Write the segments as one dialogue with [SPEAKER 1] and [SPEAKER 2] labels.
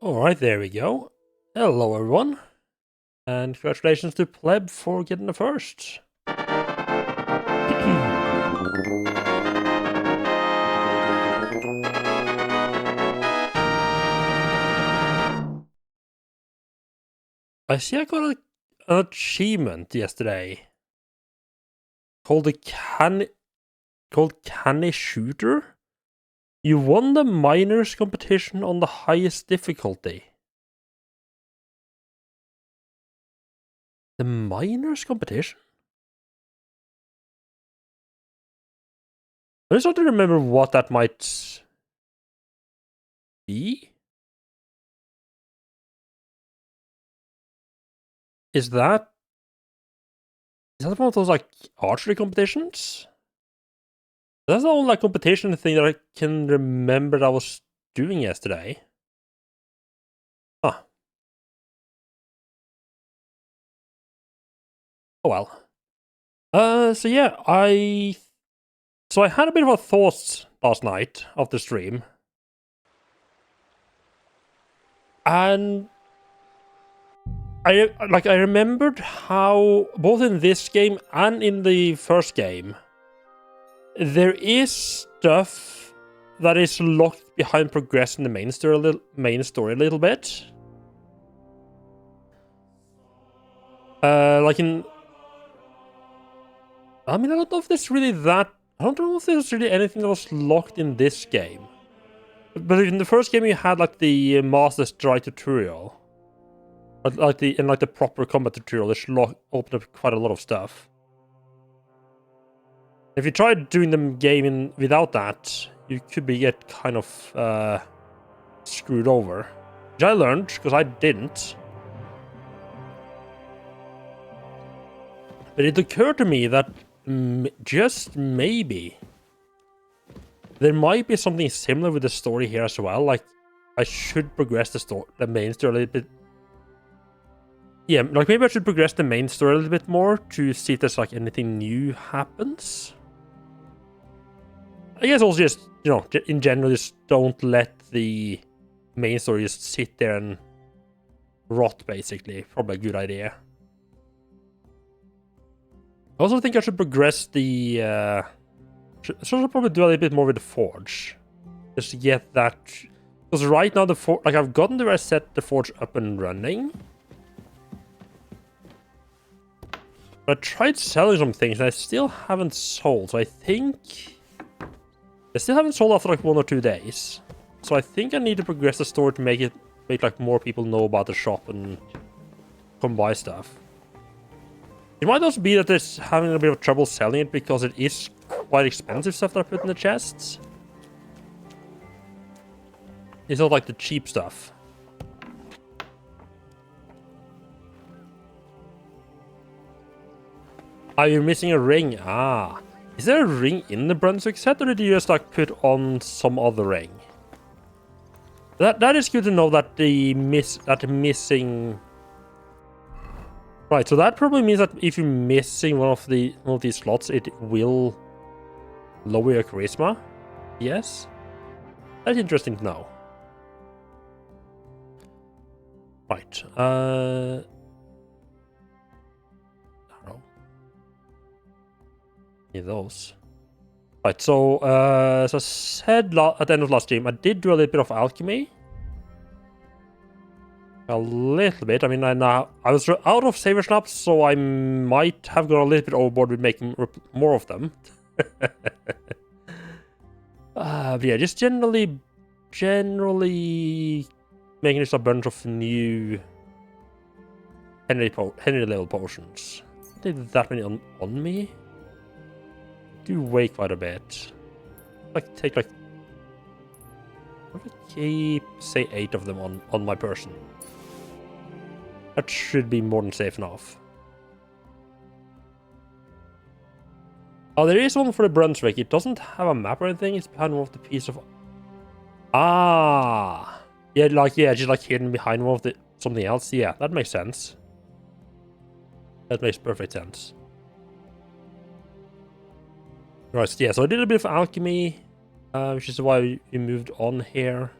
[SPEAKER 1] Alright, there we go. Hello everyone. And congratulations to Pleb for getting the first. I see I got an achievement yesterday called Canny Shooter. You won the minors competition on the highest difficulty. The minors competition? I just want to remember what that might be. Is that one of those like archery competitions? That's the only like competition thing that I can remember that I was doing yesterday. Huh. Oh well. So yeah, I had a bit of a thought last night of the stream. And I remembered how both in this game and in the first game there is stuff that is locked behind progressing the main story a little bit. Like in I mean, I don't know if there's really that. I don't know if there's really anything that was locked in this game. But in the first game, you had like the Master Strike tutorial, like the proper combat tutorial, which opened up quite a lot of stuff. If you tried doing the game without that, you could get kind of screwed over, which I learned because I didn't. But it occurred to me that just maybe there might be something similar with the story here as well. Like, I should progress the main story a little bit. Yeah, like maybe I should progress the main story a little bit more to see if there's like anything new happens. I guess also just, you know, in general, just don't let the main story just sit there and rot, basically. Probably a good idea. I also think I should progress the... should probably do a little bit more with the forge. Just to get that... Because right now, like I've gotten to where I set the forge up and running. But I tried selling some things and I still haven't sold. So I think... I still haven't sold after like 1 or 2 days. So I think I need to progress the store to make like more people know about the shop and come buy stuff. It might also be that there's having a bit of trouble selling it because it is quite expensive stuff that I put in the chests. It's not like the cheap stuff. Ah, you're missing a ring. Ah. Is there a ring in the Brunswick set, or did you just like put on some other ring? That is good to know that missing. Right, so that probably means that if you're missing one of these slots, it will lower your charisma. Yes, that's interesting to know. Right. I don't know. Need those. Right, so as I said at the end of last stream, I did do a little bit of alchemy. A little bit. I mean, I was out of saver snaps, so I might have gone a little bit overboard with making more of them. But yeah, just generally making just a bunch of new Henry level potions. Did that many on me? Do weigh quite a bit. Like take like, I'm gonna keep say 8 of them on my person. That should be more than safe enough. Oh, there is one for the Brunswick. It doesn't have a map or anything. It's behind one of the piece of... Ah! Yeah, just like hidden behind one of the... something else. Yeah, that makes sense. That makes perfect sense. Right, yeah, so I did a bit of alchemy, which is why we moved on here.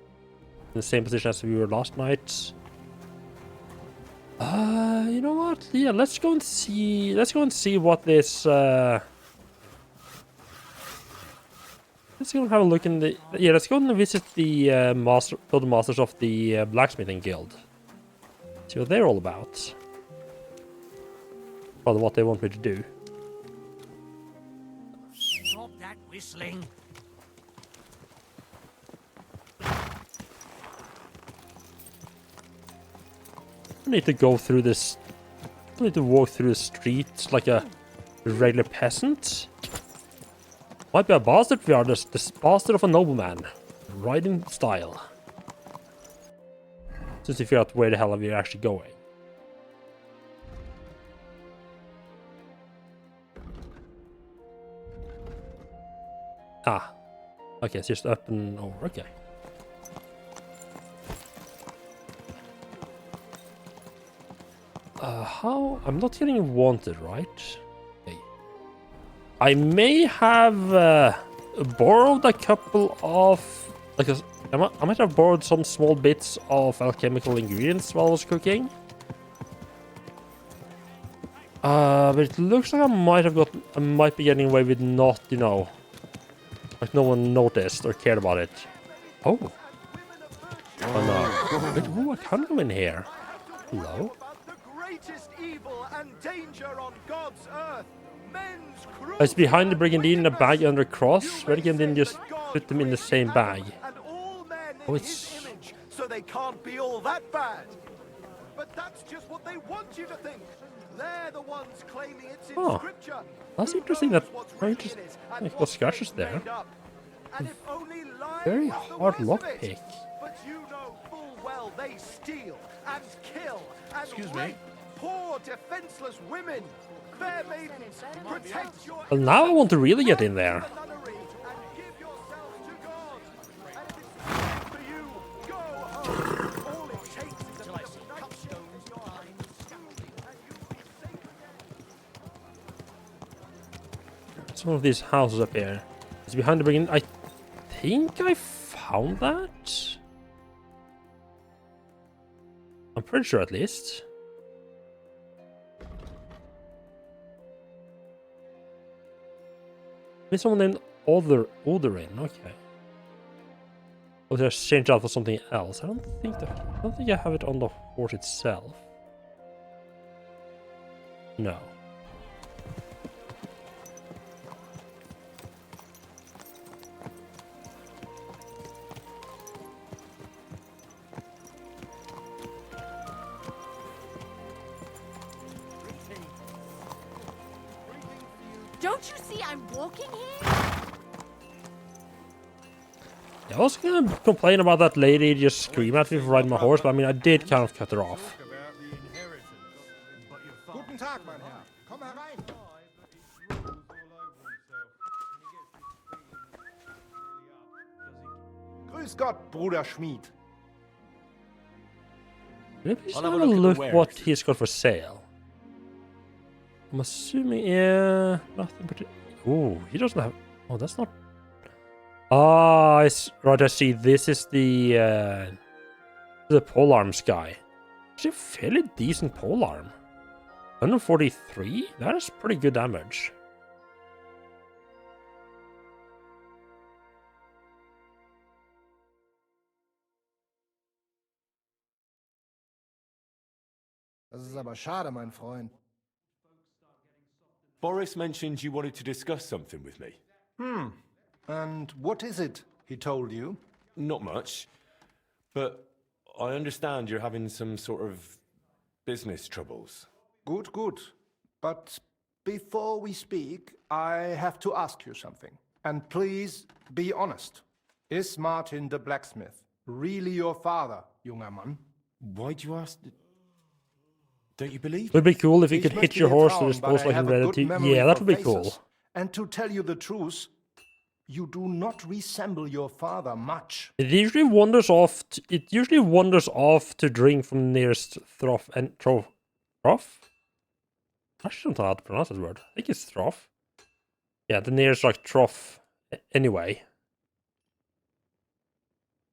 [SPEAKER 1] the same position as we were last night. You know what? Yeah, let's go and see. Let's go and see what this. Let's go and have a look in the. Yeah, let's go and visit the masters of the blacksmithing guild. See what they're all about. Or what they want me to do.
[SPEAKER 2] Stop that whistling.
[SPEAKER 1] I need to go through this. I need to walk through the streets like a regular peasant. Might be a bastard we are, this bastard of a nobleman. Right in style. Since we figure out where the hell are we actually going. Ah. Okay, it's just up and over. Okay. How? I'm not getting wanted, right? Okay. I may have borrowed a couple of... I might have borrowed some small bits of alchemical ingredients while I was cooking. But it looks like I might be getting away with not, you know... Like no one noticed or cared about it. Oh. Oh no. Wait, ooh, I can't go in here. Hello? It's behind the brigandine in a bag under a cross. Brigandine just put them in the same bag. Oh, it's...
[SPEAKER 3] So they can't be all that bad. But that's just what they want you to think. They're the ones claiming it's in scripture.
[SPEAKER 1] That's interesting that... What scratch is there? Very hard lockpick.
[SPEAKER 3] But you know full well they steal and kill and rape poor defenseless women. Fair maidens, protect your...
[SPEAKER 1] Well, now I want to really get in there. Some of these houses up here. It's behind the brigand. I think I found that. I'm pretty sure, at least. Maybe someone named Oderin. Okay. Oh, they changed out for something else. I don't think I have it on the horse itself. No.
[SPEAKER 4] Don't you see I'm walking here?
[SPEAKER 1] Yeah, I was gonna complain about that lady just scream at me for riding my horse, but I mean, I did kind of cut her off.
[SPEAKER 3] Guten Tag, mein Herr. Komm herein. Grüß Gott, Bruder Schmied.
[SPEAKER 1] Maybe just have a look what he's got for sale. I'm assuming, yeah, nothing particular. Ooh, he doesn't have. Oh, that's not. Ah, right. I see. This is the polearms guy. It's a fairly decent polearm. 143. That is pretty good damage.
[SPEAKER 3] Das ist aber schade, mein Freund.
[SPEAKER 5] Boris mentioned you wanted to discuss something with me.
[SPEAKER 3] And what is it he told you?
[SPEAKER 5] Not much, but I understand you're having some sort of business troubles.
[SPEAKER 3] Good, good. But before we speak, I have to ask you something. And please be honest. Is Martin the blacksmith really your father, junger Mann?
[SPEAKER 5] Why do you ask? Don't you believe?
[SPEAKER 1] It would be cool if you
[SPEAKER 3] Ich
[SPEAKER 1] could
[SPEAKER 3] möchte
[SPEAKER 1] hit your
[SPEAKER 3] dir
[SPEAKER 1] horse
[SPEAKER 3] trauen,
[SPEAKER 1] with a
[SPEAKER 3] but I
[SPEAKER 1] post like in
[SPEAKER 3] have a good
[SPEAKER 1] reality.
[SPEAKER 3] memory
[SPEAKER 1] Yeah, that
[SPEAKER 3] for
[SPEAKER 1] would be cool.
[SPEAKER 3] faces. And to tell you the truth, you do not resemble your father much.
[SPEAKER 1] It usually wanders off. It usually wanders off to drink from the nearest trough and trough. Trough? I actually don't know how to pronounce that word. I think it's trough. Yeah, the nearest like trough. Anyway.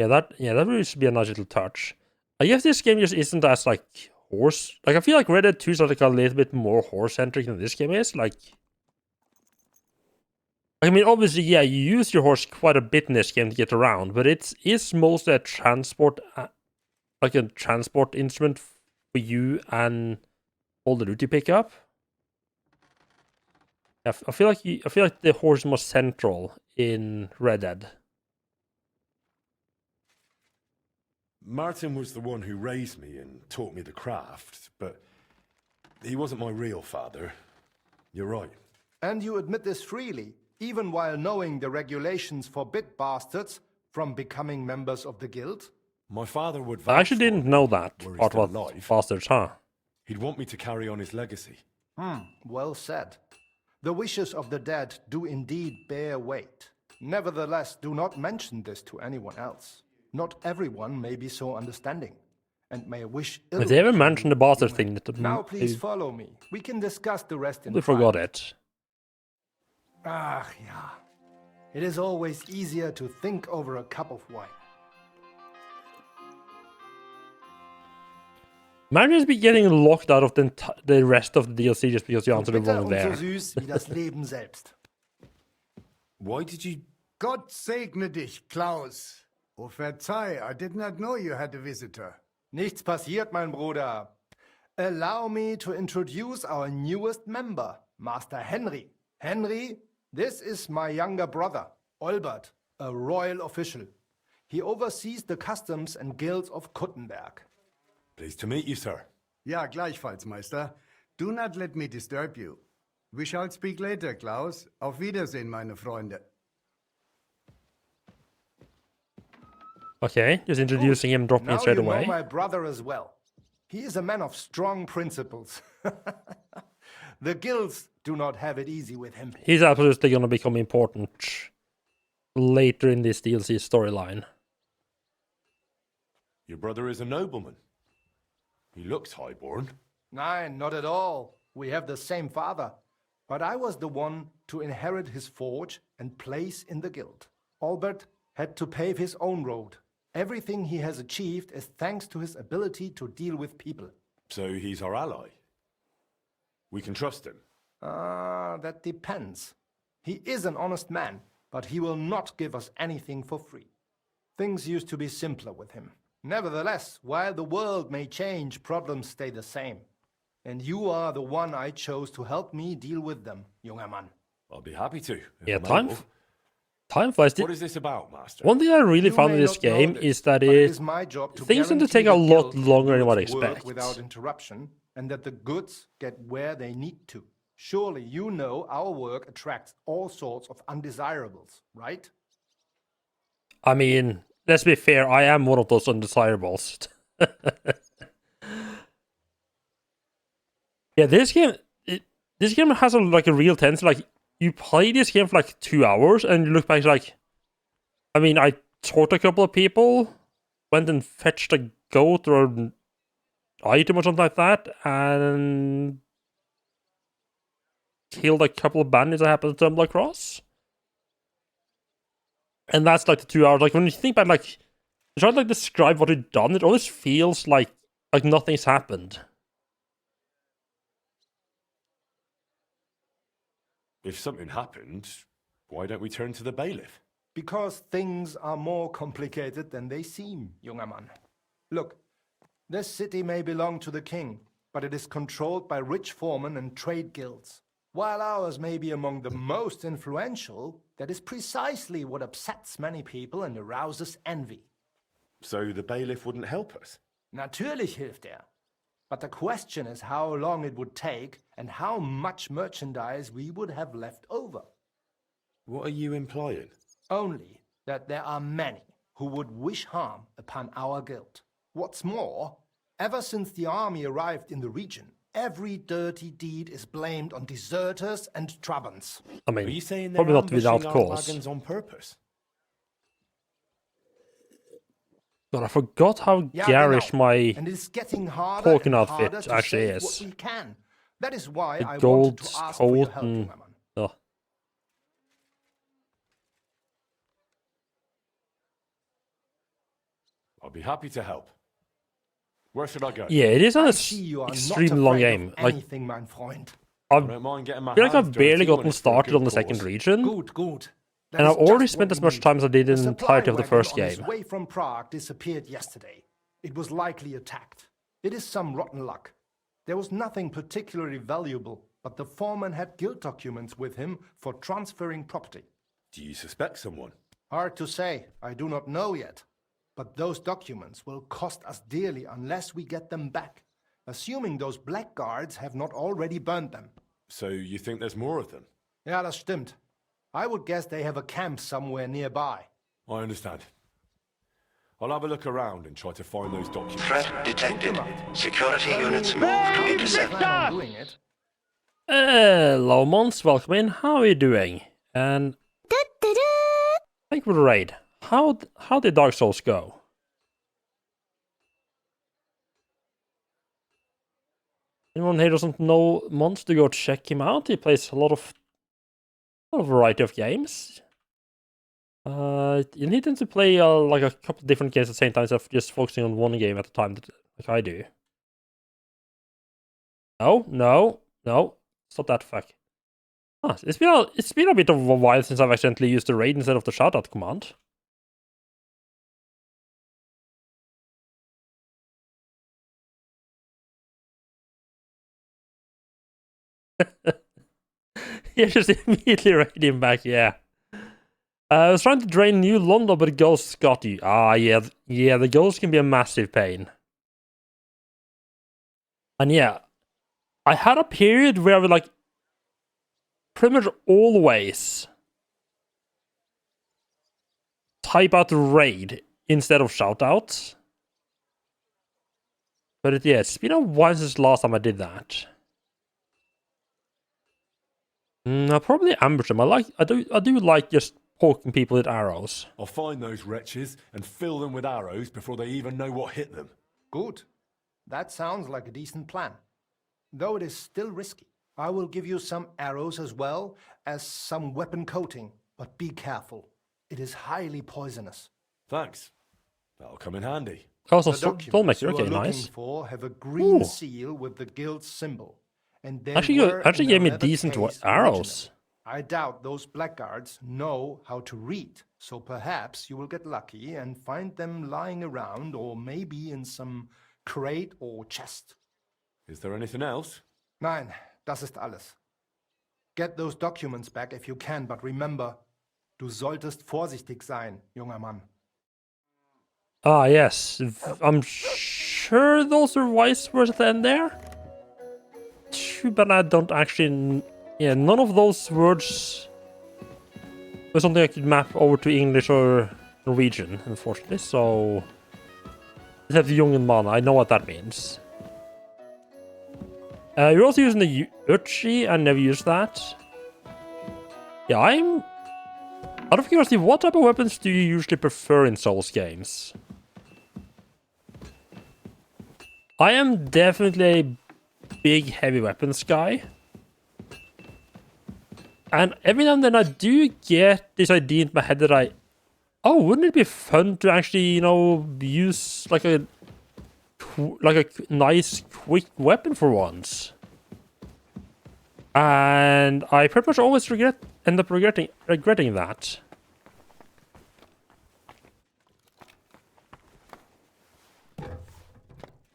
[SPEAKER 1] that really should be a nice little touch. I guess this game just isn't as like horse. Like I feel like Red Dead 2 is like a little bit more horse centric than this game is. Like, I mean, obviously, yeah, you use your horse quite a bit in this game to get around, but it's mostly a transport, like a transport instrument for you and all the loot you pick up. I feel like the horse is more central in Red Dead.
[SPEAKER 5] Martin was the one who raised me and taught me the craft, but he wasn't my real father. You're right.
[SPEAKER 3] And you admit this freely, even while knowing the regulations forbid bastards from becoming members of the guild?
[SPEAKER 5] My father would
[SPEAKER 1] I actually
[SPEAKER 5] vouch for
[SPEAKER 1] didn't
[SPEAKER 5] me
[SPEAKER 1] know that
[SPEAKER 5] were he
[SPEAKER 1] part
[SPEAKER 5] still
[SPEAKER 1] about
[SPEAKER 5] alive.
[SPEAKER 1] bastards, huh?
[SPEAKER 5] He'd want me to carry on his legacy.
[SPEAKER 3] Well said. The wishes of the dead do indeed bear weight. Nevertheless, do not mention this to anyone else. Not everyone may be so understanding, and may wish ill.
[SPEAKER 1] If they ever
[SPEAKER 3] upon
[SPEAKER 1] mentioned
[SPEAKER 3] you,
[SPEAKER 1] the bastard
[SPEAKER 3] you
[SPEAKER 1] thing,
[SPEAKER 3] may-
[SPEAKER 1] that
[SPEAKER 3] Now please follow me. We can discuss the rest in
[SPEAKER 1] we forgot
[SPEAKER 3] private.
[SPEAKER 1] it.
[SPEAKER 3] Ah, yeah. It is always easier to think over a cup of wine.
[SPEAKER 1] Imagine just be getting locked out of the rest of the DLC just because you answered the
[SPEAKER 3] Bitter
[SPEAKER 1] wrong
[SPEAKER 3] und
[SPEAKER 1] there.
[SPEAKER 3] so süß wie das Leben selbst.
[SPEAKER 5] Why did you...
[SPEAKER 6] Gott segne dich, Klaus. Oh, verzeih, I did not know you had a visitor.
[SPEAKER 3] Nichts passiert, mein Bruder. Allow me to introduce our newest member, Master Henry. Henry, this is my younger brother, Olbert, a royal official. He oversees the customs and guilds of Kuttenberg.
[SPEAKER 5] Pleased to meet you, sir.
[SPEAKER 6] Ja, gleichfalls, Meister. Do not let me disturb you. We shall speak later, Klaus. Auf Wiedersehen, meine Freunde.
[SPEAKER 1] Okay, just introducing him, dropping
[SPEAKER 3] Now
[SPEAKER 1] it straight
[SPEAKER 3] you
[SPEAKER 1] away.
[SPEAKER 3] know my brother as well. He is a man of strong principles. The guilds do not have it easy with him.
[SPEAKER 1] He's absolutely gonna become important later in this DLC storyline.
[SPEAKER 5] Your brother is a nobleman. He looks highborn.
[SPEAKER 3] Nein, not at all. We have the same father. But I was the one to inherit his forge and place in the guild. Albert had to pave his own road. Everything he has achieved is thanks to his ability to deal with people.
[SPEAKER 5] So he's our ally. We can trust him.
[SPEAKER 3] That depends. He is an honest man, but he will not give us anything for free. Things used to be simpler with him. Nevertheless, while the world may change, problems stay the same. And you are the one I chose to help me deal with them, junger Mann.
[SPEAKER 5] I'll be happy to. if
[SPEAKER 1] Yeah,
[SPEAKER 5] I'm able.
[SPEAKER 1] time flies.
[SPEAKER 5] What is this about, Master?
[SPEAKER 1] One thing I really
[SPEAKER 3] You
[SPEAKER 1] found in
[SPEAKER 3] may
[SPEAKER 1] this
[SPEAKER 3] not know
[SPEAKER 1] game
[SPEAKER 3] this,
[SPEAKER 1] is that
[SPEAKER 3] but it is my job to
[SPEAKER 1] things tend to
[SPEAKER 3] guarantee
[SPEAKER 1] take a
[SPEAKER 3] the
[SPEAKER 1] lot
[SPEAKER 3] guild can
[SPEAKER 1] longer
[SPEAKER 3] do
[SPEAKER 1] than what I
[SPEAKER 3] its work
[SPEAKER 1] expect.
[SPEAKER 3] without interruption, and that the goods get where they need to. Surely you know our work attracts all sorts of undesirables, right?
[SPEAKER 1] I mean, let's be fair, I am one of those undesirables. Yeah, this game has a real tendency. Like, you play this game for like 2 hours, and you look back like, I mean, I taught a couple of people, went and fetched a goat or an item or something like that, and killed a couple of bandits I happened to stumble across. And that's like the 2 hours. Like, when you think about like, try to like describe what you've done, it always feels like nothing's happened.
[SPEAKER 5] If something happened, why don't we turn to the bailiff?
[SPEAKER 3] Because things are more complicated than they seem, junger Mann. Look, this city may belong to the king, but it is controlled by rich foremen and trade guilds. While ours may be among the most influential, that is precisely what upsets many people and arouses envy.
[SPEAKER 5] So the bailiff wouldn't help us?
[SPEAKER 3] Natürlich hilft er. But the question is how long it would take and how much merchandise we would have left over.
[SPEAKER 5] What are you implying?
[SPEAKER 3] Only that there are many who would wish harm upon our guild. What's more, ever since the army arrived in the region, every dirty deed is blamed on deserters and Trabants.
[SPEAKER 1] I
[SPEAKER 5] Are
[SPEAKER 1] mean,
[SPEAKER 5] you saying they're
[SPEAKER 1] probably not without
[SPEAKER 5] ambushing our
[SPEAKER 1] cause.
[SPEAKER 5] wagons on purpose?
[SPEAKER 1] But I forgot how
[SPEAKER 3] Ja,
[SPEAKER 1] garish
[SPEAKER 3] genau.
[SPEAKER 1] my
[SPEAKER 3] And it is getting harder
[SPEAKER 1] talking
[SPEAKER 3] and
[SPEAKER 1] outfit
[SPEAKER 3] harder to
[SPEAKER 1] actually
[SPEAKER 3] save
[SPEAKER 1] is.
[SPEAKER 3] what we can. That is why
[SPEAKER 1] The
[SPEAKER 3] I
[SPEAKER 1] gold
[SPEAKER 3] wanted to ask for your
[SPEAKER 1] coat
[SPEAKER 3] help,
[SPEAKER 1] and-
[SPEAKER 3] junger Mann.
[SPEAKER 1] Ugh.
[SPEAKER 5] I'll be happy to help. Where should I go?
[SPEAKER 1] Yeah, it is an
[SPEAKER 3] I see you are not
[SPEAKER 1] extremely long
[SPEAKER 3] afraid
[SPEAKER 1] game.
[SPEAKER 3] of
[SPEAKER 1] Like,
[SPEAKER 3] anything, mein Freund.
[SPEAKER 5] I
[SPEAKER 1] I
[SPEAKER 5] don't mind getting my
[SPEAKER 1] feel like
[SPEAKER 5] hands
[SPEAKER 1] I've barely
[SPEAKER 5] dirty when
[SPEAKER 1] gotten
[SPEAKER 5] it's for a
[SPEAKER 1] started
[SPEAKER 5] good
[SPEAKER 1] on the
[SPEAKER 5] cause.
[SPEAKER 1] second region.
[SPEAKER 3] Good, good. That
[SPEAKER 1] And
[SPEAKER 3] is
[SPEAKER 1] I've already
[SPEAKER 3] just
[SPEAKER 1] spent
[SPEAKER 3] what
[SPEAKER 1] as
[SPEAKER 3] we
[SPEAKER 1] much
[SPEAKER 3] need.
[SPEAKER 1] time as I did in
[SPEAKER 3] The
[SPEAKER 1] the
[SPEAKER 3] supply
[SPEAKER 1] entirety of the
[SPEAKER 3] wagon
[SPEAKER 1] first
[SPEAKER 3] on its
[SPEAKER 1] game.
[SPEAKER 3] way from Prague disappeared yesterday. It was likely attacked. It is some rotten luck. There was nothing particularly valuable, but the foreman had guild documents with him for transferring property.
[SPEAKER 5] Do you suspect someone?
[SPEAKER 3] Hard to say. I do not know yet. But those documents will cost us dearly unless we get them back, assuming those blackguards have not already burned them.
[SPEAKER 5] So you think there's more of them?
[SPEAKER 3] Ja, das stimmt. I would guess they have a camp somewhere nearby.
[SPEAKER 5] I understand. I'll have a look around and try to find those documents.
[SPEAKER 7] Threat detected.
[SPEAKER 3] Gut
[SPEAKER 7] Security units move
[SPEAKER 3] How
[SPEAKER 7] to
[SPEAKER 3] do you
[SPEAKER 7] intercept.
[SPEAKER 3] plan on doing it?
[SPEAKER 1] Hello, Mons. Welcome in. How are you doing? And thank you for the raid. How did Dark Souls go? Anyone here doesn't know Mons, to go check him out. He plays a lot of variety of games. You need him to play like a couple of different games at the same time instead of just focusing on one game at a time, like I do. No. Stop that fuck. It's been a bit of a while since I've accidentally used the raid instead of the shoutout command. Yeah, just immediately raid him back, yeah. I was trying to drain New London, but the ghosts got you. Yeah, the ghosts can be a massive pain. And yeah, I had a period where I would like pretty much always type out the raid instead of shoutouts. But it's been a while since the last time I did that. I'll probably ambush them. I do like just poking people with arrows.
[SPEAKER 5] I'll find those wretches and fill them with arrows before they even know what hit them.
[SPEAKER 3] Good. That sounds like a decent plan. Though it is still risky. I will give you some arrows as well as some weapon coating, but be careful. It is highly poisonous.
[SPEAKER 5] Thanks. That'll come in handy.
[SPEAKER 1] Also,
[SPEAKER 3] The
[SPEAKER 1] Soulmaker,
[SPEAKER 3] documents you
[SPEAKER 1] okay,
[SPEAKER 3] are looking
[SPEAKER 1] nice.
[SPEAKER 3] for have a green
[SPEAKER 1] Ooh.
[SPEAKER 3] seal with the guild symbol. And they
[SPEAKER 1] Actually
[SPEAKER 3] were
[SPEAKER 1] gave
[SPEAKER 3] in
[SPEAKER 1] me
[SPEAKER 3] a leather
[SPEAKER 1] decent
[SPEAKER 3] case
[SPEAKER 1] arrows.
[SPEAKER 3] originally. I doubt those blackguards know how to read, so perhaps you will get lucky and find them lying around or maybe in some crate or chest.
[SPEAKER 5] Is there anything else?
[SPEAKER 3] Nein, das ist alles. Get those documents back if you can, but remember, du solltest vorsichtig sein, junger Mann.
[SPEAKER 1] Yes. I'm sure those are wise words at the end there. Too bad I don't actually... Yeah, none of those words was something I could map over to English or Norwegian, unfortunately, so... Except Jungen Man, I know what that means. You're also using the Uchi, I never used that. Yeah, I'm... Out of curiosity, what type of weapons do you usually prefer in Souls games? I am definitely a big heavy weapons guy. And every now and then I do get this idea in my head that oh, wouldn't it be fun to actually, use like a nice quick weapon for once? And I pretty much always end up regretting that.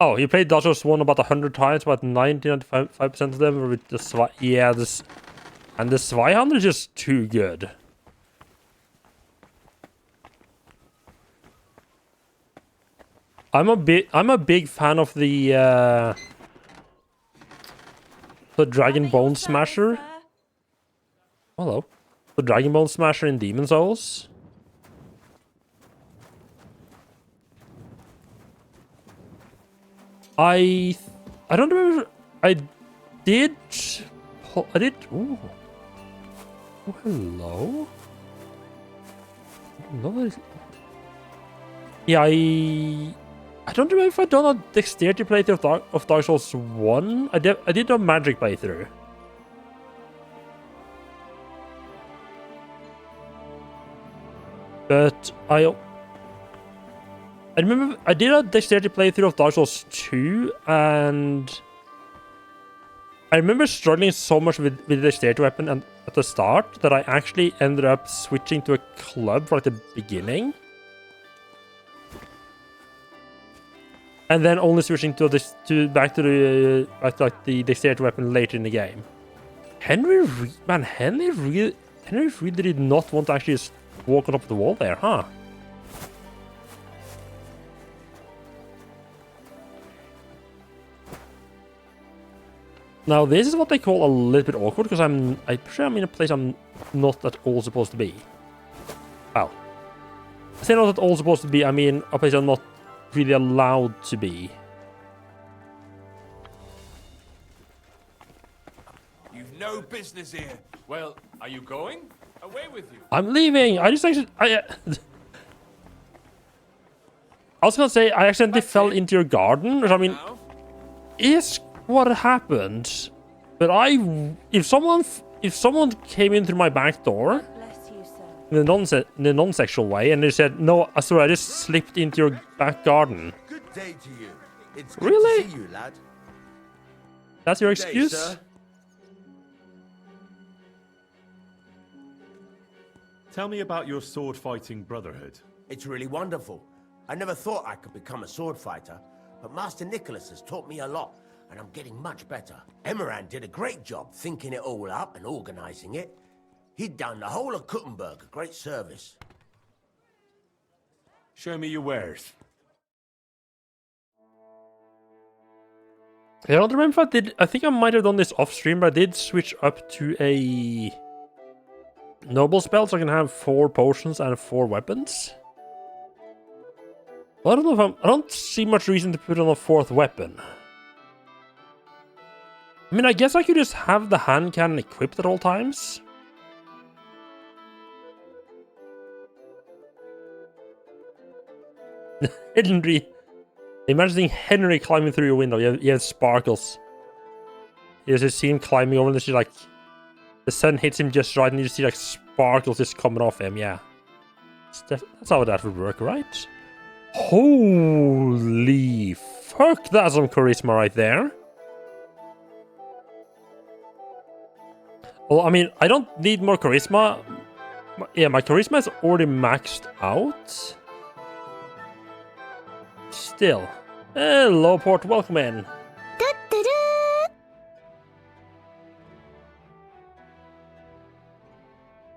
[SPEAKER 1] Oh, you played Dark Souls 1 about 100 times, about 95% of them were with the and the Zweihander is just too good. I'm a big fan of the Dragon Bone Smasher. Hello. The Dragon Bone Smasher in Demon Souls. I don't remember. I did. Ooh. Oh, hello. Yeah, I don't remember if I'd done a dexterity playthrough of Dark Souls 1. I did a magic playthrough. But I remember I did a dexterity playthrough of Dark Souls 2, and I remember struggling so much with the dexterity weapon and at the start that I actually ended up switching to a club for like the beginning. And then only switching to back to the dexterity weapon later in the game. Henry really did not want to actually just walk on top of the wall there, huh? Now this is what they call a little bit awkward, because I'm sure I'm in a place I'm not at all supposed to be. Well, I say not at all supposed to be, I mean a place I'm not really allowed to be.
[SPEAKER 8] You've no business here. Well, are you going? Away with you.
[SPEAKER 1] I'm leaving. I just actually I was gonna say I accidentally fell into your garden, which I mean is what happened. But if someone came in through my back door
[SPEAKER 4] Bless you, sir.
[SPEAKER 1] in a non-sexual way, and they said, "No, I swear I just slipped into your back garden."
[SPEAKER 9] Good day to you. It's good
[SPEAKER 1] Really?
[SPEAKER 9] to see you, lad.
[SPEAKER 1] That's your
[SPEAKER 9] Good day,
[SPEAKER 1] excuse?
[SPEAKER 9] sir.
[SPEAKER 5] Tell me about your sword-fighting brotherhood.
[SPEAKER 9] It's really wonderful. I never thought I could become a sword fighter, but Master Nicholas has taught me a lot, and I'm getting much better. Emerand did a great job thinking it all up and organizing it. He'd done the whole of Kuttenberg a great service.
[SPEAKER 5] Show me your wares.
[SPEAKER 1] I don't remember if I did. I think I might have done this off stream, but I did switch up to a noble spell so I can have 4 potions and 4 weapons. Well, I don't know if I don't see much reason to put on a 4th weapon. I mean, I guess I could just have the hand cannon equipped at all times. Henry. Imagine Henry climbing through your window. You have sparkles. You just see him climbing over and there's just like the sun hits him just right and you just see like sparkles just coming off him, yeah. That's how that would work, right? Holy fuck, that's some charisma right there. Well, I mean, I don't need more charisma. Yeah, my charisma is already maxed out. Still. Hello, Port, welcome in.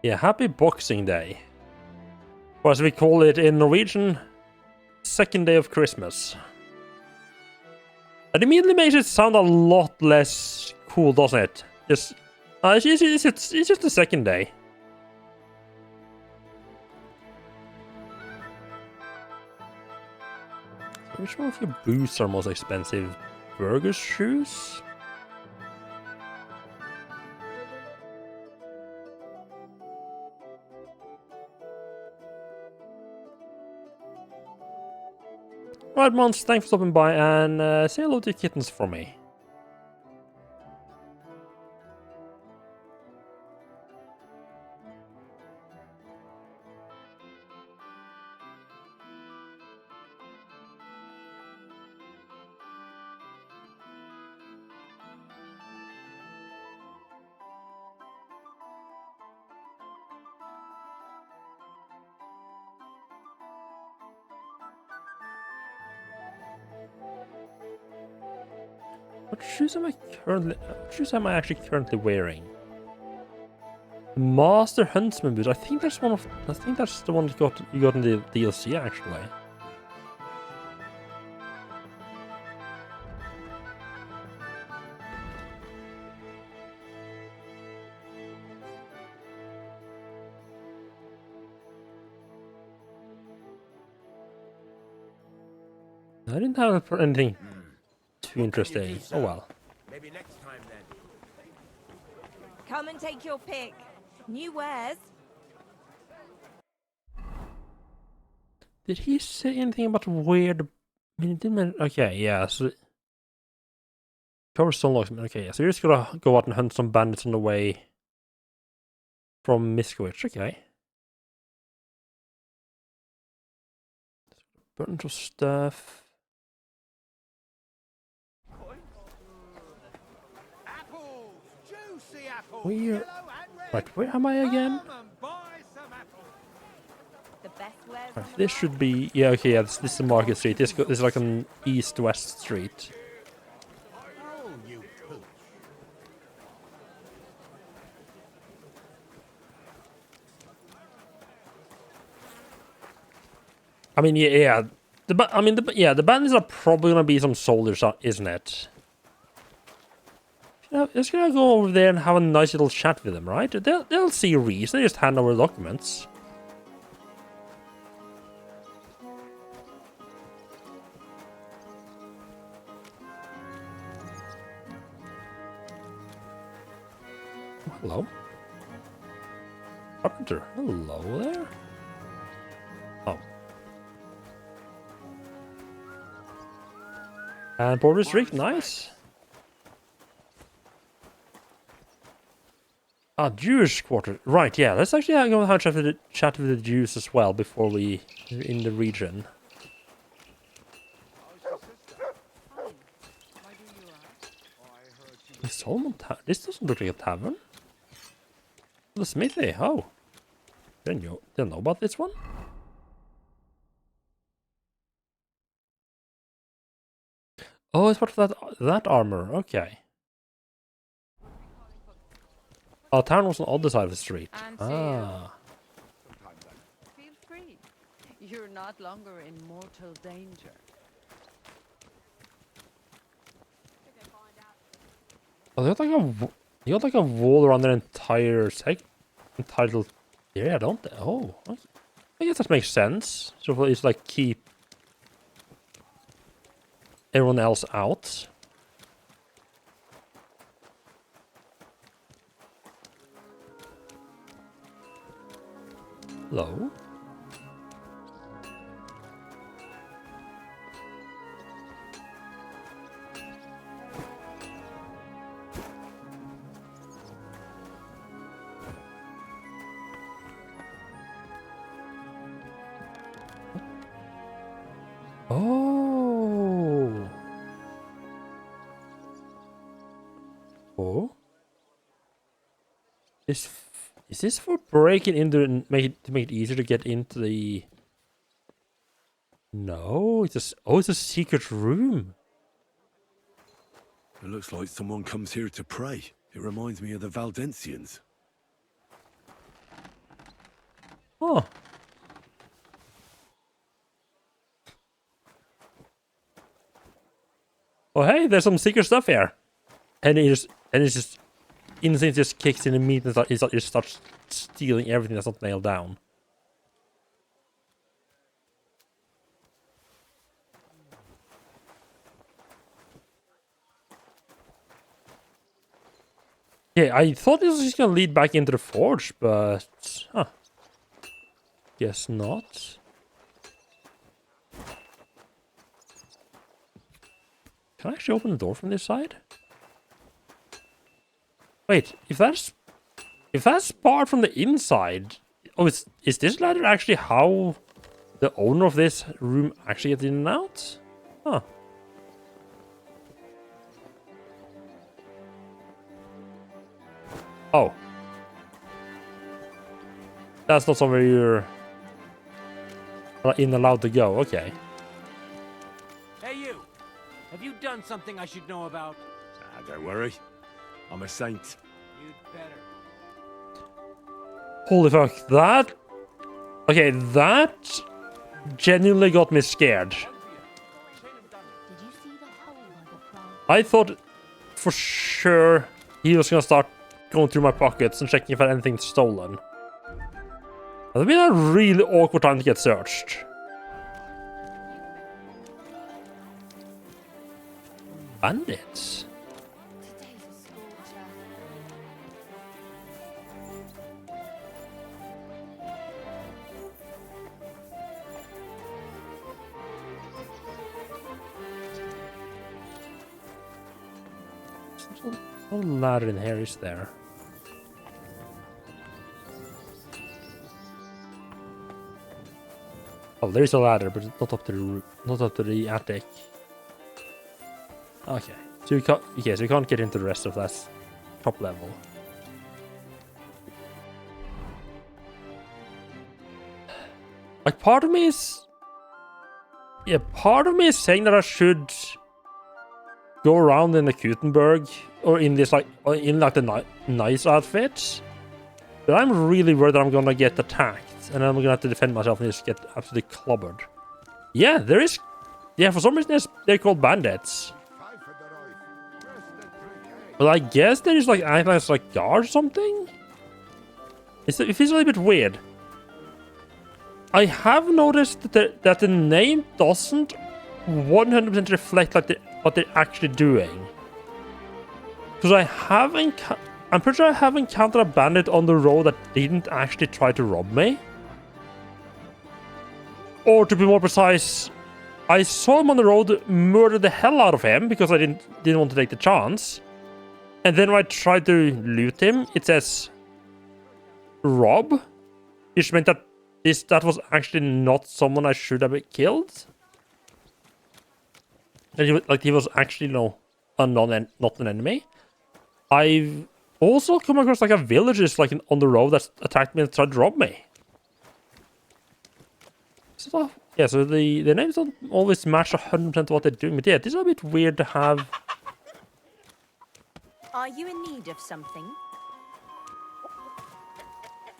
[SPEAKER 1] Yeah, happy Boxing Day. Or as we call it in Norwegian, second day of Christmas. That immediately makes it sound a lot less cool, doesn't it? It's just the second day. Which one of your boots are most expensive? Burger's shoes? Right, Mons, thanks for stopping by and say hello to your kittens for me. What shoes am I actually currently wearing? Master Huntsman boots. I think that's the one that you got in the DLC actually. I didn't have anything too interesting. Oh well.
[SPEAKER 9] Maybe next time then.
[SPEAKER 4] Come and take your pick. New wares.
[SPEAKER 1] Did he say anything about weird? I mean, he didn't. Okay, yeah. So cover stone locks. Okay, yeah. So you're just gonna go out and hunt some bandits on the way from Miskowicz. Okay. bunch of stuff.
[SPEAKER 2] Apples! Juicy apples!
[SPEAKER 1] Where?
[SPEAKER 2] Yellow and red!
[SPEAKER 1] Right, where am I again?
[SPEAKER 2] Come and buy some apples!
[SPEAKER 4] The best wares on
[SPEAKER 1] Right,
[SPEAKER 4] the
[SPEAKER 1] this should be... Yeah, okay, yeah, this is the Market Street. This is like an east-west street.
[SPEAKER 2] Oh, you pooch.
[SPEAKER 1] I mean, yeah. The bandits are probably gonna be some soldiers, isn't it? You know, just gonna go over there and have a nice little chat with them, right? They'll see a reason. They just hand over documents. Hello? Carpenter, hello there? Oh. And Border District, nice. Ah, Jewish quarter. Right, yeah, let's actually go and have a chat with the Jews as well before we... in the region. The Solomon this doesn't look like a tavern. The smithy, oh. Didn't know about this one? Oh, it's part of that armor, okay. Oh, town was on the other side of the street. Ah.
[SPEAKER 10] Feel free. You're not longer in mortal danger.
[SPEAKER 1] Oh, they got like a wall around their entire entitled area, don't they? Oh, I guess that makes sense. So it's like keep everyone else out. Hello? Oh. Oh. Is this for breaking into and make it easier to get into the? No, it's a secret room.
[SPEAKER 5] It looks like someone comes here to pray. It reminds me of the Valdensians.
[SPEAKER 1] Oh. Oh hey, there's some secret stuff here, and it's just instinct just kicks in immediately and just starts stealing everything that's not nailed down. Yeah, I thought this was just gonna lead back into the forge, but guess not. Can I actually open the door from this side? Wait, if that's barred from the inside, oh, is this ladder actually how the owner of this room actually gets in and out? Huh. Oh. That's not somewhere you're allowed to go, okay.
[SPEAKER 2] Hey, you! Have you done something I should know about?
[SPEAKER 5] Don't worry. I'm a saint.
[SPEAKER 2] You'd better.
[SPEAKER 1] Holy fuck, that... Okay, that genuinely got me scared.
[SPEAKER 10] Did you see the hole by the plant?
[SPEAKER 1] I thought for sure he was gonna start going through my pockets and checking if I had anything stolen. That'd been a really awkward time to get searched. Bandits?
[SPEAKER 10] Today's a scorcher.
[SPEAKER 1] No ladder in here, is there? Oh, there's a ladder, but it's not up to the not up to the attic. Okay, so we can't get into the rest of that top level. Like part of me is saying that I should go around in the Gutenberg or in this like the nice outfit, but I'm really worried that I'm gonna get attacked and I'm gonna have to defend myself and just get absolutely clobbered. Yeah, there is. Yeah, for some reason they're called bandits. But I guess there is like items like guard or something. It feels a little bit weird. I have noticed that the name doesn't 100% reflect like what they're actually doing. Because I'm pretty sure I have encountered a bandit on the road that didn't actually try to rob me. Or to be more precise, I saw him on the road, murdered the hell out of him because I didn't want to take the chance. And then when I tried to loot him, it says rob, which meant that that was actually not someone I should have killed. And he was actually not an enemy. I've also come across like a villager like on the road that attacked me and tried to rob me. So yeah, so the names don't always match 100% what they're doing, but yeah, this is a bit weird to have.
[SPEAKER 4] Are you in need of something?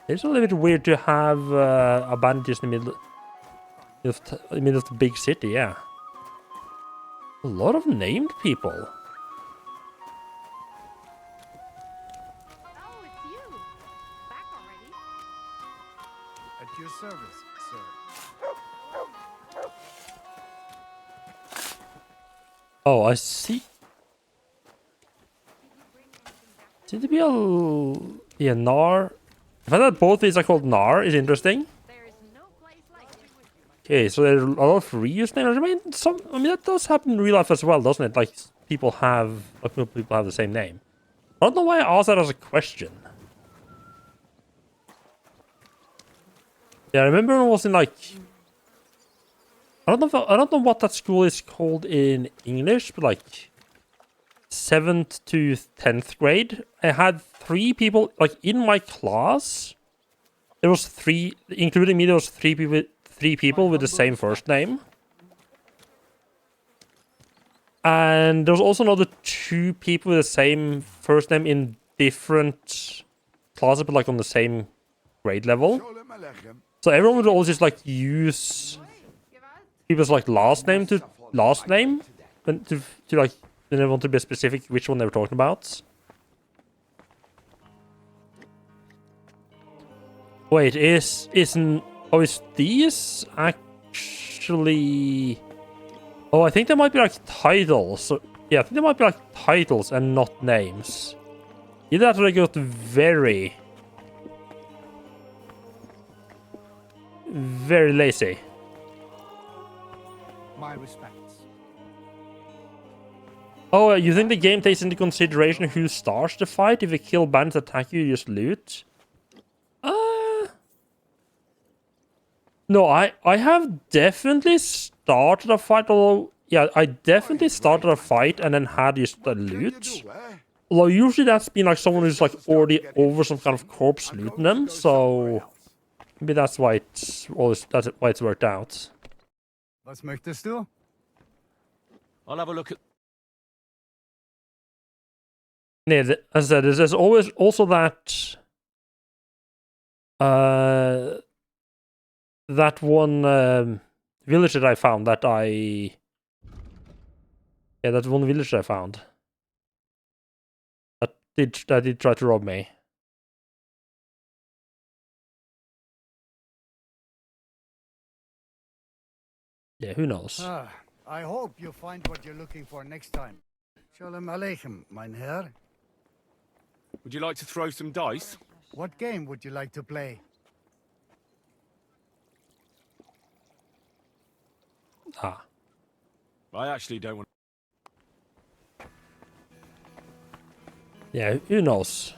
[SPEAKER 1] It's a little bit weird to have a bandit just in the middle of the big city, yeah. A lot of named people.
[SPEAKER 10] Oh, it's you. Back already?
[SPEAKER 6] At your service, sir.
[SPEAKER 1] Oh, I see. Seems to be a Nar. The fact that both these are called Nar is interesting.
[SPEAKER 10] There is no place like it.
[SPEAKER 1] Okay, so there's a lot of reuse names. I mean, that does happen in real life as well, doesn't it? Like people have the same name. I don't know why I asked that as a question. Yeah, I remember it was in like I don't know what that school is called in English, but like 7th to 10th grade, I had 3 people like in my class. There was 3, including me. There was 3 people with the same first name, and there was also another 2 people with the same first name in different classes, but like on the same grade level. So everyone would always just like use people's like last name to last name, and to like. They didn't want to be specific which one they were talking about. Wait, is these actually? Oh, I think they might be like titles. So, yeah, I think they might be like titles and not names. Either that or they got very lazy.
[SPEAKER 3] My respects.
[SPEAKER 1] Oh, you think the game takes into consideration who starts the fight? If you kill bandits attack you, just loot? No, I have definitely started a fight, although... Yeah, I definitely started a fight and then had just a loot. Although usually that's been like someone who's like already over some kind of corpse looting them, so... Maybe that's why it's worked out.
[SPEAKER 6] Was möchtest du?
[SPEAKER 8] I'll have a look at...
[SPEAKER 1] Yeah, as I said, there's always also that that one village that I found that that one village I found that did try to rob me. Yeah, who knows?
[SPEAKER 6] I hope you find what you're looking for next time. Shalom Aleichem, mein Herr.
[SPEAKER 8] Would you like to throw some dice?
[SPEAKER 6] What game would you like to play?
[SPEAKER 1] Ah.
[SPEAKER 8] I actually don't want...
[SPEAKER 1] Yeah, who knows?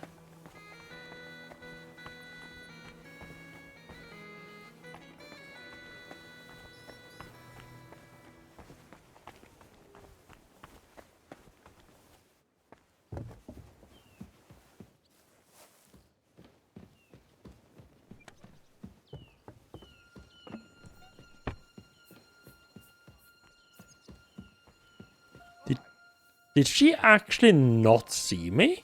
[SPEAKER 1] Did she actually not see me?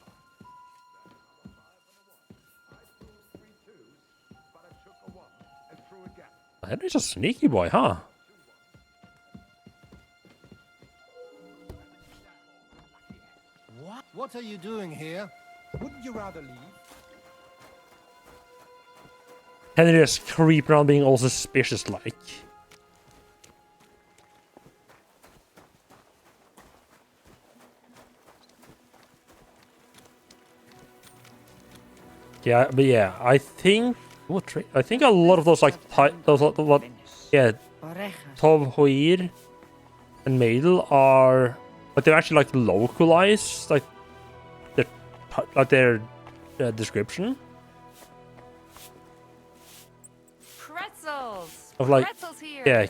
[SPEAKER 1] Henry's a sneaky boy, huh?
[SPEAKER 3] What are you doing here? Wouldn't you rather leave?
[SPEAKER 1] Henry just creeping around being all suspicious like. Yeah, but yeah, I think I think a lot of those like Tov Hoir and Maidel are like they're actually like localized their description
[SPEAKER 10] Pretzels.
[SPEAKER 1] of like
[SPEAKER 10] Pretzels here.
[SPEAKER 1] yeah,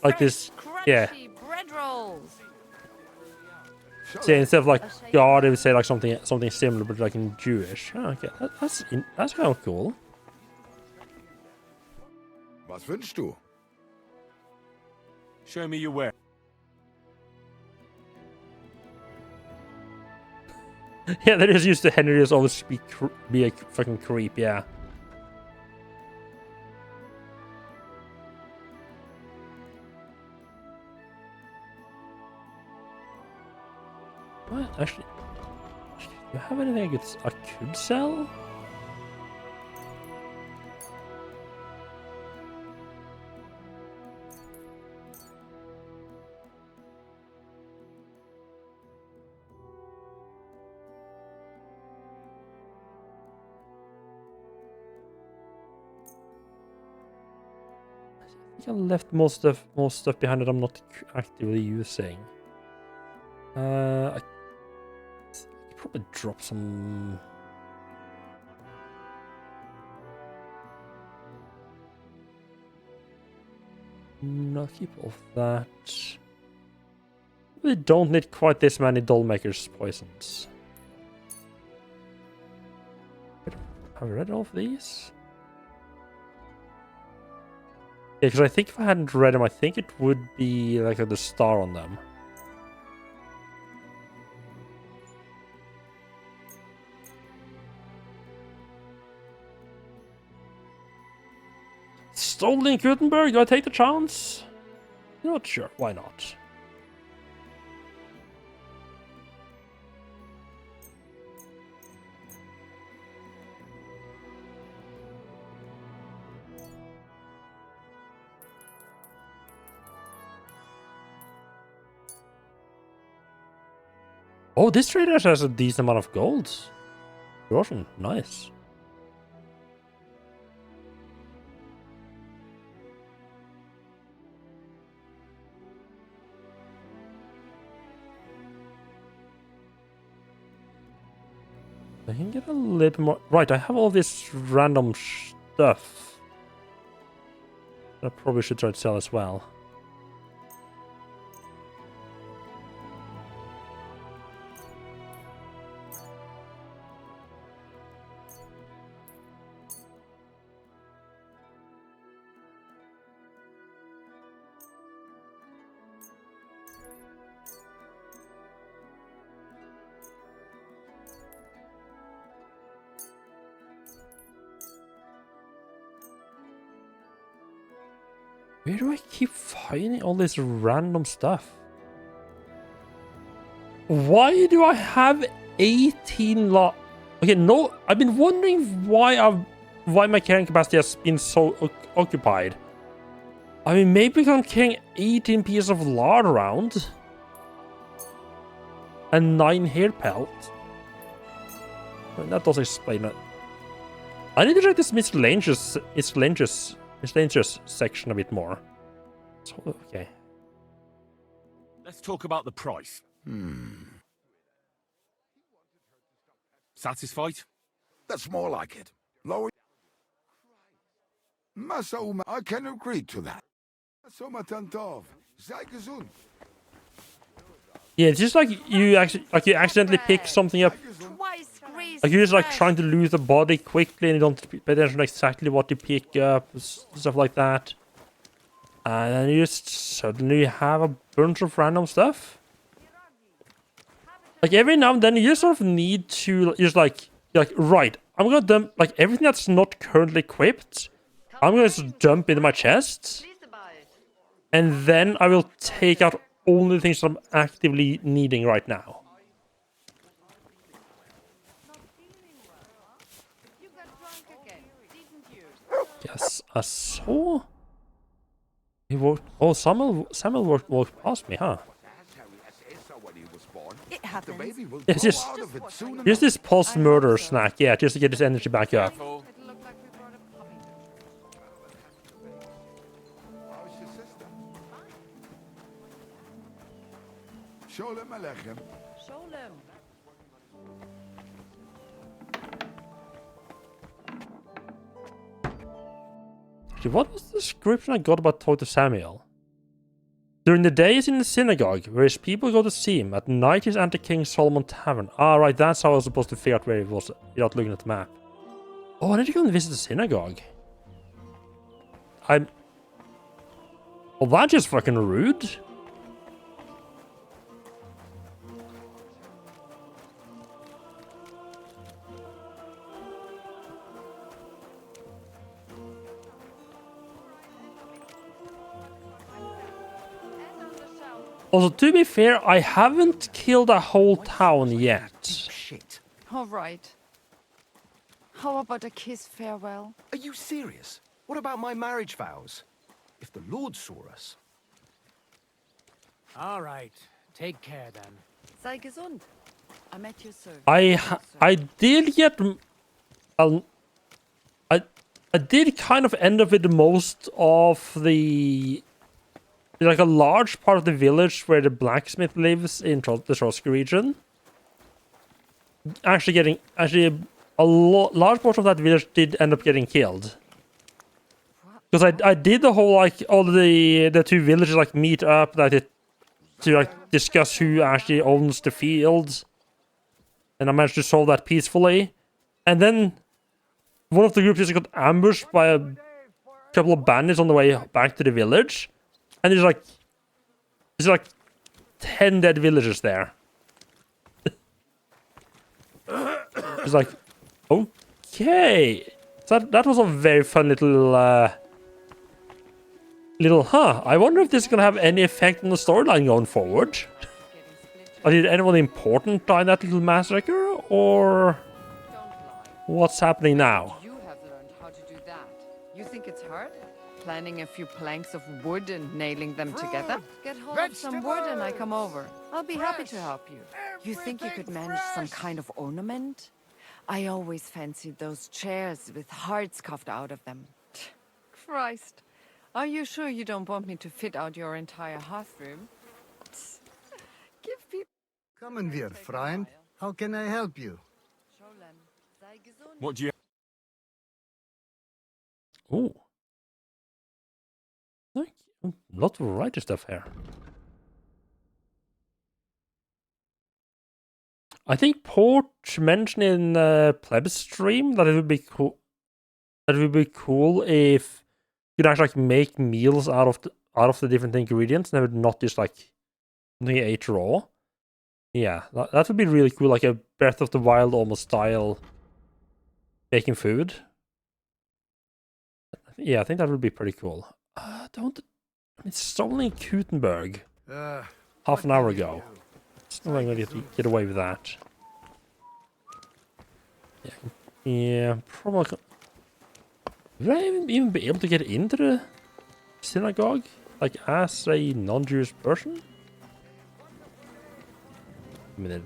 [SPEAKER 1] like this yeah.
[SPEAKER 10] Bread rolls.
[SPEAKER 1] So yeah, instead of like God, they would say like something similar, but like in Jewish. Oh, okay, that's kind of cool.
[SPEAKER 11] Was wünschst du?
[SPEAKER 8] Show me your way.
[SPEAKER 1] Yeah, they're just used to Henry just always be a fucking creep. Yeah. What? Actually, do you have anything I could sell? I think I left most stuff behind that I'm not actively using. I could probably drop some. No, keep all of that. We don't need quite this many Dollmaker's poisons. Have I read all of these? Yeah, because I think if I hadn't read them, I think it would be like the star on them. Stolen Gutenberg? Do I take the chance? You know what? Sure, why not? Oh, this trader has a decent amount of gold. Russian, nice. I can get a little bit more. Right, I have all this random stuff. I probably should try to sell as well. Where do I keep finding all this random stuff? Why do I have 18 lot? Okay, no, I've been wondering why my carrying capacity has been so occupied. I mean, maybe because I'm carrying 18 pieces of lard around. And 9 hair pelt. I mean, that does explain it. I need to check this miscellaneous section a bit more. So, okay.
[SPEAKER 8] Let's talk about the price. Satisfied?
[SPEAKER 11] That's more like it. Lower. Masoma, I can agree to that. Masoma Tantov. Sei gesund.
[SPEAKER 1] Yeah, it's just like you accidentally pick something up. Like you're just like trying to lose the body quickly and you don't pay attention to exactly what you pick up, stuff like that. And then you just suddenly have a bunch of random stuff. Like every now and then, you just sort of need to just like, you're like, right, I'm gonna dump like everything that's not currently equipped. I'm gonna just dump into my chest, and then I will take out only the things that I'm actively needing right now.
[SPEAKER 10] You got drunk again, didn't you?
[SPEAKER 1] Yes, I saw. He walked. Oh, Samuel walked past me, huh?
[SPEAKER 4] It happens.
[SPEAKER 1] It's just this post-murder snack, yeah, just to get his energy back up.
[SPEAKER 8] Careful.
[SPEAKER 10] It looked like we brought a puppy.
[SPEAKER 11] How's your sister? Sholem Aleichem.
[SPEAKER 10] Sholem.
[SPEAKER 1] Actually, what was the description I got about talk to Samuel? During the days in the synagogue, where his people go to see him, at night he's enter King Solomon Tavern. Ah, right, that's how I was supposed to figure out where he was without looking at the map. Oh, I need to go and visit the synagogue. Well, that's just fucking rude. Also, to be fair, I haven't killed a whole town yet.
[SPEAKER 2] Shit.
[SPEAKER 10] All right. How about a kiss farewell?
[SPEAKER 2] Are you serious? What about my marriage vows? If the Lord saw us. All right. Take care then.
[SPEAKER 10] Sei gesund. I'm at your service.
[SPEAKER 1] I did get... I did kind of end up with most of the... Like a large part of the village where the blacksmith lives in the Trotsky region. Actually a large portion of that village did end up getting killed. Because I did the whole, like, all the two villages, like, meet up, like, to, like, discuss who actually owns the field. And I managed to solve that peacefully. And then one of the groups just got ambushed by a couple of bandits on the way back to the village. And there's like 10 dead villagers there. It's like, okay. So that was a very fun little, I wonder if this is going to have any effect on the storyline going forward. Did anyone important die in that little massacre, or what's happening now?
[SPEAKER 10] You have learned how to do that. You think it's hard? Planning a few planks of wood and nailing them together? Get hold of some wood and I come over. I'll be happy to help you. You think you could manage some kind of ornament? I always fancied those chairs with hearts carved out of them. Christ. Are you sure you don't want me to fit out your entire hearthroom? Give people...
[SPEAKER 6] Kommen wir, Freund. How can I help you?
[SPEAKER 8] What do you...
[SPEAKER 1] Ooh. Like, a lot of variety stuff here. I think Port mentioned in Pleb's stream that it would be cool. That it would be cool if you could actually like make meals out of the different ingredients, and it would not just like something you ate raw. Yeah, that would be really cool, like a Breath of the Wild almost style making food. Yeah, I think that would be pretty cool. It's only in Kutenberg half an hour ago. It's not going to get away with that. Yeah, probably. Would I even be able to get into the synagogue, like as a non-Jewish person? I mean,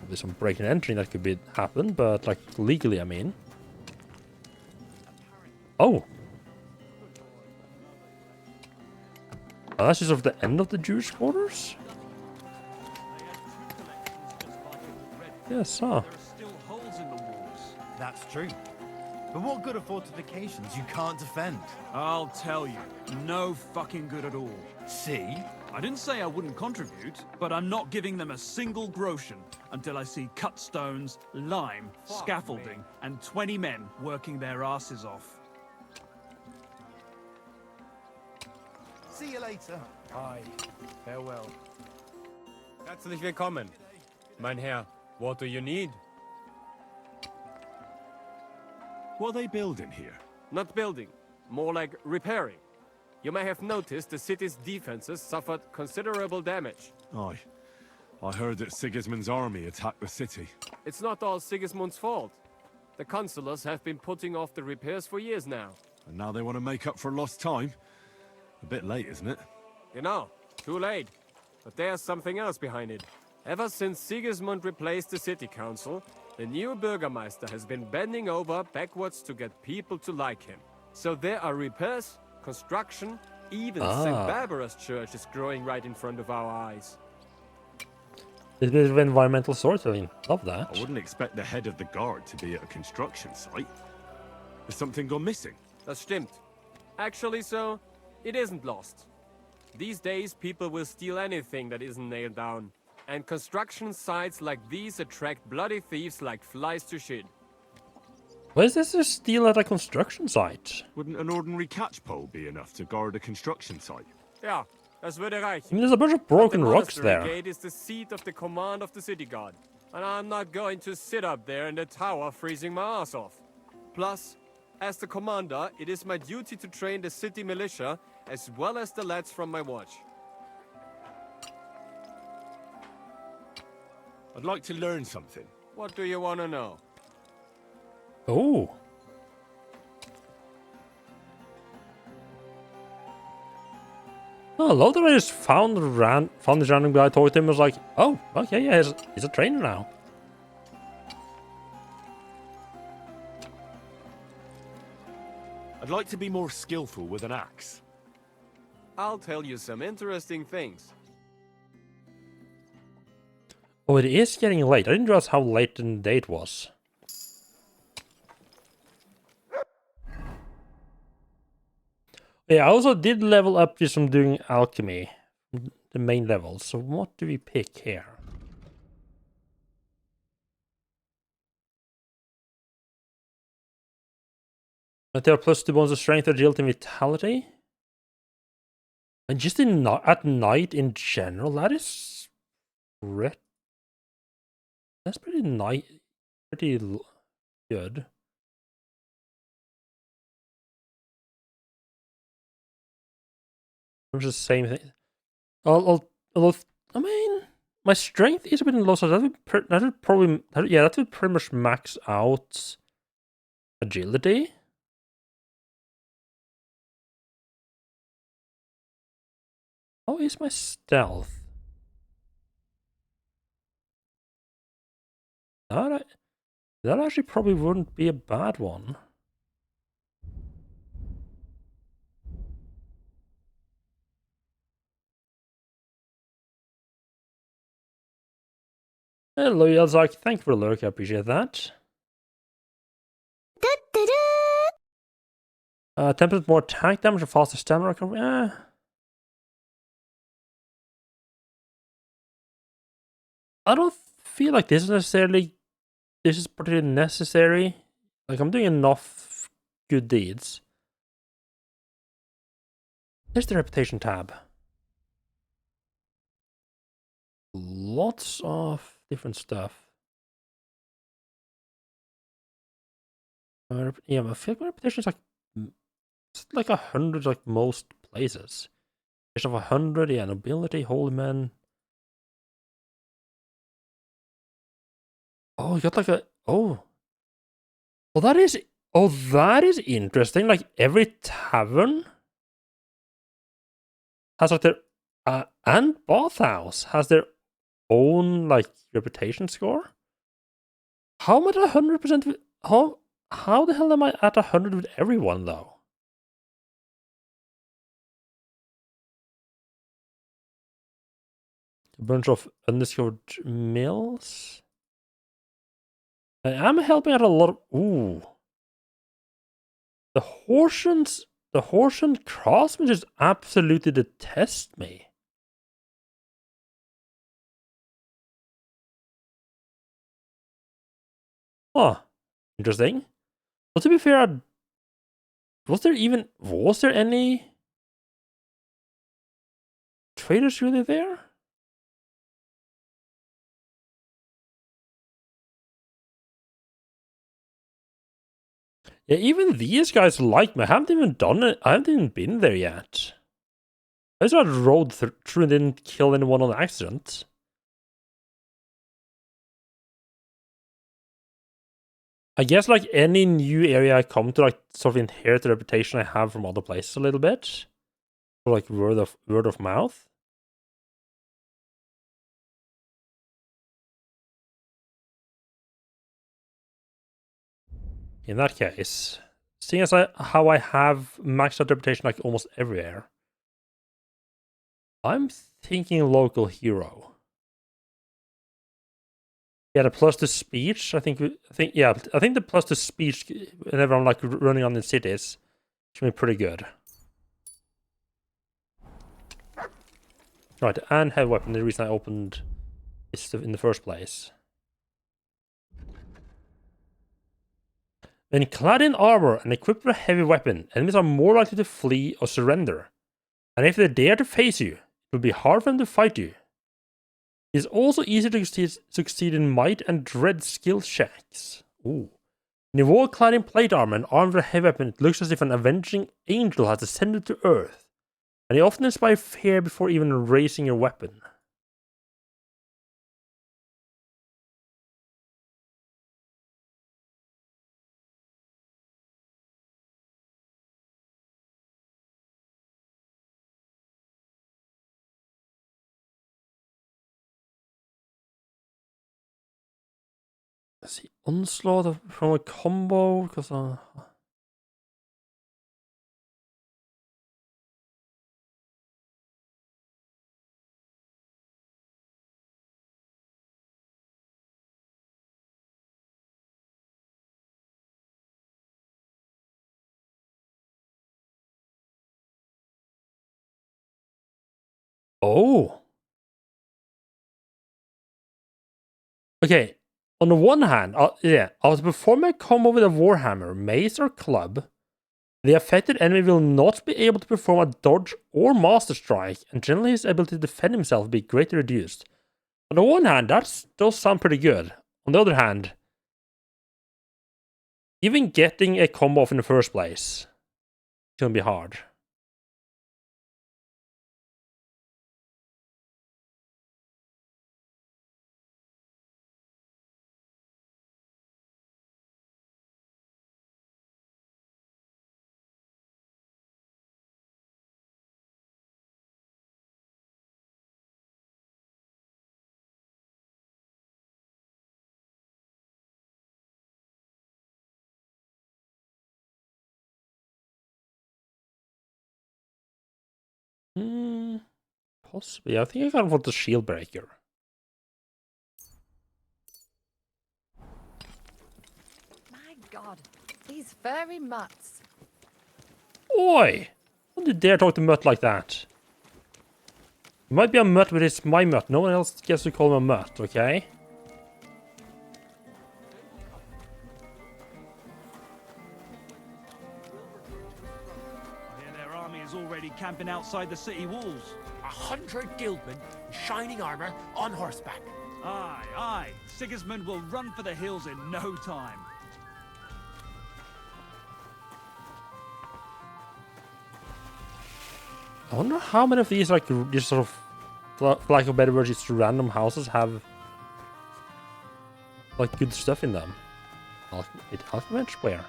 [SPEAKER 1] there's some breaking and entering that could happen, but like legally, I mean. Oh. Oh, that's just of the end of the Jewish quarters? Yes, huh?
[SPEAKER 12] That's true. But what good are fortifications you can't defend?
[SPEAKER 8] I'll tell you, no fucking good at all.
[SPEAKER 12] See?
[SPEAKER 8] I didn't say I wouldn't contribute, but I'm not giving them a single groschen until I see cut stones, lime, scaffolding, and 20 men working their asses off.
[SPEAKER 12] See you later.
[SPEAKER 2] Aye. Farewell. Herzlich willkommen.
[SPEAKER 13] Mein Herr, what do you need?
[SPEAKER 14] What are they building here?
[SPEAKER 13] Not building, more like repairing. You may have noticed the city's defenses suffered considerable damage.
[SPEAKER 14] Aye. I heard that Sigismund's army attacked the city.
[SPEAKER 13] It's not all Sigismund's fault. The consulars have been putting off the repairs for years now.
[SPEAKER 14] And now they want to make up for lost time? A bit late, isn't it?
[SPEAKER 13] You know, too late. But there's something else behind it. Ever since Sigismund replaced the city council, the new Bürgermeister has been bending over backwards to get people to like him. So there are repairs, construction, even St. Barbara's church is growing right in front of our eyes.
[SPEAKER 1] This bit of environmental storytelling. Love that.
[SPEAKER 14] I wouldn't expect the head of the guard to be at a construction site. Has something gone missing?
[SPEAKER 13] Das stimmt. Actually, so, it isn't lost. These days, people will steal anything that isn't nailed down. And construction sites like these attract bloody thieves like flies to shit.
[SPEAKER 1] Why is this a steal at a construction site?
[SPEAKER 14] Wouldn't an ordinary catchpole be enough to guard a construction site?
[SPEAKER 13] Ja, das würde reichen.
[SPEAKER 1] I mean, there's a bunch of broken rocks
[SPEAKER 13] The
[SPEAKER 1] there.
[SPEAKER 13] monastery gate is the seat of the command of the city guard. And I'm not going to sit up there in the tower freezing my ass off. Plus, as the commander, it is my duty to train the city militia as well as the lads from my watch.
[SPEAKER 14] I'd like to learn something.
[SPEAKER 13] What do you want to know?
[SPEAKER 1] Oh. Oh, I love that I just found this random guy, talked to him, was like, oh, okay, yeah, he's a trainer now.
[SPEAKER 14] I'd like to be more skillful with an axe.
[SPEAKER 13] I'll tell you some interesting things.
[SPEAKER 1] Oh, it is getting late. I didn't realize how late in the day it was. Yeah, I also did level up just from doing alchemy, the main levels. So what do we pick here? But there are +2 bonus of strength, agility, and vitality. And just at night in general, that is that's pretty nice, pretty good. It's the same thing. I mean, my strength is a bit low, so that would probably, yeah, that would pretty much max out agility. How is my stealth? That actually probably wouldn't be a bad one. Hello, Yelzak. Thank you for the lurk. I appreciate that. 10% more attack damage and faster stamina recovery. I don't feel like this is particularly necessary. Like, I'm doing enough good deeds. There's the reputation tab. Lots of different stuff. Yeah, I feel like my reputation is like 100, like most places. There's of 100, yeah, nobility, holy men. Oh, you got like a well, that is interesting. Like every tavern has like their and bathhouse has their own like reputation score. How am I at 100%? How the hell am I at 100 with everyone though? A bunch of undiscovered mills. I am helping out a lot of... Ooh. The Horsian craftsmen just absolutely detest me. Huh. Interesting. Well, to be fair, was there any traders really there? Yeah, even these guys like me. I haven't even done it. I haven't even been there yet. I just rode through and didn't kill anyone on accident. I guess like any new area I come to, like sort of inherit the reputation I have from other places a little bit. Or like word of mouth. In that case, seeing as how I have maxed out reputation like almost everywhere, I'm thinking local hero. Yeah, the plus to speech. I think the plus to speech whenever I'm like running on in cities should be pretty good. Right, and heavy weapon. The reason I opened this in the first place. When clad in armor and equipped with a heavy weapon, enemies are more likely to flee or surrender. And if they dare to face you, it will be hard for them to fight you. It is also easy to succeed in might and dread skill checks. Ooh. When you walk clad in plate armor and armed with a heavy weapon, it looks as if an avenging angel has descended to earth. And you often inspire fear before even raising your weapon. Let's see, onslaught from a combo, because oh. Okay, on the one hand, I was performing a combo with a warhammer, mace, or club. The affected enemy will not be able to perform a dodge or master strike, and generally his ability to defend himself will be greatly reduced. On the one hand, that does sound pretty good. On the other hand, even getting a combo off in the first place can be hard. Possibly. I think I kind of want the shield breaker.
[SPEAKER 10] My god, these furry mutts.
[SPEAKER 1] Oi! Don't you dare talk to Mutt like that. It might be a Mutt, but it's my Mutt. No one else gets to call him a Mutt, okay?
[SPEAKER 8] Their army is already camping outside the city walls.
[SPEAKER 2] 100 guildmen in shining armor on horseback.
[SPEAKER 8] Aye, aye. Sigismund will run for the hills in no time.
[SPEAKER 1] I wonder how many of these, like, just sort of, for lack of better words, just random houses have, like, good stuff in them. Alchemist? Where?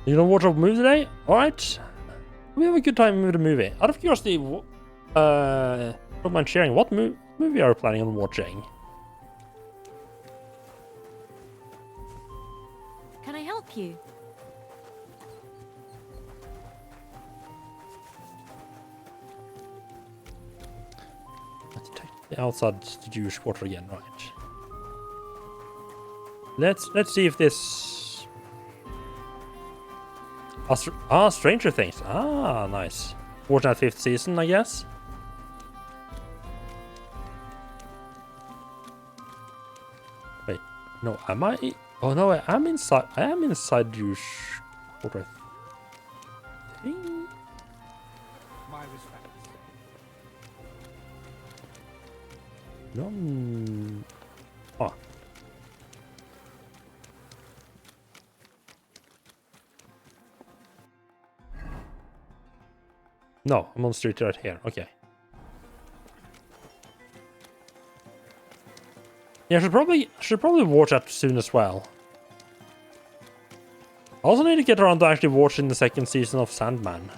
[SPEAKER 1] You don't watch a movie today? Alright. We have a good time with the movie. Out of curiosity, don't mind sharing, what movie are you planning on watching?
[SPEAKER 4] Can I help you?
[SPEAKER 1] Let's take the outside the Jewish quarter again, right? Let's see if this. Stranger Things. Ah, nice. Watching that 5th season, I guess. Wait, no, am I? Oh no, I am inside. I am inside Jewish quarter. I think.
[SPEAKER 3] My respects.
[SPEAKER 1] No. Oh. No, I'm on the street right here. Okay. Yeah, should probably watch that soon as well. I also need to get around to actually watching the second season of Sandman.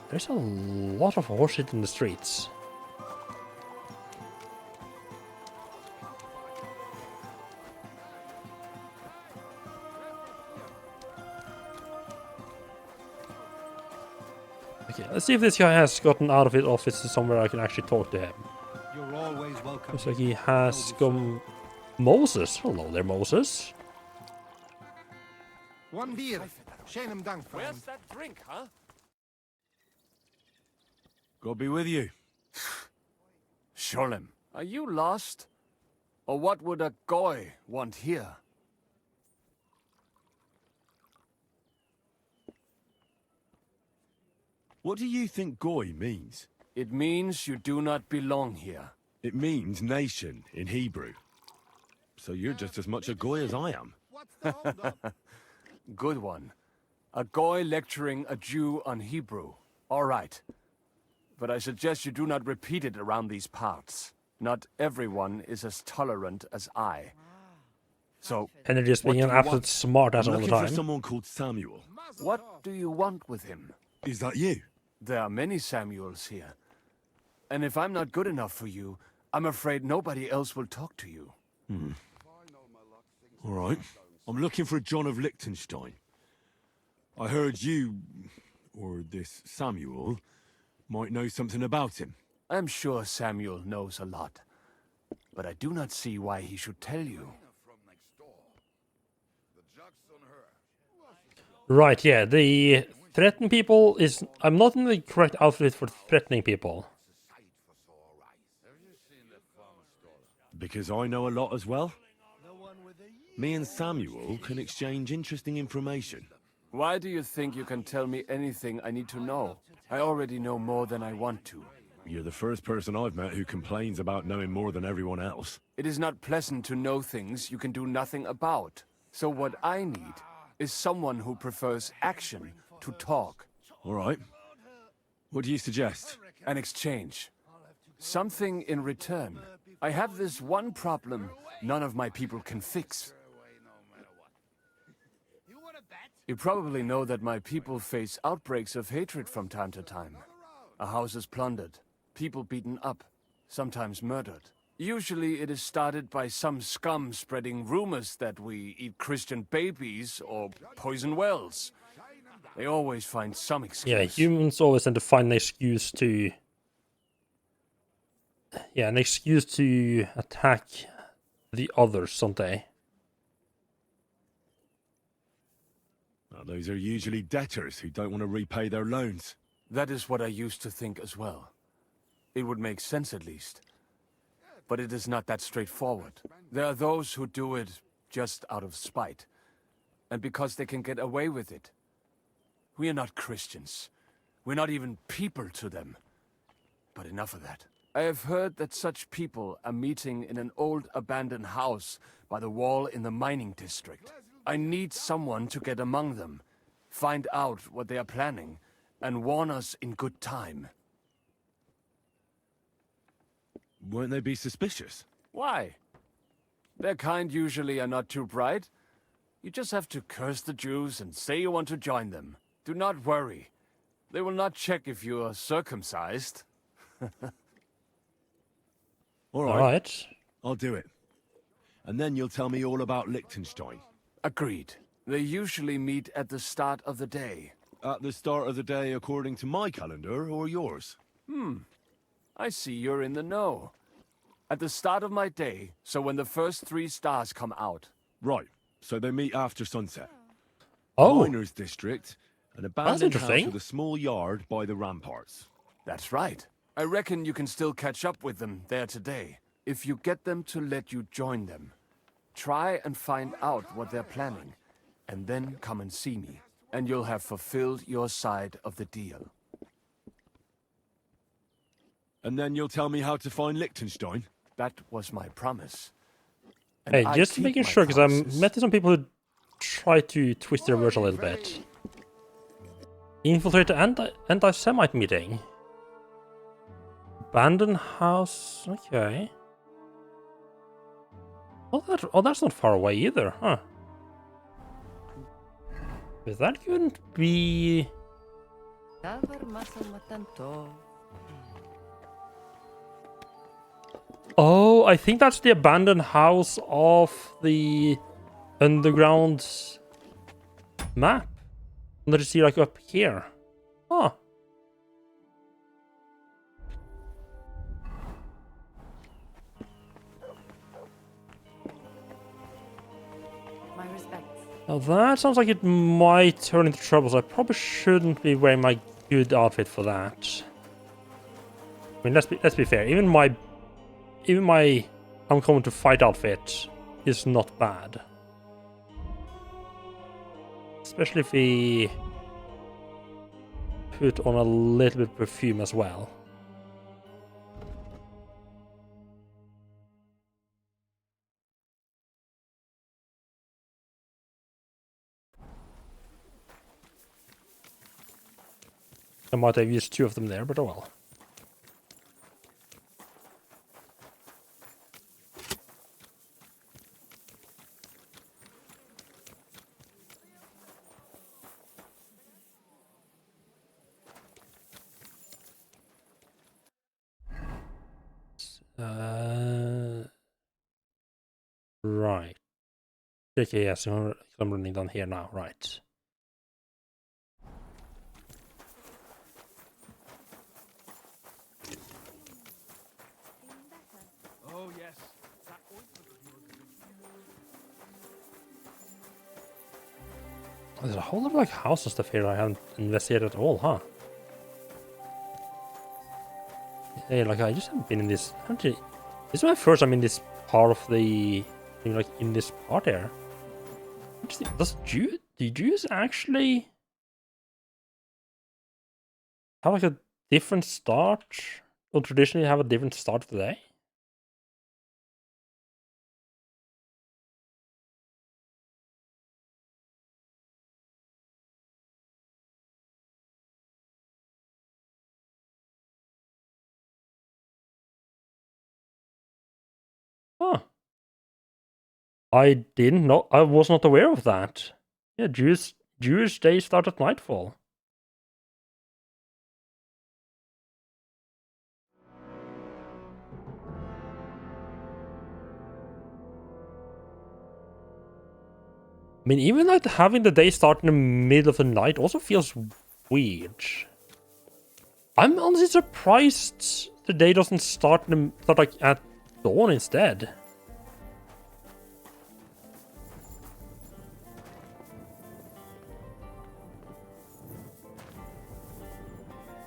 [SPEAKER 1] There's a lot of horseshit in the streets. Okay, let's see if this guy has gotten out of his office to somewhere I can actually talk to him.
[SPEAKER 12] You're always welcome.
[SPEAKER 1] Looks like he has gone... Moses? Hello there, Moses.
[SPEAKER 3] One beer. Schönen Dank, friend.
[SPEAKER 13] Where's that drink, huh?
[SPEAKER 14] God be with you.
[SPEAKER 8] Sholem.
[SPEAKER 13] Are you lost? Or what would a goy want here?
[SPEAKER 14] What do you think goy means?
[SPEAKER 13] It means you do not belong here.
[SPEAKER 14] It means nation in Hebrew. So you're just as much a goy as I am.
[SPEAKER 13] Good one. A goy lecturing a Jew on Hebrew. All right. But I suggest you do not repeat it around these parts. Not everyone is as tolerant as I. So,
[SPEAKER 1] And they're just being an absolute smart ass
[SPEAKER 14] I'm
[SPEAKER 1] all the
[SPEAKER 14] looking
[SPEAKER 1] time.
[SPEAKER 14] for someone called Samuel.
[SPEAKER 13] what do you want with him?
[SPEAKER 14] Is that you?
[SPEAKER 13] There are many Samuels here. And if I'm not good enough for you, I'm afraid nobody else will talk to you.
[SPEAKER 14] All right. I'm looking for John of Liechtenstein. I heard you, or this Samuel, might know something about him.
[SPEAKER 13] I'm sure Samuel knows a lot. But I do not see why he should tell you.
[SPEAKER 1] Right, yeah, the threatening people is... I'm not in the correct outfit for threatening people.
[SPEAKER 14] Because I know a lot as well. Me and Samuel can exchange interesting information.
[SPEAKER 13] Why do you think you can tell me anything I need to know? I already know more than I want to.
[SPEAKER 14] You're the first person I've met who complains about knowing more than everyone else.
[SPEAKER 13] It is not pleasant to know things you can do nothing about. So what I need is someone who prefers action to talk.
[SPEAKER 14] All right. What do you suggest?
[SPEAKER 13] An exchange. Something in return. I have this one problem none of my people can fix. You probably know that my people face outbreaks of hatred from time to time. A house is plundered, people beaten up, sometimes murdered. Usually it is started by some scum spreading rumors that we eat Christian babies or poison wells. They always find some excuse.
[SPEAKER 1] Yeah, humans always tend to find an excuse to... Yeah, an excuse to attack the others, don't they?
[SPEAKER 14] Well, those are usually debtors who don't want to repay their loans.
[SPEAKER 13] That is what I used to think as well. It would make sense at least. But it is not that straightforward. There are those who do it just out of spite. And because they can get away with it. We are not Christians. We're not even people to them. But enough of that. I have heard that such people are meeting in an old abandoned house by the wall in the mining district. I need someone to get among them, find out what they are planning, and warn us in good time.
[SPEAKER 14] Won't they be suspicious?
[SPEAKER 13] Why? Their kind usually are not too bright. You just have to curse the Jews and say you want to join them. Do not worry. They will not check if you are circumcised.
[SPEAKER 14] All right. I'll do it. And then you'll tell me all about Liechtenstein.
[SPEAKER 13] Agreed. They usually meet at the start of the day.
[SPEAKER 14] At the start of the day according to my calendar or yours?
[SPEAKER 13] I see you're in the know. At the start of my day, so when the first 3 stars come out.
[SPEAKER 14] Right. So they meet after sunset.
[SPEAKER 1] Oh.
[SPEAKER 14] Miners' district, an abandoned house
[SPEAKER 1] interesting.
[SPEAKER 14] with a small yard by the ramparts.
[SPEAKER 13] That's right. I reckon you can still catch up with them there today. If you get them to let you join them. Try and find out what they're planning. And then come and see me. And you'll have fulfilled your side of the deal.
[SPEAKER 14] And then you'll tell me how to find Liechtenstein?
[SPEAKER 13] That was my promise. And
[SPEAKER 1] Hey,
[SPEAKER 13] I
[SPEAKER 1] just
[SPEAKER 13] keep
[SPEAKER 1] making
[SPEAKER 13] my
[SPEAKER 1] sure, because I
[SPEAKER 13] promises.
[SPEAKER 1] met some people who try to twist their words a little bit. Infiltrate the anti-Semite meeting. Abandoned house. Okay. Oh, that's not far away either, huh? But that couldn't be... Oh, I think that's the abandoned house of the underground map. Let's see, like up here. Oh.
[SPEAKER 10] My respects.
[SPEAKER 1] Now that sounds like it might turn into trouble, so I probably shouldn't be wearing my good outfit for that. I mean, let's be fair. Even my I'm coming to fight outfit is not bad. Especially if we put on a little bit of perfume as well. I might have used 2 of them there, but oh well. Right. Okay, yes, I'm running down here now, right.
[SPEAKER 8] Oh, yes. That ointment of yours is
[SPEAKER 1] There's a whole lot of like house and stuff here I haven't investigated at all, huh? Hey, like I just haven't been in this. This is my first time in this part of the, like in this part here. Do Jews actually have like a different start, or traditionally have a different start of the day? Huh. I didn't know. I was not aware of that. Yeah, Jewish day start at nightfall. I mean, even like having the day start in the middle of the night also feels weird. I'm honestly surprised the day doesn't start like at dawn instead.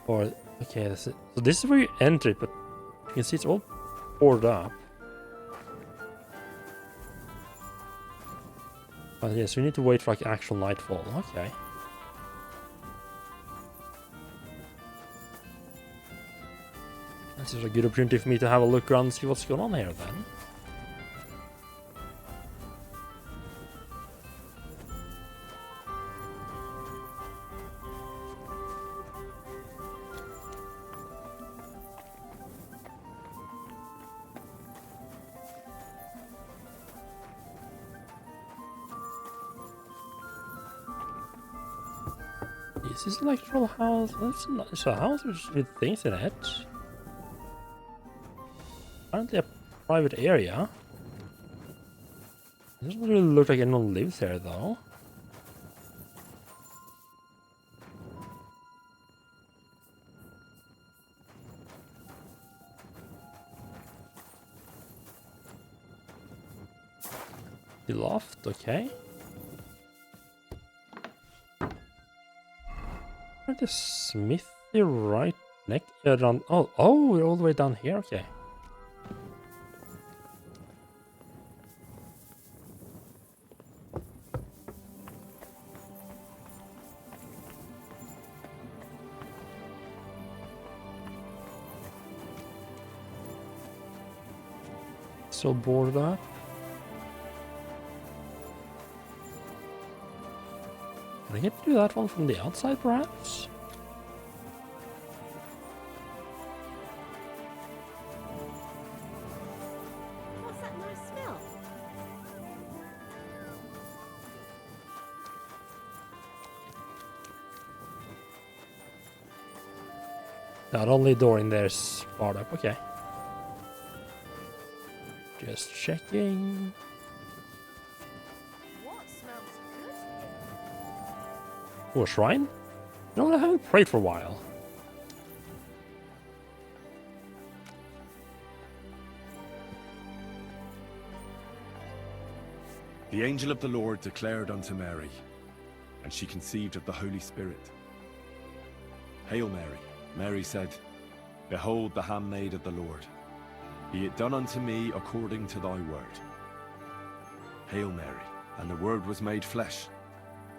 [SPEAKER 1] Or okay, so this is where you enter it, but you can see it's all boarded up. But yes, we need to wait for like actual nightfall. Okay. This is a good opportunity for me to have a look around and see what's going on here then. Is this an actual house? It's a house with things in it. Apparently a private area. It doesn't really look like anyone lives there though. The loft, okay. The smithy right next around. Oh, we're all the way down here. Okay. So bored up. I get to do that one from the outside, perhaps?
[SPEAKER 4] What's that nice smell?
[SPEAKER 1] Not only door in there is barred up, okay. Just checking.
[SPEAKER 4] What smells good here?
[SPEAKER 1] Oh, a shrine? No, I haven't prayed for a while.
[SPEAKER 5] The angel of the Lord declared unto Mary, and she conceived of the Holy Spirit. Hail Mary, Mary said, Behold the handmaid of the Lord. Be it done unto me according to thy word. Hail Mary, and the Word was made flesh,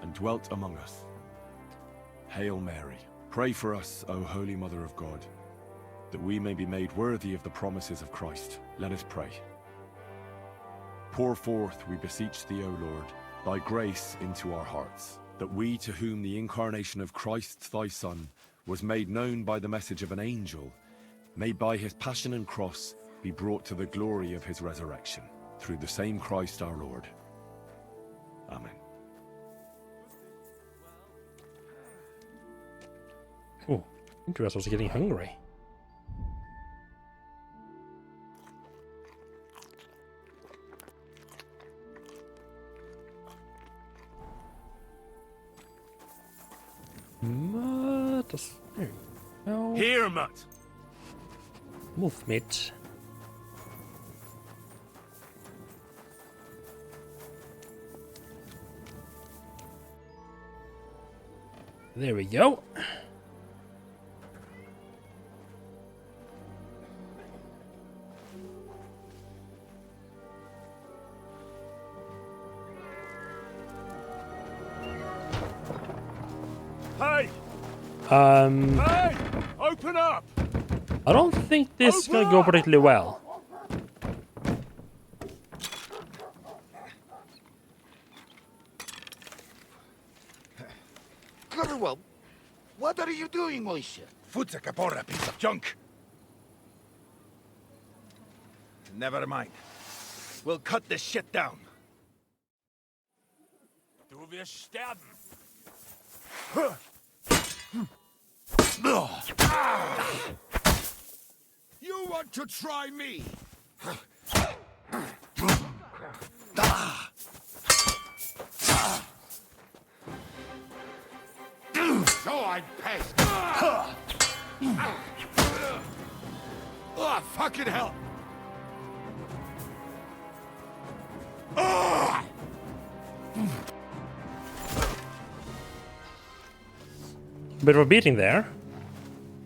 [SPEAKER 5] and dwelt among us. Hail Mary, pray for us, O Holy Mother of God, that we may be made worthy of the promises of Christ. Let us pray. Pour forth, we beseech thee, O Lord, thy grace into our hearts, that we, to whom the incarnation of Christ thy Son was made known by the message of an angel, may by his passion and cross be brought to the glory of his resurrection, through the same Christ our Lord. Amen.
[SPEAKER 1] Oh, interesting. I was getting hungry. There you go.
[SPEAKER 14] Here, Mutt.
[SPEAKER 1] Movement. There we go.
[SPEAKER 14] Hey!
[SPEAKER 1] Hey!
[SPEAKER 14] Open up!
[SPEAKER 1] I don't think this is gonna go particularly well.
[SPEAKER 11] Well, what are you doing, Moishe?
[SPEAKER 15] Foot's a capora, piece of junk. Never mind. We'll cut this shit down.
[SPEAKER 14] Du wirst sterben.
[SPEAKER 11] You want to try me? So I passed. Oh, fucking hell.
[SPEAKER 1] Bit of a beating there.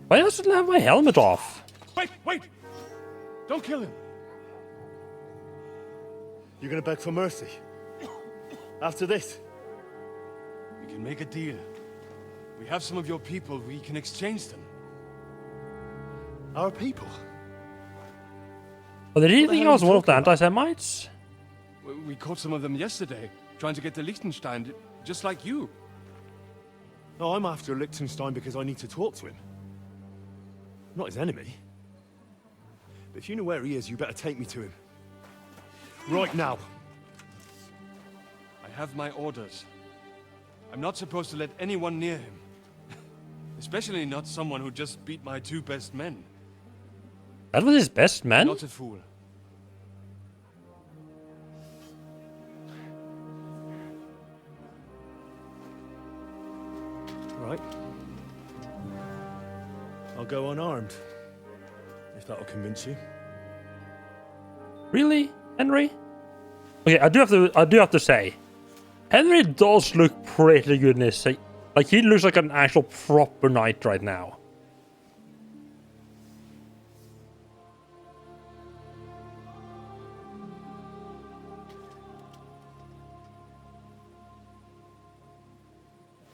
[SPEAKER 1] Why does it have my helmet off?
[SPEAKER 14] Wait! Don't kill him.
[SPEAKER 16] You're gonna beg for mercy? After this?
[SPEAKER 14] We can make a deal. We have some of your people. We can exchange them.
[SPEAKER 16] Our people?
[SPEAKER 1] Oh, did he think I was one of the anti-Semites?
[SPEAKER 14] We caught some of them yesterday, trying to get to Liechtenstein, just like you.
[SPEAKER 16] No, I'm after Liechtenstein because I need to talk to him. I'm not his enemy. But if you know where he is, you better take me to him. Right now.
[SPEAKER 14] I have my orders. I'm not supposed to let anyone near him. Especially not someone who just beat my 2 best men.
[SPEAKER 1] That was his best man?
[SPEAKER 14] Not a fool.
[SPEAKER 16] Right. I'll go unarmed. If that'll convince you.
[SPEAKER 1] Really, Henry? Okay, I do have to say, Henry does look pretty good in this. Like he looks like an actual proper knight right now.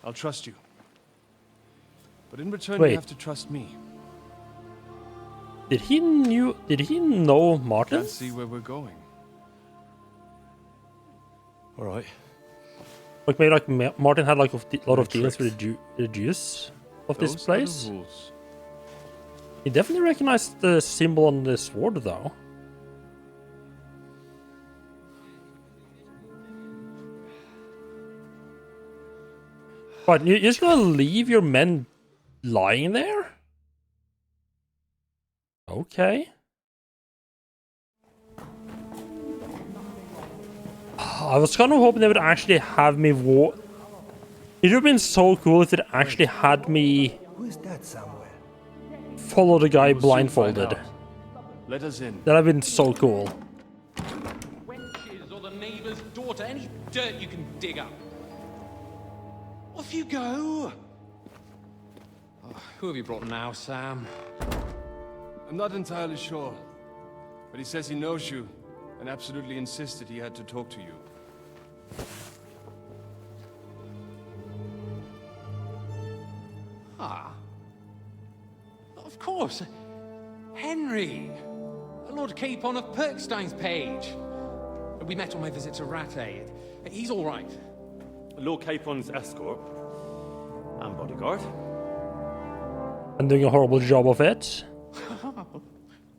[SPEAKER 14] I'll trust you. But in return,
[SPEAKER 1] Wait.
[SPEAKER 14] you have to trust me.
[SPEAKER 1] Did he know Martin?
[SPEAKER 14] Can't see where we're going.
[SPEAKER 16] All right.
[SPEAKER 1] Like maybe like Martin had like a lot of dealings with the Jews of this place. He definitely recognized the symbol on the sword, though. But you're just gonna leave your men lying there? Okay. I was kind of hoping they would actually have me walk. It would have been so cool if it actually had me
[SPEAKER 3] Who is that somewhere?
[SPEAKER 1] follow the guy blindfolded.
[SPEAKER 16] Let us in.
[SPEAKER 1] That would have been so cool.
[SPEAKER 17] Wenches or the neighbour's daughter, any dirt you can dig up. Off you go! Oh, who have you brought now, Sam?
[SPEAKER 18] I'm not entirely sure, but he says he knows you, and absolutely insisted he had to talk to you.
[SPEAKER 17] Ah. Of course. Henry. Lord Capon of Perkstein's page. We met on my visit to Rattay. He's all right.
[SPEAKER 16] Lord Capon's escort and bodyguard.
[SPEAKER 1] And doing a horrible job of it.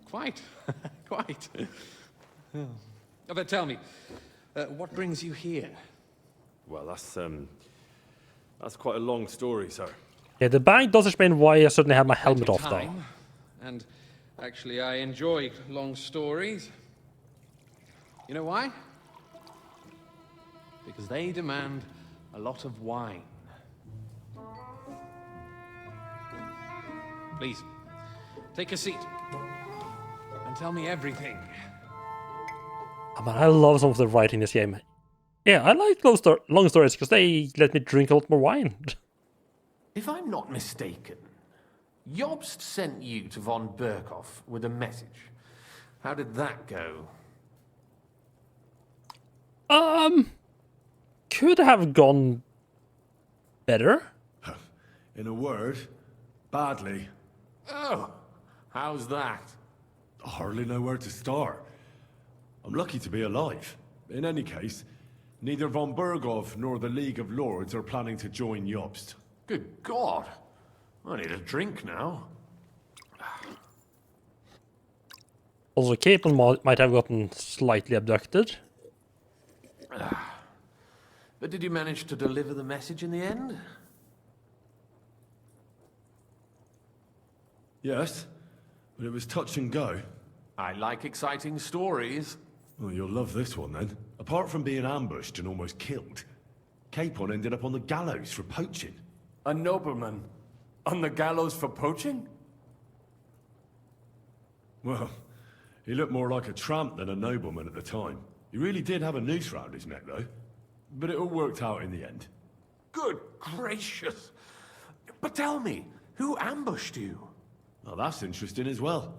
[SPEAKER 17] Quite. Quite. Oh, but tell me, what brings you here?
[SPEAKER 16] Well, that's quite a long story, sir.
[SPEAKER 1] Yeah, the bank does explain why I suddenly had my helmet off, though.
[SPEAKER 17] And actually, I enjoy long stories. You know why? Because they demand a lot of wine. Please, take a seat and tell me everything.
[SPEAKER 1] Oh, man, I love some of the writing in this game. Yeah, I like those long stories because they let me drink a lot more wine.
[SPEAKER 19] If I'm not mistaken, Jobst sent you to von Berkhoff with a message. How did that go?
[SPEAKER 1] Could have gone better.
[SPEAKER 5] In a word, badly.
[SPEAKER 19] Oh, how's that?
[SPEAKER 5] I hardly know where to start. I'm lucky to be alive. In any case, neither von Berghoff nor the League of Lords are planning to join Jobst.
[SPEAKER 19] Good God. I need a drink now.
[SPEAKER 1] Also, Capon might have gotten slightly abducted.
[SPEAKER 19] But did you manage to deliver the message in the end?
[SPEAKER 5] Yes, but it was touch and go.
[SPEAKER 19] I like exciting stories.
[SPEAKER 5] Well, you'll love this one then. Apart from being ambushed and almost killed, Capon ended up on the gallows for poaching.
[SPEAKER 19] A nobleman? On the gallows for poaching?
[SPEAKER 5] Well, he looked more like a tramp than a nobleman at the time. He really did have a noose round his neck, though. But it all worked out in the end.
[SPEAKER 19] Good gracious. But tell me, who ambushed you?
[SPEAKER 5] Well, that's interesting as well.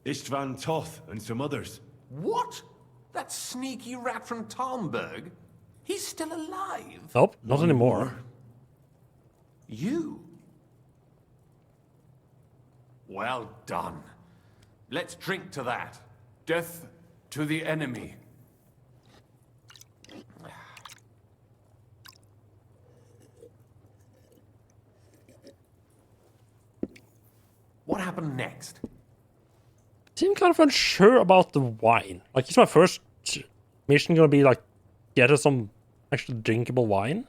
[SPEAKER 5] Istvan Toth and some others.
[SPEAKER 19] What? That sneaky rat from Talmberg? He's still alive?
[SPEAKER 1] Nope, not anymore.
[SPEAKER 19] You? Well done. Let's drink to that. Death to the enemy. What happened next?
[SPEAKER 1] Seem kind of unsure about the wine. Like, is my first mission gonna be like, get us some actual drinkable wine?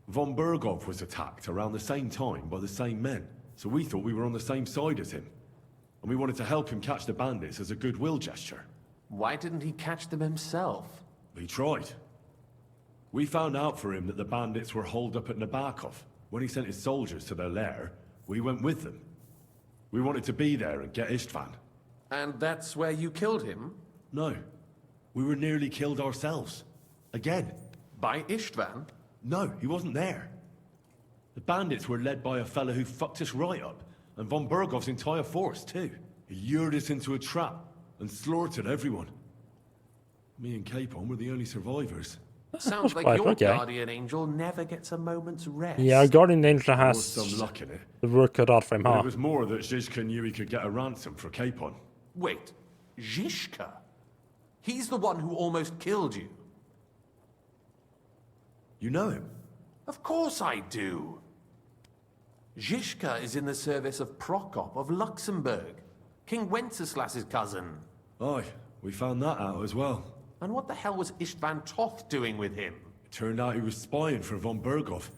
[SPEAKER 5] Von Berghoff was attacked around the same time by the same men, so we thought we were on the same side as him. And we wanted to help him catch the bandits as a goodwill gesture.
[SPEAKER 19] Why didn't he catch them himself?
[SPEAKER 5] He tried. We found out for him that the bandits were holed up at Nabokov. When he sent his soldiers to their lair, we went with them. We wanted to be there and get Istvan.
[SPEAKER 19] And that's where you killed him?
[SPEAKER 5] No. We were nearly killed ourselves. Again.
[SPEAKER 19] By Istvan?
[SPEAKER 5] No, he wasn't there. The bandits were led by a fellow who fucked us right up, and von Berghoff's entire force, too. He lured us into a trap and slaughtered everyone. Me and Capon were the only survivors.
[SPEAKER 19] Sounds like your guardian angel never gets a moment's rest.
[SPEAKER 1] Yeah, our guardian angel has
[SPEAKER 5] some luck in it.
[SPEAKER 1] The work cut out for him, huh?
[SPEAKER 5] It was more that Zizka knew he could get a ransom for Capon.
[SPEAKER 19] Wait, Zizka? He's the one who almost killed you.
[SPEAKER 5] You know him?
[SPEAKER 19] Of course I do. Zhishka is in the service of Prokop of Luxembourg, King Wenceslas's cousin.
[SPEAKER 5] Aye, we found that out as well.
[SPEAKER 19] And what the hell was Istvan Toth doing with him?
[SPEAKER 5] It turned out he was spying for von Berghoff.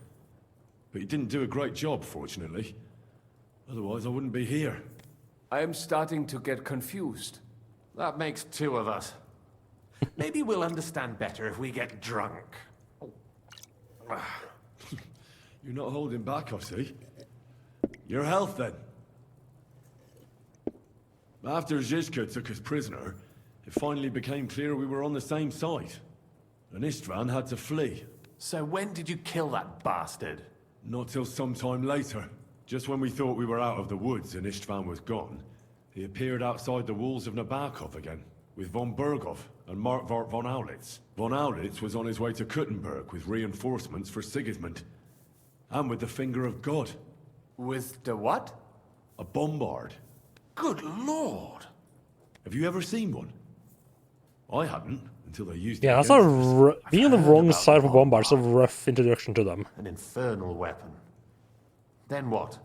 [SPEAKER 5] But he didn't do a great job, fortunately. Otherwise, I wouldn't be here.
[SPEAKER 19] I am starting to get confused. That makes two of us. Maybe we'll understand better if we get drunk.
[SPEAKER 5] You're not holding back, I see. Your health, then. After Zhizka took us prisoner, it finally became clear we were on the same side. And Istvan had to flee.
[SPEAKER 19] So when did you kill that bastard?
[SPEAKER 5] Not till some time later. Just when we thought we were out of the woods and Istvan was gone, he appeared outside the walls of Nabokov again, with von Berghoff and Markvart von Aulitz. Von Aulitz was on his way to Kuttenberg with reinforcements for Sigismund. And with the finger of God.
[SPEAKER 19] With the what?
[SPEAKER 5] A bombard.
[SPEAKER 19] Good lord!
[SPEAKER 5] Have you ever seen one? I hadn't, until they used it.
[SPEAKER 1] Yeah, that's being on the wrong side of a bombard is a rough introduction to them.
[SPEAKER 19] An infernal weapon. Then what?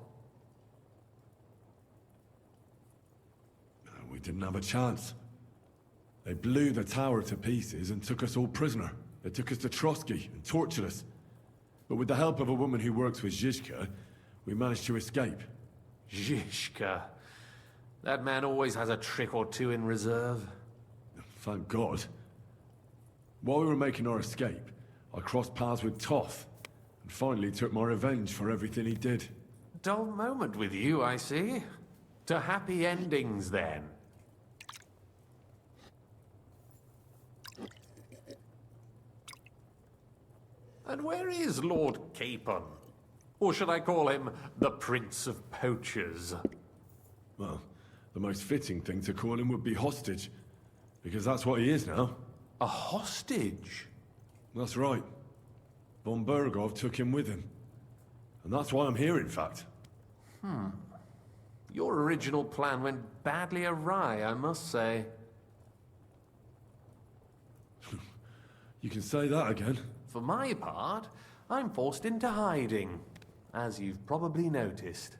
[SPEAKER 5] We didn't have a chance. They blew the tower to pieces and took us all prisoner. They took us to Trotsky and tortured us. But with the help of a woman who works with Zhizka, we managed to escape.
[SPEAKER 19] Zhizka. That man always has a trick or two in reserve.
[SPEAKER 5] Thank God. While we were making our escape, I crossed paths with Toth, and finally took my revenge for everything he did.
[SPEAKER 19] Dull moment with you, I see. To happy endings, then. And where is Lord Capon? Or should I call him the Prince of Poachers?
[SPEAKER 5] Well, the most fitting thing to call him would be hostage, because that's what he is now.
[SPEAKER 19] A hostage?
[SPEAKER 5] That's right. Von Berghoff took him with him. And that's why I'm here, in fact.
[SPEAKER 19] Your original plan went badly awry, I must say.
[SPEAKER 5] You can say that again.
[SPEAKER 19] For my part, I'm forced into hiding, as you've probably noticed.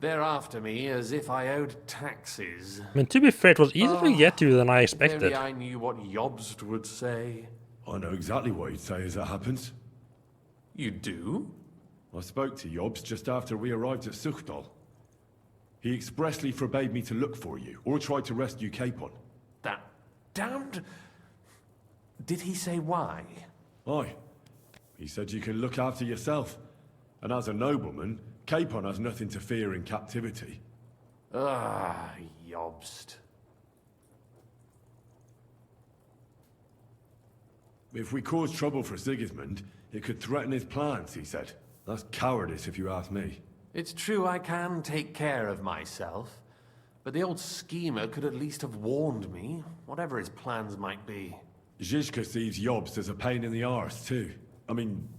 [SPEAKER 19] They're after me as if I owed taxes.
[SPEAKER 1] I mean, to be fair, it was easier to get to than I expected.
[SPEAKER 19] Maybe I knew what Jobst would say.
[SPEAKER 5] I know exactly what he'd say as it happens.
[SPEAKER 19] You do?
[SPEAKER 5] I spoke to Jobst just after we arrived at Suchdal. He expressly forbade me to look for you, or try to rescue Capon.
[SPEAKER 19] That damned... Did he say why?
[SPEAKER 5] Aye. He said you can look after yourself. And as a nobleman, Capon has nothing to fear in captivity.
[SPEAKER 19] Ah, Jobst.
[SPEAKER 5] If we cause trouble for Sigismund, it could threaten his plans, he said. That's cowardice, if you ask me.
[SPEAKER 19] It's true I can take care of myself, but the old schemer could at least have warned me, whatever his plans might be.
[SPEAKER 5] Zhizka sees Jobst as a pain in the arse, too. I mean,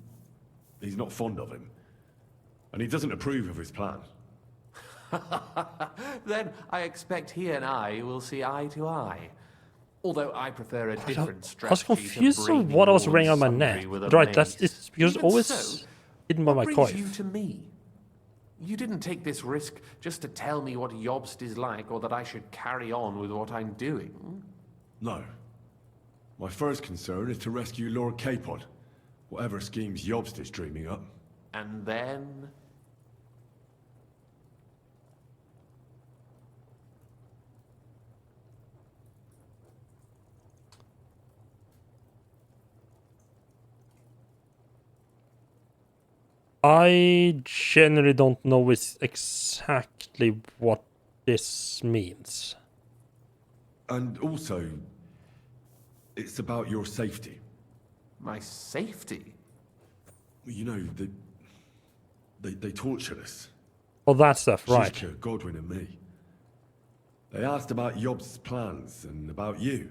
[SPEAKER 5] he's not fond of him. And he doesn't approve of his plan.
[SPEAKER 19] Then I expect he and I will see eye to eye. Although I prefer a different strategy.
[SPEAKER 1] I was confused of what I was wearing on my neck. Right, that's it's because it's always hidden by my
[SPEAKER 19] What brings
[SPEAKER 1] coif.
[SPEAKER 19] you to me? You didn't take this risk just to tell me what Jobst is like, or that I should carry on with what I'm doing.
[SPEAKER 5] No. My first concern is to rescue Lord Capon, whatever schemes Jobst is dreaming up.
[SPEAKER 19] And then...
[SPEAKER 1] I generally don't know exactly what this means.
[SPEAKER 5] And also, it's about your safety.
[SPEAKER 19] My safety?
[SPEAKER 5] You know, they tortured us.
[SPEAKER 1] Well, that stuff, right.
[SPEAKER 5] Zhizka, Godwin and me. They asked about Jobst's plans and about you.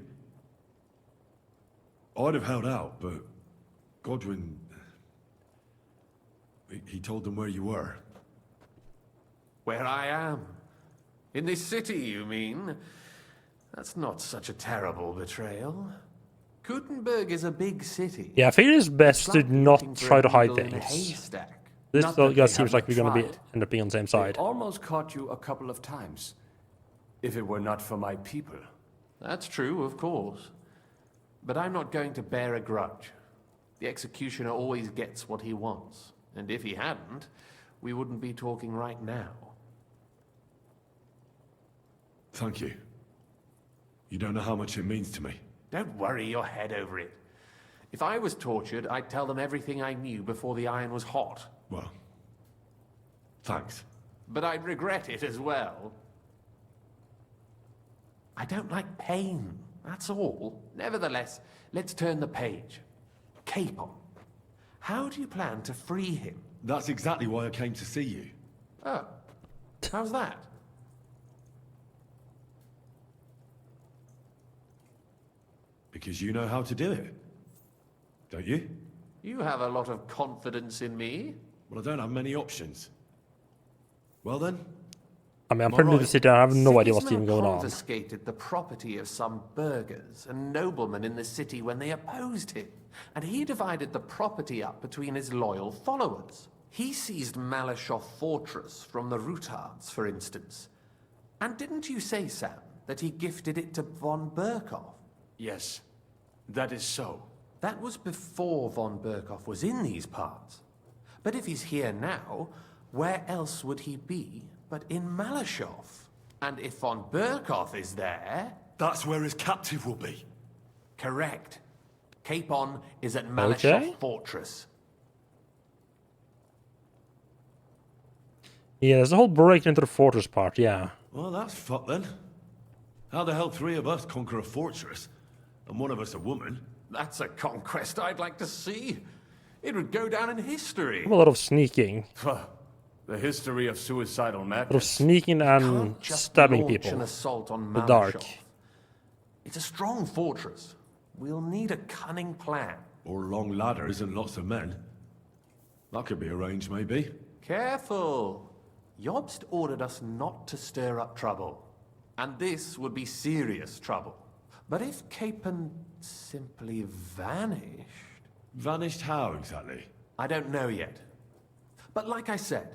[SPEAKER 5] I'd have held out, but Godwin... He told them where you were.
[SPEAKER 19] Where I am? In this city, you mean? That's not such a terrible betrayal. Gutenberg is a big city.
[SPEAKER 1] Yeah, I figure it's best to not
[SPEAKER 19] looking for
[SPEAKER 1] try
[SPEAKER 19] a
[SPEAKER 1] to hide
[SPEAKER 19] needle in a
[SPEAKER 1] things.
[SPEAKER 19] haystack.
[SPEAKER 1] This
[SPEAKER 20] Not that
[SPEAKER 1] guy
[SPEAKER 20] they
[SPEAKER 1] seems
[SPEAKER 20] have
[SPEAKER 1] like
[SPEAKER 20] not
[SPEAKER 1] we're gonna
[SPEAKER 20] tried.
[SPEAKER 1] end up being on the same
[SPEAKER 20] They
[SPEAKER 1] side.
[SPEAKER 20] almost caught you a couple of times. If it were not for my people.
[SPEAKER 19] That's true, of course. But I'm not going to bear a grudge. The executioner always gets what he wants. And if he hadn't, we wouldn't be talking right now.
[SPEAKER 14] Thank you. You don't know how much it means to me.
[SPEAKER 19] Don't worry your head over it. If I was tortured, I'd tell them everything I knew before the iron was hot.
[SPEAKER 14] Well, thanks.
[SPEAKER 19] But I'd regret it as well. I don't like pain, that's all. Nevertheless, let's turn the page. Capon. How do you plan to free him?
[SPEAKER 14] That's exactly why I came to see you.
[SPEAKER 19] Oh, how's that?
[SPEAKER 14] Because you know how to do it. Don't you?
[SPEAKER 19] You have a lot of confidence in me.
[SPEAKER 14] Well, I don't have many options. Well then.
[SPEAKER 1] I mean, I'm pretty new to sit down. I have no idea what's even going on.
[SPEAKER 19] Confiscated the property of some burghers and noblemen in the city when they opposed him, and he divided the property up between his loyal followers. He seized Malashov Fortress from the Rutards, for instance. And didn't you say, Sam, that he gifted it to von Berkhoff?
[SPEAKER 20] Yes, that is so.
[SPEAKER 19] That was before von Berkhoff was in these parts. But if he's here now, where else would he be but in Malashov? And if von Berkhoff is there...
[SPEAKER 14] That's where his captive will be.
[SPEAKER 19] Correct. Capon is at Malashov Fortress.
[SPEAKER 1] Yeah, there's a whole break into the fortress part, yeah.
[SPEAKER 14] Well, that's fucked then. How the hell 3 of us conquer a fortress, and one of us a woman?
[SPEAKER 19] That's a conquest I'd like to see. It would go down in history.
[SPEAKER 1] A lot of sneaking.
[SPEAKER 20] The history of suicidal
[SPEAKER 1] A
[SPEAKER 20] madness.
[SPEAKER 1] lot of sneaking and stabbing people.
[SPEAKER 19] An assault on
[SPEAKER 1] in the dark.
[SPEAKER 19] It's a strong fortress. We'll need a cunning plan.
[SPEAKER 14] Or long ladders and lots of men. That could be arranged, maybe.
[SPEAKER 19] Careful. Jobst ordered us not to stir up trouble. And this would be serious trouble. But if Capon simply vanished...
[SPEAKER 14] Vanished how, exactly?
[SPEAKER 19] I don't know yet. But like I said,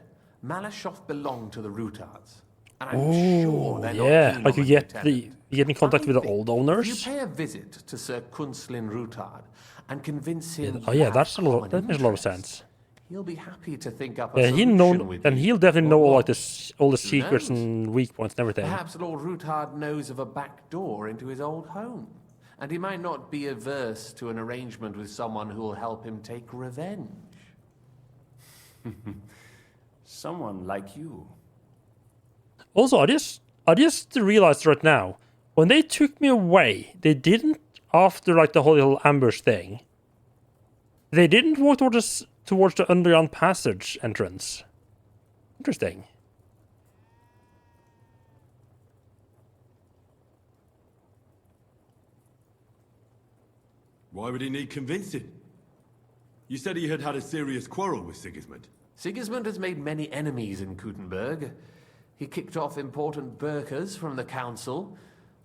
[SPEAKER 19] Malashov belonged to the Rutards. And I'm sure they're
[SPEAKER 1] yeah,
[SPEAKER 19] not keen
[SPEAKER 1] like
[SPEAKER 19] on
[SPEAKER 1] you
[SPEAKER 19] a
[SPEAKER 1] get in contact with the old
[SPEAKER 19] If
[SPEAKER 1] owners.
[SPEAKER 19] you pay a visit to Sir Kunslin Rutard and convince him...
[SPEAKER 1] Oh yeah, that's a lot. That makes a lot of sense.
[SPEAKER 19] He'll be happy to think up
[SPEAKER 1] Yeah,
[SPEAKER 19] a solution with you.
[SPEAKER 1] he'll definitely know all like all the
[SPEAKER 19] Who
[SPEAKER 1] secrets
[SPEAKER 19] knows?
[SPEAKER 1] and weak points and everything.
[SPEAKER 19] Perhaps Lord Rutard knows of a back door into his old home. And he might not be averse to an arrangement with someone who will help him take revenge.
[SPEAKER 20] Someone like you.
[SPEAKER 1] Also, I just realized right now, when they took me away, they didn't, after like the whole little ambush thing, they didn't walk towards the underground passage entrance. Interesting.
[SPEAKER 14] Why would he need convincing? You said he had had a serious quarrel with Sigismund.
[SPEAKER 19] Sigismund has made many enemies in Kuttenberg. He kicked off important burghers from the council,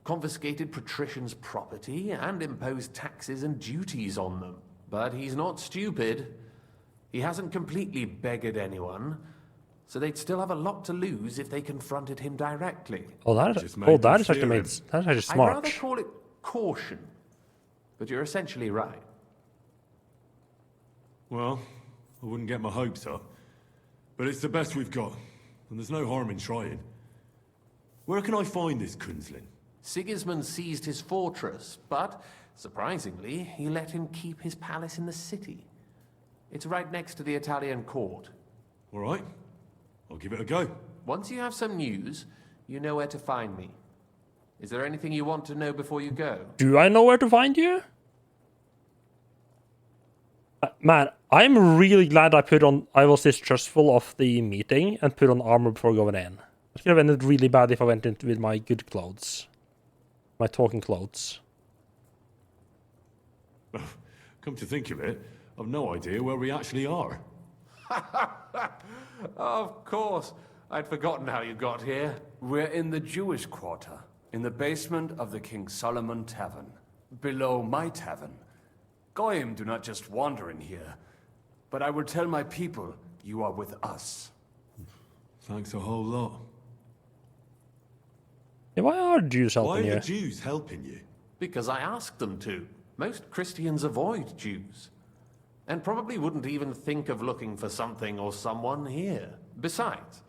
[SPEAKER 19] confiscated patricians' property, and imposed taxes and duties on them. But he's not stupid. He hasn't completely beggared anyone, so they'd still have a lot to lose if they confronted him directly.
[SPEAKER 1] Oh, that is actually smart.
[SPEAKER 19] I'd rather call it caution, but you're essentially right.
[SPEAKER 14] Well, I wouldn't get my hopes up. But it's the best we've got, and there's no harm in trying. Where can I find this Kunslin?
[SPEAKER 19] Sigismund seized his fortress, but, surprisingly, he let him keep his palace in the city. It's right next to the Italian court.
[SPEAKER 14] All right. I'll give it a go.
[SPEAKER 19] Once you have some news, you know where to find me. Is there anything you want to know before you go?
[SPEAKER 1] Do I know where to find you? Man, I'm really glad I was distrustful of the meeting and put on armor before going in. It could have ended really bad if I went in with my good clothes. My talking clothes.
[SPEAKER 14] Come to think of it, I've no idea where we actually are.
[SPEAKER 19] Of course. I'd forgotten how you got here.
[SPEAKER 20] We're in the Jewish quarter, in the basement of the King Solomon Tavern. below my tavern. Goyim do not just wander in here, but I will tell my people you are with us.
[SPEAKER 14] Thanks a whole lot.
[SPEAKER 1] Yeah, why are Jews
[SPEAKER 14] Why
[SPEAKER 1] helping
[SPEAKER 14] are
[SPEAKER 1] you?
[SPEAKER 14] the Jews helping you?
[SPEAKER 19] Because I asked them to. Most Christians avoid Jews. And probably wouldn't even think of looking for something or someone here. Besides,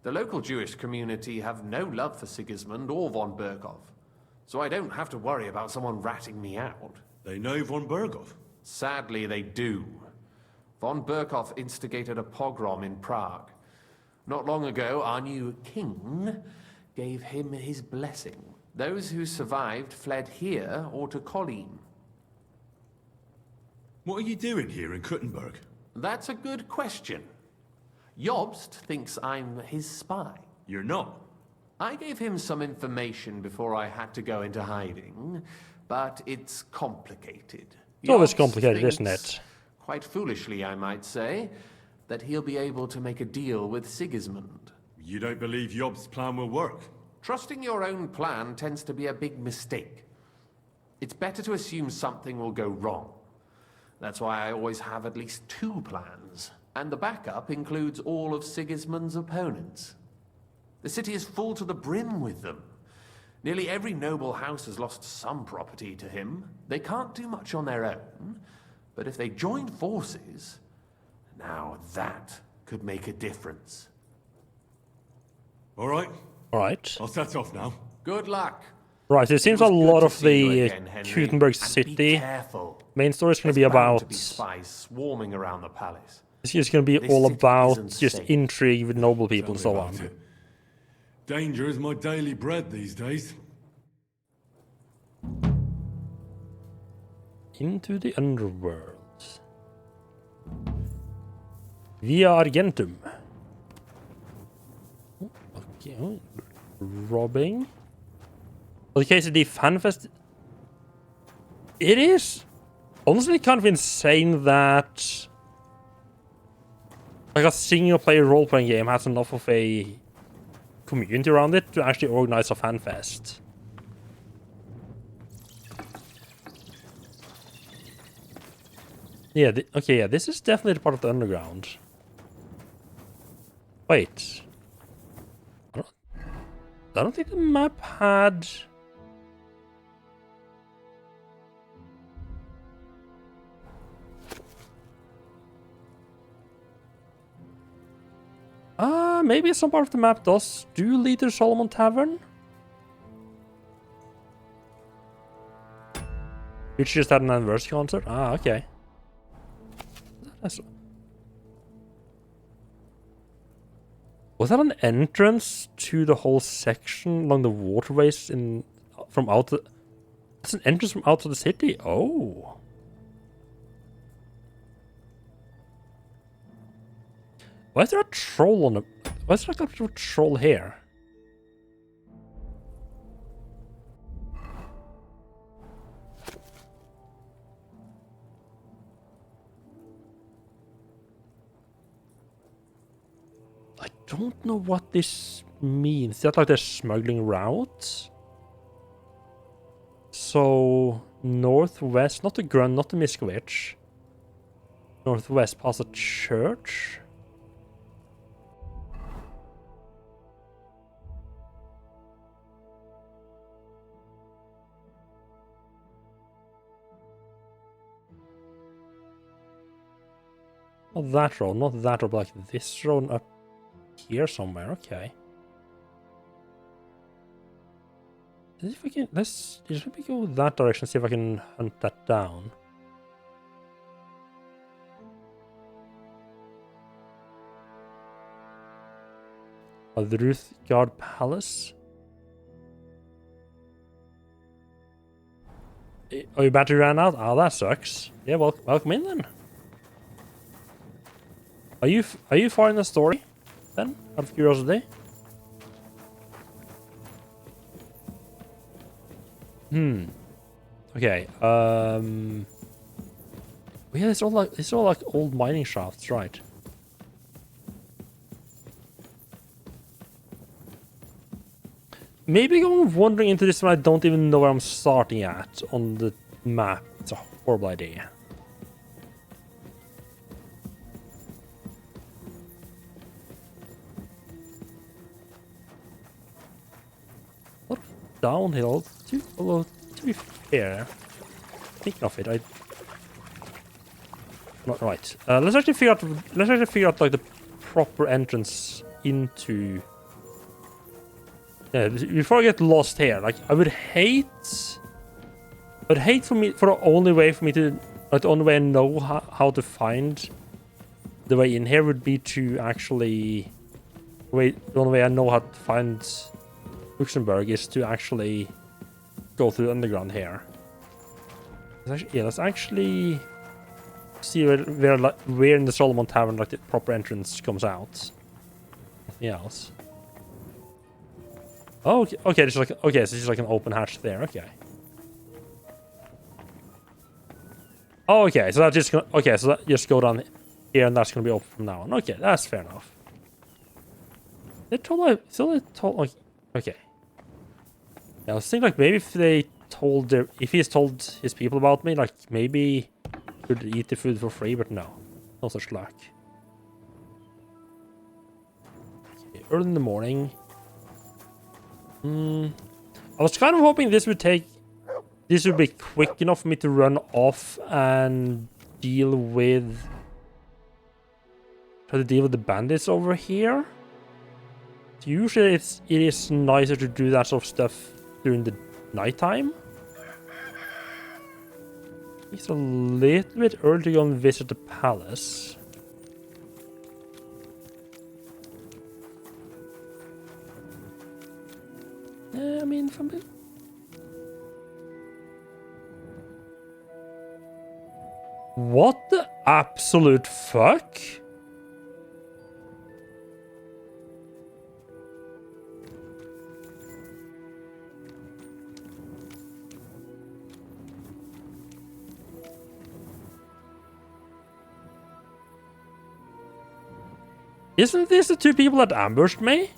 [SPEAKER 19] the local Jewish community have no love for Sigismund or von Berkov. So I don't have to worry about someone ratting me out.
[SPEAKER 14] They know von Berkov?
[SPEAKER 19] Sadly, they do. Von Berkov instigated a pogrom in Prague. Not long ago, our new king gave him his blessing. Those who survived fled here or to Kolin.
[SPEAKER 14] What are you doing here in Kuttenberg?
[SPEAKER 19] That's a good question. Jobst thinks I'm his spy.
[SPEAKER 14] You're not.
[SPEAKER 19] I gave him some information before I had to go into hiding, but it's complicated.
[SPEAKER 1] It's always
[SPEAKER 19] Jobst
[SPEAKER 1] complicated,
[SPEAKER 19] thinks,
[SPEAKER 1] isn't it?
[SPEAKER 19] quite foolishly I might say, that he'll be able to make a deal with Sigismund.
[SPEAKER 14] You don't believe Job's plan will work?
[SPEAKER 19] Trusting your own plan tends to be a big mistake. It's better to assume something will go wrong. That's why I always have at least 2 plans, and the backup includes all of Sigismund's opponents. The city is full to the brim with them. Nearly every noble house has lost some property to him. They can't do much on their own, but if they join forces, now that could make a difference.
[SPEAKER 14] All right.
[SPEAKER 1] All right.
[SPEAKER 14] I'll set off now.
[SPEAKER 19] Good luck.
[SPEAKER 1] Right, it seems a lot of the
[SPEAKER 19] again, Henry.
[SPEAKER 1] Kuttenberg
[SPEAKER 19] And
[SPEAKER 1] city
[SPEAKER 19] be careful.
[SPEAKER 1] main story is going to be
[SPEAKER 19] There's bound
[SPEAKER 1] about.
[SPEAKER 19] to be spies swarming around the palace.
[SPEAKER 1] It's just going to be
[SPEAKER 19] This
[SPEAKER 1] all
[SPEAKER 19] city
[SPEAKER 1] about
[SPEAKER 19] isn't
[SPEAKER 1] just
[SPEAKER 19] safe.
[SPEAKER 1] intrigue with noble people and
[SPEAKER 14] Tell me
[SPEAKER 1] so
[SPEAKER 14] about
[SPEAKER 1] on.
[SPEAKER 14] it. Danger is my daily bread these days.
[SPEAKER 1] Into the underworld. Via Argentum. Oh, okay. Oh, robbing. Well, the KCD FanFest. It is honestly kind of insane that like a single-player role-playing game has enough of a community around it to actually organize a FanFest. Yeah, okay, yeah, this is definitely part of the underground. Wait. I don't think the map had... maybe some part of the map does do lead to Solomon Tavern. Which just had an anniversary concert. Ah, okay. Was that an entrance to the whole section along the waterways from out the... That's an entrance from out of the city? Oh. Why is there a troll on the... Why is there like a troll here? I don't know what this means. Is that like the smuggling route? So, northwest, not the Grun, not the Miskovich. Northwest past a church? Not that road, not that road, but like this road up here somewhere, okay. Let's see if I can, let me go that direction, see if I can hunt that down. The Ruthgard Palace. Oh, your battery ran out? Oh, that sucks. Yeah, welcome in then. Are you far in the story then, out of curiosity? Okay. Yeah, it's all like old mining shafts, right? Maybe going wandering into this one, I don't even know where I'm starting at on the map. It's a horrible idea. Downhill, although to be fair, thinking of it, not right. Let's actually figure out like the proper entrance into. Yeah, before I get lost here, like I would hate for the only way for me to, like the only way I know how to find the way in here would be to actually the only way I know how to find Luxembourg is to actually go through the underground here. Let's actually see where in the Solomon Tavern like the proper entrance comes out. Nothing else. Oh, okay. It's like so it's just like an open hatch there. Okay. Oh, okay. So that just so that just go down here, and that's gonna be open from now on. Okay, that's fair enough. They told like okay. Yeah, I was thinking like maybe if he's told his people about me, like maybe he could eat the food for free, but no such luck. Okay, early in the morning. I was kind of hoping this would be quick enough for me to run off and try to deal with the bandits over here. Usually it is nicer to do that sort of stuff during the nighttime. It's a little bit early to go and visit the palace. I mean, from it. What the absolute fuck? Isn't this the two people that ambushed me?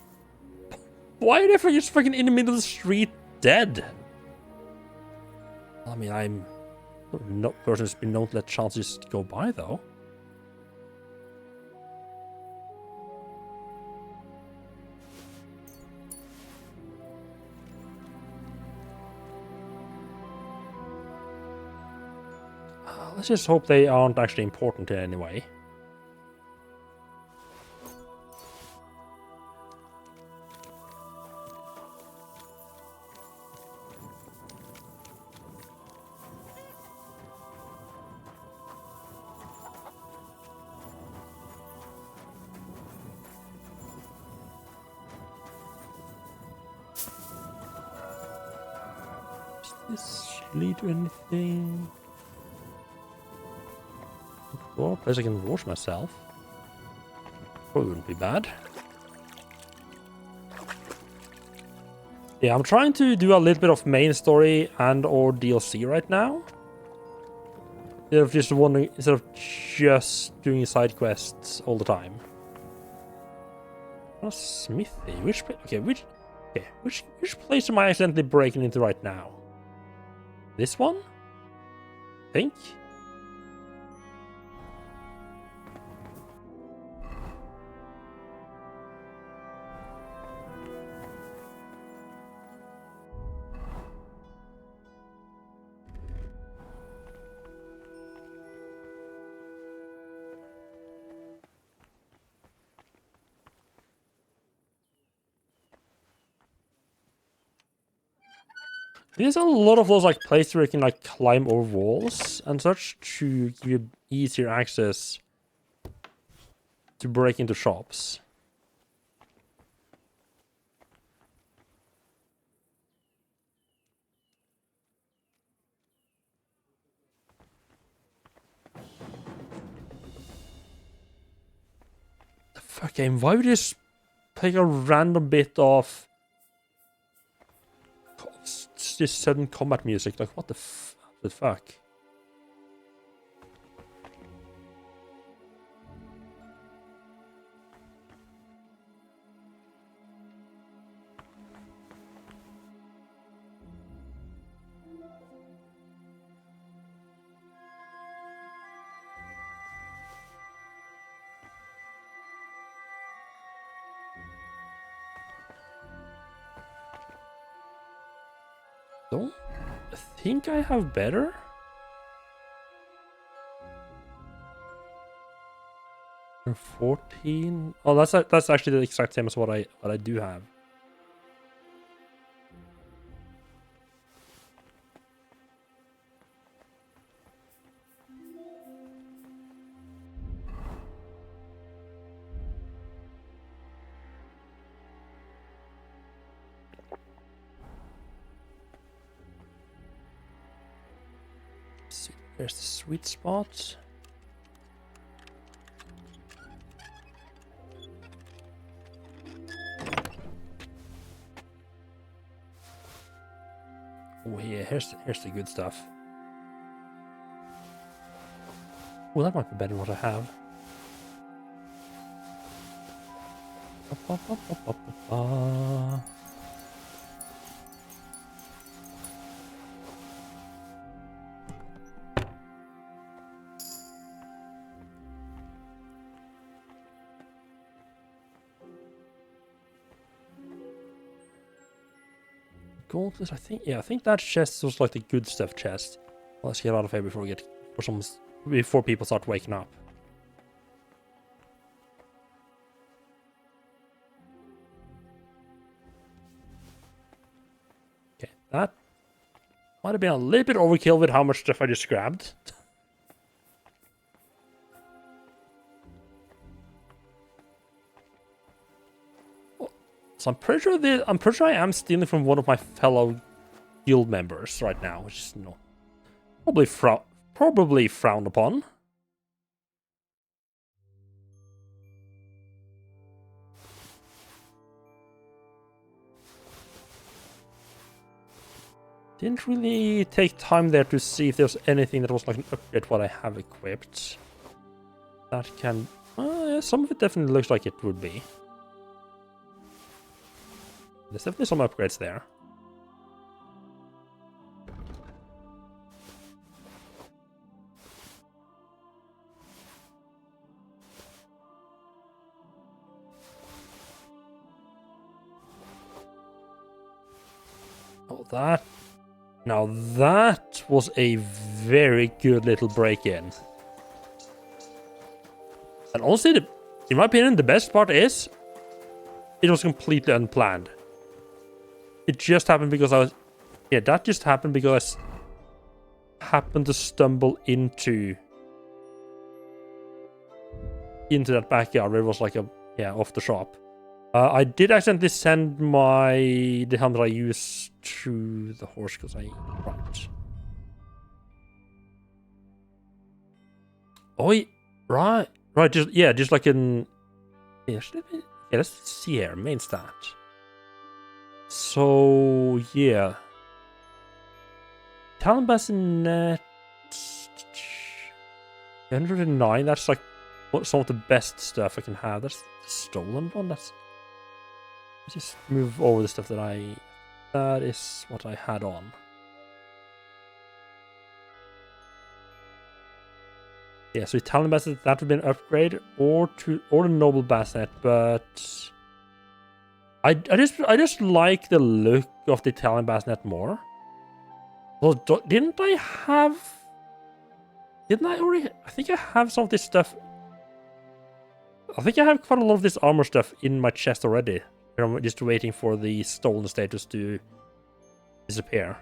[SPEAKER 1] Why are they just fucking in the middle of the street dead? I mean, I'm not a person who's been known to let chances go by, though. Let's just hope they aren't actually important in any way. Does this lead to anything? Or a place I can wash myself. Probably wouldn't be bad. Yeah, I'm trying to do a little bit of main story and or DLC right now. Instead of just doing side quests all the time. Oh, Smithy. Which place am I accidentally breaking into right now? This one? I think. There's a lot of those like places where you can like climb over walls and such to give you easier access to break into shops. The fuck game, why would you just take a random bit of this sudden combat music? Like what the fuck? Don't think I have better. And 14. Oh, that's actually the exact same as what I do have. There's the sweet spot. Oh yeah, here's the good stuff. Oh, that might be better than what I have. Gauntlets, I think that chest was like the good stuff chest. Let's get out of here before people start waking up. Okay, that might have been a little bit overkill with how much stuff I just grabbed. So I'm pretty sure I am stealing from one of my fellow guild members right now, which is probably frowned upon. Didn't really take time there to see if there was anything that was like an upgrade what I have equipped. That can... yeah, some of it definitely looks like it would be. There's definitely some upgrades there. Oh, that... Now that was a very good little break-in. And honestly, in my opinion, the best part is it was completely unplanned. It just happened because I was... Yeah, that just happened because I happened to stumble into that backyard where it was like a... Yeah, off the shop. I did accidentally send the helmet that I used to the horse because I... Right. Oh, right. Right, just like in... Yeah, let's see here. Main stat. So, yeah. Talent Bassinet... 109, that's like some of the best stuff I can have. That's the stolen one. Let's just move over the stuff that is what I had on. Yeah, so Italian Bassinet, that would be an upgrade, or the Noble Bassinet, but I just like the look of the Italian Bassinet more. Well, didn't I already? I think I have some of this stuff. I think I have quite a lot of this armor stuff in my chest already. I'm just waiting for the stolen status to disappear.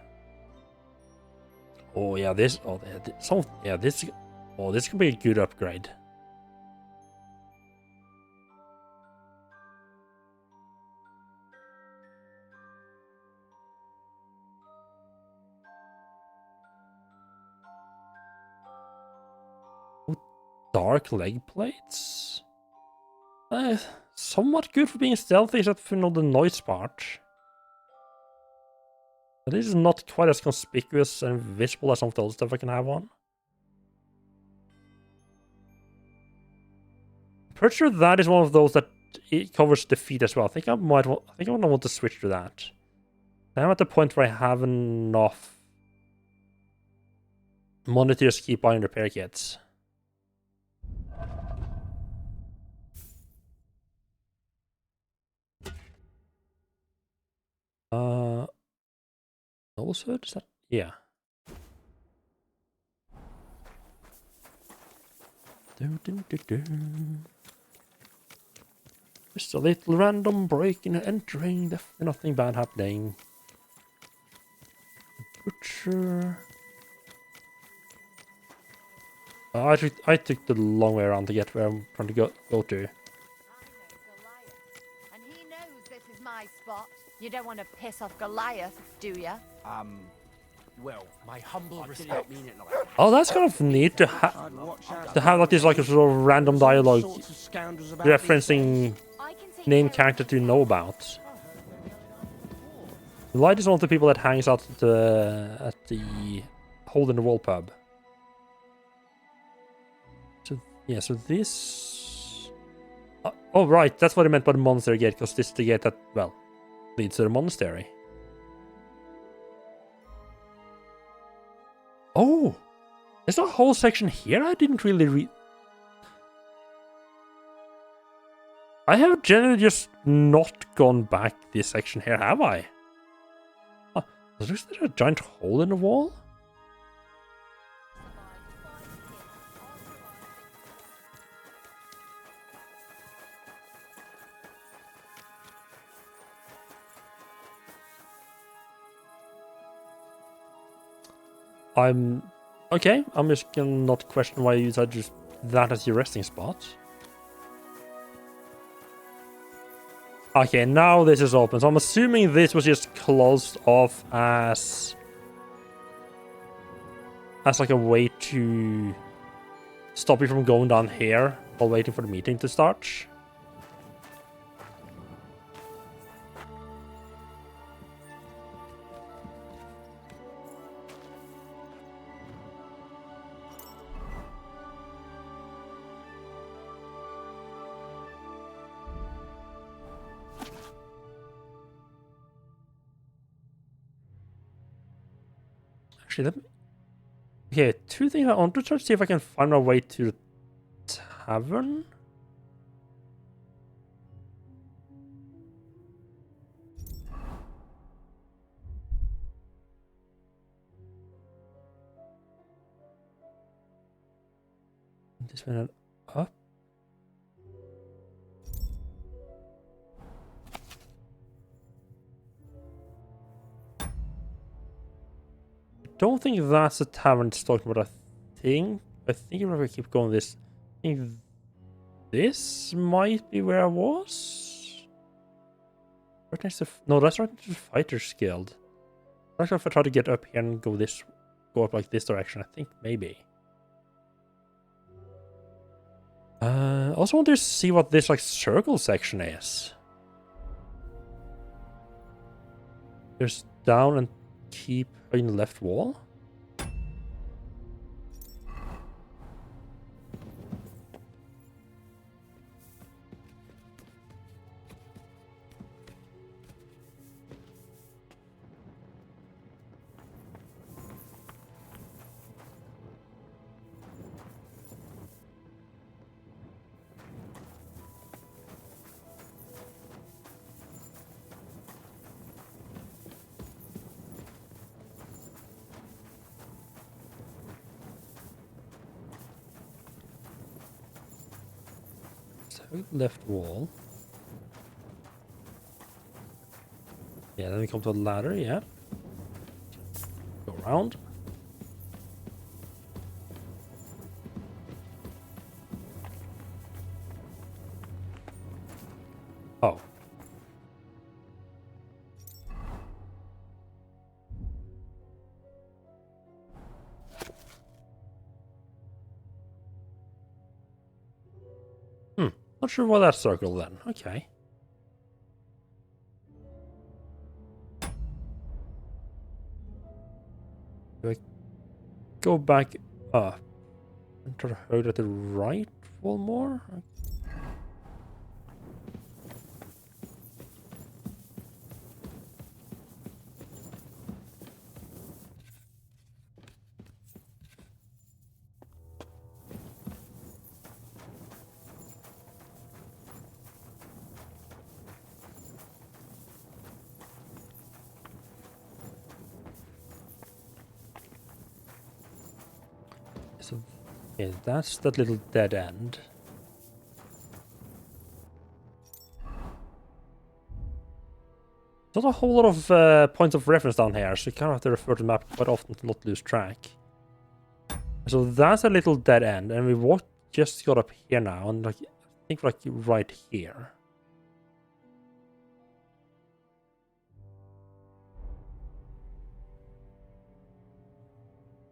[SPEAKER 1] Oh yeah, this. Oh yeah, this. Oh, this could be a good upgrade. Dark leg plates? Somewhat good for being stealthy, except for the noise part. But this is not quite as conspicuous and visible as some of the other stuff I can have on. I'm pretty sure that is one of those that it covers the feet as well. I think I might want to switch to that. I'm at the point where I have enough money to just keep buying repair kits. Nope. Noble's Hood? Is that? Yeah. Just a little random breaking and entering. Definitely nothing bad happening. Butcher. I took the long way around to get where I'm trying to go to.
[SPEAKER 4] And he knows this is my spot. You don't want to piss off Goliath, do ya?
[SPEAKER 2] Well, my humble respect. Mean it like that.
[SPEAKER 1] Oh, that's kind of neat to have like this like a sort of random dialogue referencing named character to know about. Light is one of the people that hangs out at the Hole in the Wall pub. So yeah, so this. Oh right, that's what I meant by the monastery gate, because this is the gate that leads to the monastery. Oh, there's a whole section here I didn't really read. I have generally just not gone back this section here, have I? Oh, is there a giant hole in the wall? Okay, I'm just gonna not question why you said just that as your resting spot. Okay, now this is open, so I'm assuming this was just closed off as like a way to stop you from going down here while waiting for the meeting to start. Actually, okay, two things I want to try to see if I can find my way to the tavern. This went up. Don't think that's the tavern it's talking about. I think if I keep going this, I think this might be where I was. Right next to no, that's right next to the Fighters Guild. I'm not sure if I try to get up here and go up like this direction. I think maybe. Also want to see what this like circle section is. There's down and keep in the left wall. Left wall. Yeah, then we come to a ladder, yeah. Go around. Oh. Not sure why that circle then. Okay. Do I go back up and try to hold at the right wall more? So, yeah, that's that little dead end. Not a whole lot of points of reference down here, so you kind of have to refer to the map quite often to not lose track. So that's a little dead end, and we just got up here now, and like I think like right here.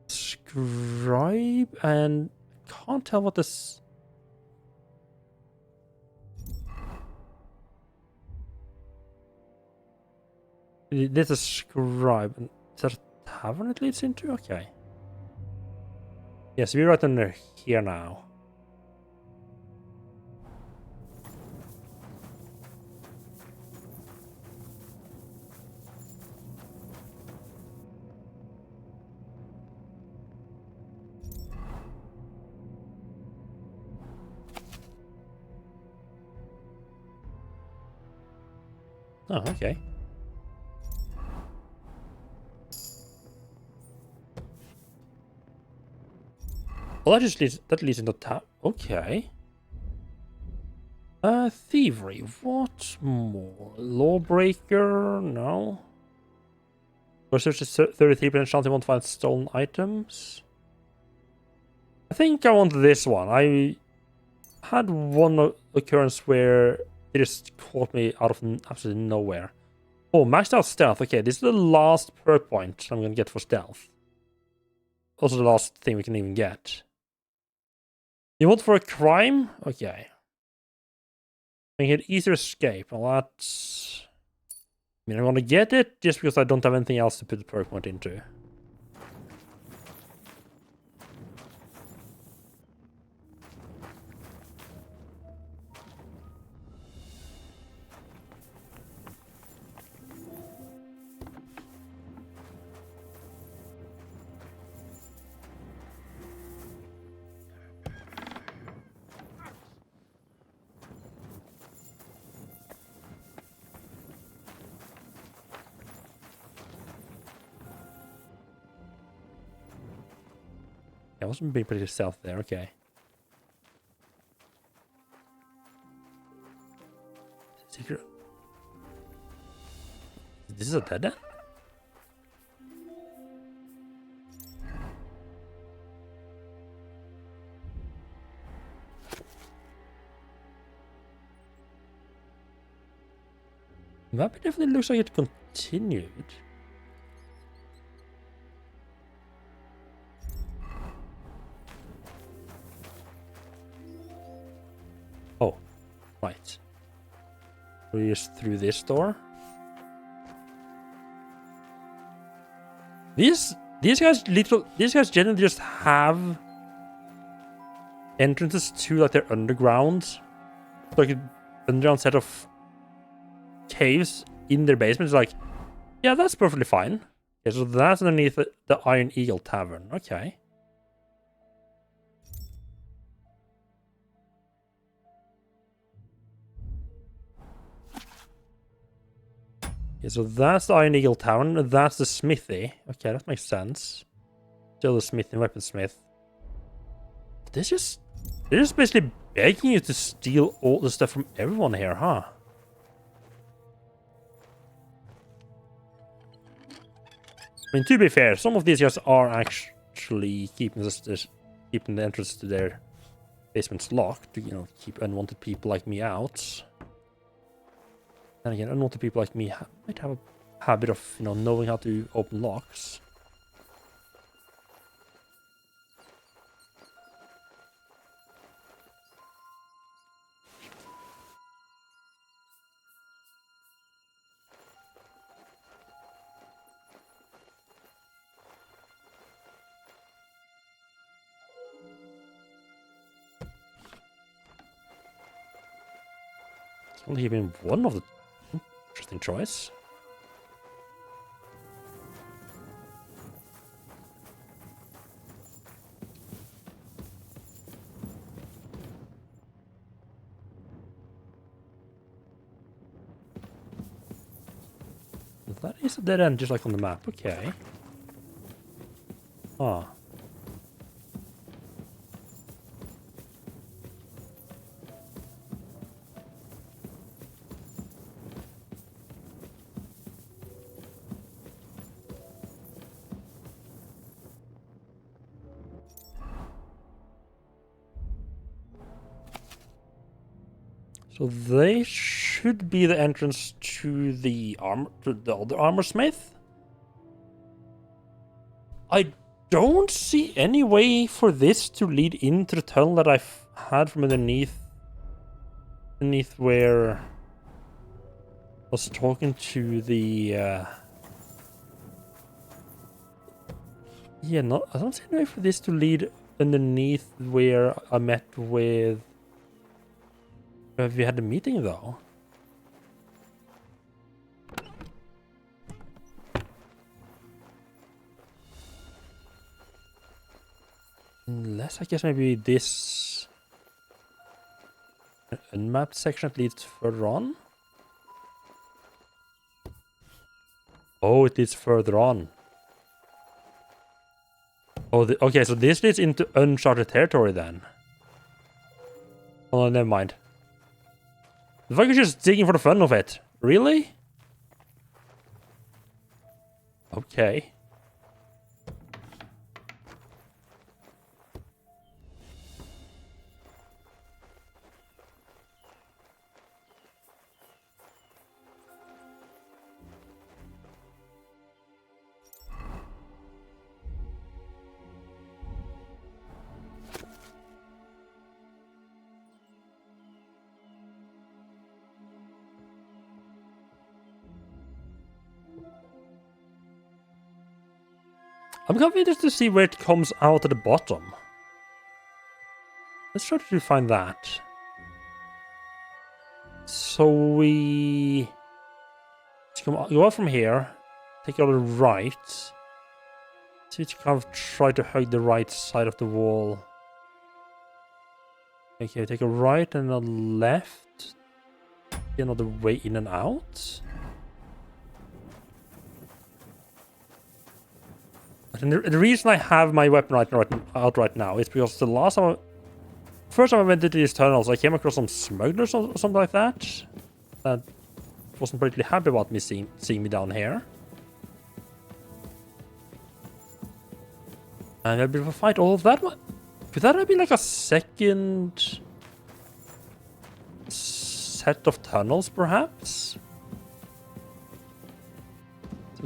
[SPEAKER 1] Scribe, and I can't tell what this. This is scribe. Is that a tavern it leads into? Okay. Yes, we're right under here now. Oh, okay. Well, that leads into okay. Thievery. What more? Lawbreaker? No. Research is 33% chance you won't find stolen items. I think I want this one. I had one occurrence where it just caught me out of absolutely nowhere. Oh, maxed out stealth. Okay, this is the last perk point I'm gonna get for stealth. Also the last thing we can even get. You want for a crime? Okay. Make it easier escape. Well, that's... I mean, I'm gonna get it just because I don't have anything else to put the perk point into. I wasn't being pretty stealth there, okay. Secret. This is a dead end? Map definitely looks like it continued. Oh, right. We just through this door. These guys generally just have entrances to like their underground, like an underground set of caves in their basement. It's like, yeah, that's perfectly fine. Okay, so that's underneath the Iron Eagle Tavern. Okay. Okay, so that's the Iron Eagle Tavern. That's the smithy. Okay, that makes sense. Still the smithy, weaponsmith. They're just basically begging you to steal all the stuff from everyone here, huh? I mean, to be fair, some of these guys are actually keeping the entrance to their basements locked to, you know, keep unwanted people like me out. And again, unwanted people like me might have a habit of, you know, knowing how to open locks. Only been one of the interesting choice. That is a dead end, just like on the map. Okay. Ah. So they should be the entrance to the other armor smith. I don't see any way for this to lead into the tunnel that I've had from underneath where I was talking to the yeah, no, I don't see any way for this to lead underneath where I met with where we had the meeting though. Unless I guess maybe this unmapped section that leads further on. Oh, it leads further on. Oh, okay, so this leads into uncharted territory then. Oh, never mind. The fuck is just digging for the fun of it? Really? Okay. I'm kind of interested to see where it comes out at the bottom. Let's try to find that. So we go out from here, take out the right. See to kind of try to hug the right side of the wall. Okay, take a right and a left. Another way in and out. And the reason I have my weapon out right now is because the last time, first time I went into these tunnels, I came across some smugglers or something like that. That wasn't particularly happy about me seeing me down here. And I'll be able to fight all of that one. Could that have been like a second set of tunnels, perhaps?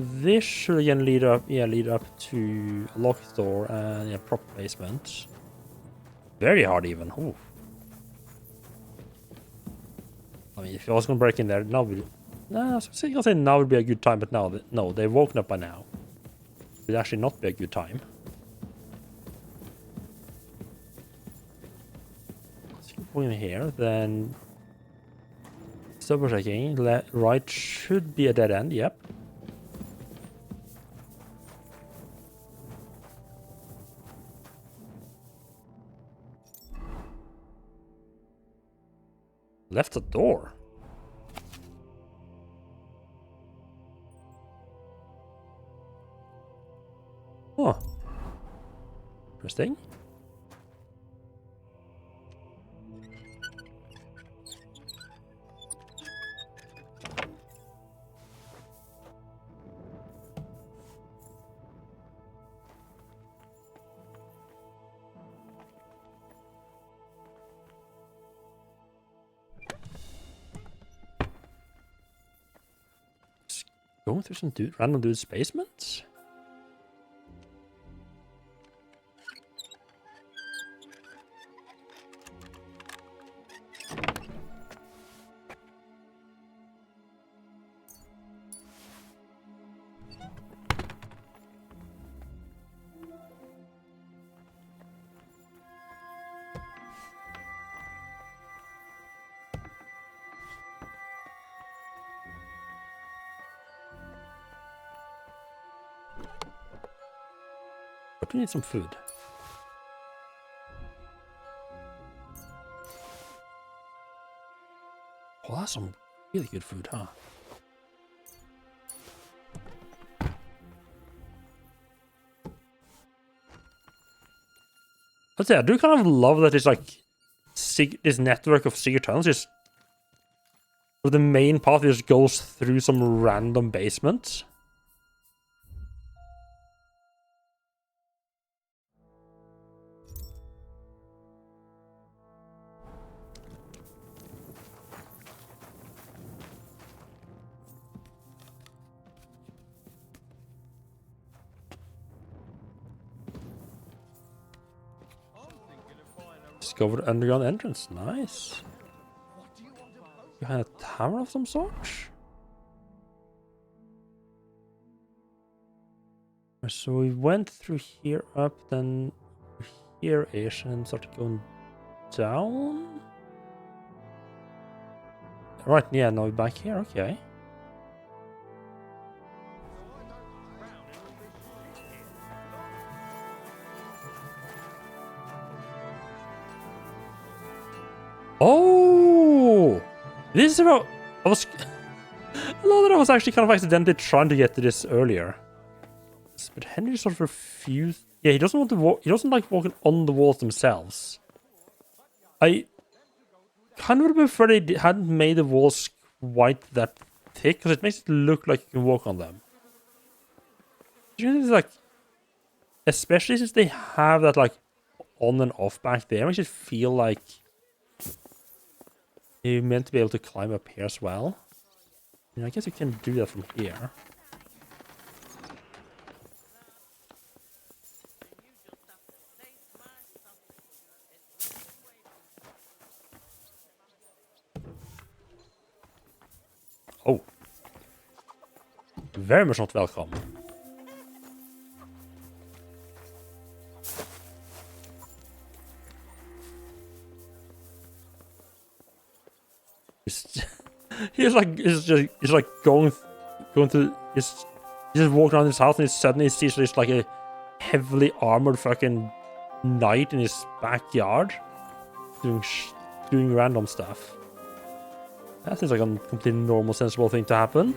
[SPEAKER 1] This should again lead up to a locked door and prop placement. Very hard even. Ooh. I mean, if I was gonna break in there, now would I was gonna say now would be a good time, but now no, they've woken up by now. It would actually not be a good time. Let's keep going here, then double checking. Right should be a dead end. Yep. Left the door. Oh. Interesting. Going through some random dude's basements? But we need some food. Oh, that's some really good food, huh? But yeah, I do kind of love that it's like this network of secret tunnels just the main path just goes through some random basement. discovered underground entrance. Nice. Behind a tower of some sort? So we went through here up, then here-ish, and then started going down? Right, yeah, now we're back here, okay. Oh! This is about... I was... I love that I was actually kind of accidentally trying to get to this earlier. But Henry sort of refused... Yeah, he doesn't want to walk... He doesn't like walking on the walls themselves. I kind of would have preferred they hadn't made the walls quite that thick, because it makes it look like you can walk on them. It's like... Especially since they have that, like, on and off back there, it makes it feel like... You're meant to be able to climb up here as well. And I guess you can do that from here. Oh. Very much not welcome. He's like going to he's just walking around his house and he suddenly sees this like a heavily armored fucking knight in his backyard doing random stuff. That seems like a completely normal, sensible thing to happen.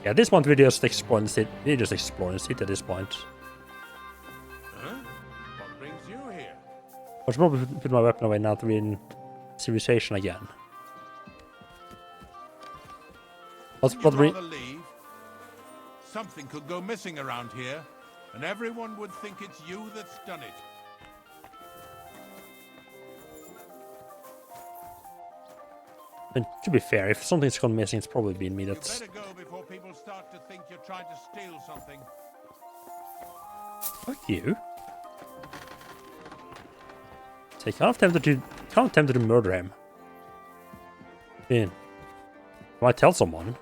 [SPEAKER 1] Yeah, at this point we're just exploring the city. We're just exploring the city at this point.
[SPEAKER 15] Huh? What brings you here?
[SPEAKER 1] I should probably put my weapon away now to be in civilization again.
[SPEAKER 15] Would you rather leave? Something could go missing around here, and everyone would think it's you that's done it.
[SPEAKER 1] And to be fair, if something's gone missing, it's probably been me that's...
[SPEAKER 15] You better go before people start to think you're trying to steal something.
[SPEAKER 1] Fuck you. So you kind of tempted to murder him. I mean, I might tell someone.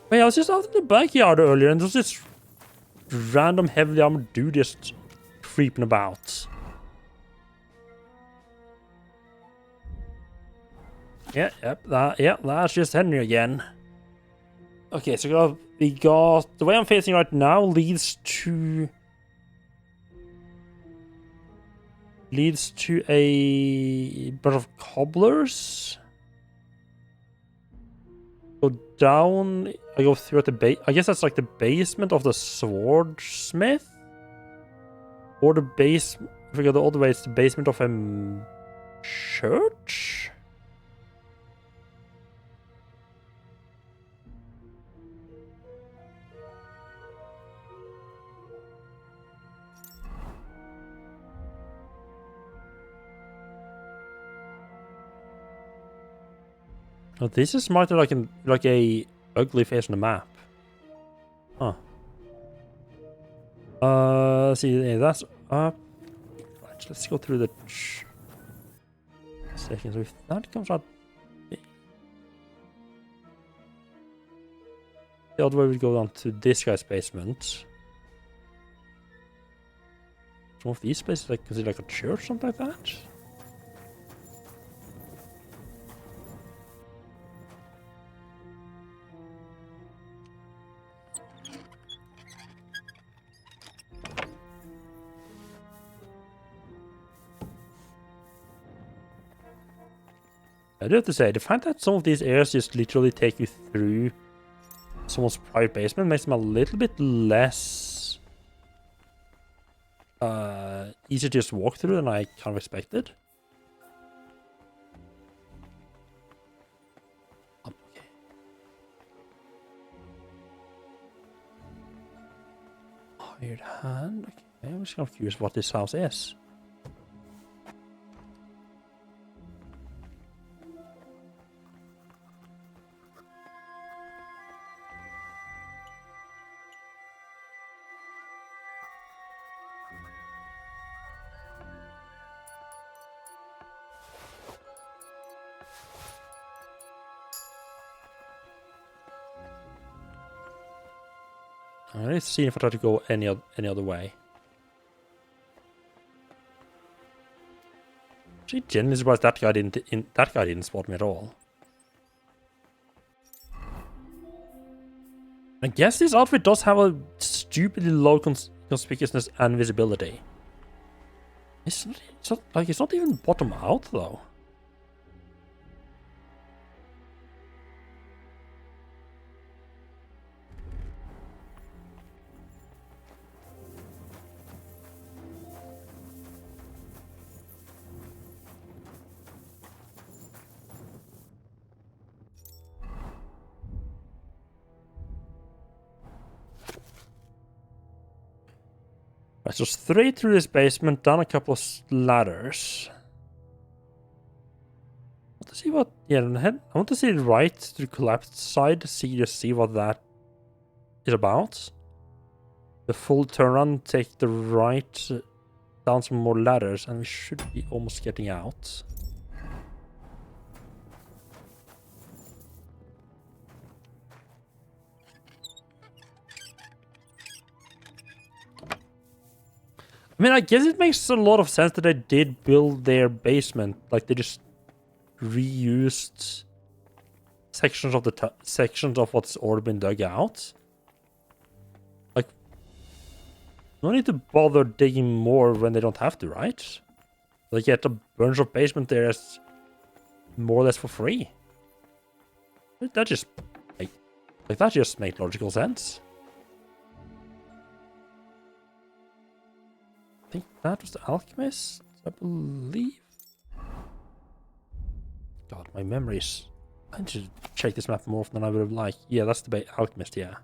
[SPEAKER 1] Wait, I was just out in the backyard earlier and there's this random heavily armored dude just creeping about. Yeah, that's just Henry again. Okay, so we got the way I'm facing right now leads to a bunch of cobblers. Go down. I go through at the base. I guess that's like the basement of the swordsmith, or the base. If we go the other way, it's the basement of a church. Oh, this is marked like a ugly face on the map. Huh. Let's see, yeah, that's up. Right, let's go through the section. So if that comes out, the other way we go down to this guy's basement. Some of these places like considered like a church, something like that. I do have to say, the fact that some of these areas just literally take you through someone's private basement makes them a little bit less easy to just walk through than I kind of expected. Okay. Hired hand. Okay, I'm just kind of curious what this house is. Let's see if I try to go any other way. Actually, genuinely surprised that guy didn't spot me at all. I guess this outfit does have a stupidly low conspicuousness and visibility. It's not even bottom out though. Right, so straight through this basement, down a couple of ladders. I want to see what. Yeah, I want to see right to the collapsed side to see what that is about. The full turnaround, take the right down some more ladders, and we should be almost getting out. I mean, I guess it makes a lot of sense that they did build their basement. Like, they just reused sections of what's already been dug out. Like, no need to bother digging more when they don't have to, right? They get a bunch of basement there as more or less for free. That just that just makes logical sense. I think that was the alchemist, I believe. God, my memories. I need to check this map more often than I would have liked. Yeah, that's the alchemist, yeah.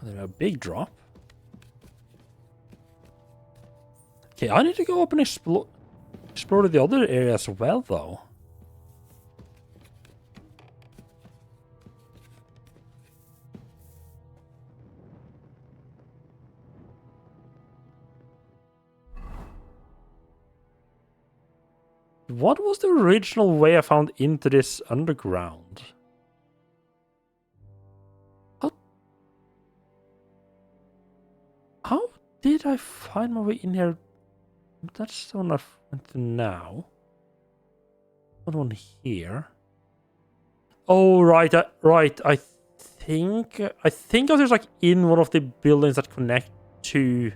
[SPEAKER 1] And then a big drop. Okay, I need to go up and explore the other area as well, though. What was the original way I found into this underground? How did I find my way in here? That's the one I went to now. What one here? Oh, right, right. I think I was just like in one of the buildings that connect to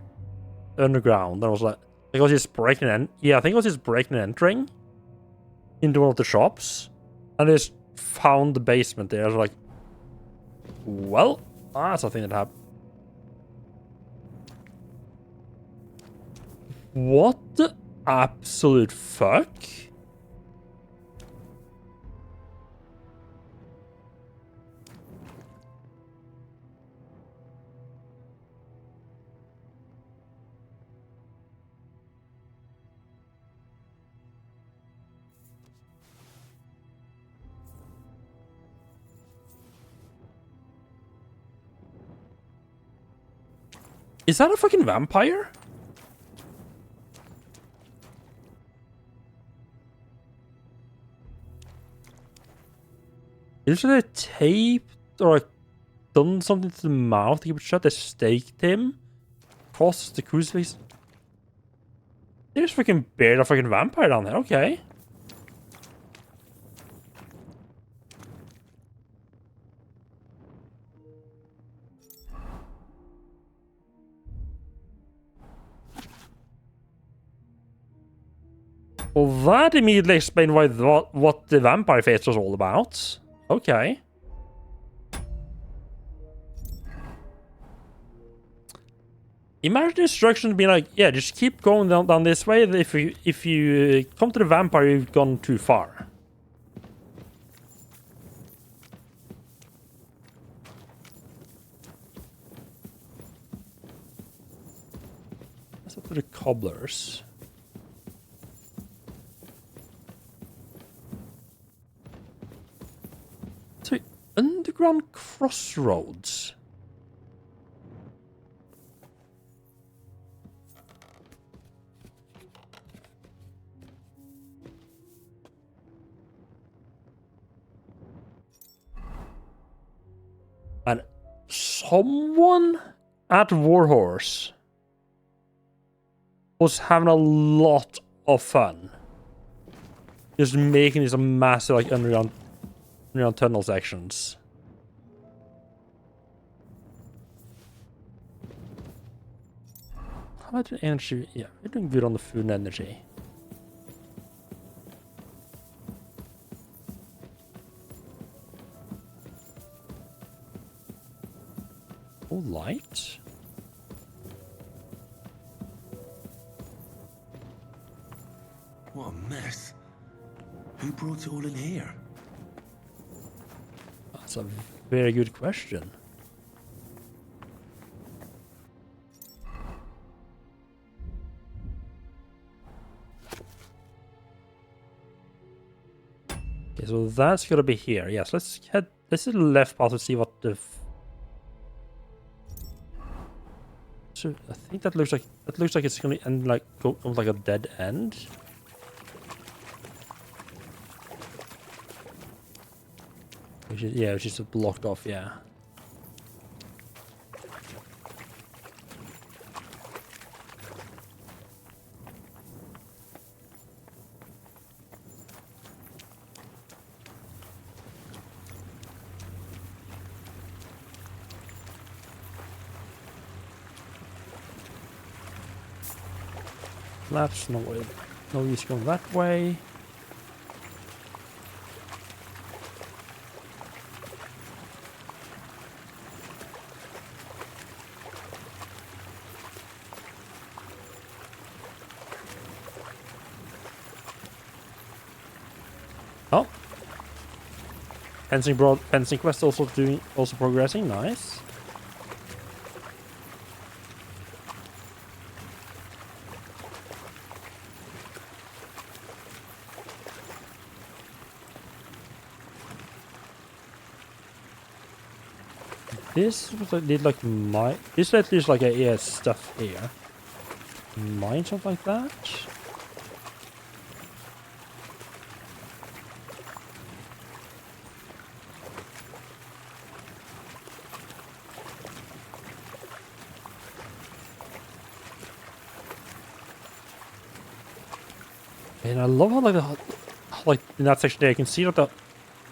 [SPEAKER 1] the underground. I was like, I was just breaking in. Yeah, I think I was just breaking and entering into one of the shops, and I just found the basement there. I was like, well, that's a thing that happened. What the absolute fuck? Is that a fucking vampire? Usually they taped or like done something to the mouth to keep it shut. They staked him across the crucifix. They just freaking buried a fucking vampire down there. Okay. Well, that immediately explained what the vampire face was all about. Okay. Imagine instructions being like, yeah, just keep going down this way. If you come to the vampire, you've gone too far. Let's up to the cobblers. So, underground crossroads. someone at Warhorse was having a lot of fun. Just making these massive like underground tunnel sections. How about the energy? Yeah, we're doing good on the food and energy. Oh, light.
[SPEAKER 14] What a mess. Who brought it all in here?
[SPEAKER 1] That's a very good question. Okay, so that's gonna be here. Yes, let's head. This is the left path to see what the. So I think that looks like it's gonna end like go like a dead end. Which is just blocked off. Yeah. Left, no way. No use going that way. Oh. Fencing quest also progressing, nice. This was like this at least like a stuff here. Mine something like that. And I love how like in that section there you can see that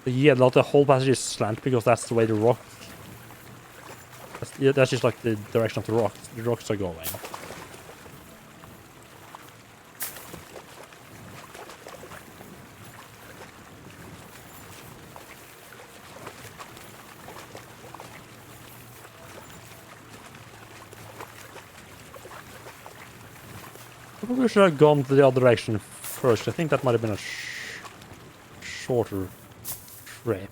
[SPEAKER 1] the whole passage is slant because that's the way the rock. That's just like the direction of the rocks. The rocks are going. Probably should have gone to the other direction first. I think that might have been a shorter trip.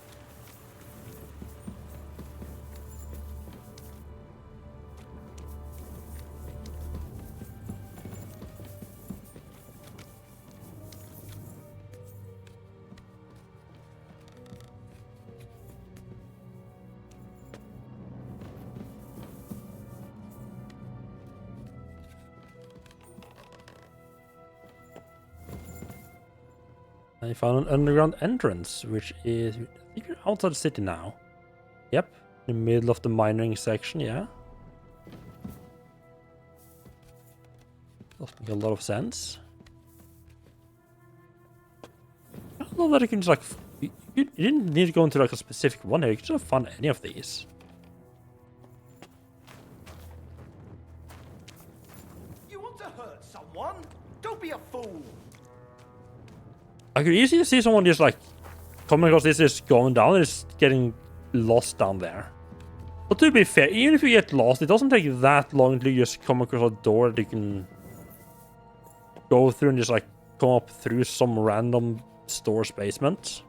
[SPEAKER 1] I found an underground entrance, which is, I think you're outside the city now. Yep, in the middle of the mining section, yeah. Does make a lot of sense. I don't know that you can just like, you didn't need to go into like a specific one here, you could just have found any of these.
[SPEAKER 12] You want to hurt someone? Don't be a fool.
[SPEAKER 1] I could easily see someone just like coming across this, just going down and just getting lost down there. But to be fair, even if you get lost, it doesn't take that long to just come across a door that you can go through and just like come up through some random store's basement.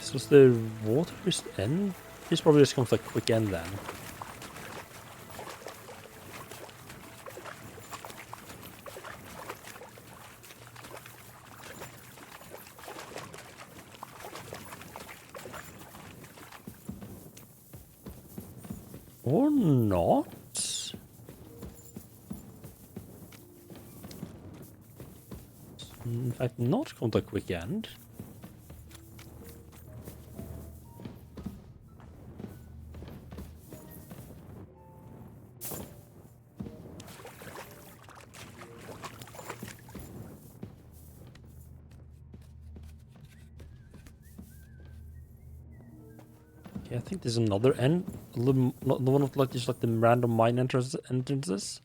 [SPEAKER 1] So the water just end? This probably just comes like quick end then. Or not? In fact, not come to a quick end. Okay, I think there's another end. Not the one of like just like the random mine entrances.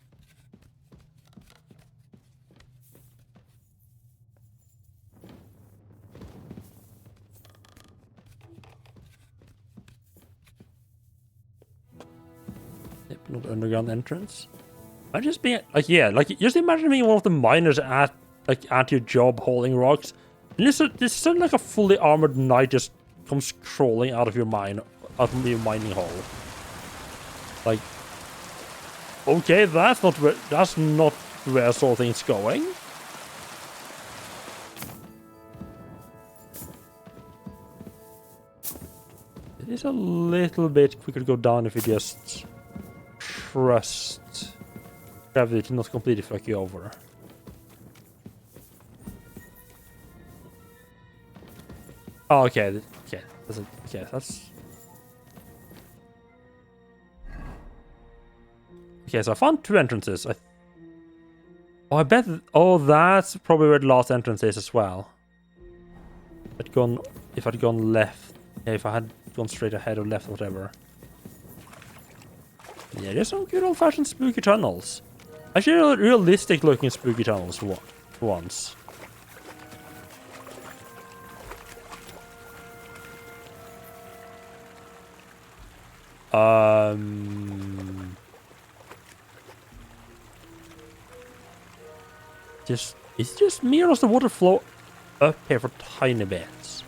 [SPEAKER 1] Yep, not underground entrance. I just being like, yeah, like just imagine being one of the miners at your job hauling rocks, and this suddenly like a fully armored knight just comes crawling out of your mine, out of your mining hole. Like, okay, that's not where I saw things going. It is a little bit quicker to go down if you just trust gravity to not completely fuck you over. Oh, okay, okay, that's... Okay, so I found 2 entrances. Oh, I bet... Oh, that's probably where the last entrance is as well. If I'd gone left... Yeah, if I had gone straight ahead or left or whatever. Yeah, there's some good old-fashioned spooky tunnels. Actually, realistic-looking spooky tunnels for once. It's just me, or does the water flow up here for tiny bits?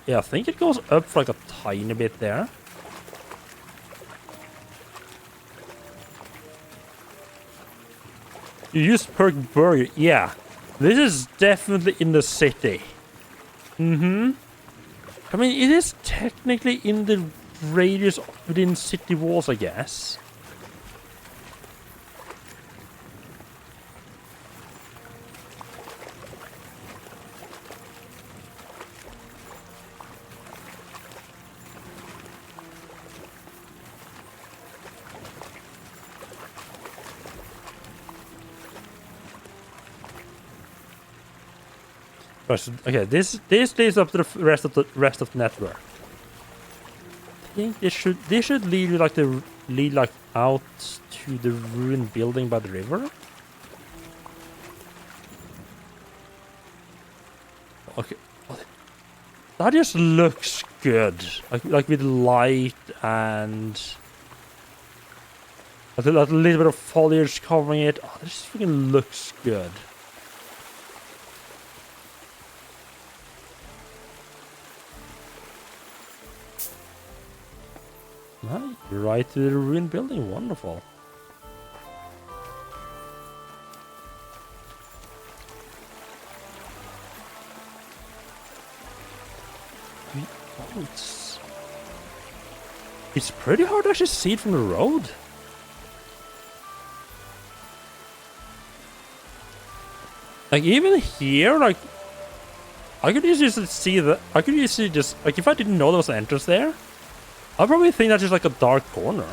[SPEAKER 1] Yeah, I think it goes up for like a tiny bit there. You use perk burger. Yeah, this is definitely in the city. I mean, it is technically in the radius within city walls, I guess. Okay, this leads up to the rest of the network. I think this should lead you out to the ruined building by the river. Okay, that just looks good. Like with light and a little bit of foliage covering it. Oh, this freaking looks good. Right to the ruined building. Wonderful. It's pretty hard to actually see it from the road. Like even here, like I could easily see that. I could easily just like if I didn't know there was an entrance there, I'd probably think that's just like a dark corner.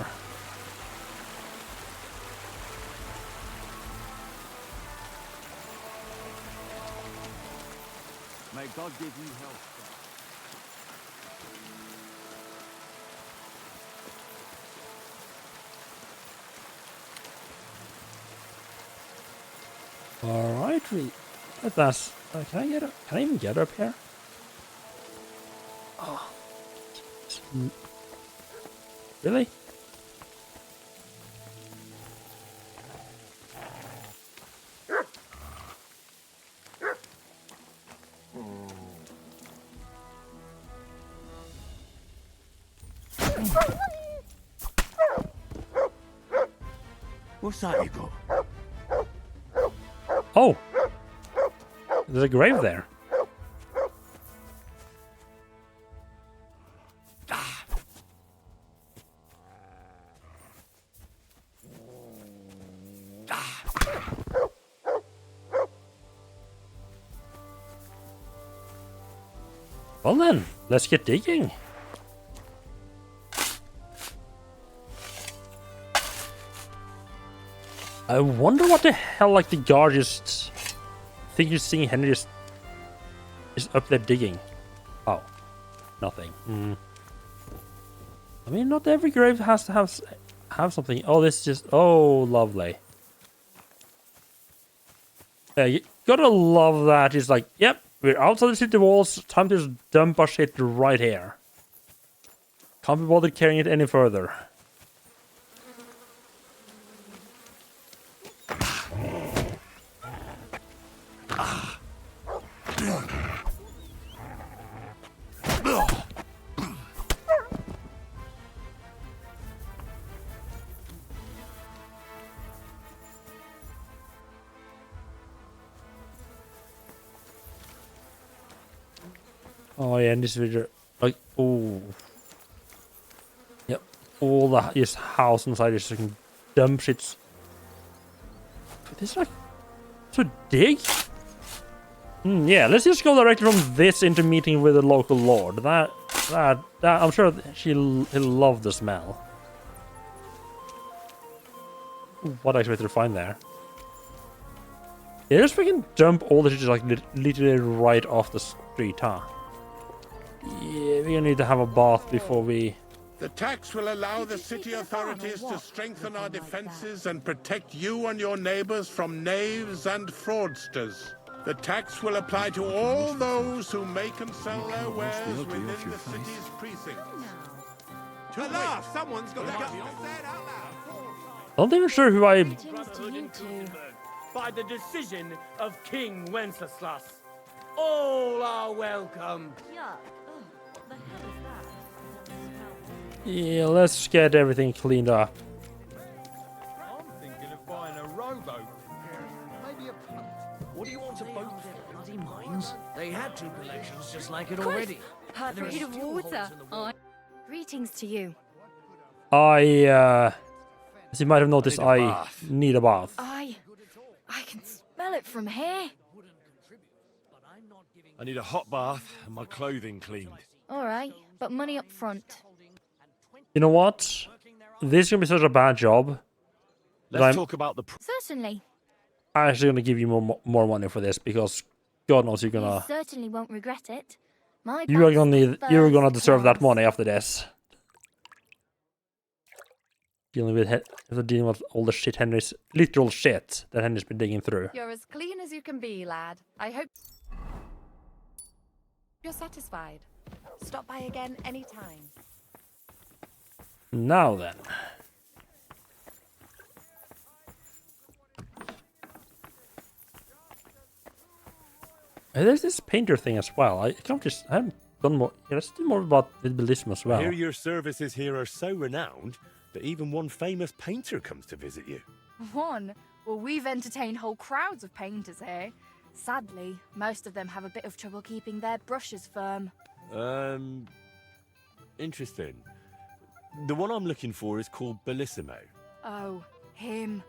[SPEAKER 20] May God give you health.
[SPEAKER 1] All right, that's. Can I get up? Can I even get up here? Oh, really?
[SPEAKER 20] What's that you got?
[SPEAKER 1] Oh, there's a grave there. Well then, let's get digging. I wonder what the hell, like, the guard just think you're seeing Henry just is up there digging. Oh, nothing. I mean, not every grave has to have something. Oh, this is just, oh, lovely. Yeah, you gotta love that. It's like, yep, we're outside the city walls. Time to just dump our shit right here. Can't be bothered carrying it any further. Oh yeah, in this video, like, oh, yep, all the just house inside is fucking dump shits. This is like so dig. Yeah, let's just go directly from this into meeting with the local lord. That I'm sure he'll love the smell. What I expected to find there. Yeah, just freaking dump all the shit like literally right off the street, huh? Yeah, we're gonna need to have a bath before we...
[SPEAKER 15] The tax will allow the city authorities to strengthen our defenses and protect you and your neighbors from knaves and fraudsters. The tax will apply to all those who make and sell their wares within the city's precincts.
[SPEAKER 2] Allah, someone's got to get said out
[SPEAKER 1] I'm not even sure who I...
[SPEAKER 21] By the decision of King Wenceslas. All are welcome.
[SPEAKER 1] Yeah, let's get everything cleaned up.
[SPEAKER 12] I'm thinking of buying a rowboat. Maybe a punt. What do you want a boat for? Bloody mines. They had 2 collections just like it already.
[SPEAKER 22] Had a bit of water. Greetings to you.
[SPEAKER 1] As you might have noticed, I need a bath.
[SPEAKER 22] I can smell it from here.
[SPEAKER 14] I need a hot bath and my clothing cleaned.
[SPEAKER 22] All right, but money up front.
[SPEAKER 1] You know what? This is gonna be such a bad job.
[SPEAKER 14] Let's talk about the...
[SPEAKER 22] Certainly.
[SPEAKER 1] I'm actually gonna give you more money for this because God knows you're gonna...
[SPEAKER 22] You certainly won't regret it.
[SPEAKER 1] You're gonna deserve that money after this. Dealing with all the shit literal shit that Henry's been digging through.
[SPEAKER 4] You're as clean as you can be, lad. I hope you're satisfied. Stop by again anytime.
[SPEAKER 1] Now then. There's this painter thing as well. I haven't done more. Yeah, let's do more about the Bellissimo as well.
[SPEAKER 14] I hear your services here are so renowned that even one famous painter comes to visit you.
[SPEAKER 4] One? Well, we've entertained whole crowds of painters here. Sadly, most of them have a bit of trouble keeping their brushes firm.
[SPEAKER 14] Interesting. The one I'm looking for is called Bellissimo.
[SPEAKER 4] Oh, him.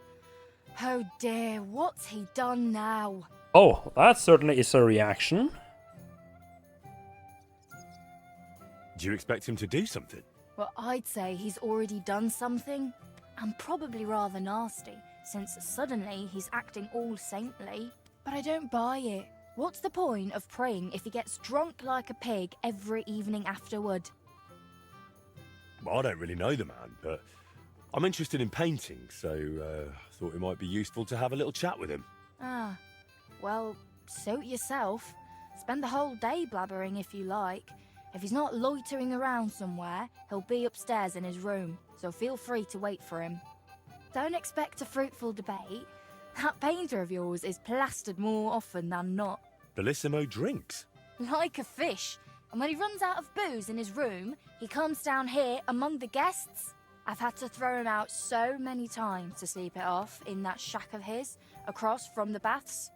[SPEAKER 4] Oh dear, what's he done now?
[SPEAKER 1] Oh, that certainly is a reaction.
[SPEAKER 14] Do you expect him to do something?
[SPEAKER 4] Well, I'd say he's already done something, and probably rather nasty, since suddenly he's acting all saintly. But I don't buy it. What's the point of praying if he gets drunk like a pig every evening afterward?
[SPEAKER 14] Well, I don't really know the man, but I'm interested in painting, so I thought it might be useful to have a little chat with him.
[SPEAKER 4] Ah, well, suit yourself. Spend the whole day blabbering if you like. If he's not loitering around somewhere, he'll be upstairs in his room, so feel free to wait for him. Don't expect a fruitful debate. That painter of yours is plastered more often than not.
[SPEAKER 14] Bellissimo drinks?
[SPEAKER 4] Like a fish. And when he runs out of booze in his room, he comes down here among the guests. I've had to throw him out so many times to sleep it off in that shack of his, across from the baths.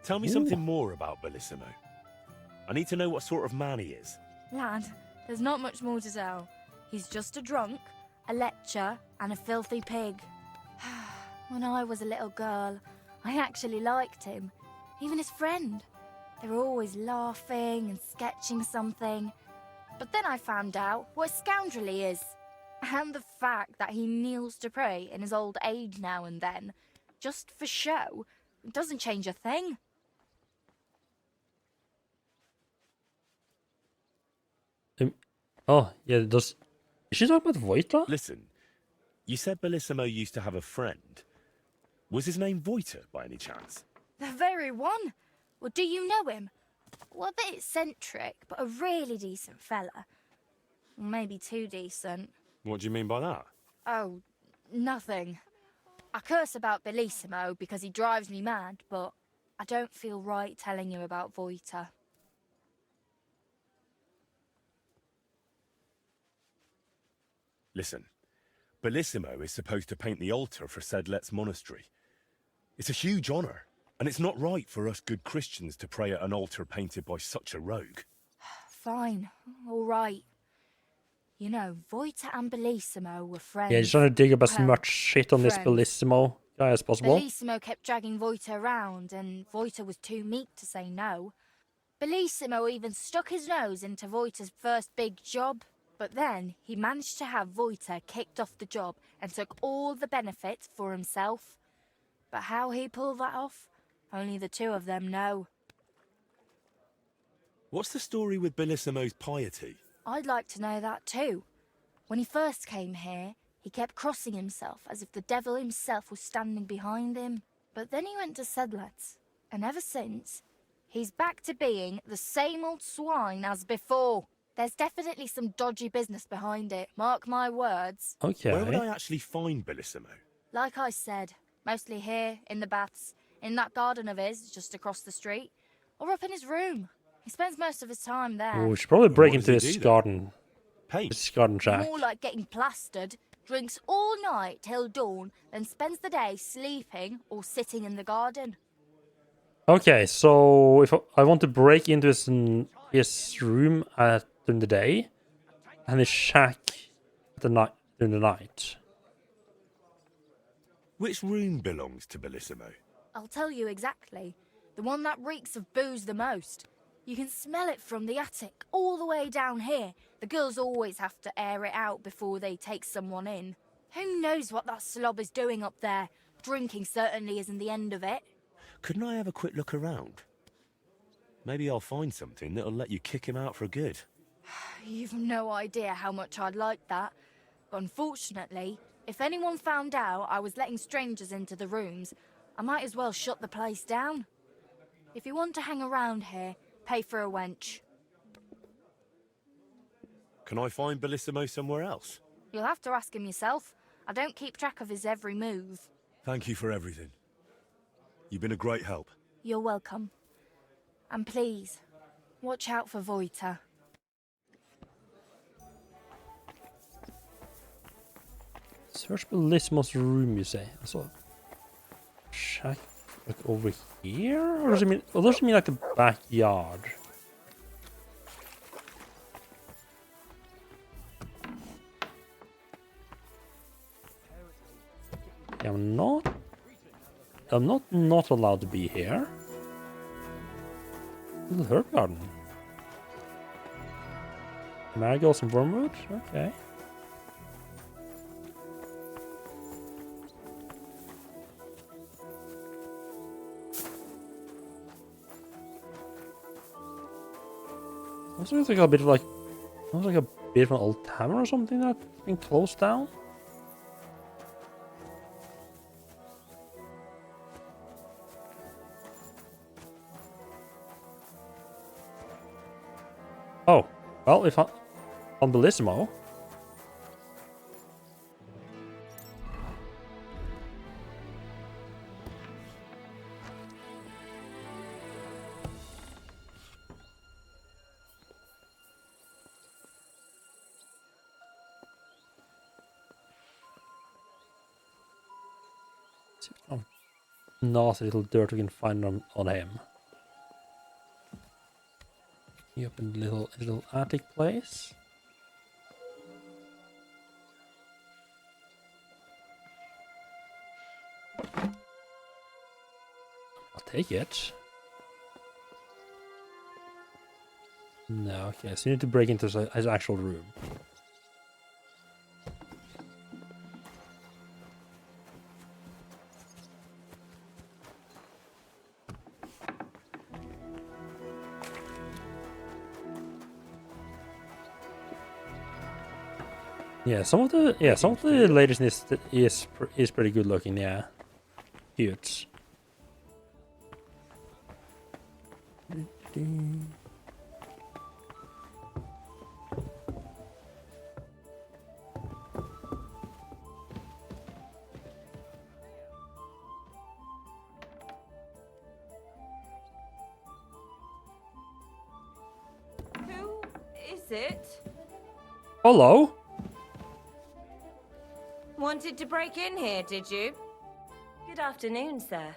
[SPEAKER 14] Tell me something more about Bellissimo. I need to know what sort of man he is.
[SPEAKER 4] Lad, there's not much more to tell. He's just a drunk, a lecher, and a filthy pig. When I was a little girl, I actually liked him. even his friend. They were always laughing and sketching something. But then I found out what a scoundrel he is. And the fact that he kneels to pray in his old age now and then, just for show, doesn't change a thing.
[SPEAKER 1] Oh, yeah, does... Is she talking about Voita?
[SPEAKER 7] Listen, you said Bellissimo used to have a friend. Was his name Voita, by any chance?
[SPEAKER 4] The very one. Well, do you know him? Well, a bit eccentric, but a really decent fella. Maybe too decent.
[SPEAKER 7] What do you mean by that?
[SPEAKER 4] Oh, nothing. I curse about Bellissimo because he drives me mad, but I don't feel right telling you about Voita.
[SPEAKER 7] Listen, Bellissimo is supposed to paint the altar for Sedlet's monastery. It's a huge honor, and it's not right for us good Christians to pray at an altar painted by such a rogue.
[SPEAKER 4] Fine, all right. You know, Voita and Bellissimo were friends.
[SPEAKER 1] Yeah, just trying to dig up as
[SPEAKER 4] Well,
[SPEAKER 1] much shit on this
[SPEAKER 4] friends.
[SPEAKER 1] Bellissimo guy as possible.
[SPEAKER 4] Bellissimo kept dragging Voita around, and Voita was too meek to say no. Bellissimo even stuck his nose into Voita's first big job, but then he managed to have Voita kicked off the job and took all the benefits for himself. But how he pulled that off, only the two of them know.
[SPEAKER 7] What's the story with Bellissimo's piety?
[SPEAKER 4] I'd like to know that too. When he first came here, he kept crossing himself as if the devil himself was standing behind him. But then he went to Sedlet's, and ever since, he's back to being the same old swine as before. There's definitely some dodgy business behind it, mark my words.
[SPEAKER 1] Okay.
[SPEAKER 7] Where would I actually find Bellissimo?
[SPEAKER 4] Like I said, mostly here, in the baths, in that garden of his, just across the street, or up in his room. He spends most of his time there.
[SPEAKER 1] Oh, we should probably break
[SPEAKER 7] What
[SPEAKER 1] into
[SPEAKER 7] does he
[SPEAKER 1] his
[SPEAKER 7] do then?
[SPEAKER 1] garden.
[SPEAKER 7] Paint?
[SPEAKER 1] His garden shack.
[SPEAKER 4] More like getting plastered, drinks all night till dawn, then spends the day sleeping or sitting in the garden.
[SPEAKER 1] Okay, so if I want to break into his room during the day, and his shack during the night.
[SPEAKER 7] Which room belongs to Bellissimo?
[SPEAKER 4] I'll tell you exactly. The one that reeks of booze the most. You can smell it from the attic all the way down here. The girls always have to air it out before they take someone in. Who knows what that slob is doing up there? Drinking certainly isn't the end of it.
[SPEAKER 7] Couldn't I have a quick look around? Maybe I'll find something that'll let you kick him out for good.
[SPEAKER 4] You've no idea how much I'd like that. But unfortunately, if anyone found out I was letting strangers into the rooms, I might as well shut the place down. If you want to hang around here, pay for a wench.
[SPEAKER 7] Can I find Bellissimo somewhere else?
[SPEAKER 4] You'll have to ask him yourself. I don't keep track of his every move.
[SPEAKER 7] Thank you for everything. You've been a great help.
[SPEAKER 4] You're welcome. And please, watch out for Voita.
[SPEAKER 1] Search Bellissimo's room, you say? So, shack like over here? Or does it mean, like the backyard? Yeah, I'm not allowed to be here. Little herb garden. Marigolds and wormwood? Okay. Looks like a bit of looks like a bit of an old tavern or something that's been closed down. Oh, well, if on Bellissimo. Oh, nasty little dirt we can find on him. Up in the little attic place. I'll take it. No, okay, so you need to break into his actual room. Yeah, some of the latest is pretty good looking. Yeah, huge.
[SPEAKER 6] Who is it?
[SPEAKER 1] Hello.
[SPEAKER 6] Wanted to break in here, did you? Good afternoon, sir.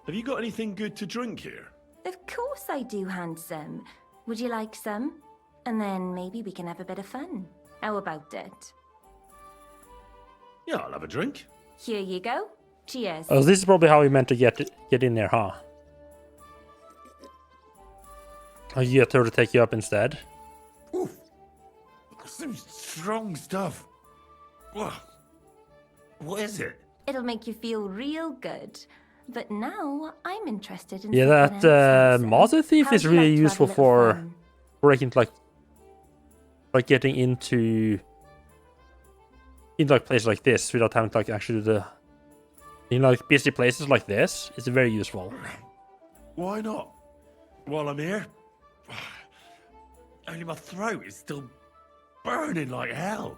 [SPEAKER 14] Have you got anything good to drink here?
[SPEAKER 6] Of course I do, handsome. Would you like some? And then maybe we can have a bit of fun. How about it?
[SPEAKER 14] Yeah, I'll have a drink.
[SPEAKER 6] Here you go. Cheers.
[SPEAKER 1] Oh, this is probably how we meant to get in there, huh? Oh, you get her to take you up instead.
[SPEAKER 11] Some strong stuff. What is it?
[SPEAKER 6] It'll make you feel real good. But now I'm interested in
[SPEAKER 1] Yeah,
[SPEAKER 6] something
[SPEAKER 1] that
[SPEAKER 6] else, handsome.
[SPEAKER 1] Mother Thief
[SPEAKER 6] How'd
[SPEAKER 1] is
[SPEAKER 6] you
[SPEAKER 1] really
[SPEAKER 6] like to have a
[SPEAKER 1] useful
[SPEAKER 6] little
[SPEAKER 1] for
[SPEAKER 6] fun?
[SPEAKER 1] breaking like getting into places like this without having to actually do the busy places like this. It's very useful.
[SPEAKER 14] Why not? While I'm here? Only my throat is still burning like hell.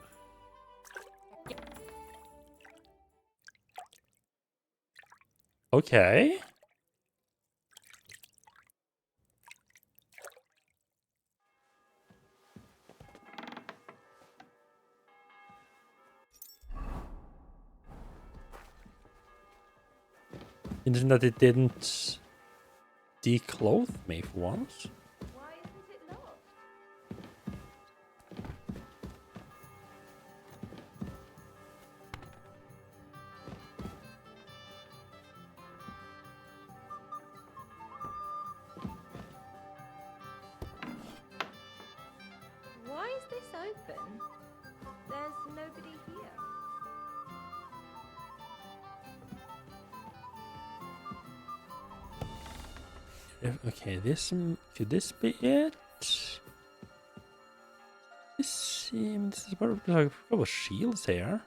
[SPEAKER 1] Okay. Interesting that it didn't declothe me for once.
[SPEAKER 6] Why is this open? There's nobody here.
[SPEAKER 1] Okay, could this be it? This seems probably like a couple of shields here.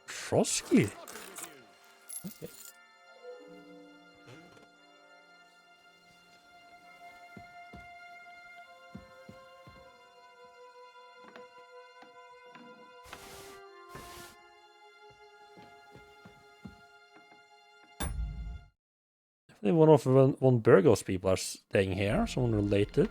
[SPEAKER 1] Frosky. Okay. Definitely one of von Burgos people are staying here. Someone related.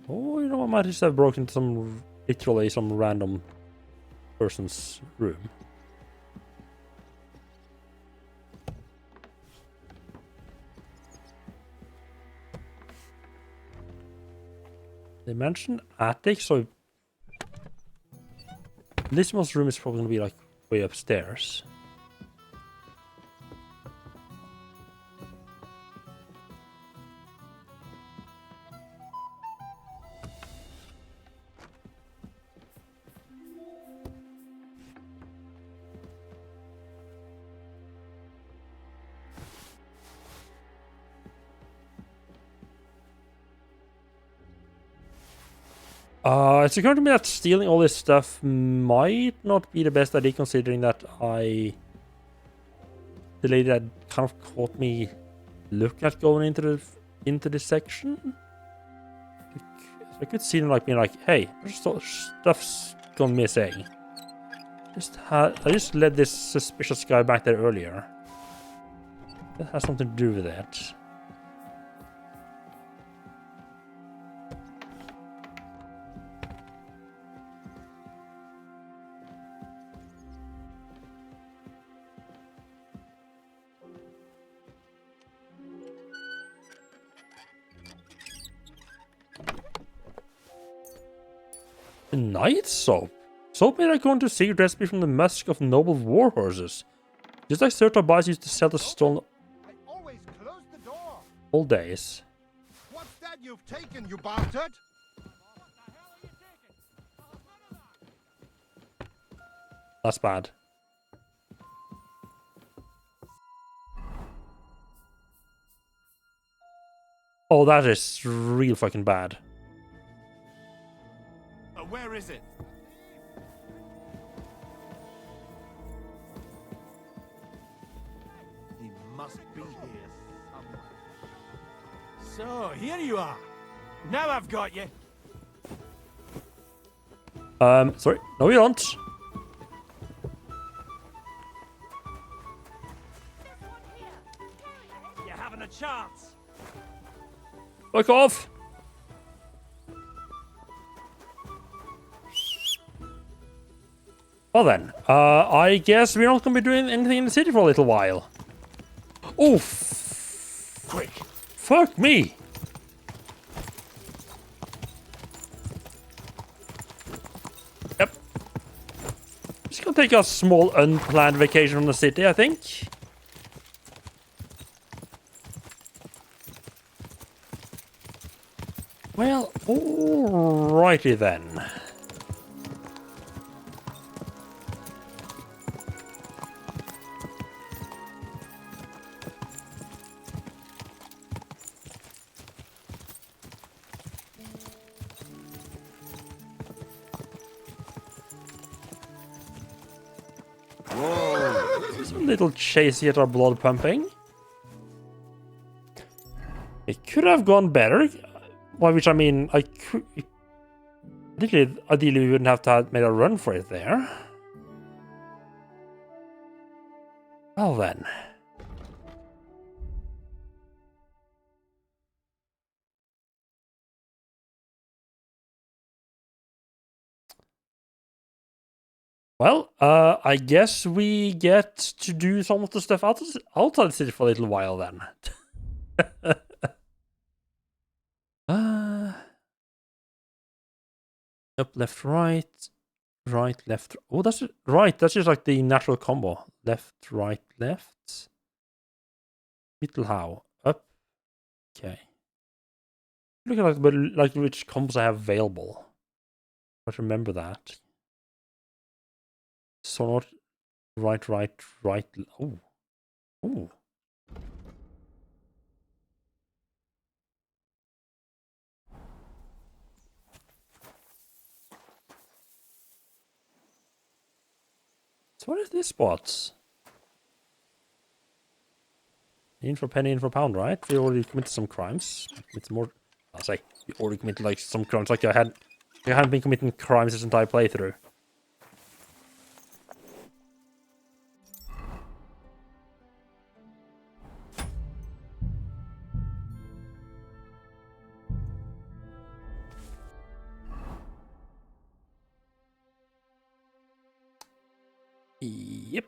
[SPEAKER 1] Oh, you know, I might just have broken into literally some random person's room. They mentioned attic, so Lismon's room is probably gonna be like way upstairs. It's occurred to me that stealing all this stuff might not be the best idea, considering that the lady that kind of caught me looking at going into this section. I could see them like being like, "Hey, stuff's gone missing." I just led this suspicious guy back there earlier. That has something to do with it. Night soap? Soap made according to secret recipe from the musk of noble war horses. Just like Sir Tobias used to sell the stolen old days.
[SPEAKER 11] What's that you've taken, you bastard?
[SPEAKER 1] That's bad. Oh, that is real fucking bad.
[SPEAKER 11] Where is it? He must be here somewhere.
[SPEAKER 21] So, here you are. Now I've got you.
[SPEAKER 1] Sorry. No, you don't.
[SPEAKER 21] You're having a chance.
[SPEAKER 1] Fuck off! Well then, I guess we're not going to be doing anything in the city for a little while. Oof!
[SPEAKER 11] Quick!
[SPEAKER 1] Fuck me! Yep. Just gonna take a small unplanned vacation from the city, I think. Well, alrighty then. Just a little chase here, blood pumping. It could have gone better. By which I mean, I could... Ideally, we wouldn't have to have made a run for it there. Well then. Well, I guess we get to do some of the stuff outside the city for a little while then. Up, left, right, right, left. Oh, that's right. That's just like the natural combo. Left, right, left. Middle how? Up. Okay. Look at like which combos I have available. But remember that. So not right, right, right. Oh. Oh. So what is this spot? In for penny, in for pound, right? We already committed some crimes. It's more. I'll say we already committed like some crimes. Like I hadn't been committing crimes this entire playthrough. Yep,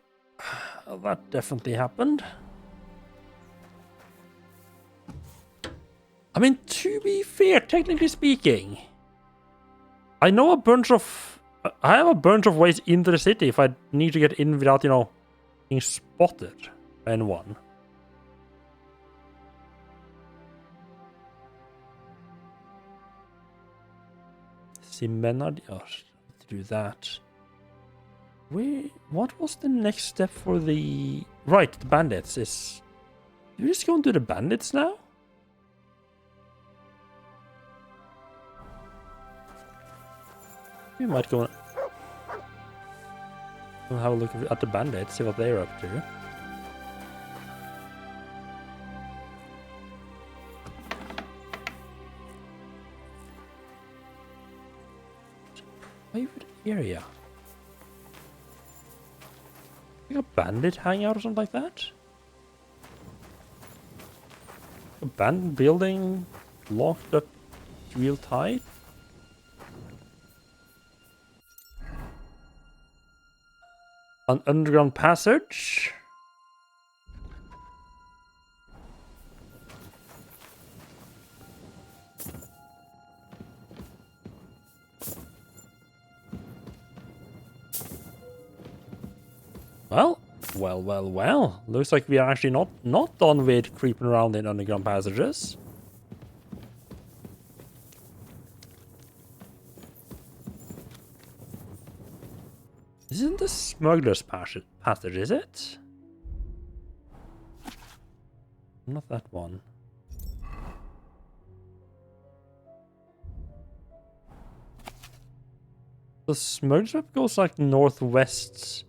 [SPEAKER 1] that definitely happened. I mean, to be fair, technically speaking, I have a bunch of ways into the city if I need to get in without, being spotted by anyone. Simenard, oh, to do that. What was the next step for the... Right, the bandits is... Do we just go and do the bandits now? We might go and have a look at the bandits, see what they're up to. Private area. Like a bandit hangout or something like that? Abandoned building, locked up real tight. An underground passage. Well. Looks like we are actually not done with creeping around in underground passages. This isn't the smuggler's passage, is it? Not that one. The smuggler's map goes like northwest.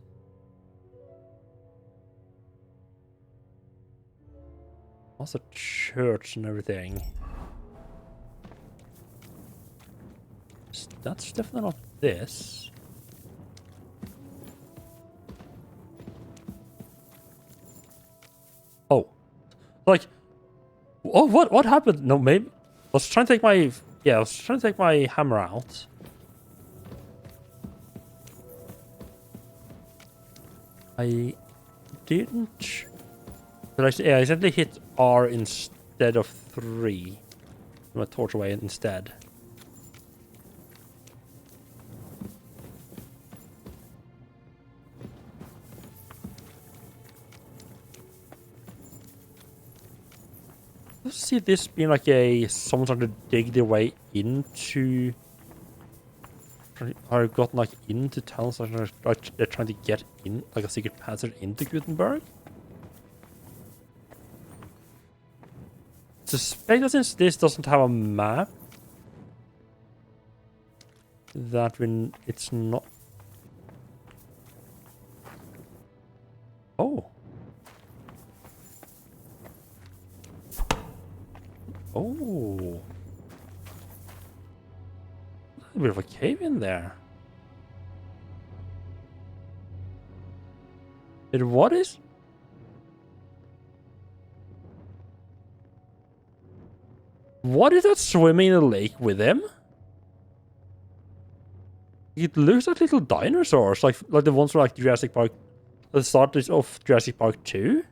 [SPEAKER 1] Also church and everything. That's definitely not this. Oh. Like, oh, what happened? No, maybe. I was trying to take my hammer out. I didn't. But I accidentally hit R instead of 3. I'm gonna torch away instead. Let's see this being like someone trying to dig their way into. Or gotten like into towns, like they're trying to get in like a secret passage into Gutenberg. Suspect that since this doesn't have a map, that when it's not. Oh. Oh. A bit of a cave in there. What is? What is that swimming in the lake with him? It looks like little dinosaurs, like the ones from like Jurassic Park. The start of Jurassic Park 2.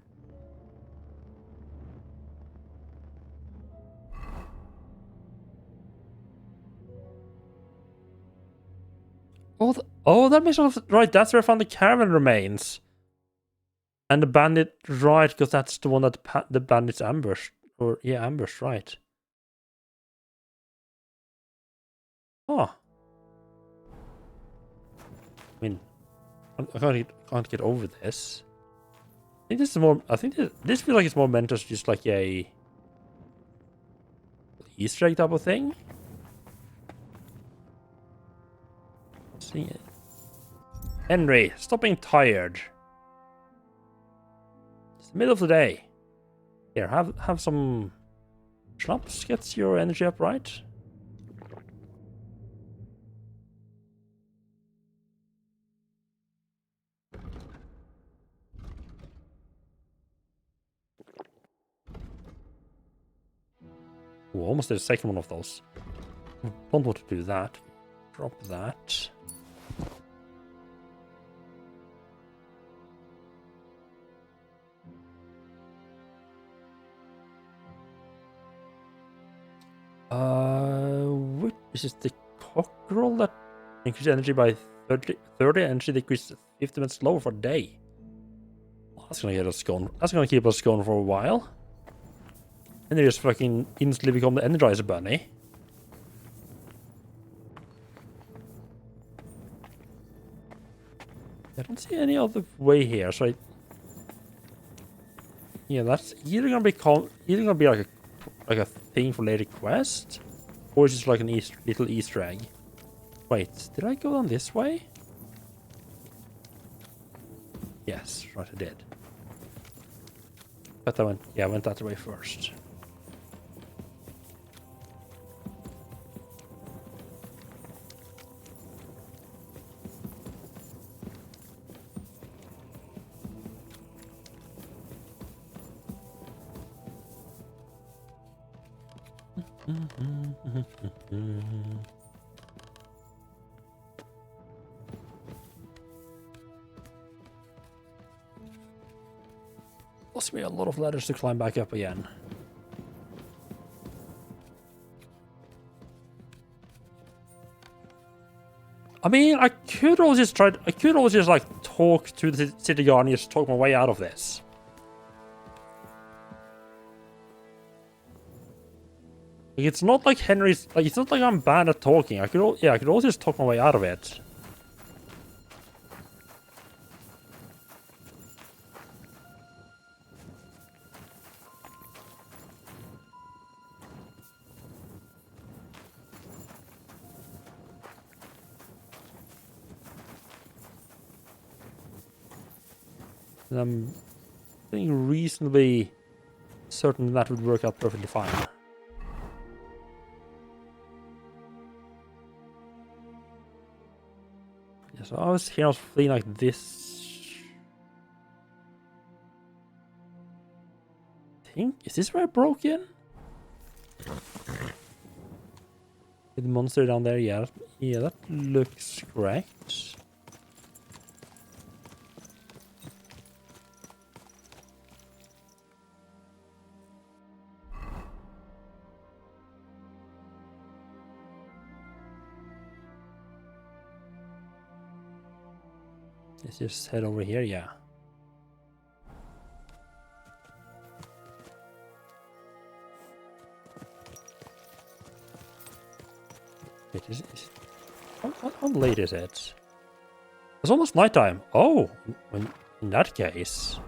[SPEAKER 1] Oh, that makes sense. Right, that's where I found the caravan remains. And the bandit, right, because that's the one that the bandits ambushed. Or, yeah, ambushed, right. Oh. I mean, I can't get over this. I think this is more, this feels like it's more meant as just like a Easter egg type of thing. See it. Henry, stop being tired. It's the middle of the day. Here, have some schnapps. Gets your energy up, right? Ooh, almost did a second one of those. Don't want to do that. Drop that. What is this? The cockerel that increases energy by 30 energy decreases 50 minutes slower for a day. Well, that's gonna get us going. That's gonna keep us going for a while. And they just fucking instantly become the Energizer Bunny. I don't see any other way here, so yeah, that's either gonna be like a thing for later quest, or it's just like an little Easter egg. Wait, did I go down this way? Yes, right, I did. But I went that way first. Must be a lot of ladders to climb back up again. I mean, I could always just like talk to the city guard and just talk my way out of this. Like, it's not like Henry's, like, it's not like I'm bad at talking. I could always just talk my way out of it. And I'm being reasonably certain that would work out perfectly fine. Yeah, so I was feeling like this. Is this where I broke in? With the monster down there, yeah, that looks correct. Let's just head over here, yeah. Wait, how late is it? It's almost nighttime. Oh, in that case,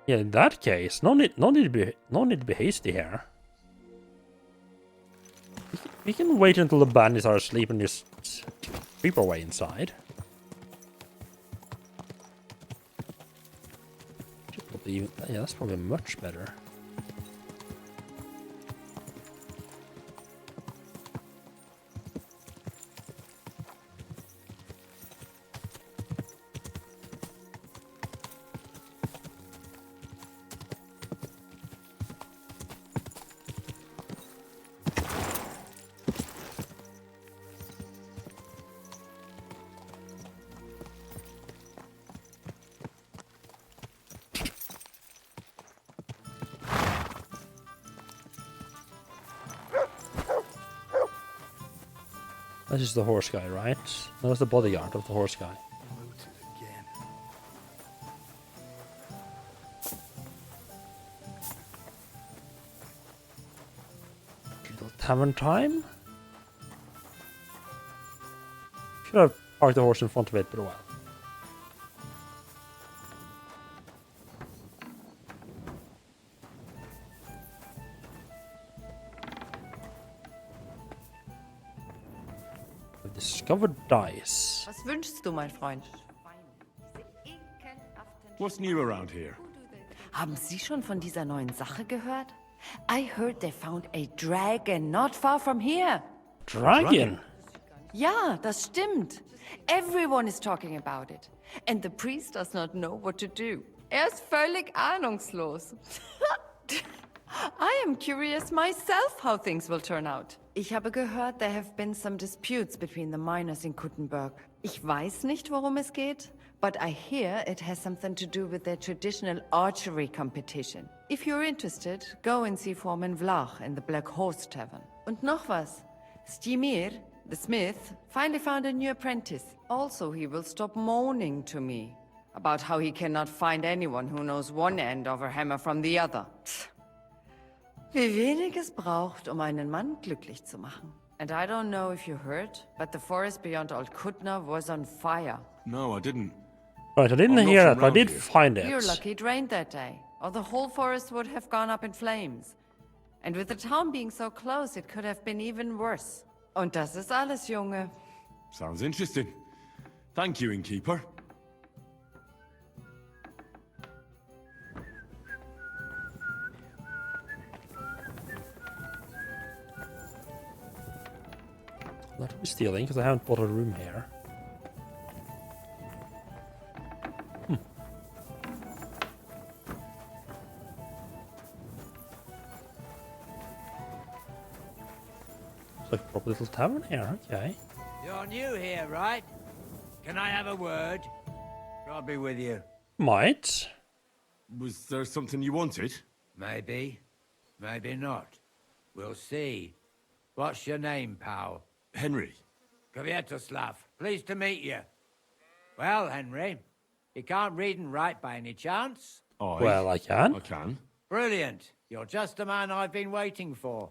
[SPEAKER 1] in that case, no need to be hasty here. We can wait until the bandits are asleep and just creep our way inside. Yeah, that's probably much better. That is the horse guy, right? No, that's the bodyguard of the horse guy. Little tavern time? Should have parked the horse in front of it, but a while. Discovered dice.
[SPEAKER 10] Was wünschst du, mein Freund?
[SPEAKER 5] What's new around here?
[SPEAKER 10] Haben Sie schon von dieser neuen Sache gehört? I heard they found a dragon not far from here.
[SPEAKER 1] Dragon?
[SPEAKER 10] Ja, das stimmt. Everyone is talking about it. And the priest does not know what to do. Ist völlig ahnungslos. I am curious myself how things will turn out. Ich habe gehört, there have been some disputes between the miners in Kuttenberg. Ich weiß nicht, worum es geht, but I hear it has something to do with their traditional archery competition. If you're interested, go and see Foreman Vlach in the Black Horse Tavern. Und noch was. Stymir, the smith, finally found a new apprentice. Also, he will stop moaning to me about how he cannot find anyone who knows one end of a hammer from the other. Wie wenig es braucht, einen Mann glücklich zu machen. And I don't know if you heard, but the forest beyond Old Kutna was on fire.
[SPEAKER 14] No, I didn't.
[SPEAKER 1] Right, I didn't hear that, but I did find it.
[SPEAKER 10] You're lucky it rained that day, or the whole forest would have gone up in flames. And with the town being so close, it could have been even worse. Und das ist alles, Junge.
[SPEAKER 14] Sounds interesting. Thank you, innkeeper.
[SPEAKER 1] Not to be stealing, because I haven't bought a room here. Like a proper little tavern here, okay.
[SPEAKER 2] You're new here, right? Can I have a word? I'll be with you.
[SPEAKER 1] Might.
[SPEAKER 14] Was there something you wanted?
[SPEAKER 2] Maybe. Maybe not. We'll see. What's your name, pal?
[SPEAKER 14] Henry.
[SPEAKER 2] Kvietoslav. Pleased to meet you. Well, Henry, you can't read and write by any chance?
[SPEAKER 1] Well, I can.
[SPEAKER 14] I can.
[SPEAKER 2] Brilliant. You're just the man I've been waiting for.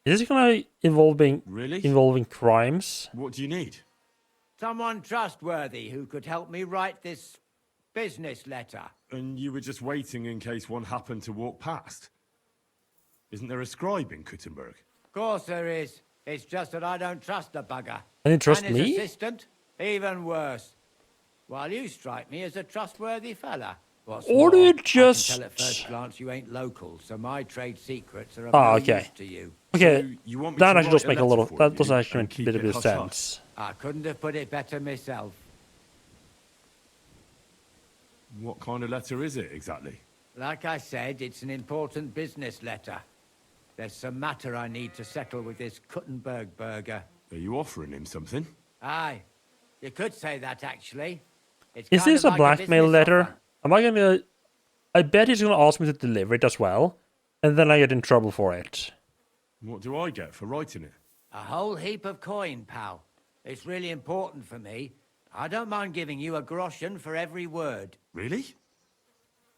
[SPEAKER 1] Is this gonna involving crimes?
[SPEAKER 14] What do you need?
[SPEAKER 2] Someone trustworthy who could help me write this business letter.
[SPEAKER 14] And you were just waiting in case one happened to walk past? Isn't there a scribe in Kuttenberg?
[SPEAKER 2] Of course there is. It's just that I don't trust the bugger.
[SPEAKER 1] And you trust
[SPEAKER 2] and his
[SPEAKER 1] me?
[SPEAKER 2] assistant, even worse. While you strike me as a trustworthy fella. What's
[SPEAKER 1] Or do
[SPEAKER 2] more,
[SPEAKER 1] you
[SPEAKER 2] I can
[SPEAKER 1] just...
[SPEAKER 2] tell at first glance you ain't local, so my trade secrets are of
[SPEAKER 1] Ah,
[SPEAKER 2] no
[SPEAKER 1] okay.
[SPEAKER 2] use to you.
[SPEAKER 1] Okay,
[SPEAKER 14] So you want me
[SPEAKER 1] that
[SPEAKER 14] to
[SPEAKER 1] actually
[SPEAKER 14] write
[SPEAKER 1] does
[SPEAKER 14] a
[SPEAKER 1] make a
[SPEAKER 14] letter
[SPEAKER 1] lot of...
[SPEAKER 14] for
[SPEAKER 1] That
[SPEAKER 14] you
[SPEAKER 1] does actually
[SPEAKER 14] and
[SPEAKER 1] make a
[SPEAKER 14] keep
[SPEAKER 1] bit
[SPEAKER 14] it
[SPEAKER 1] of
[SPEAKER 14] hush-hush?
[SPEAKER 1] sense.
[SPEAKER 2] I couldn't have put it better myself.
[SPEAKER 14] What kind of letter is it, exactly?
[SPEAKER 2] Like I said, it's an important business letter. There's some matter I need to settle with this Kuttenberg burger.
[SPEAKER 14] Are you offering him something?
[SPEAKER 2] Aye. You could say that, actually. It's
[SPEAKER 1] Is
[SPEAKER 2] kind
[SPEAKER 1] this
[SPEAKER 2] of
[SPEAKER 1] a
[SPEAKER 2] like
[SPEAKER 1] blackmail
[SPEAKER 2] business
[SPEAKER 1] letter?
[SPEAKER 2] offer.
[SPEAKER 1] Am I gonna... I bet he's gonna ask me to deliver it as well. And then I get in trouble for it.
[SPEAKER 14] What do I get for writing it?
[SPEAKER 2] A whole heap of coin, pal. It's really important for me. I don't mind giving you a groschen for every word.
[SPEAKER 14] Really?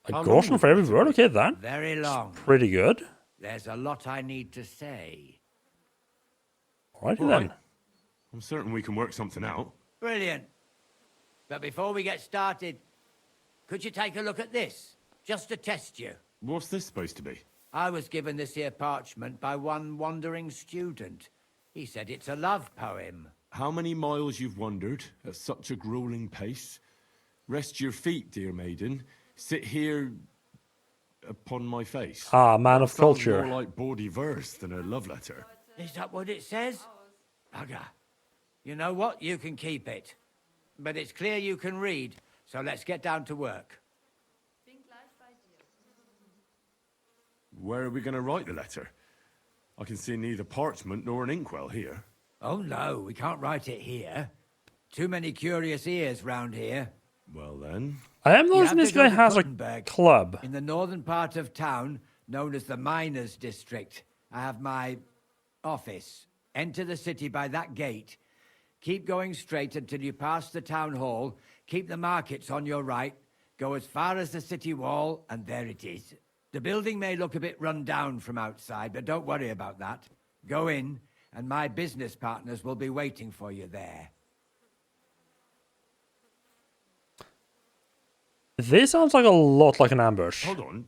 [SPEAKER 1] A groschen for every word? Okay, that.
[SPEAKER 2] Very long.
[SPEAKER 1] Pretty good.
[SPEAKER 2] There's a lot I need to say.
[SPEAKER 1] Alrighty
[SPEAKER 14] All
[SPEAKER 1] then.
[SPEAKER 14] right. I'm certain we can work something out.
[SPEAKER 2] Brilliant. But before we get started, could you take a look at this? Just to test you.
[SPEAKER 14] What's this supposed to be?
[SPEAKER 2] I was given this here parchment by one wandering student. He said it's a love poem.
[SPEAKER 14] How many miles you've wandered at such a grueling pace? Rest your feet, dear maiden. Sit here upon my face.
[SPEAKER 1] Ah, man of
[SPEAKER 14] Sounds
[SPEAKER 1] culture.
[SPEAKER 14] more like bawdy verse than a love letter.
[SPEAKER 2] Is that what it says? Bugger. You know what? You can keep it. But it's clear you can read, so let's get down to work.
[SPEAKER 14] Where are we going to write the letter? I can see neither parchment nor an inkwell here.
[SPEAKER 2] Oh no, we can't write it here. Too many curious ears round here.
[SPEAKER 14] Well then...
[SPEAKER 1] I am
[SPEAKER 2] You
[SPEAKER 1] noticing
[SPEAKER 2] have
[SPEAKER 1] this
[SPEAKER 2] to go
[SPEAKER 1] guy
[SPEAKER 2] to
[SPEAKER 1] has a
[SPEAKER 2] Kuttenberg,
[SPEAKER 1] club.
[SPEAKER 2] in the northern part of town, known as the Miners' District. I have my office. Enter the city by that gate. Keep going straight until you pass the town hall. Keep the markets on your right. Go as far as the city wall, and there it is. The building may look a bit run down from outside, but don't worry about that. Go in, and my business partners will be waiting for you there.
[SPEAKER 1] This sounds like a lot like an ambush.
[SPEAKER 14] Hold on.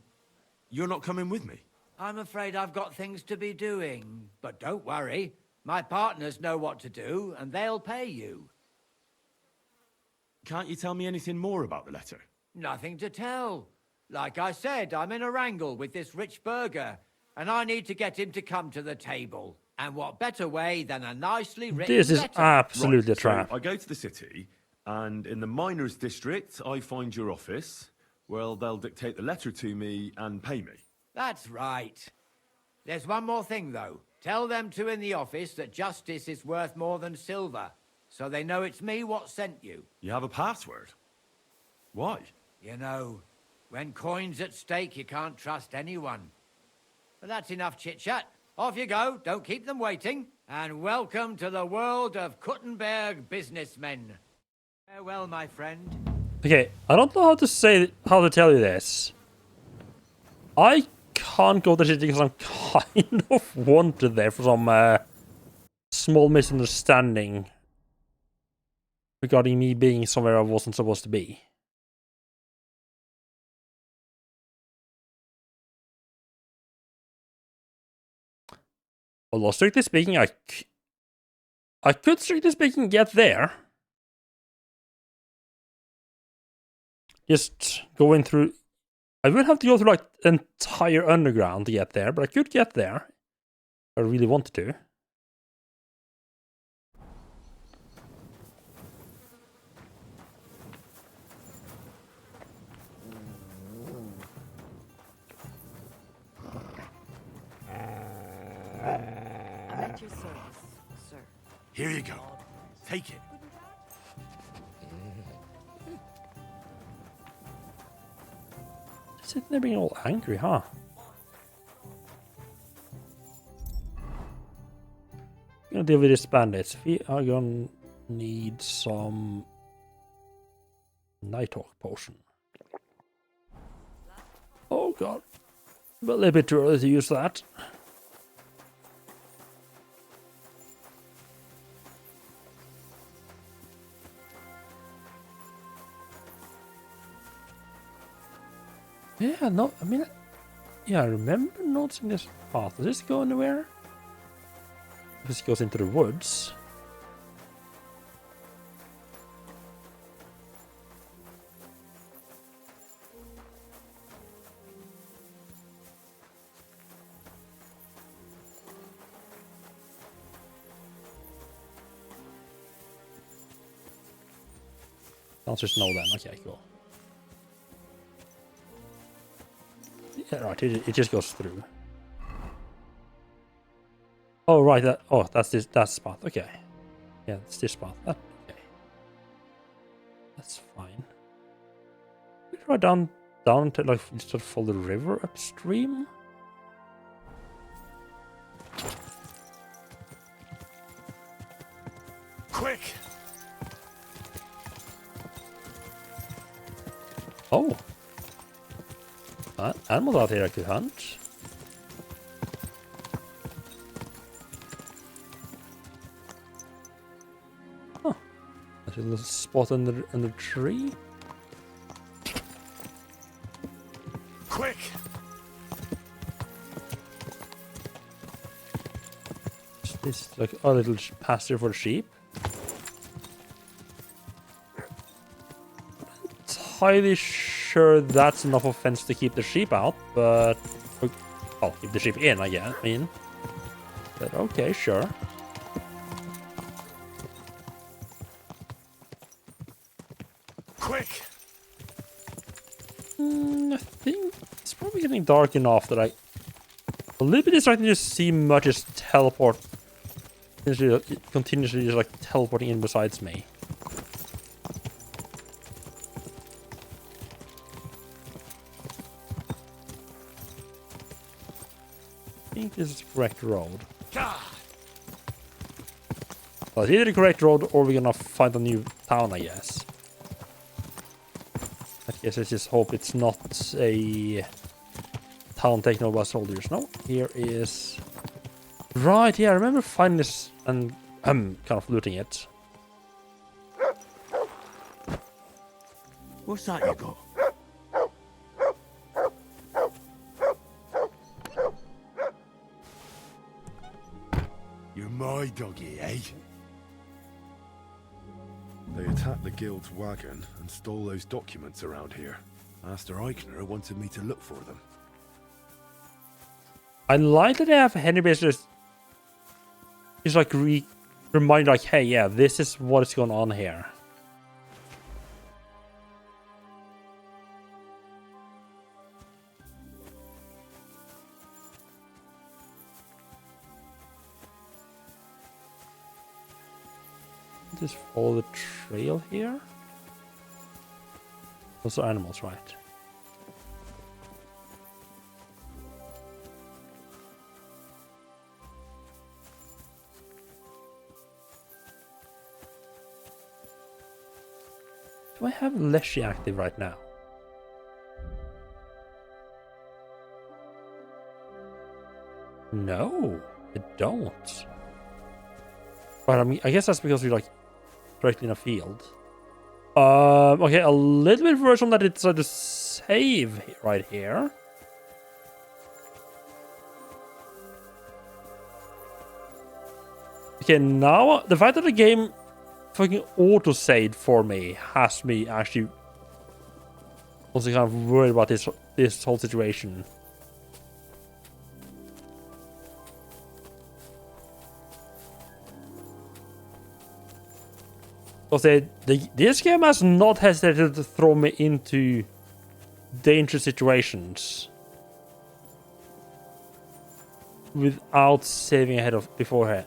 [SPEAKER 14] You're not coming with me?
[SPEAKER 2] I'm afraid I've got things to be doing. But don't worry. My partners know what to do, and they'll pay you.
[SPEAKER 14] Can't you tell me anything more about the letter?
[SPEAKER 2] Nothing to tell. Like I said, I'm in a wrangle with this rich burger, and I need to get him to come to the table. And what better way than a nicely written
[SPEAKER 1] This is
[SPEAKER 2] letter?
[SPEAKER 1] absolutely a
[SPEAKER 14] So
[SPEAKER 1] trap.
[SPEAKER 14] I go to the city, and in the miners' district, I find your office. Well, they'll dictate the letter to me and pay me.
[SPEAKER 2] That's right. There's one more thing, though. Tell them two in the office that justice is worth more than silver, so they know it's me what sent you.
[SPEAKER 14] You have a password? Why?
[SPEAKER 2] You know, when coin's at stake, you can't trust anyone. But that's enough chit-chat. Off you go, don't keep them waiting. And welcome to the world of Kuttenberg businessmen. Farewell, my friend.
[SPEAKER 1] Okay, I don't know how to tell you this. I can't go to the city because I'm kind of wanted there for some small misunderstanding regarding me being somewhere I wasn't supposed to be. Although strictly speaking, I could strictly speaking get there. Just going through... I would have to go through like entire underground to get there, but I could get there. If I really wanted to.
[SPEAKER 16] Here you go. Take it.
[SPEAKER 1] Sitting there being all angry, huh? Gonna deal with these bandits. We are gonna need some Nighthawk potion. Oh god. But a little bit too early to use that. Yeah, no, I mean, yeah, I remember noticing this path. Does this go anywhere? This goes into the woods. Answer is no then. Okay, cool. Yeah, right, it just goes through. Oh, right, that's that spot. Okay. Yeah, it's this spot. Okay. That's fine. We try down to like sort of follow the river upstream.
[SPEAKER 16] Quick!
[SPEAKER 1] Oh. Animals out here I could hunt. Huh. There's a little spot under the tree.
[SPEAKER 16] Quick!
[SPEAKER 1] Is this like a little pasture for the sheep? Highly sure that's enough of fence to keep the sheep out, but well, keep the sheep in, I guess. I mean, but okay, sure.
[SPEAKER 16] Quick!
[SPEAKER 1] I think it's probably getting dark enough that a little bit distracting to see much is teleport, continuously just like teleporting in besides me. I think this is the correct road. Well, it's either the correct road or we're gonna find a new town, I guess. I guess I just hope it's not a town taken over by soldiers. No, here is... Right, yeah, I remember finding this and kind of looting it.
[SPEAKER 16] What's that you got? You're my doggy, eh?
[SPEAKER 5] They attacked the guild's wagon and stole those documents around here. Master Eichner wanted me to look for them.
[SPEAKER 1] I like that they have Henry basically just like remind like, hey, yeah, this is what is going on here. Just follow the trail here. Those are animals, right? Do I have Leshy active right now? No, I don't. But I mean, I guess that's because we're like directly in a field. Okay, a little bit version that it decided to save right here. Okay, now the fact that the game fucking auto-saved for me has me actually also kind of worried about this whole situation. Because this game has not hesitated to throw me into dangerous situations without saving ahead of beforehand.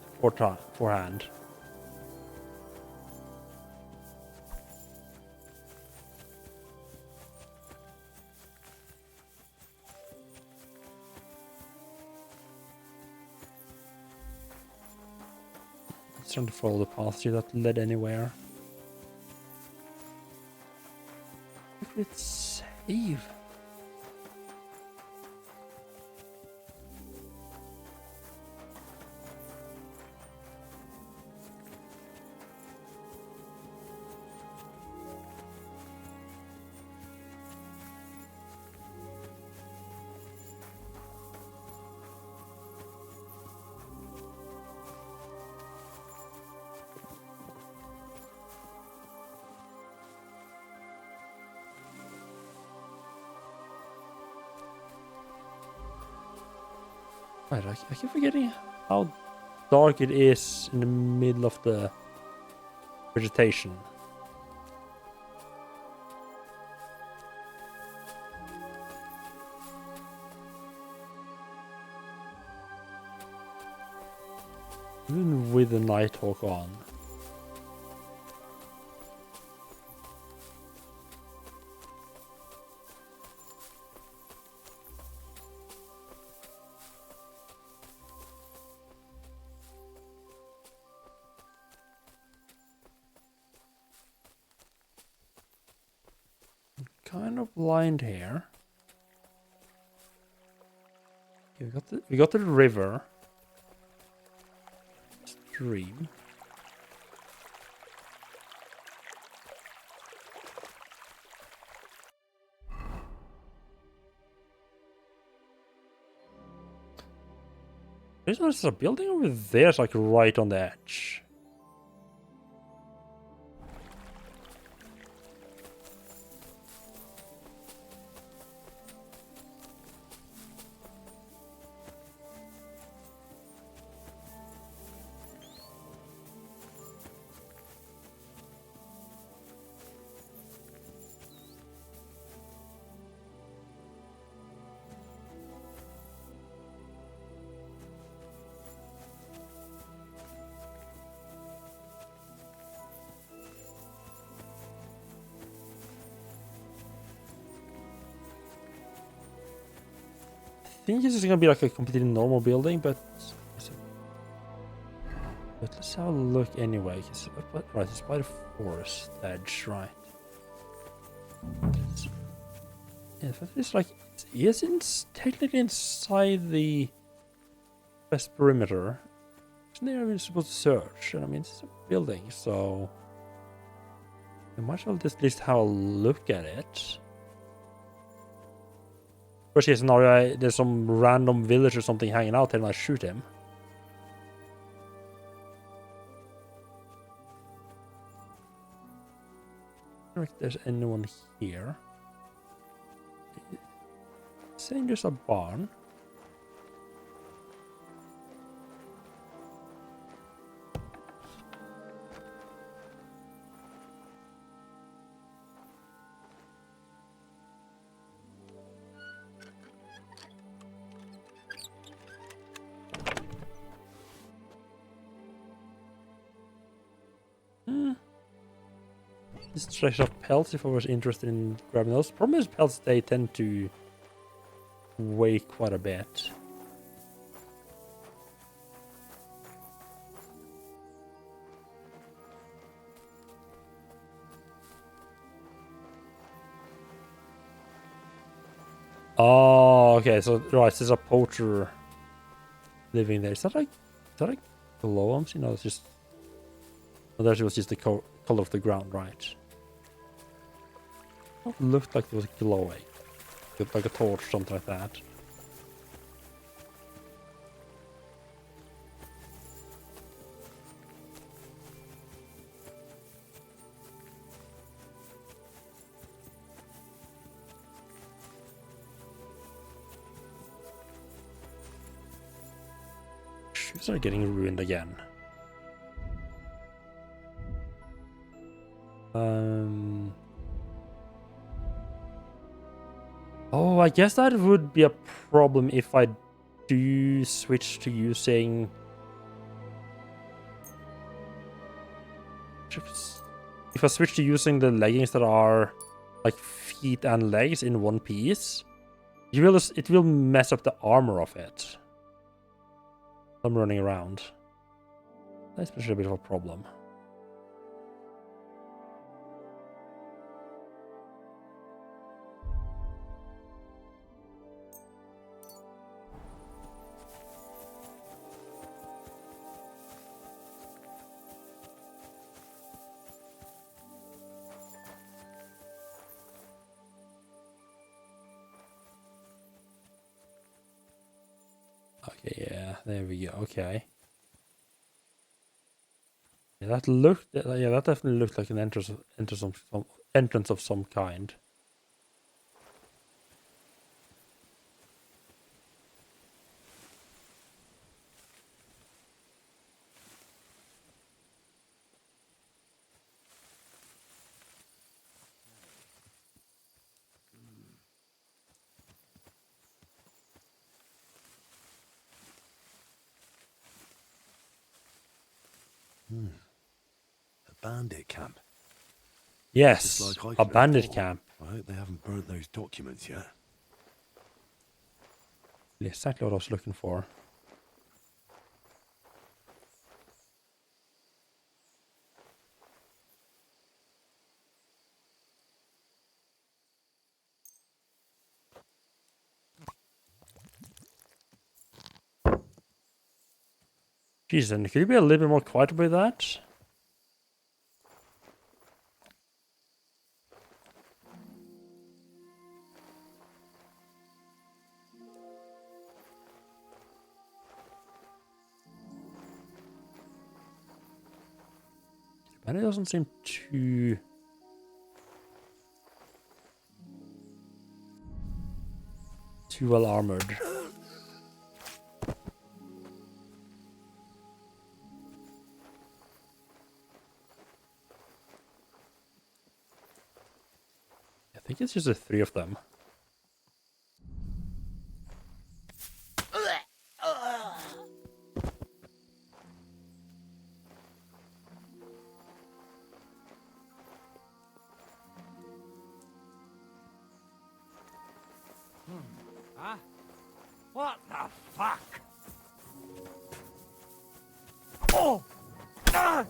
[SPEAKER 1] trying to follow the path here that led anywhere. Let's save. Right, I keep forgetting how dark it is in the middle of the vegetation. Even with the Nighthawk on. Kind of blind here. Okay, we got the river. Stream. There's a building over there, it's like right on the edge. I think this is gonna be like a completely normal building, but let's have a look anyway. Right, it's by the forest edge, right? Yeah, it's like it's technically inside the west perimeter. Isn't there even supposed to search? I mean, it's a building, so you might as well just at least have a look at it. Worst case scenario, there's some random village or something hanging out here and I shoot him. I don't think there's anyone here. Saying there's a barn. This treasure of pelts if I was interested in grabbing those. Problem is pelts, they tend to weigh quite a bit. Oh, okay, so right, there's a poacher living there. Is that like glowworms? You know, it's just... Oh, that was just the color of the ground, right? It looked like it was glowing. Like a torch, something like that. Shoes are getting ruined again. Oh, I guess that would be a problem if I do switch to using... If I switch to using the leggings that are like feet and legs in one piece, it will mess up the armor of it. I'm running around. That's a bit of a problem. Okay, yeah, there we go. Okay. Yeah, that looked. Yeah, that definitely looked like an entrance of some kind.
[SPEAKER 7] A bandit camp.
[SPEAKER 1] Yes,
[SPEAKER 7] Just like I
[SPEAKER 1] a
[SPEAKER 7] could have
[SPEAKER 1] bandit
[SPEAKER 7] thought.
[SPEAKER 1] camp.
[SPEAKER 7] I hope they haven't burnt those documents yet.
[SPEAKER 1] Exactly what I was looking for. Jeez, and could you be a little bit more quiet about that? And it doesn't seem too well armored. I think it's just the three of them.
[SPEAKER 12] Huh? What the fuck? Oh! Ah!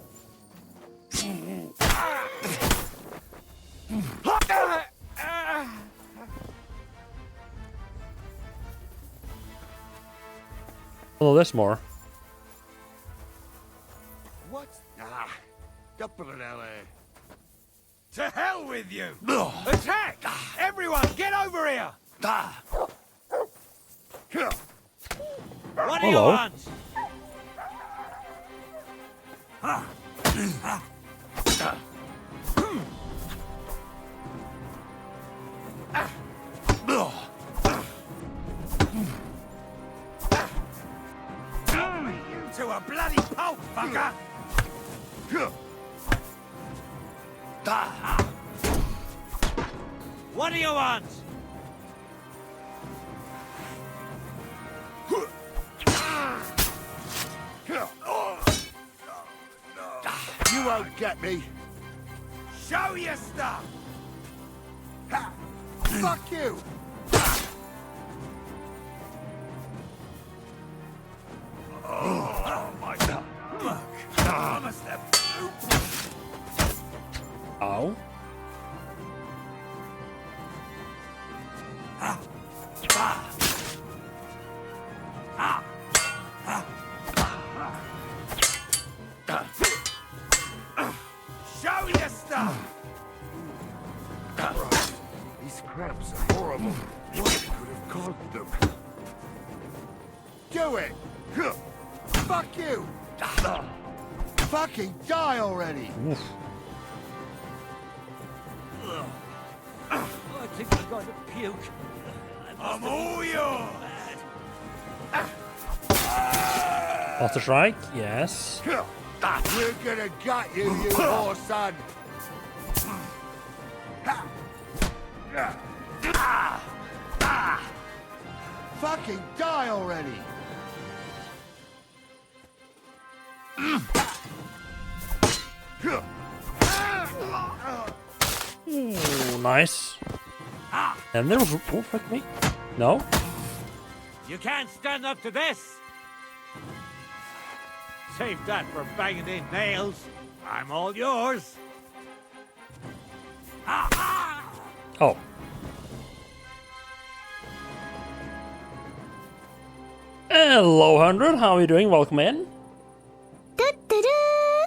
[SPEAKER 1] Oh, there's more.
[SPEAKER 12] What? Ah, Cappellelli. To hell with you! Attack! Everyone, get over here! What do you
[SPEAKER 1] Hello.
[SPEAKER 12] want? To a bloody pulp, fucker! What do you want?
[SPEAKER 11] You won't get me.
[SPEAKER 12] Show your stuff!
[SPEAKER 11] Fuck you!
[SPEAKER 12] Oh my God! Look, I must have.
[SPEAKER 1] Ow.
[SPEAKER 12] Show your stuff!
[SPEAKER 11] These cramps are horrible. What could have caused them? Do it! Fuck you! Fucking die already!
[SPEAKER 1] Oof.
[SPEAKER 12] I think I'm going to puke. I'm all yours!
[SPEAKER 1] Lots of strike? Yes.
[SPEAKER 11] We're gonna gut you, you poor son! Fucking die already!
[SPEAKER 1] Ooh, nice. And there was... Oh, fuck me. No?
[SPEAKER 12] You can't stand up to this! Save that for banging in nails. I'm all yours.
[SPEAKER 1] Oh. Hello, 100. How are you doing? Welcome in.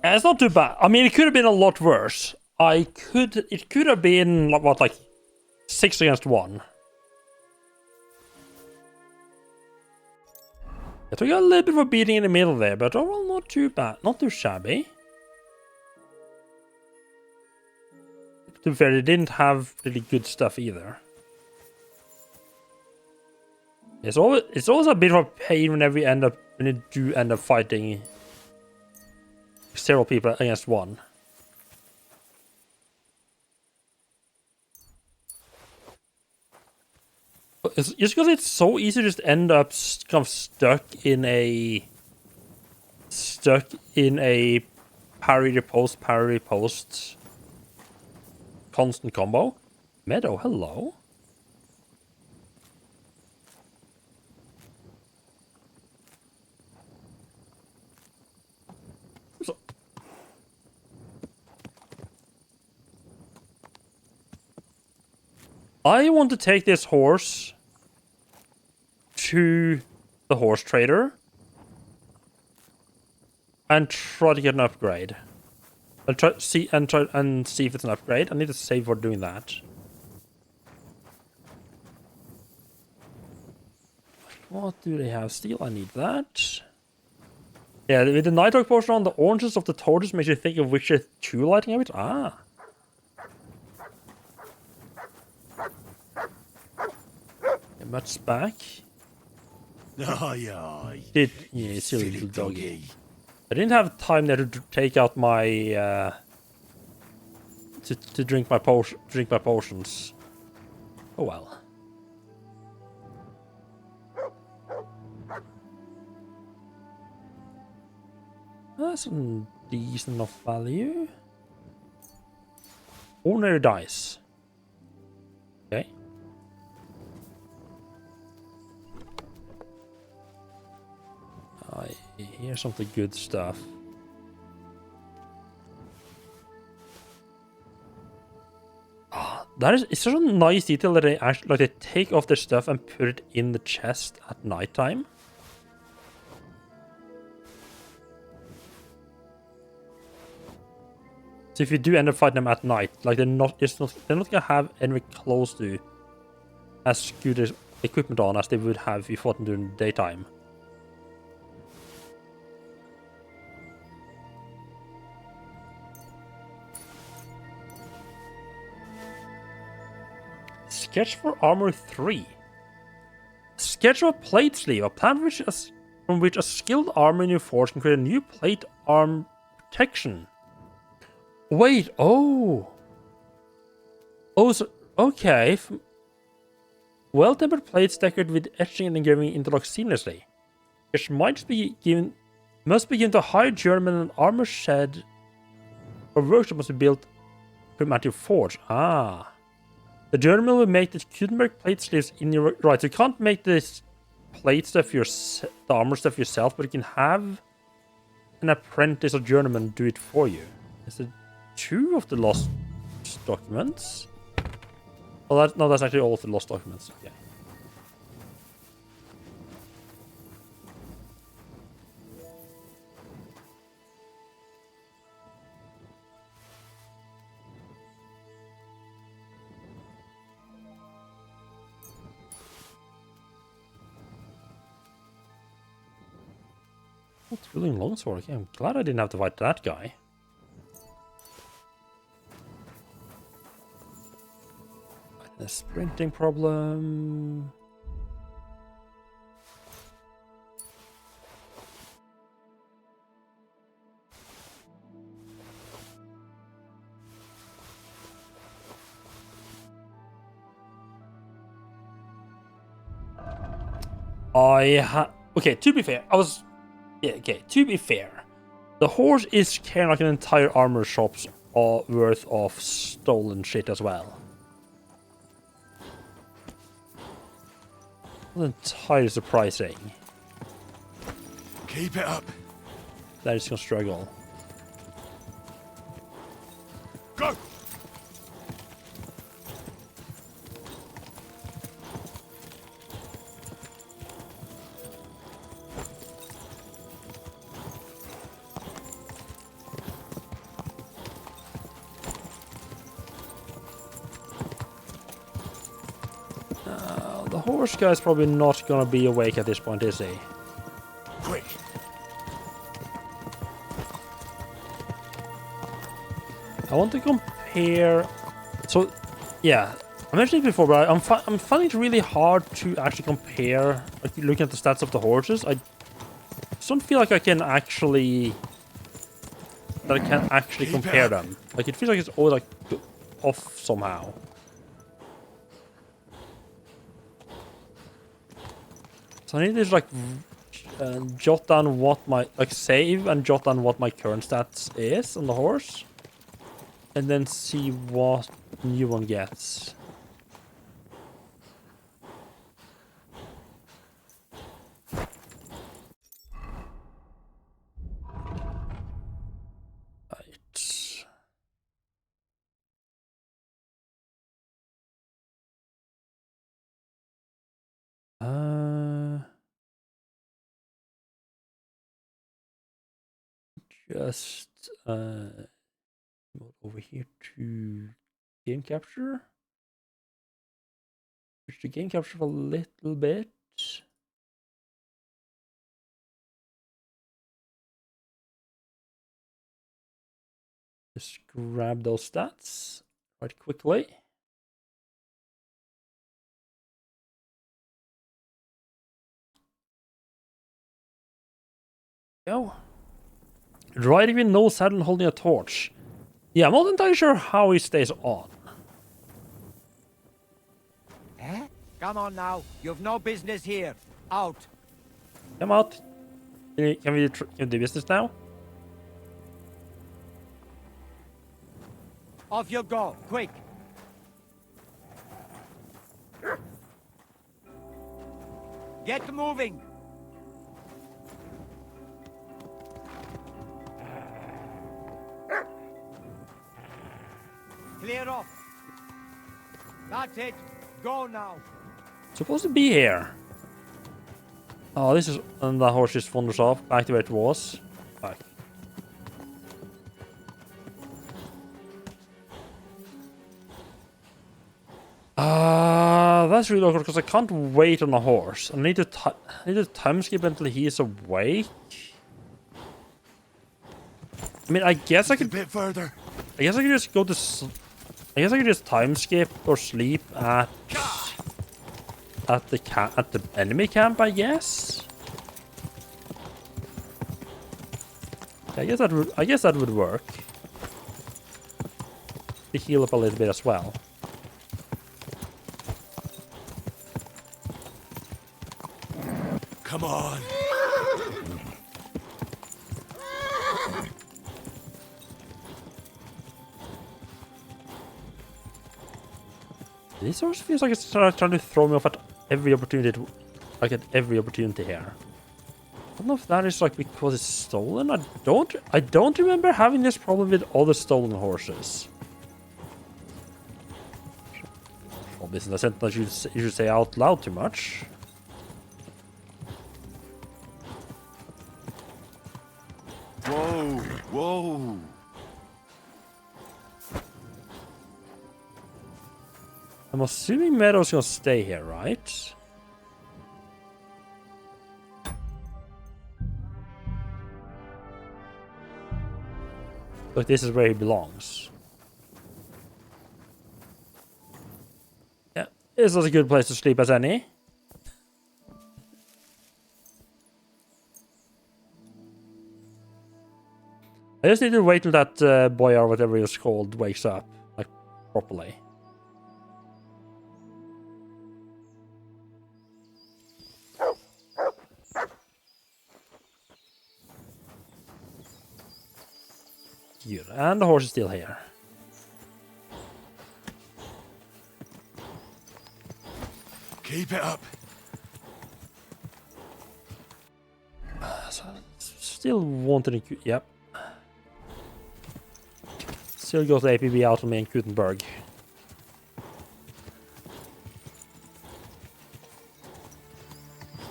[SPEAKER 1] It's not too bad. I mean, it could have been a lot worse. It could have been, what, like 6 against 1. I took a little bit of a beating in the middle there, but overall not too bad. Not too shabby. To be fair, they didn't have really good stuff either. It's always a bit of a pain whenever when you do end up fighting several people against one. It's just because it's so easy to just end up kind of stuck in a parry riposte constant combo. Meadow, hello. I want to take this horse to the horse trader and try to get an upgrade. I'll see if it's an upgrade. I need to save for doing that. What do they have? Steel, I need that. Yeah, with the Nighthawk potion on, the oranges of the tortoise makes you think of Witcher 2 lighting of it. Ah. Mutt's back.
[SPEAKER 12] Aye.
[SPEAKER 1] Yeah, silly little doggy. I didn't have time there to take out my to drink my potions. Oh well. That's some decent enough value. Ordinary dice. Okay. Here's some of the good stuff. It's such a nice detail that they actually they take off their stuff and put it in the chest at nighttime. So if you do end up fighting them at night, like they're not gonna have anywhere close to as good as equipment on as they would have if you fought them during the daytime. Sketch for Armor 3. Sketch of a plate sleeve, a plan from which a skilled armor in your forge can create a new plate arm protection. Wait, oh, so, okay. Well-tempered plates decorated with etching and engraving interlock seamlessly. Which must be given to a higher journeyman and an armor shed or workshop must be built from at your forge. Ah. The journeyman will make the Gutenberg plate sleeves in your right. So you can't make this plate stuff the armor stuff yourself, but you can have an apprentice or journeyman do it for you. Is it 2 of the lost documents? Oh, no, that's actually all of the lost documents. Okay. Thrilling longsword. Okay, I'm glad I didn't have to fight that guy. The sprinting problem. Okay, to be fair, to be fair, the horse is carrying like an entire armor shop's worth of stolen shit as well. Not entirely surprising.
[SPEAKER 16] Keep it up.
[SPEAKER 1] that is gonna struggle.
[SPEAKER 11] Go!
[SPEAKER 1] The horse guy's probably not gonna be awake at this point, is he?
[SPEAKER 11] Quick!
[SPEAKER 1] I want to compare. So, yeah, I mentioned it before, but I'm finding it really hard to actually compare. Like, looking at the stats of the horses, I don't feel like I can actually compare them. Like, it feels like it's all like off somehow. So I need to just like jot down what my save and jot down what my current stats is on the horse, and then see what new one gets. Right. Just go over here to game capture. Switch to game capture for a little bit. Just grab those stats right quickly. Go. Riding with no saddle and holding a torch. Yeah, I'm not entirely sure how he stays on.
[SPEAKER 2] Eh? Come on now. You've no business here. Out.
[SPEAKER 1] Come out. Can we do business now?
[SPEAKER 2] Off you go. Quick. Get moving. Clear off. That's it. Go now.
[SPEAKER 1] Supposed to be here. Oh, this is... And the horse just wanders off back to where it was. Back. That's really awkward because I can't wait on a horse. I need to time skip until he is awake. I mean, I guess I could...
[SPEAKER 11] A bit further.
[SPEAKER 1] I guess I could just go to... I guess I could just time skip or sleep at the enemy camp, I guess. I guess that would work. To heal up a little bit as well.
[SPEAKER 11] Come on.
[SPEAKER 1] This horse feels like it's trying to throw me off at every opportunity. Like at every opportunity here. I don't know if that is like because it's stolen. I don't remember having this problem with other stolen horses. Well, this is a sentence you should say out loud too much.
[SPEAKER 11] Whoa, whoa.
[SPEAKER 1] I'm assuming Meadow's gonna stay here, right? But this is where he belongs. Yeah, this is as good a place to sleep as any. I just need to wait till that boy or whatever he's called wakes up, like, properly. Good. And the horse is still here.
[SPEAKER 11] Keep it up.
[SPEAKER 1] So still wanted to... Yep. Still got the APB out of me in Gutenberg.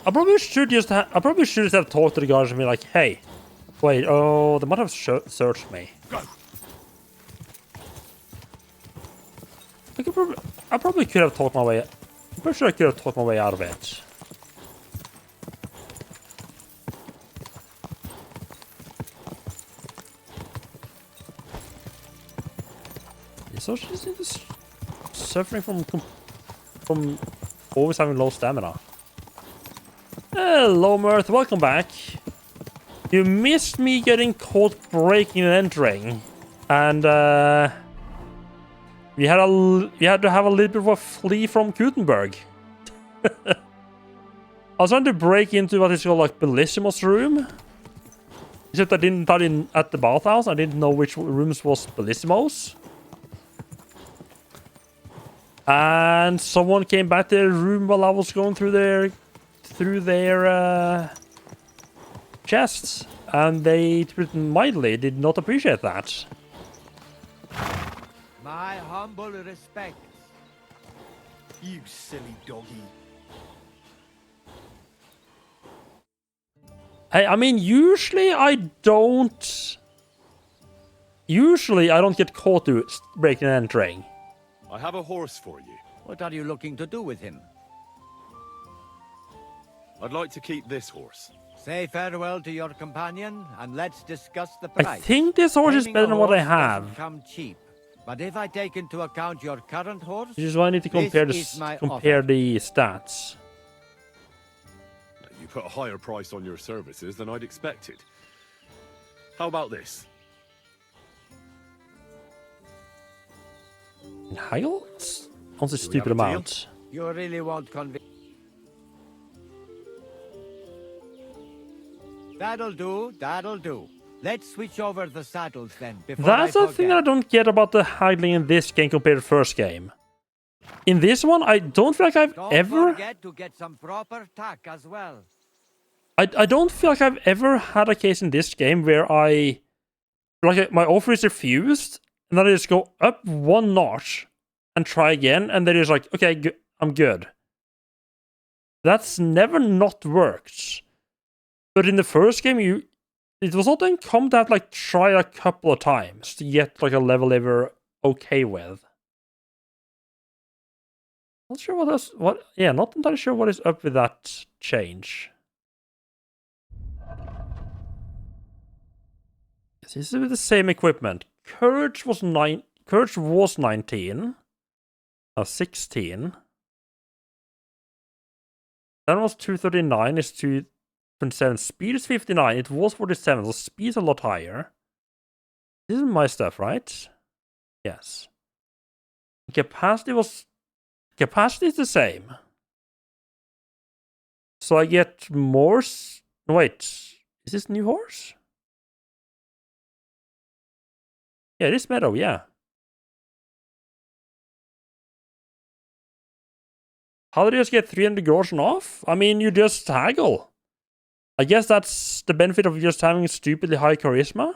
[SPEAKER 1] I probably should just have talked to the guards and be like, hey, wait, oh, they might have searched me.
[SPEAKER 12] Go.
[SPEAKER 1] I probably could have talked my way... I'm pretty sure I could have talked my way out of it. So she's just suffering from always having low stamina. Hello, Mirth. Welcome back. You missed me getting caught breaking and entering, and you had to have a little bit of a flee from Gutenberg. I was trying to break into what is called like Bellissimo's room. Except I didn't at the bathhouse. I didn't know which rooms was Bellissimo's. And someone came back to their room while I was going through their chests, and they mildly did not appreciate that.
[SPEAKER 2] My humble respects.
[SPEAKER 12] You silly doggy.
[SPEAKER 1] Hey, I mean, usually I don't get caught breaking and entering.
[SPEAKER 7] I have a horse for you.
[SPEAKER 2] What are you looking to do with him?
[SPEAKER 7] I'd like to keep this horse.
[SPEAKER 2] Say farewell to your companion, and let's discuss the price.
[SPEAKER 1] I think this horse is better than what I have.
[SPEAKER 2] Come cheap, but if I take into account your current horse,
[SPEAKER 1] Which is why I need to compare the stats.
[SPEAKER 7] You put a higher price on your services than I'd expected. How about this?
[SPEAKER 1] Haggle? On a stupid amount.
[SPEAKER 2] You really won't convince. That'll do, that'll do. Let's switch over the saddles then.
[SPEAKER 1] That's the thing that I don't get about the haggling in this game compared to the first game. In this one, I don't feel like I've ever...
[SPEAKER 2] Don't forget to get some proper tack as well.
[SPEAKER 1] I don't feel like I've ever had a case in this game where my offer is refused, and then I just go up one notch and try again, and then it's like, okay, I'm good. That's never not worked. But in the first game, it was not uncommon to have like try a couple of times to get like a level they were okay with. Not sure what else. Yeah, not entirely sure what is up with that change. This is with the same equipment. Courage was 19. 16. Then was 239. It's 227. Speed is 59. It was 47. So speed is a lot higher. This is my stuff, right? Yes. Capacity is the same. So I get more. Wait, is this new horse? Yeah, it is Meadow, yeah. How did you just get 300 groschen off? I mean, you just haggle. I guess that's the benefit of just having stupidly high charisma.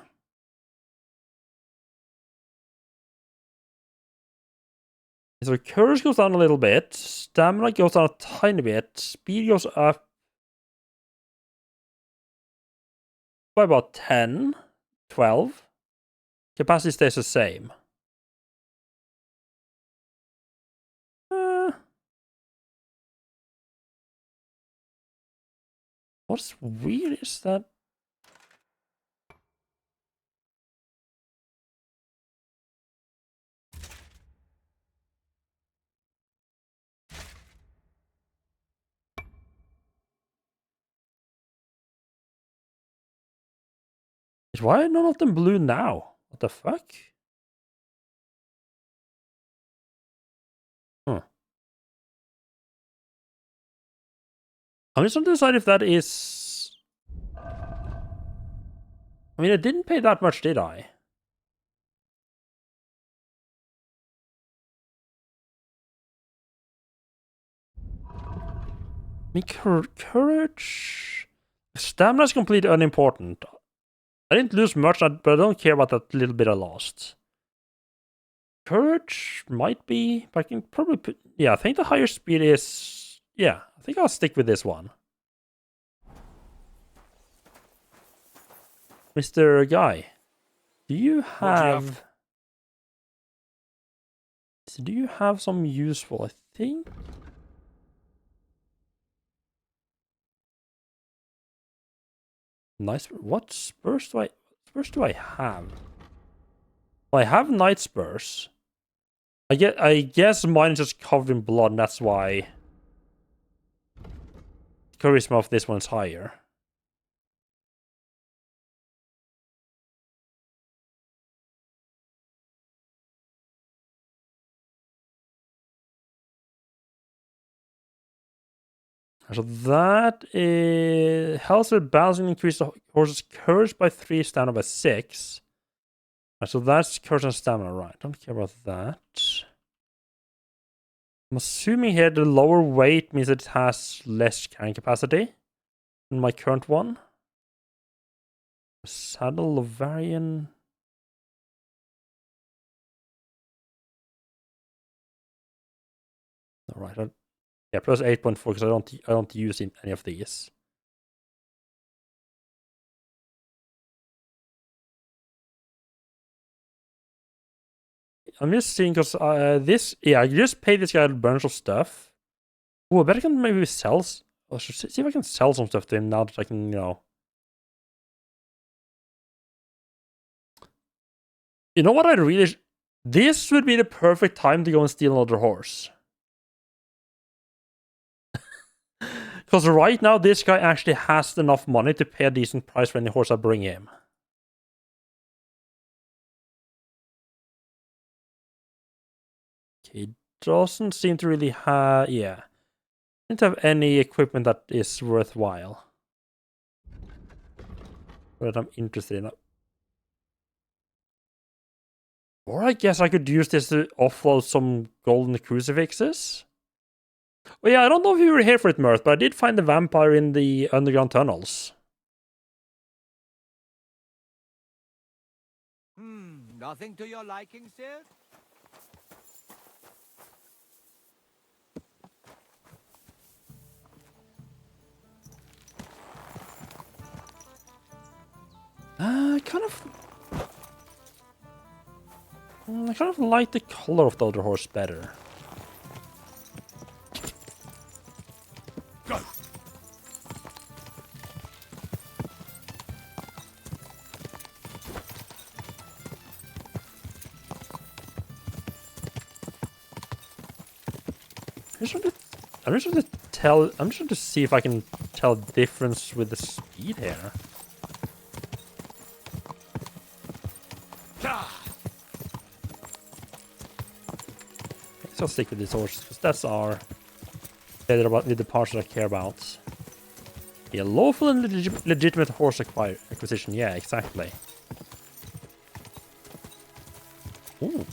[SPEAKER 1] So courage goes down a little bit. Stamina goes down a tiny bit. Speed goes up by about 10, 12. Capacity stays the same. What's weird is that... Why are none of them blue now? What the fuck? Huh. I'm just trying to decide if that is... I mean, I didn't pay that much, did I? I mean, courage... Stamina is completely unimportant. I didn't lose much, but I don't care about that little bit I lost. Courage might be, but I can probably put... Yeah, I think the higher speed is... Yeah, I think I'll stick with this one. Mr. Guy, do you have... Do you have some useful, I think? Nice. What spurs do I have? Well, I have Night Spurs. I guess mine is just covered in blood, and that's why the charisma of this one's higher. So that is... Health with balancing increase the horse's courage by 3, stamina by 6. So that's courage and stamina, right? Don't care about that. I'm assuming here the lower weight means it has less carrying capacity than my current one. Saddle of Varian. All right. Yeah, plus 8.4 because I don't use any of these. I'm just seeing because I just paid this guy a bunch of stuff. Oh, I bet I can maybe sell. I should see if I can sell some stuff to him now that I can, You know what I really... This would be the perfect time to go and steal another horse. Because right now, this guy actually has enough money to pay a decent price for any horse I bring him. Okay, doesn't seem to really have... Yeah. Doesn't have any equipment that is worthwhile. That I'm interested in. Or I guess I could use this to offload some golden crucifixes. Oh yeah, I don't know if you were here for it, Mirth, but I did find the vampire in the underground tunnels.
[SPEAKER 2] Nothing to your liking, sir?
[SPEAKER 1] I kind of like the color of the other horse better.
[SPEAKER 11] Go.
[SPEAKER 1] I'm just trying to tell. I'm just trying to see if I can tell the difference with the speed here. I'll stick with this horse because that's our better about with the parts that I care about. Yeah, lawful and legitimate horse acquisition. Yeah, exactly. Ooh.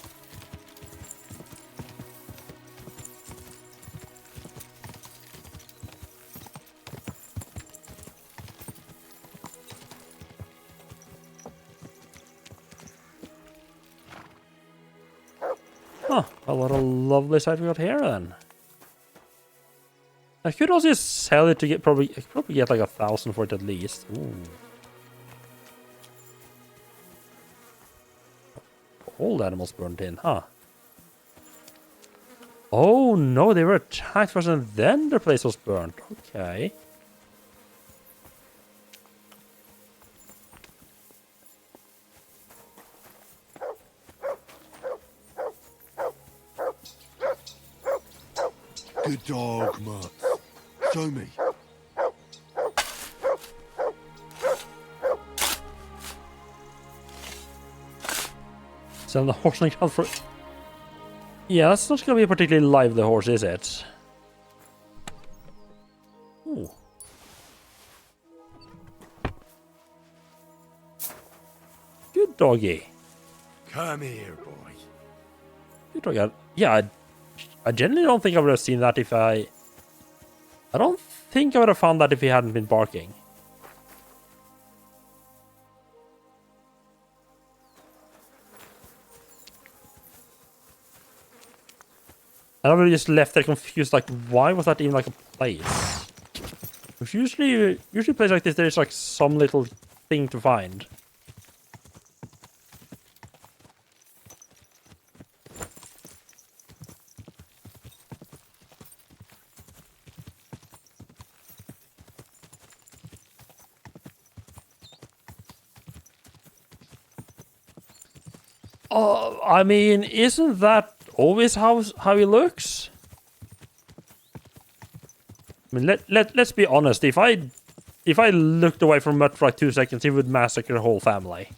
[SPEAKER 1] Huh, well, what a lovely sight we got here then. I could also just sell it to get probably get like 1,000 for it at least. Ooh. All animals burned in, huh? Oh no, they were attacked first and then their place was burned. Okay.
[SPEAKER 11] Good dog, Mutt. Show me.
[SPEAKER 1] Sell the horse and for... Yeah, that's not going to be a particularly lively horse, is it? Ooh. Good doggy.
[SPEAKER 11] Come here, boy.
[SPEAKER 1] Good doggy. Yeah, I genuinely don't think I would have seen that if I don't think I would have found that if he hadn't been barking. And I really just left there confused, like, why was that even like a place? Because usually places like this, there's like some little thing to find. Oh, I mean, isn't that always how he looks? I mean, let's be honest. If I looked away from Mutt for like 2 seconds, he would massacre the whole family.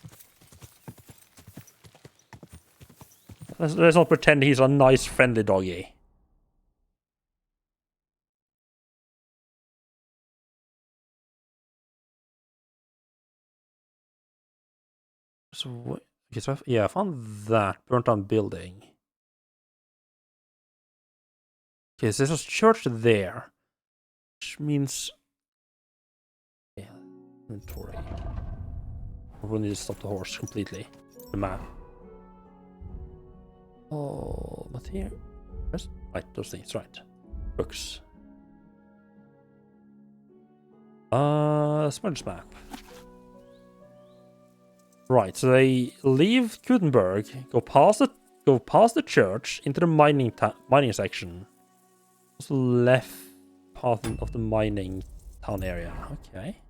[SPEAKER 1] Let's not pretend he's a nice, friendly doggy. So what? Okay, so yeah, I found that burnt down building. Okay, so there's a church there, which means yeah, inventory. We need to stop the horse completely. The map. Oh, but here, right, those things, right? Books. Smudge map. Right, so they leave Gutenberg, go past the church into the mining section. What's the left part of the mining town area? Okay.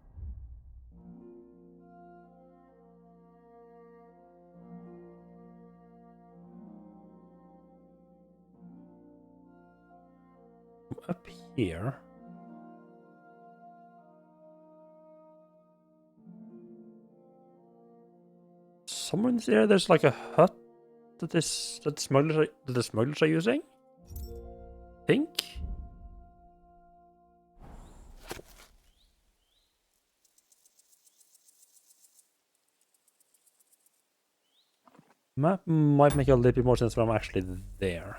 [SPEAKER 1] Up here. Somewhere in this area, there's like a hut that the smugglers are using. I think. Map might make a little bit more sense when I'm actually there.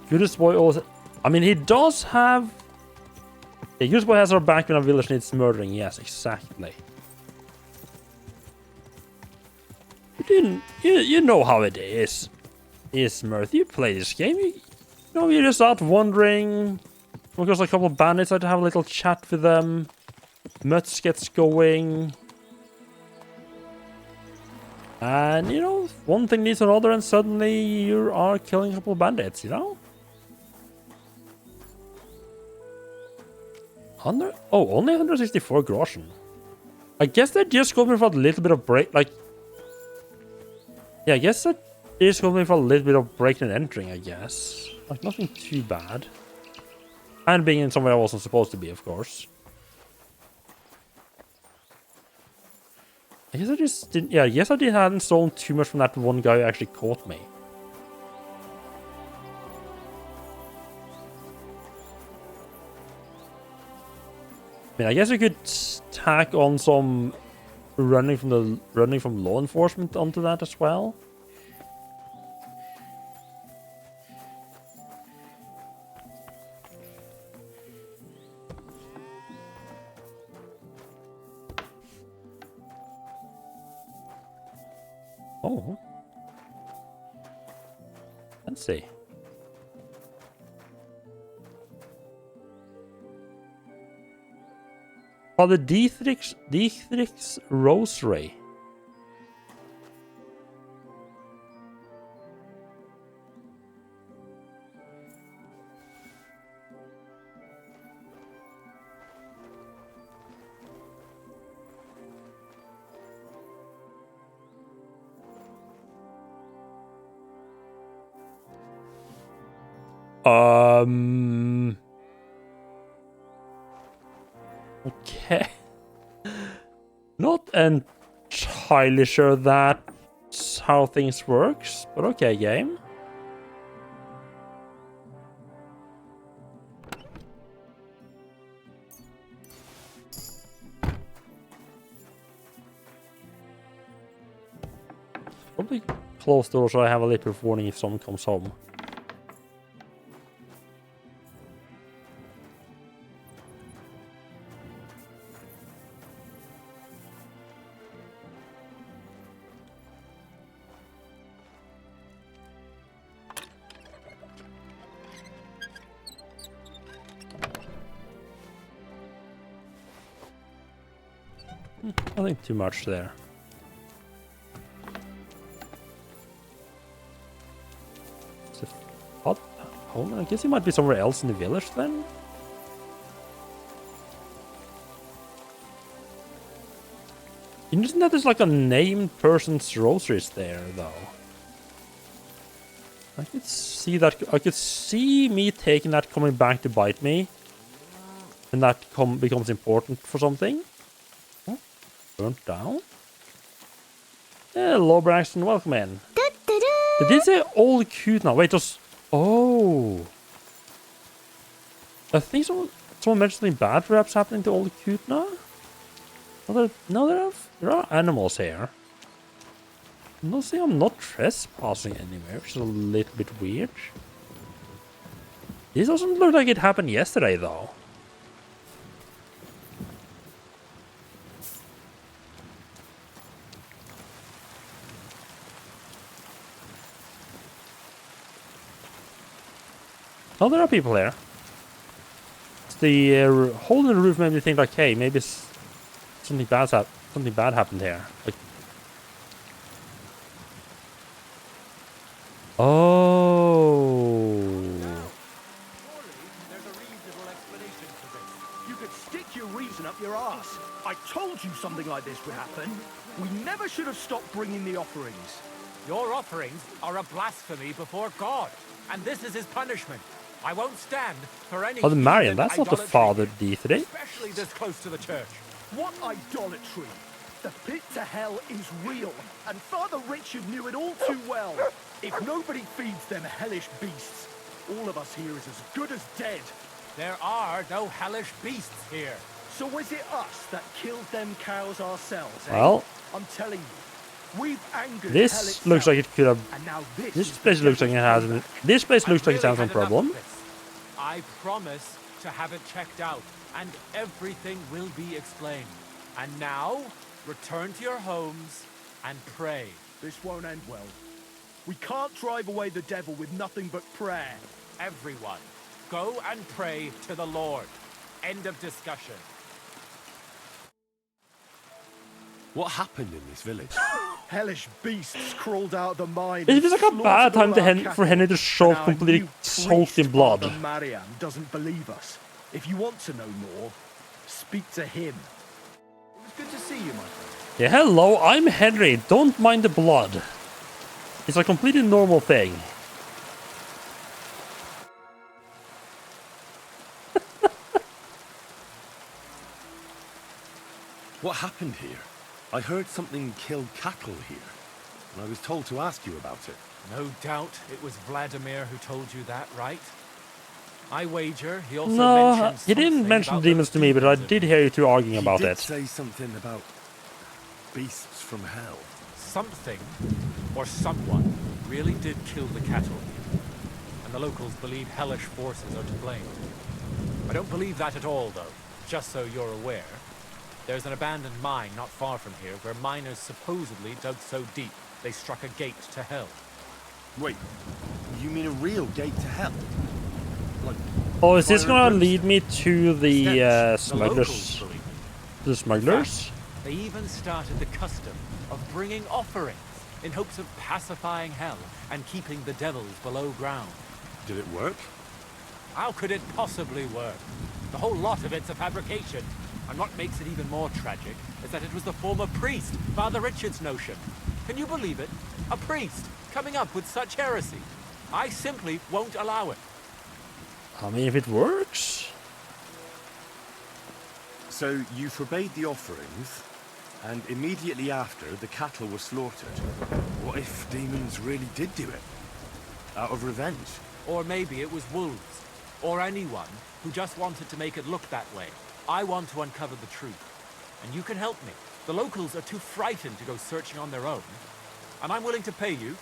[SPEAKER 1] Goodest boy also. I mean, he does have. Yeah, Goodest boy has our back when a village needs murdering. Yes, exactly. You know how it is. Mirth, you play this game. You know, you're just out wandering. Because a couple of bandits, I'd have a little chat with them. Mutz gets going. And, you know, one thing leads to another, and suddenly you are killing a couple of bandits, you know? Only 164 groschen. I guess that just got me for a little bit of break, like... Yeah, I guess that just got me for a little bit of breaking and entering, I guess. Like, nothing too bad. And being in somewhere I wasn't supposed to be, of course. I guess I just didn't... Yeah, I guess I hadn't stolen too much from that one guy who actually caught me. I mean, I guess I could tack on some running from law enforcement onto that as well. Oh. Let's see. Father Dietrich's Rosary. Okay. Not entirely sure that's how things works, but okay, game. Probably close doors so I have a little bit of warning if someone comes home. Nothing too much there. Hold on, I guess he might be somewhere else in the village then. Interesting that there's like a named person's groceries there, though. I could see that. I could see me taking that coming back to bite me, and that becomes important for something. Oh, burnt down. Hello, Braxton. Welcome in. Did they say old cute now? Wait, just oh. I think someone mentioned something bad perhaps happening to old cute now. No, there are animals here. No, see, I'm not trespassing anywhere, which is a little bit weird. This doesn't look like it happened yesterday, though. Oh, there are people here. It's the hole in the roof made me think like, hey, maybe something bad happened here. Like, oh.
[SPEAKER 12] There's a reasonable explanation for this. You could stick your reason up your ass. I told you something like this would happen. We never should have stopped bringing the offerings.
[SPEAKER 9] Your offerings are a blasphemy before God, and this is his punishment. I won't stand for any.
[SPEAKER 1] Oh, the Marion, that's not the
[SPEAKER 9] idolatry,
[SPEAKER 1] Father D3.
[SPEAKER 9] especially this close to the church.
[SPEAKER 12] What idolatry? The pit to hell is real, and Father Richard knew it all too well. If nobody feeds them hellish beasts, all of us here is as good as dead.
[SPEAKER 9] There are no hellish beasts here.
[SPEAKER 12] So is it us that killed them cows ourselves, eh?
[SPEAKER 1] Well,
[SPEAKER 12] I'm telling you, we've angered hell
[SPEAKER 1] this
[SPEAKER 12] itself,
[SPEAKER 1] looks like it could have.
[SPEAKER 12] and now this
[SPEAKER 1] This
[SPEAKER 12] is
[SPEAKER 1] place
[SPEAKER 12] the
[SPEAKER 1] looks like it has.
[SPEAKER 12] devil's
[SPEAKER 1] This place looks like
[SPEAKER 9] I've
[SPEAKER 1] it has
[SPEAKER 9] really
[SPEAKER 1] some
[SPEAKER 9] had enough
[SPEAKER 1] problem.
[SPEAKER 9] of this. I promise to have it checked out, and everything will be explained. And now, return to your homes and pray.
[SPEAKER 12] This won't end well. We can't drive away the devil with nothing but prayer.
[SPEAKER 9] Everyone, go and pray to the Lord. End of discussion.
[SPEAKER 7] What happened in this village?
[SPEAKER 12] Hellish beasts crawled out of the mine.
[SPEAKER 1] It was like a bad time for Henry to show
[SPEAKER 12] And
[SPEAKER 1] up
[SPEAKER 12] our
[SPEAKER 1] completely
[SPEAKER 12] new
[SPEAKER 1] soaked in
[SPEAKER 12] priest,
[SPEAKER 1] blood.
[SPEAKER 12] Father Marian doesn't believe us. If you want to know more, speak to him. It was good to see you, my friend.
[SPEAKER 1] Yeah, hello, I'm Henry. Don't mind the blood. It's a completely normal thing.
[SPEAKER 7] What happened here? I heard something killed cattle here, and I was told to ask you about it.
[SPEAKER 9] No doubt it was Vladimir who told you that, right? I wager he also
[SPEAKER 1] No,
[SPEAKER 9] mentioned
[SPEAKER 1] he didn't
[SPEAKER 9] something
[SPEAKER 1] mention
[SPEAKER 9] about
[SPEAKER 1] demons
[SPEAKER 9] those
[SPEAKER 1] to me, but I
[SPEAKER 9] demons
[SPEAKER 1] did hear you two arguing about
[SPEAKER 7] He did
[SPEAKER 1] it.
[SPEAKER 7] say something about beasts from hell.
[SPEAKER 9] Something, or someone, really did kill the cattle. And the locals believe hellish forces are to blame. I don't believe that at all, though, just so you're aware. There's an abandoned mine not far from here where miners supposedly dug so deep they struck a gate to hell.
[SPEAKER 7] Wait, you mean a real gate to hell? Like,
[SPEAKER 1] Oh, is this
[SPEAKER 7] fire and
[SPEAKER 1] gonna lead me to the
[SPEAKER 9] Steps, the
[SPEAKER 1] smugglers?
[SPEAKER 9] locals believe.
[SPEAKER 1] The smugglers?
[SPEAKER 9] They even started the custom of bringing offerings in hopes of pacifying hell and keeping the devils below ground.
[SPEAKER 7] Did it work?
[SPEAKER 9] How could it possibly work? The whole lot of it's a fabrication. And what makes it even more tragic is that it was the former priest, Father Richard's notion. Can you believe it? A priest coming up with such heresy. I simply won't allow it.
[SPEAKER 1] I mean, if it works.
[SPEAKER 7] So you forbade the offerings, and immediately after, the cattle were slaughtered. What if demons really did do it? Out of revenge?
[SPEAKER 9] Or maybe it was wolves. Or anyone who just wanted to make it look that way. I want to uncover the truth. And you can help me. The locals are too frightened to go searching on their own. And I'm willing to pay you.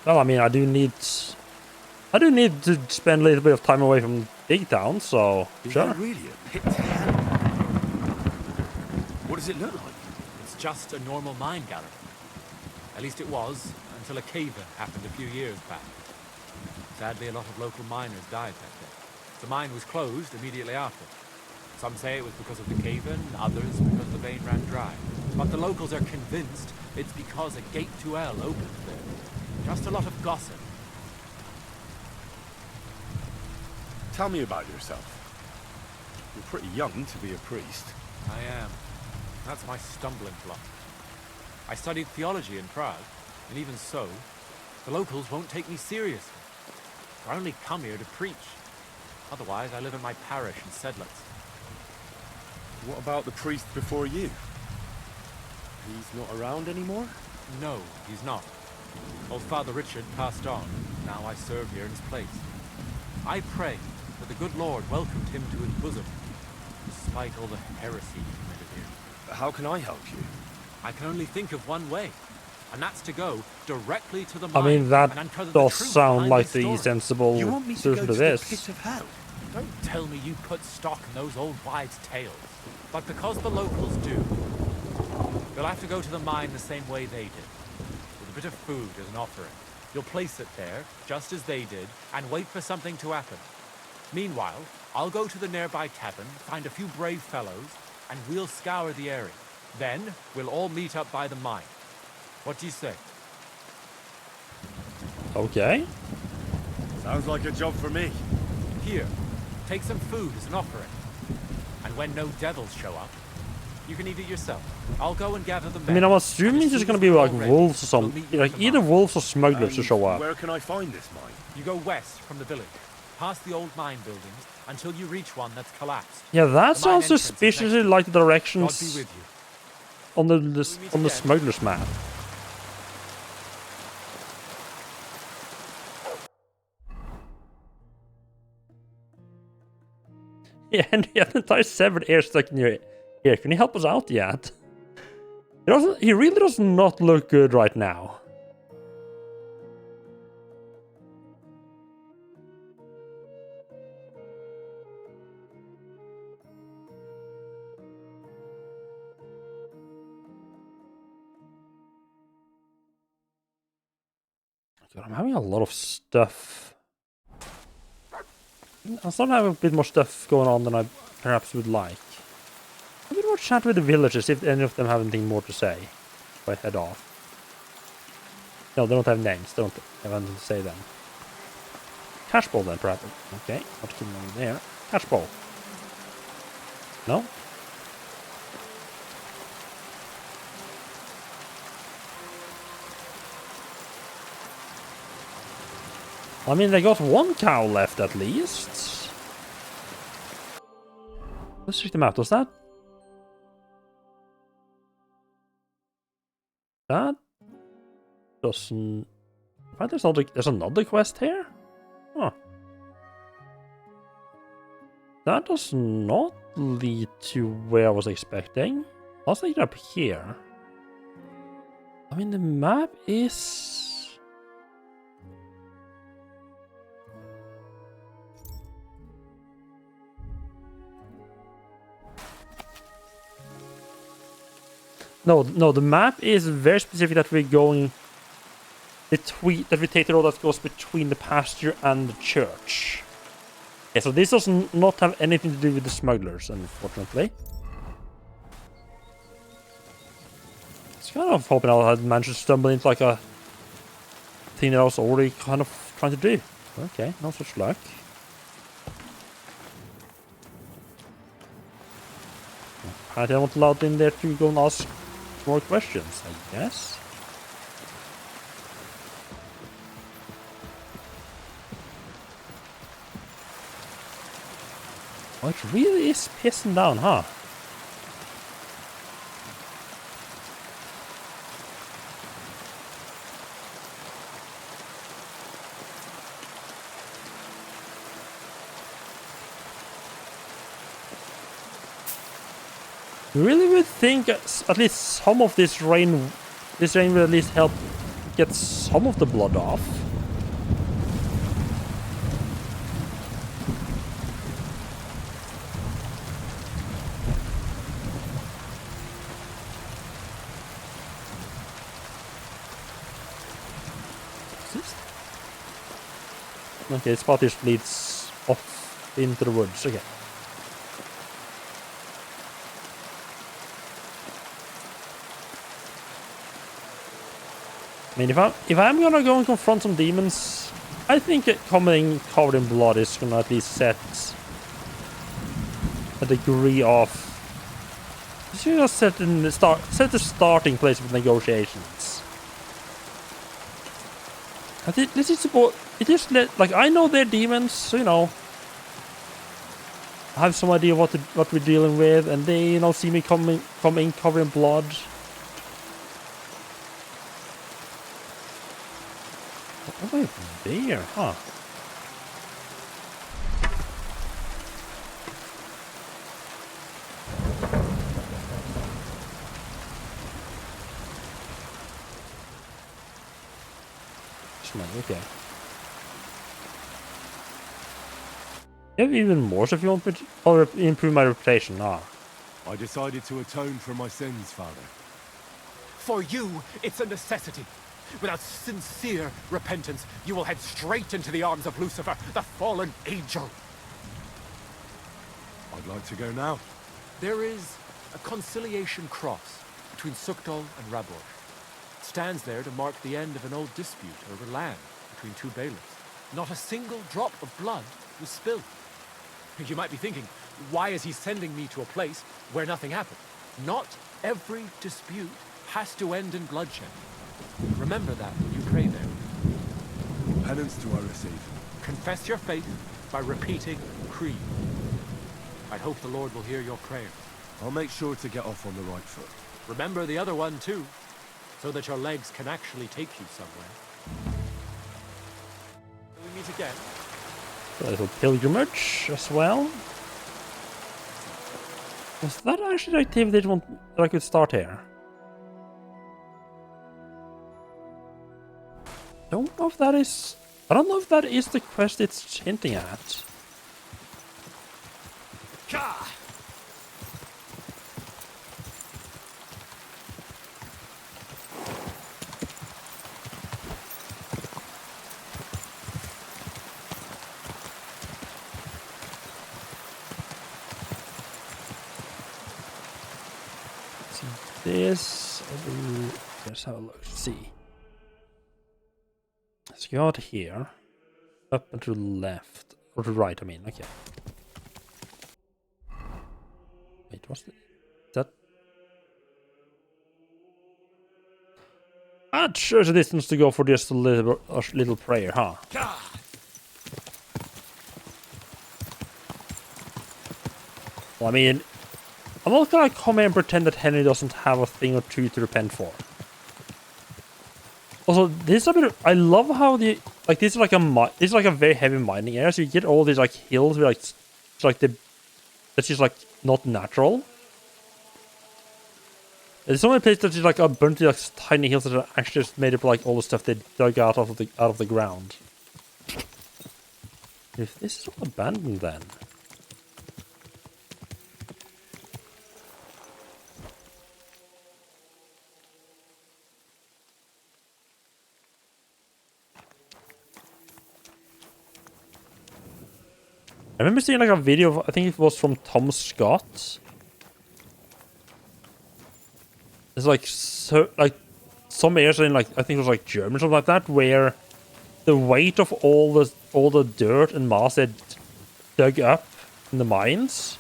[SPEAKER 1] Well, I mean, I do need to spend a little bit of time away from Big Town, so
[SPEAKER 7] Is
[SPEAKER 1] sure.
[SPEAKER 7] there really a pit to hell? What does it look like?
[SPEAKER 9] It's just a normal mine gallery. At least it was, until a cave-in happened a few years back. Sadly, a lot of local miners died that day. The mine was closed immediately after. Some say it was because of the cave-in, others because the vein ran dry. But the locals are convinced it's because a gate to hell opened there. Just a lot of gossip.
[SPEAKER 7] Tell me about yourself. You're pretty young to be a priest.
[SPEAKER 9] I am. That's my stumbling block. I studied theology in Prague, and even so, the locals won't take me seriously. I only come here to preach. Otherwise, I live in my parish in Sedlitz.
[SPEAKER 7] What about the priest before you? He's not around anymore?
[SPEAKER 9] No, he's not. Old Father Richard passed on. Now I serve here in his place. I pray that the good Lord welcomed him to his bosom, despite all the heresy he committed here.
[SPEAKER 7] How can I help you?
[SPEAKER 9] I can only think of one way, and that's to go directly to the
[SPEAKER 1] I mean,
[SPEAKER 9] mine
[SPEAKER 1] that
[SPEAKER 9] and uncover
[SPEAKER 1] does
[SPEAKER 9] the truth
[SPEAKER 1] sound
[SPEAKER 9] behind
[SPEAKER 1] like
[SPEAKER 9] this
[SPEAKER 1] the
[SPEAKER 9] story.
[SPEAKER 1] sensible
[SPEAKER 7] You want me to
[SPEAKER 1] solution
[SPEAKER 7] go
[SPEAKER 1] to
[SPEAKER 7] to the
[SPEAKER 1] this.
[SPEAKER 7] pit of hell?
[SPEAKER 9] Don't tell me you put stock in those old wives' tales. But because the locals do, you'll have to go to the mine the same way they did, with a bit of food as an offering. You'll place it there, just as they did, and wait for something to happen. Meanwhile, I'll go to the nearby tavern, find a few brave fellows, and we'll scour the area. Then, we'll all meet up by the mine. What do you say?
[SPEAKER 1] Okay.
[SPEAKER 7] Sounds like a job for me.
[SPEAKER 9] Here, take some food as an offering. And when no devils show up, you can eat it yourself. I'll go and gather the men.
[SPEAKER 1] I mean, I'm assuming there's gonna be like wolves or something. Like either wolves or smugglers to show up.
[SPEAKER 7] Where can I find this mine?
[SPEAKER 9] You go west from the village, past the old mine buildings, until you reach one that's collapsed.
[SPEAKER 1] Yeah, that
[SPEAKER 9] The mine
[SPEAKER 1] sounds
[SPEAKER 9] entrance is
[SPEAKER 1] suspiciously
[SPEAKER 9] next to
[SPEAKER 1] like the
[SPEAKER 9] God be
[SPEAKER 1] directions
[SPEAKER 9] with you.
[SPEAKER 1] on the smuggler's map. Yeah, and you have an entire severed ear stuck in your ear. Can you help us out yet? He really does not look good right now. God, I'm having a lot of stuff. I'm starting to have a bit more stuff going on than I perhaps would like. A bit more chat with the villagers if any of them have anything more to say. If I head off. No, they don't have names. They don't have anything to say then. Cash ball then, perhaps. Okay, not killing me there. Cash ball. No? I mean, they got one cow left at least. Let's check them out. Was that? That doesn't. Right, there's another quest here? Huh. That does not lead to where I was expecting. I was thinking up here. I mean, the map is. No, the map is very specific that we're going between, that we take the road that goes between the pasture and the church. Yeah, so this does not have anything to do with the smugglers, unfortunately. It's kind of hoping I had managed to stumble into like a thing that I was already kind of trying to do. Okay, no such luck. Apparently I'm not allowed in there to go and ask more questions, I guess. Oh, it really is pissing down, huh? You really would think at least some of this rain will at least help get some of the blood off. Okay, this path just leads off into the woods. Okay. I mean, if I'm gonna go and confront some demons, I think coming covered in blood is gonna at least set a degree of. You should just set the starting place of negotiations. I think this is about. It is like I know they're demons, so you know. I have some idea what we're dealing with, and they see me coming covered in blood. What am I there, huh? Okay. You have even more stuff you want me to, or improve my reputation? Nah.
[SPEAKER 5] I decided to atone for my sins, Father.
[SPEAKER 9] For you, it's a necessity. Without sincere repentance, you will head straight into the arms of Lucifer, the fallen angel.
[SPEAKER 5] I'd like to go now.
[SPEAKER 9] There is a conciliation cross between Sukdol and Rabor. It stands there to mark the end of an old dispute over land between two bailiffs. Not a single drop of blood was spilled. You might be thinking, why is he sending me to a place where nothing happened? Not every dispute has to end in bloodshed. Remember that when you pray there.
[SPEAKER 5] What penance do I receive?
[SPEAKER 9] Confess your faith by repeating creed. I hope the Lord will hear your prayers.
[SPEAKER 5] I'll make sure to get off on the right foot.
[SPEAKER 9] Remember the other one too, so that your legs can actually take you somewhere. Will we meet again?
[SPEAKER 1] A little pilgrimage as well. Was that actually the activity that I could start here? Don't know if that is. I don't know if that is the quest it's hinting at. This, let's have a look. See. Let's go out here, up and to the left, or to the right. I mean, okay. Wait, what's that? That sure is a distance to go for just a little prayer, huh? Well, I mean, I'm not gonna come here and pretend that Henry doesn't have a thing or two to repent for. Also, this is a bit. I love how this is like a very heavy mining area. So you get all these like hills with that's just like not natural. There's so many places that is like a bunch of like tiny hills that are actually just made up like all the stuff they dug out of the ground. If this is all abandoned, then. I remember seeing like a video of, I think it was from Tom Scott. It's like some areas in like I think it was like Germany or something like that, where the weight of all the dirt and mass they dug up in the mines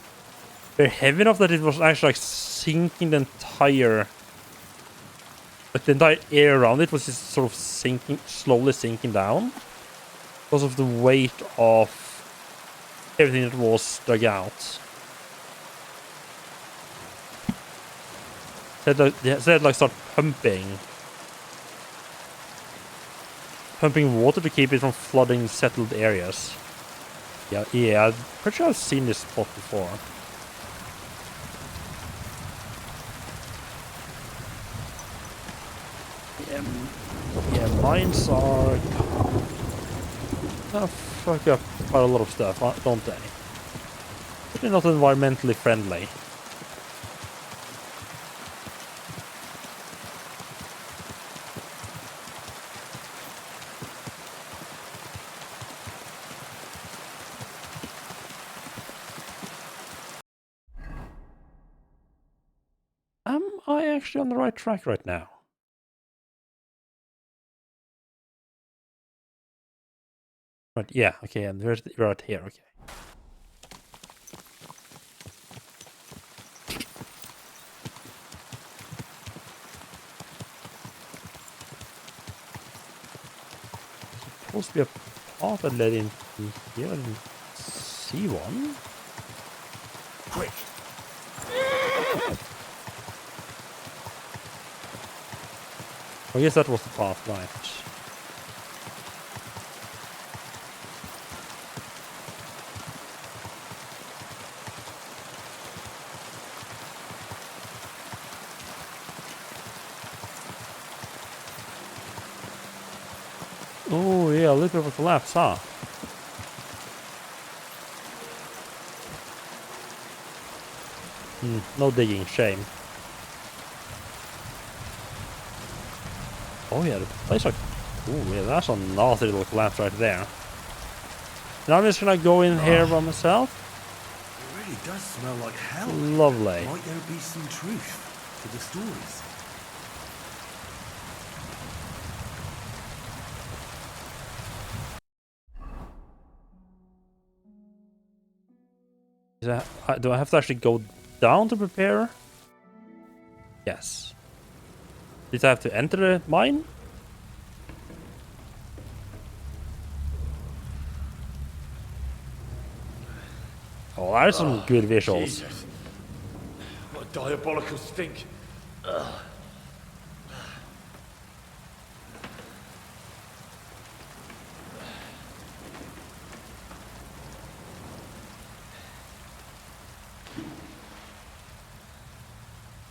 [SPEAKER 1] were heavy enough that it was actually like sinking the entire air around it was just sort of slowly sinking down because of the weight of everything that was dug out. Said like start pumping water to keep it from flooding settled areas. Yeah, I'm pretty sure I've seen this spot before. Yeah, mines are fuck up quite a lot of stuff, don't they? They're not environmentally friendly. Am I actually on the right track right now? Right, yeah, okay, and there's right here, okay. Supposed to be a path that led into here. I didn't see one.
[SPEAKER 12] Quick!
[SPEAKER 1] I guess that was the path, right. Oh yeah, a little bit of a collapse, huh? No digging, shame. Oh yeah, the place like... Oh yeah, that's a nasty little collapse right there. Now I'm just gonna go in here by myself.
[SPEAKER 16] It really does smell like hell.
[SPEAKER 1] Lovely.
[SPEAKER 16] Might there be some truth to the stories?
[SPEAKER 1] Do I have to actually go down to prepare? Yes. Did I have to enter the mine? Oh, that is some good visuals.
[SPEAKER 16] Jesus. What a diabolical stink.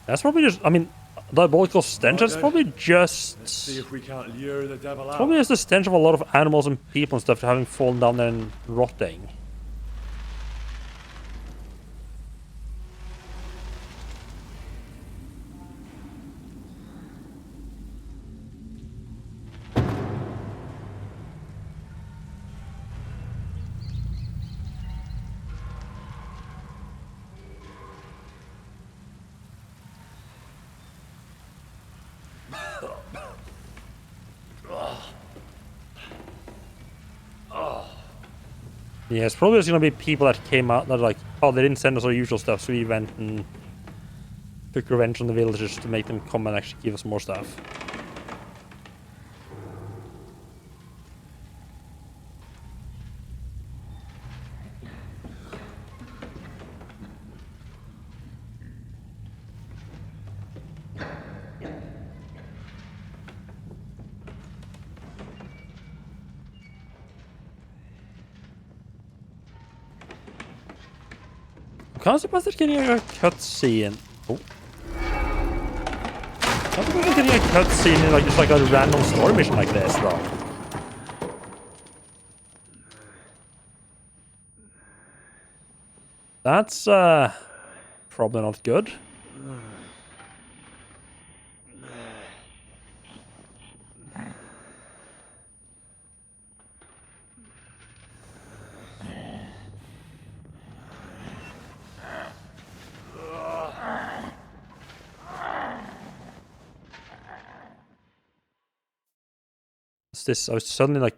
[SPEAKER 1] That's probably just, I mean, diabolical stench, that's probably just...
[SPEAKER 16] Let's see if we can't lure the devil out.
[SPEAKER 1] Probably just the stench of a lot of animals and people and stuff having fallen down there and rotting. Yeah, it's probably just gonna be people that came out that are like, oh, they didn't send us our usual stuff, so we went and took revenge on the villagers to make them come and actually give us more stuff. I'm surprised they're getting a cutscene. Oh. I'm surprised they're getting a cutscene in like just like a random story mission like this, though. That's probably not good. What's this? I was suddenly like...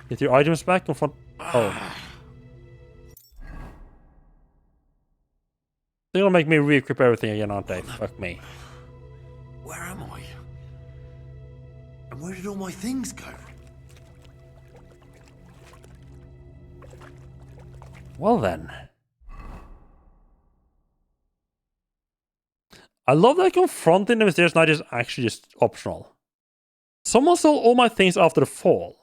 [SPEAKER 1] Get your items back in front... Oh. They're gonna make me re-equip everything again, aren't they? Fuck me.
[SPEAKER 16] Where am I? And where did all my things go?
[SPEAKER 1] Well then. I love that confronting the mysterious knight is actually just optional. Someone stole all my things after the fall.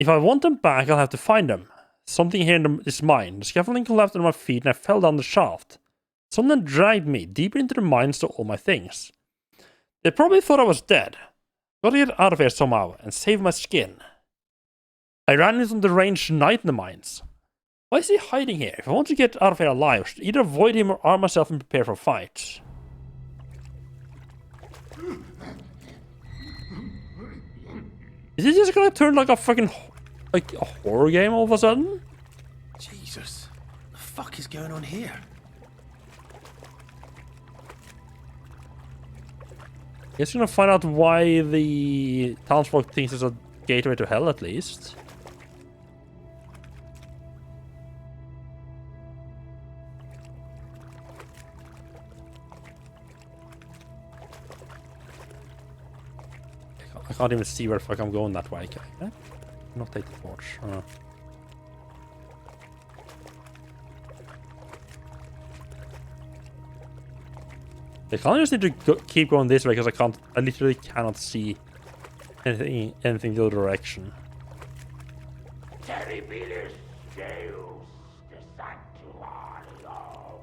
[SPEAKER 1] If I want them back, I'll have to find them. Something here is mine. The scaffolding collapsed under my feet and I fell down the shaft. Someone dragged me deeper into the mine and stole all my things. They probably thought I was dead. Gotta get out of here somehow and save my skin. I ran into the deranged knight in the mines. Why is he hiding here? If I want to get out of here alive, I should either avoid him or arm myself and prepare for a fight. Is it just gonna turn like a fucking... like a horror game all of a sudden?
[SPEAKER 16] Jesus. What the fuck is going on here?
[SPEAKER 1] Guess we're gonna find out why the townsfolk thinks it's a gateway to hell, at least. I can't even see where the fuck I'm going that way. Can I not take the torch? I kind of just need to keep going this way because I literally cannot see anything the other direction.
[SPEAKER 8] Terribilis Deus de Sanctuario.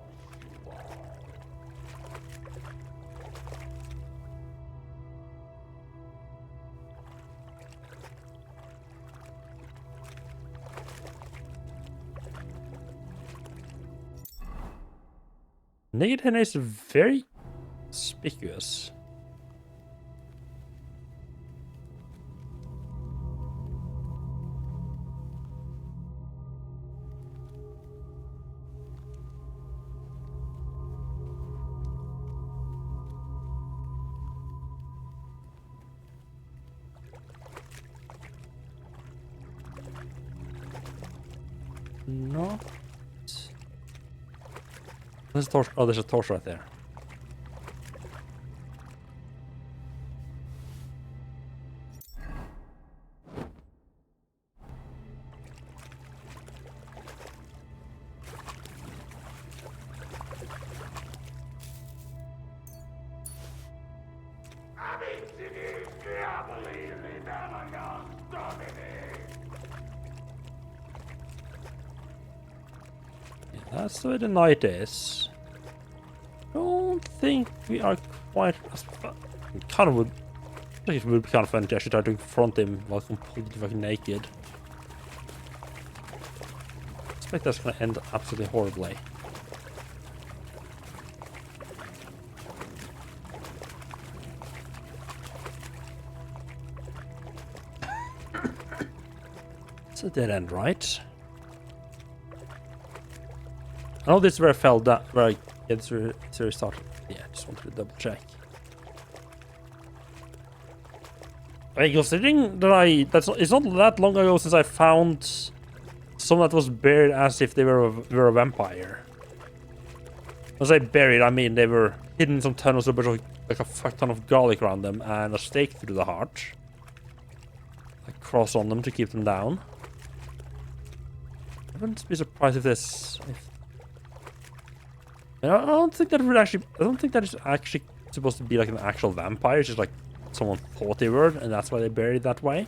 [SPEAKER 1] Naked henna is very conspicuous. Not. There's a torch. Oh, there's a torch right there. That's the way the night is. Don't think we are quite. Kind of would. I think it would be kind of fun to actually try to confront him while completely fucking naked. I expect that's gonna end absolutely horribly. It's a dead end, right? I know this is where I fell down, where I get to started. Yeah, just wanted to double check. I mean, considering that it's not that long ago since I found someone that was buried as if they were a vampire. When I say buried, I mean they were hidden in some tunnels with like a fuck ton of garlic around them and a stake through the heart. A cross on them to keep them down. I wouldn't be surprised if this. I don't think that would actually. I don't think that is actually supposed to be like an actual vampire. It's just like someone thought they were, and that's why they buried it that way.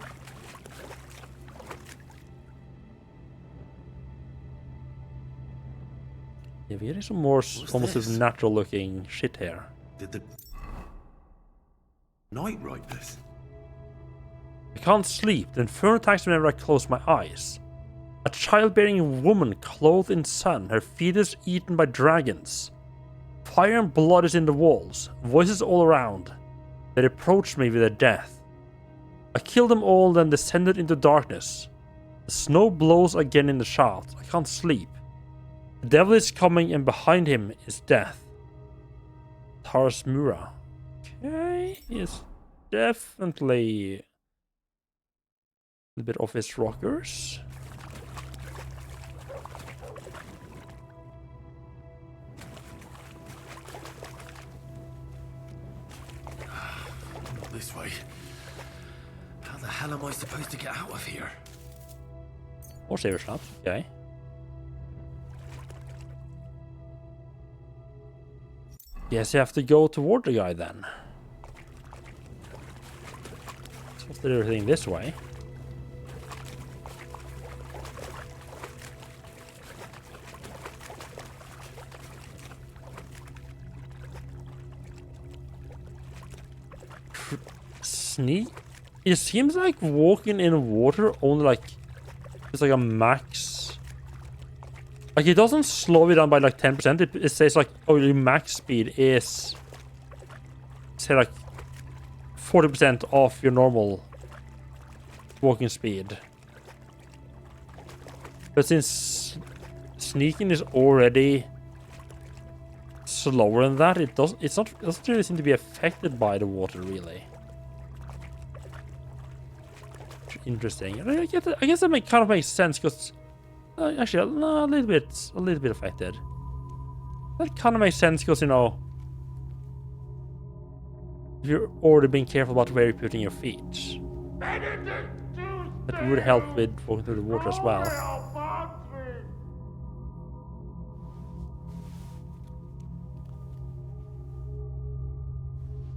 [SPEAKER 1] Yeah, we're getting some more almost natural looking shit here.
[SPEAKER 13] Did the night write this?
[SPEAKER 1] I can't sleep. The inferno attacks whenever I close my eyes. A childbearing woman clothed in sun, her fetus eaten by dragons. Fire and blood is in the walls, voices all around. They approached me with their death. I killed them all, then descended into darkness. The snow blows again in the shaft. I can't sleep. The devil is coming, and behind him is death. Taras Mura. Okay, he's definitely a little bit off his rockers.
[SPEAKER 13] This way. How the hell am I supposed to get out of here?
[SPEAKER 1] Or saver snaps, okay. Guess you have to go toward the guy then. Supposed to do everything this way. Sneak. It seems like walking in water only like it's like a max. Like it doesn't slow you down by like 10%. It says like, oh, your max speed is say like 40% off your normal walking speed. But since sneaking is already slower than that. It doesn't really seem to be affected by the water, really. Interesting. I guess that kind of makes sense because actually, no, a little bit affected. That kind of makes sense because, you know, if you're already being careful about where you're putting your feet, that would help with walking through the water as well.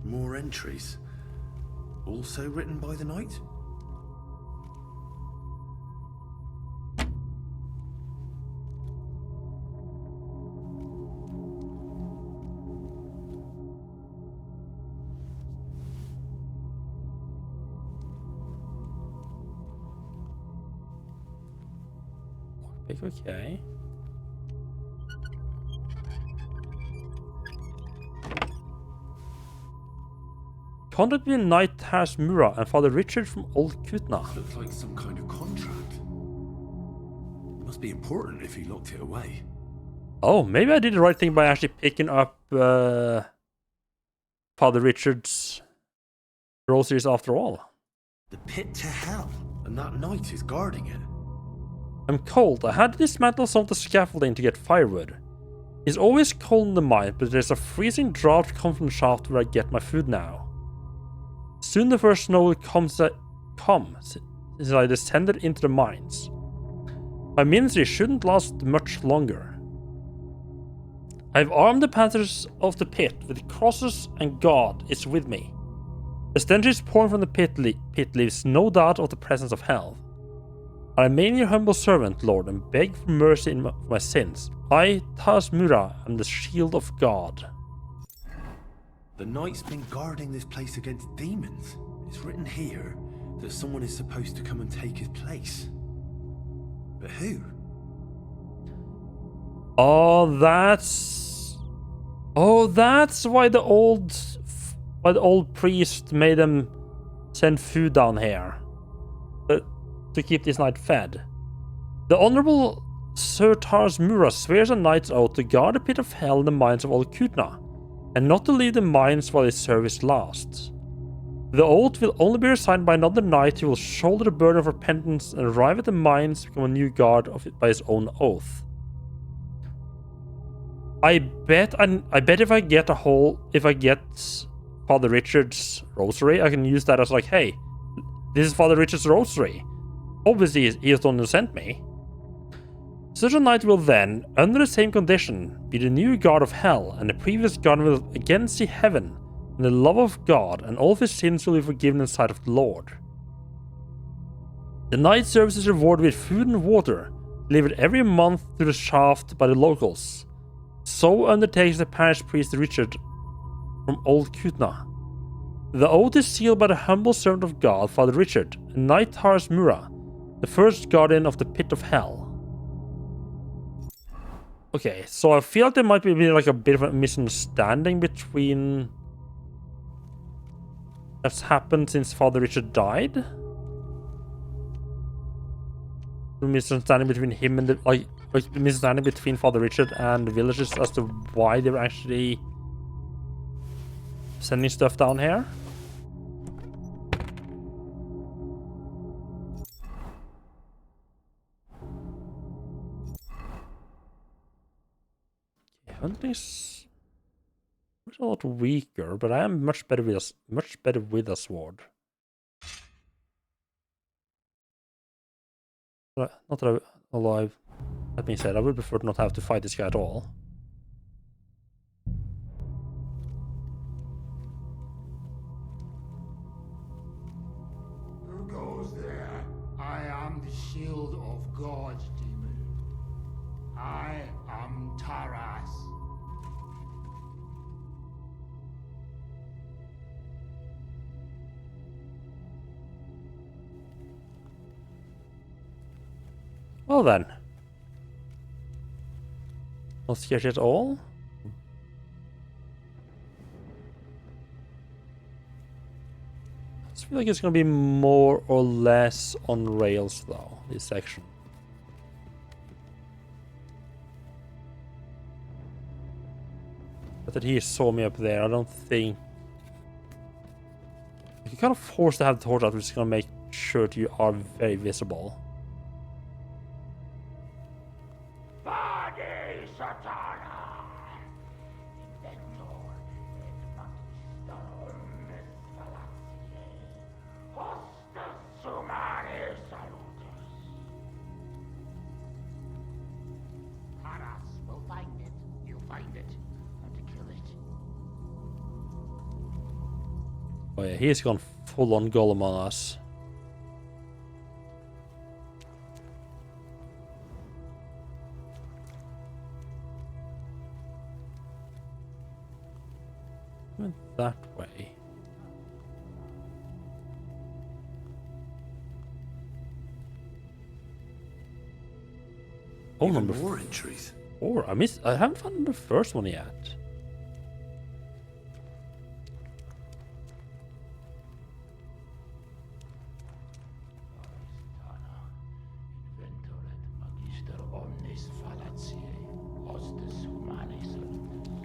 [SPEAKER 13] More entries. Also written by the knight?
[SPEAKER 1] Okay. Contact with Knight Tars Mura and Father Richard from Old Kutna.
[SPEAKER 13] Looks like some kind of contract. Must be important if he locked it away.
[SPEAKER 1] Oh, maybe I did the right thing by actually picking up Father Richard's groceries after all.
[SPEAKER 13] The pit to hell, and that knight is guarding it.
[SPEAKER 1] I'm cold. I had to dismantle some of the scaffolding to get firewood. It's always cold in the mine, but there's a freezing draught coming from the shaft where I get my food now. Soon the first snow will come since I descended into the mines. My ministry shouldn't last much longer. I've armed the panthers of the pit with crosses, and God is with me. The stench is pouring from the pit leaves no doubt of the presence of hell. I remain your humble servant, Lord, and beg for mercy for my sins. I, Tars Mura, am the shield of God.
[SPEAKER 13] The knight's been guarding this place against demons. It's written here that someone is supposed to come and take his place. But who?
[SPEAKER 1] Oh, that's why the old priest made them send food down here to keep this knight fed. The Honorable Sir Tars Mura swears a knight's oath to guard the pit of hell in the mines of Old Kutna, and not to leave the mines while his service lasts. The oath will only be resigned by another knight who will shoulder the burden of repentance and arrive at the mines to become a new guard of it by his own oath. I bet if I get Father Richard's rosary, I can use that as like, hey, this is Father Richard's rosary. Obviously, he is the one who sent me. Such a knight will then, under the same condition, be the new guard of hell, and the previous guard will again see heaven and the love of God, and all of his sins will be forgiven in sight of the Lord. The knight serves his reward with food and water, delivered every month to the shaft by the locals. So undertakes the parish priest Richard from Old Kutna. The oath is sealed by the humble servant of God, Father Richard, and Knight Tars Mura, the first guardian of the pit of hell. Okay, so I feel like there might be like a bit of a misunderstanding between that's happened since Father Richard died. A misunderstanding between him and the like misunderstanding between Father Richard and the villagers as to why they're actually sending stuff down here. Hunting's a lot weaker, but I am much better with a sword. Not that I'm alive. That being said, I would prefer to not have to fight this guy at all.
[SPEAKER 11] Who goes there? I am the shield of God, demon. I am Taras.
[SPEAKER 1] Well then. Not scared at all. I feel like it's gonna be more or less on rails though, this section. But that he saw me up there, I don't think... You kind of force to have the torch out, which is going to make sure that you are very visible.
[SPEAKER 8] We'll find it. You find it. And to kill it.
[SPEAKER 1] Oh yeah, he's gone full on Golem on us. Went that way. Oh,
[SPEAKER 13] Even
[SPEAKER 1] number
[SPEAKER 13] more entries.
[SPEAKER 1] 4. I haven't found the first one yet.
[SPEAKER 8] Magister omnis fallaciae, hostes humanis salutis.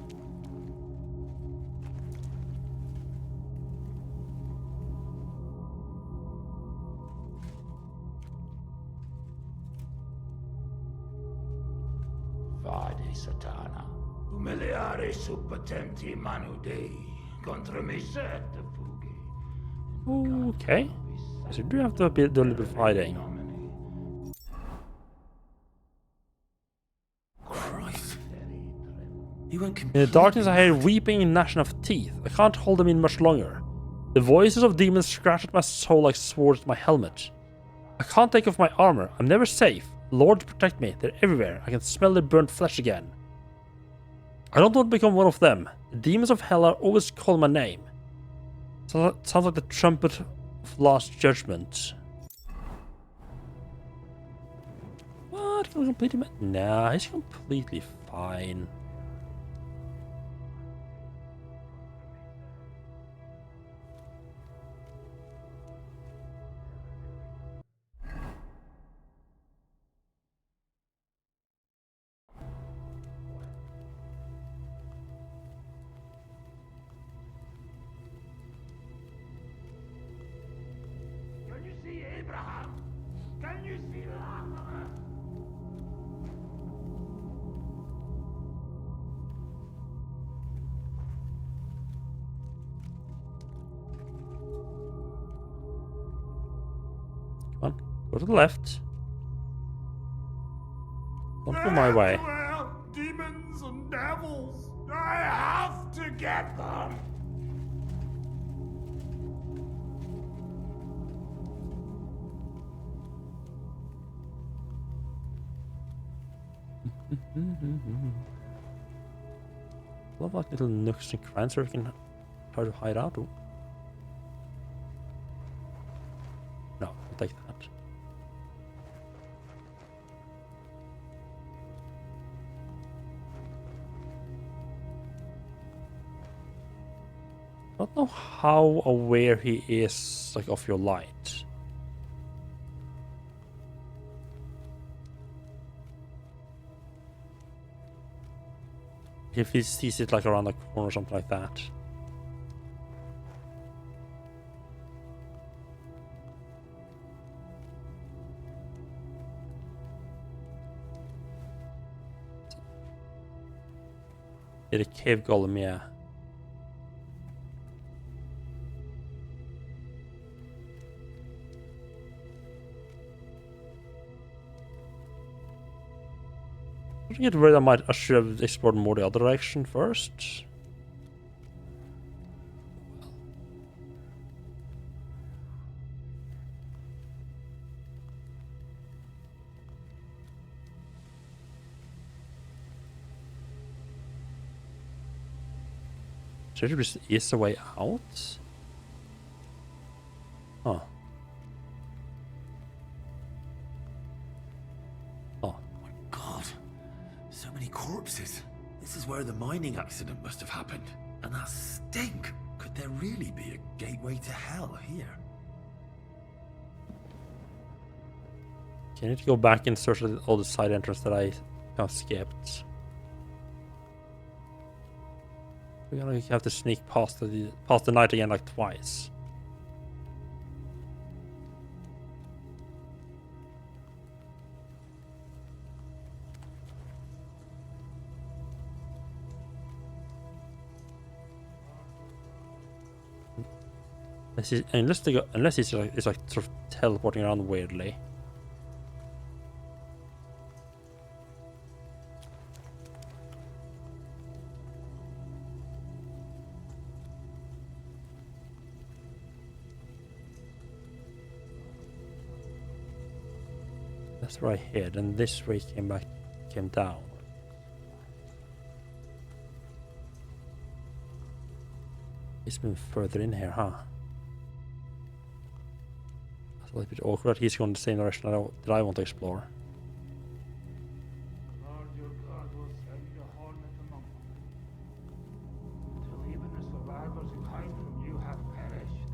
[SPEAKER 8] Vade satana, humiliare sub potenti manu Dei, contra me set fugi.
[SPEAKER 1] Okay. So you do have to do a little bit of fighting.
[SPEAKER 13] Christ. He went
[SPEAKER 1] In the darkness I hear weeping and gnashing of teeth. I can't hold them in much longer. The voices of demons scratch at my soul like swords at my helmet. I can't take off my armor. I'm never safe. Lord, protect me. They're everywhere. I can smell their burnt flesh again. I don't want to become one of them. The demons of hell are always calling my name. Sounds like the trumpet of last judgment. What? Can we complete him? Nah, he's completely fine.
[SPEAKER 8] Can you see Abraham? Can you see Lazarus?
[SPEAKER 1] Come on, go to the left. Don't go my way.
[SPEAKER 11] Demons and devils. I have to get them.
[SPEAKER 1] Love like little nooks and crannies where we can try to hide out. Ooh. No, I'll take that. I don't know how aware he is like of your light. If he sees it like around the corner or something like that. Yeah, the cave golem, yeah. I get worried I should have explored more the other direction first. So there just is a way out? Huh. Oh.
[SPEAKER 13] My God. So many corpses. This is where the mining accident must have happened. And that stink. Could there really be a gateway to hell here?
[SPEAKER 1] Okay, I need to go back and search all the side entrance that I got skipped. We're gonna have to sneak past the night again like twice. Unless he's like sort of teleporting around weirdly. That's where I hid, and this way came down. He's been further in here, huh? That's a little bit awkward. He's going the same direction that I want to explore.
[SPEAKER 11] Lord your God will send a hornet among them, till even the survivors who hide from you have perished.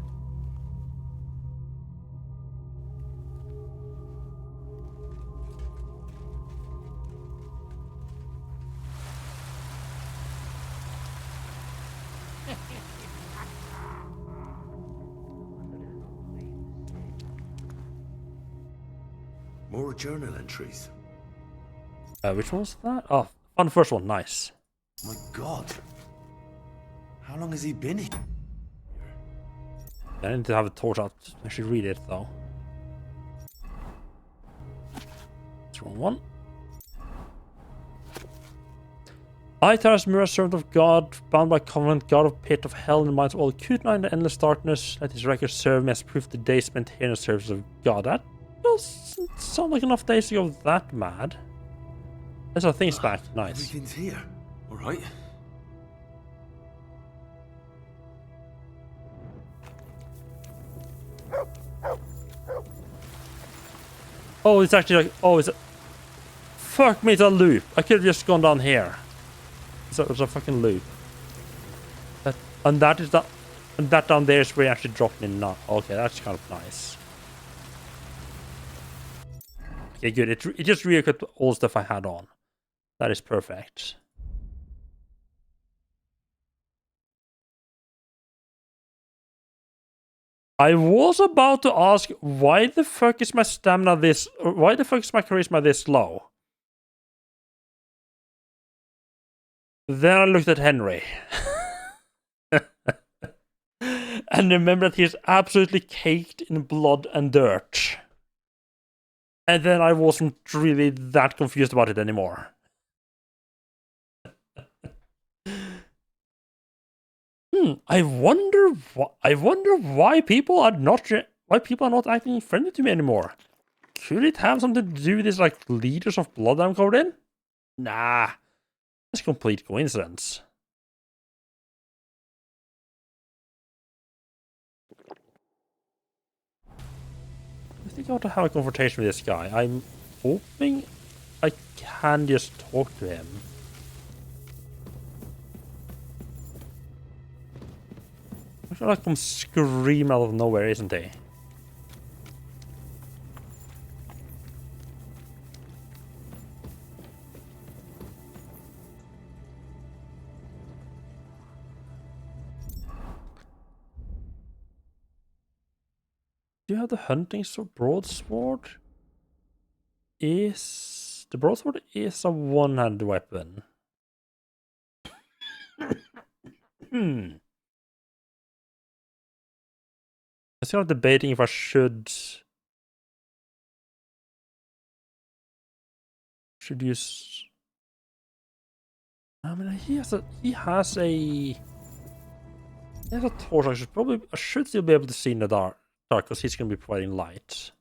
[SPEAKER 13] More journal entries.
[SPEAKER 1] Which one was that? Oh, on the first one. Nice.
[SPEAKER 13] My God. How long has he been here?
[SPEAKER 1] I need to have a torch out. I should read it though. It's the wrong one. I, Taras Mura, servant of God, bound by covenant, god of pit of hell, and minds of all Kutna in the endless darkness, let his record serve me as proof the days spent here in the service of God. That doesn't sound like enough days to go that mad. There's our things back. Nice.
[SPEAKER 13] Everything's here. All right.
[SPEAKER 1] Oh, it's actually like, oh, it's a... Fuck me, it's a loop. I could have just gone down here. It's a fucking loop. And that down there is where you actually dropped in now. Okay, that's kind of nice. Okay, good. It just re-equipped all the stuff I had on. That is perfect. I was about to ask, why the fuck is my stamina this... Why the fuck is my charisma this low? Then I looked at Henry. And remember that he's absolutely caked in blood and dirt. And then I wasn't really that confused about it anymore. I wonder why people are not acting friendly to me anymore. Could it have something to do with this like liters of blood I'm covered in? Nah. It's complete coincidence. I think I want to have a confrontation with this guy. I'm hoping I can just talk to him. I feel like I'm screaming out of nowhere, isn't he? Do you have the hunting sword? Broadsword? The broadsword is a one-handed weapon. I'm still debating if I should use. I mean, he has a torch. I should still be able to see in the dark because he's going to be providing light.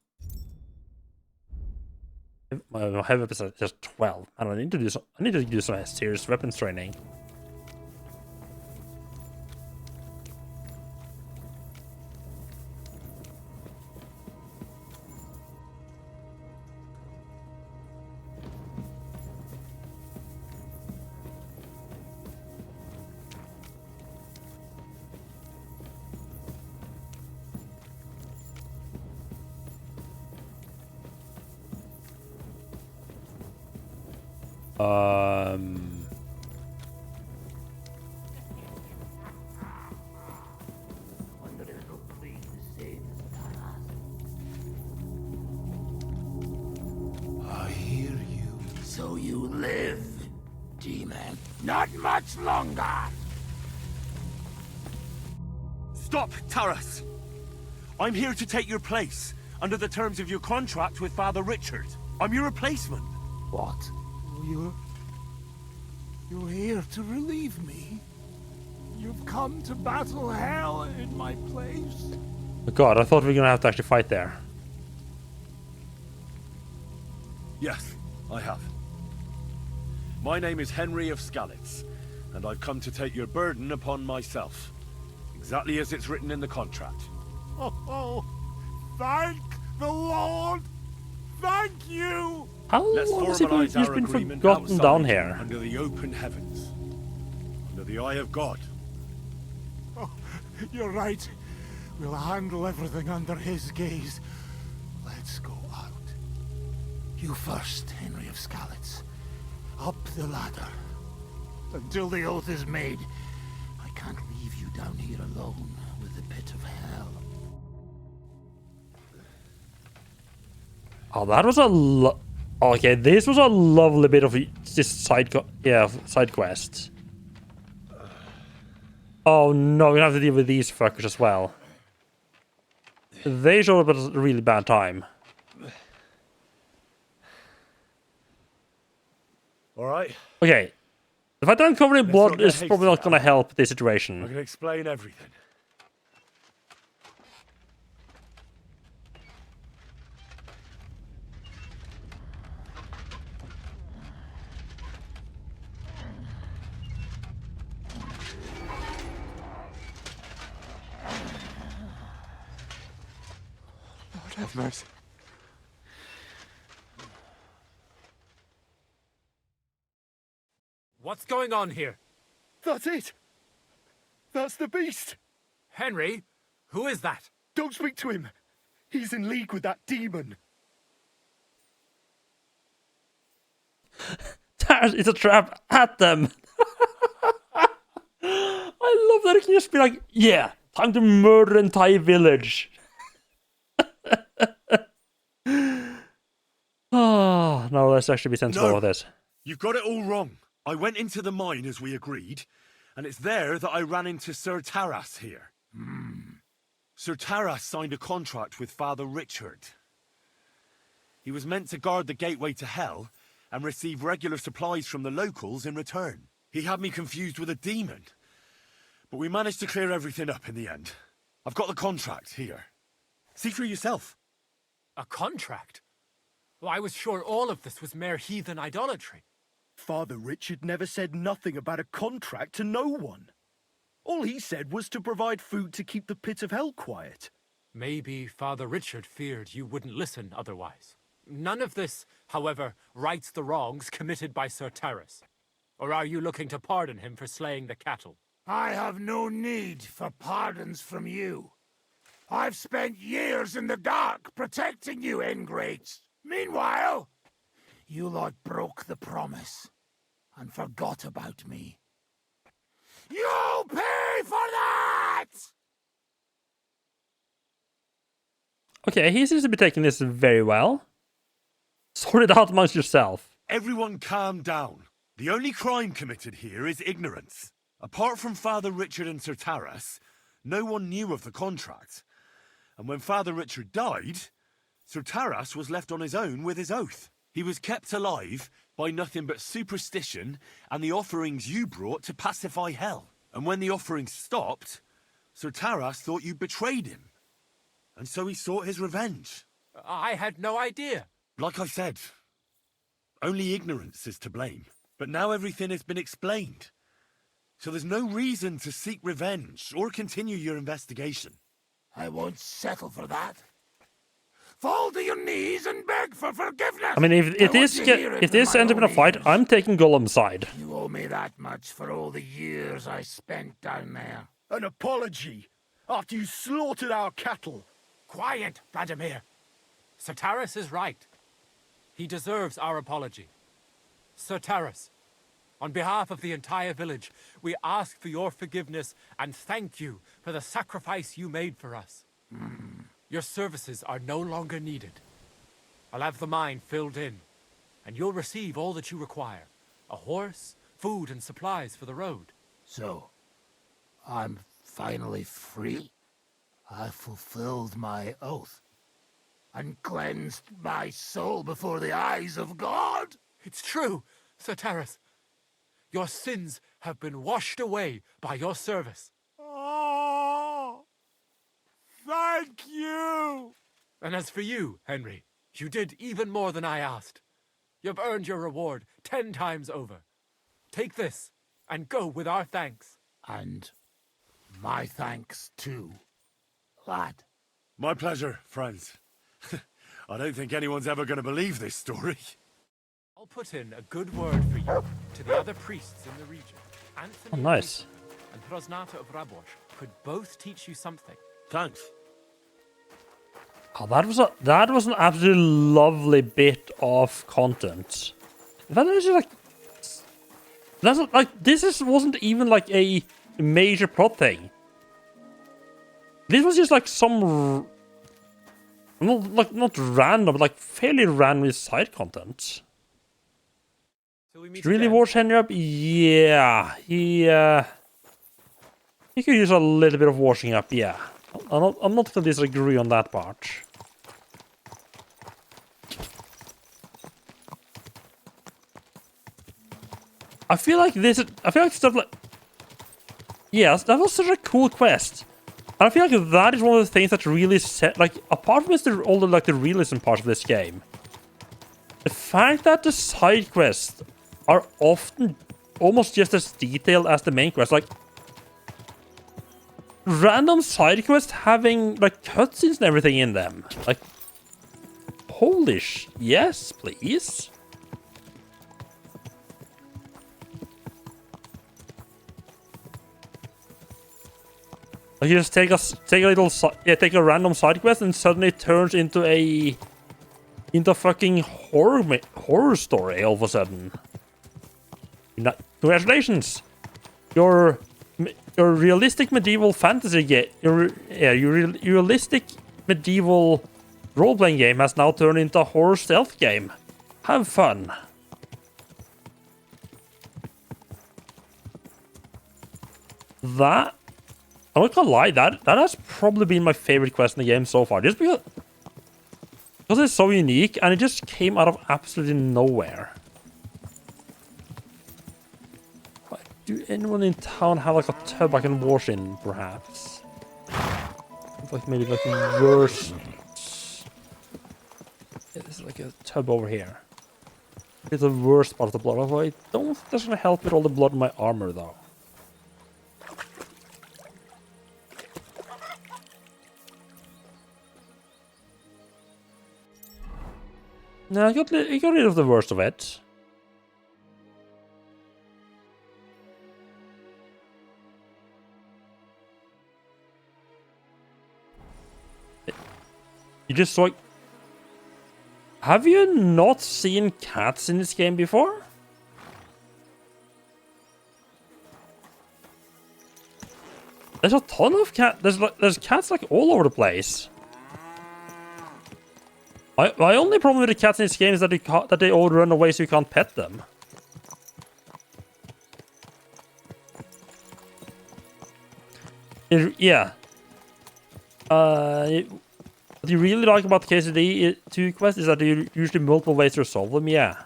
[SPEAKER 1] My heavy weapons are just 12. And I need to do some serious weapons training.
[SPEAKER 11] Not much longer.
[SPEAKER 16] Stop, Taras! I'm here to take your place, under the terms of your contract with Father Richard. I'm your replacement.
[SPEAKER 11] What? You're here to relieve me? You've come to battle hell in my place?
[SPEAKER 1] Oh God, I thought we were gonna have to actually fight there.
[SPEAKER 16] Yes, I have. My name is Henry of Skalitz, and I've come to take your burden upon myself. Exactly as it's written in the contract.
[SPEAKER 11] Oh, thank the Lord! Thank you!
[SPEAKER 1] How
[SPEAKER 16] Let's
[SPEAKER 1] long has it been,
[SPEAKER 16] formalize
[SPEAKER 1] he's
[SPEAKER 16] our
[SPEAKER 1] been
[SPEAKER 16] agreement
[SPEAKER 1] forgotten
[SPEAKER 16] outside,
[SPEAKER 1] down here?
[SPEAKER 16] under the open heavens. Under the eye of God.
[SPEAKER 11] Oh, you're right. We'll handle everything under his gaze. Let's go out. You first, Henry of Skalitz. Up the ladder. Until the oath is made, I can't leave you down here alone with the pit of hell.
[SPEAKER 1] Oh, that was a okay, this was a lovely bit of this side quest. Oh no, we're gonna have to deal with these fuckers as well. They showed up at a really bad time.
[SPEAKER 16] Alright.
[SPEAKER 1] Okay. The fact that I'm covered in
[SPEAKER 16] Let's
[SPEAKER 1] blood
[SPEAKER 16] not get
[SPEAKER 1] is probably
[SPEAKER 16] hasty
[SPEAKER 1] not gonna
[SPEAKER 16] now.
[SPEAKER 1] help this
[SPEAKER 16] I
[SPEAKER 1] situation.
[SPEAKER 16] can explain everything.
[SPEAKER 11] Lord have mercy.
[SPEAKER 9] What's going on here?
[SPEAKER 12] That's it! That's the beast!
[SPEAKER 9] Henry? Who is that?
[SPEAKER 12] Don't speak to him! He's in league with that demon!
[SPEAKER 1] It's a trap at them! I love that it can just be like, yeah, time to murder an entire village. Oh, no, let's actually be sensible
[SPEAKER 16] No.
[SPEAKER 1] with this.
[SPEAKER 16] You've got it all wrong. I went into the mine as we agreed, and it's there that I ran into Sir Taras here. Sir Taras signed a contract with Father Richard. He was meant to guard the gateway to hell and receive regular supplies from the locals in return. He had me confused with a demon, but we managed to clear everything up in the end. I've got the contract here. See for yourself.
[SPEAKER 9] A contract? Well, I was sure all of this was mere heathen idolatry.
[SPEAKER 12] Father Richard never said nothing about a contract to no one. All he said was to provide food to keep the pit of hell quiet.
[SPEAKER 9] Maybe Father Richard feared you wouldn't listen otherwise. None of this, however, rights the wrongs committed by Sir Taras. Or are you looking to pardon him for slaying the cattle?
[SPEAKER 11] I have no need for pardons from you. I've spent years in the dark protecting you, ingrates. Meanwhile, you lot broke the promise and forgot about me. You'll pay for that!
[SPEAKER 1] Okay, he seems to be taking this very well. Sort it out amongst yourself.
[SPEAKER 16] Everyone calm down. The only crime committed here is ignorance. Apart from Father Richard and Sir Taras, no one knew of the contract. And when Father Richard died, Sir Taras was left on his own with his oath. He was kept alive by nothing but superstition and the offerings you brought to pacify hell. And when the offerings stopped, Sir Taras thought you betrayed him. And so he sought his revenge.
[SPEAKER 9] I had no idea.
[SPEAKER 16] Like I said, only ignorance is to blame. But now everything has been explained. So there's no reason to seek revenge or continue your investigation.
[SPEAKER 11] I won't settle for that. Fall to your knees and beg for forgiveness.
[SPEAKER 1] I mean, if this ends up in a fight, I'm taking Gollum's side.
[SPEAKER 11] You owe me that much for all the years I spent down there.
[SPEAKER 12] An apology after you slaughtered our cattle.
[SPEAKER 9] Quiet, Vladimir. Sir Taras is right. He deserves our apology. Sir Taras, on behalf of the entire village, we ask for your forgiveness and thank you for the sacrifice you made for us. Your services are no longer needed. I'll have the mine filled in, and you'll receive all that you require. A horse, food and supplies for the road.
[SPEAKER 11] So, I'm finally free. I fulfilled my oath and cleansed my soul before the eyes of God.
[SPEAKER 9] It's true, Sir Taras. Your sins have been washed away by your service.
[SPEAKER 11] Oh, thank you.
[SPEAKER 9] And as for you, Henry, you did even more than I asked. You've earned your reward 10 times over. Take this and go with our thanks.
[SPEAKER 11] And my thanks too, lad.
[SPEAKER 16] My pleasure, friends. I don't think anyone's ever going to believe this story.
[SPEAKER 9] I'll put in a good word for you to the other priests in the region. Anthony
[SPEAKER 1] nice.
[SPEAKER 9] and Prosnata of Rabosh could both teach you something.
[SPEAKER 16] Thanks.
[SPEAKER 1] Oh, that was an absolutely lovely bit of content. That is like wasn't even like a major plot thing. This was just like some not random, but like fairly random side content. Really wash Henry up? Yeah, he could use a little bit of washing up. Yeah, I'm not gonna disagree on that part. I feel like stuff like, yes, that was such a cool quest. And I feel like that is one of the things that really set, like, apart from all the like the realism part of this game, the fact that the side quests are often almost just as detailed as the main quest, like random side quests having like cutscenes and everything in them, like, holy yes, please. Like you just take a random side quest and suddenly it turns into a fucking horror story all of a sudden. Congratulations, your realistic medieval fantasy game, your realistic medieval role-playing game has now turned into a horror stealth game. Have fun. That, I'm not gonna lie, that has probably been my favorite quest in the game so far, just because it's so unique and it just came out of absolutely nowhere. Do anyone in town have like a tub I can wash in, perhaps? Like maybe like worse. Yeah, this is like a tub over here. It's the worst part of the blood. Although I don't think that's gonna help with all the blood in my armor, though. No, I got rid of the worst of it. You just like... Have you not seen cats in this game before? There's a ton of cats. There's cats like all over the place. My only problem with the cats in this game is that they all run away, so you can't pet them. Yeah. What you really like about the KCD2 quest is that there are usually multiple ways to resolve them. Yeah.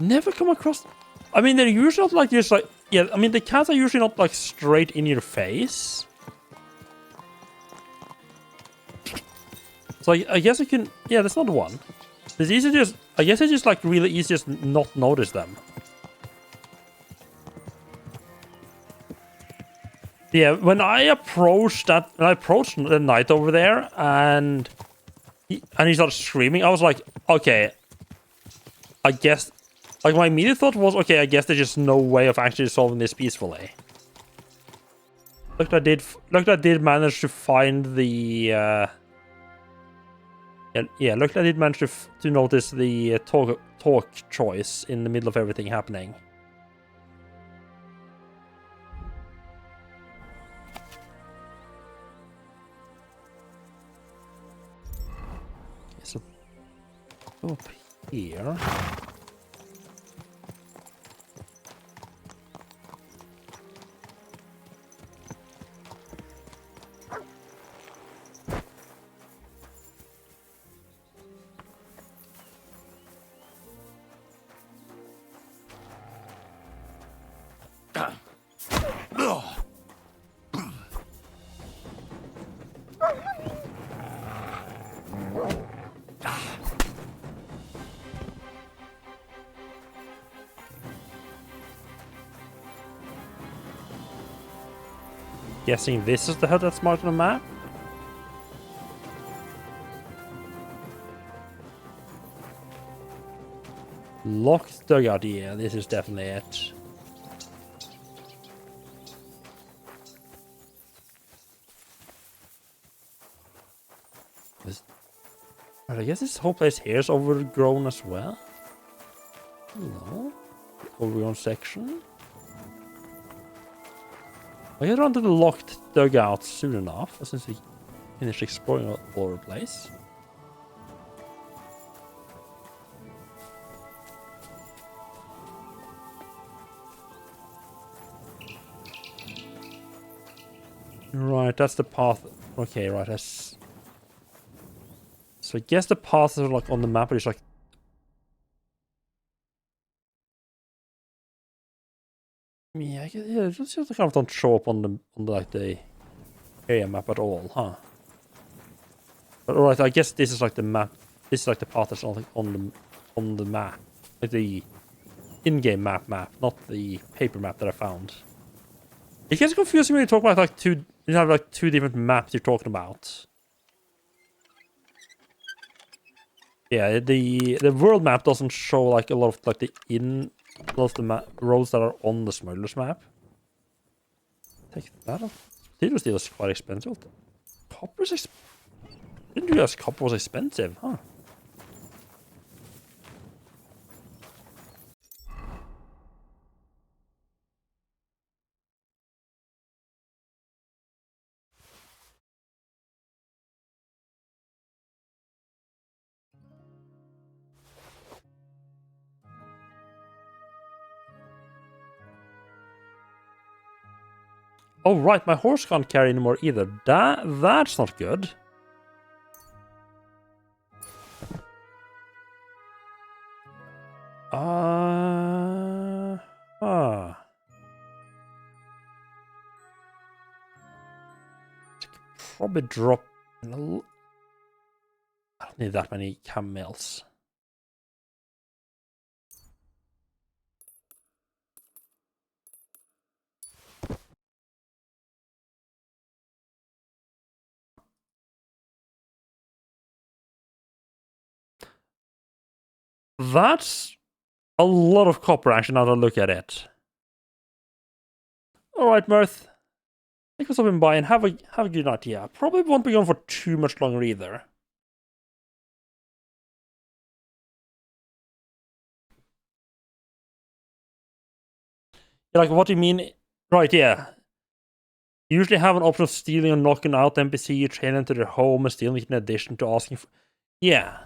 [SPEAKER 1] Never come across... I mean, they're usually not like just like... Yeah, I mean, the cats are usually not like straight in your face. So I guess I can... Yeah, that's not one. It's easy to just... I guess it's just like really easy to just not notice them. Yeah, when I approached the knight over there and he started screaming, I was like, okay, I guess... Like, my immediate thought was, okay, I guess there's just no way of actually solving this peacefully. Look, I did manage to find the... Yeah, look, I did manage to notice the talk choice in the middle of everything happening. Okay, so go up here. Guessing this is the hut that's marked on the map. Locked dugout, yeah, this is definitely it. I guess this whole place here is overgrown as well. Hello? Overgrown section. I get around to the locked dugout soon enough, since we finished exploring all over the place. Right, that's the path. Okay, right, that's... So I guess the paths are like on the map, but it's like... Yeah, I guess, yeah, it just kind of don't show up on the like the area map at all, huh? But alright, I guess this is like the map. This is like the path that's on the map, like the in-game map, not the paper map that I found. It gets confusing when you talk about like two. You have like two different maps you're talking about. Yeah, the world map doesn't show like a lot of like a lot of the roads that are on the Smuggler's map. Take that off. Steel is quite expensive. Copper is didn't realize copper was expensive, huh? Oh right, my horse can't carry anymore either. That's not good. Probably drop. I don't need that many camels. That's a lot of copper, actually, now that I look at it. Alright, Mirth. Thanks for stopping by and have a good night. Yeah, probably won't be going for too much longer either. Like, what do you mean? Right, yeah. You usually have an option of stealing or knocking out the NPC, you train them to their home and stealing in addition to asking for... Yeah.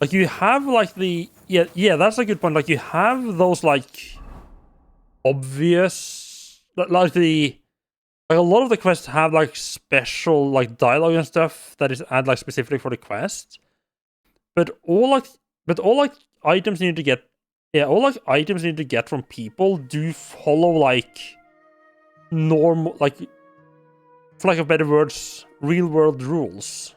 [SPEAKER 1] Like, you have, like, the... Yeah, that's a good point. Like, you have those, like... obvious... Like, the... Like, a lot of the quests have, like, special, like, dialogue and stuff that is add, like, specifically for the quest. But all, like, items you need to get... Yeah, all, like, items you need to get from people do follow, like... normal... Like... For lack of better words, real-world rules.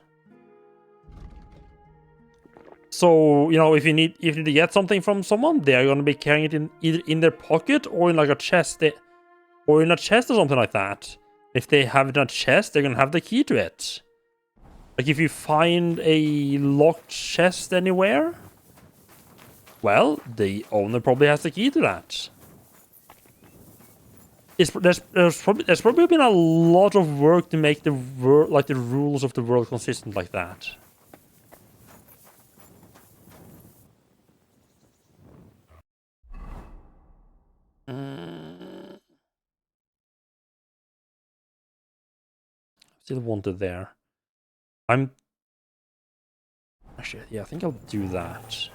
[SPEAKER 1] So, you know, if you need to get something from someone, they're going to be carrying it in either in their pocket or in, like, a chest... Or in a chest or something like that. If they have it in a chest, they're gonna have the key to it. Like, if you find a locked chest anywhere, well, the owner probably has the key to that. There's probably been a lot of work to make the rules of the world consistent like that. Still wanted there. Actually, yeah, I think I'll do that.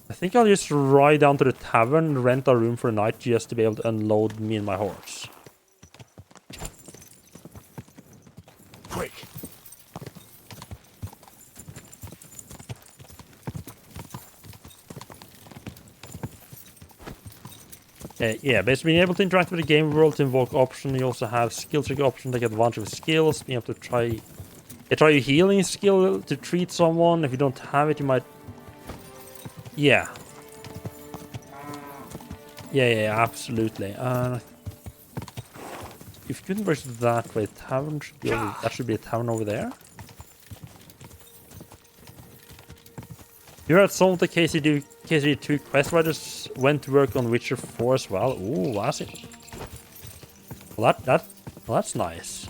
[SPEAKER 1] I think I'll just ride down to the tavern, rent a room for a night just to be able to unload me and my horse.
[SPEAKER 11] Quick!
[SPEAKER 1] Yeah, basically being able to interact with the game world to invoke option. You also have skill check option to get advantage of skills. Being able to try your healing skill to treat someone. If you don't have it, you might... Yeah. Yeah, absolutely. if Gutenberg's that way, tavern should be over, that should be a tavern over there. You heard some of the KCD2 quest writers went to work on Witcher 4 as well. Ooh, that's it. Well, that's nice.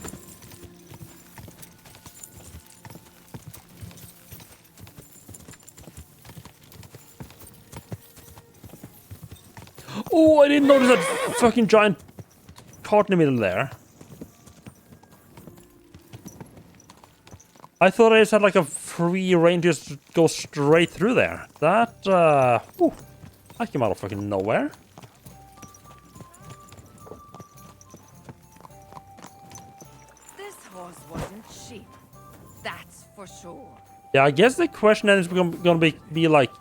[SPEAKER 1] Oh, I didn't notice that fucking giant cart in the middle there. I thought I just had like a free range just to go straight through there. That came out of fucking nowhere.
[SPEAKER 10] This horse wasn't cheap. That's for sure.
[SPEAKER 1] Yeah, I guess the question then is gonna be like,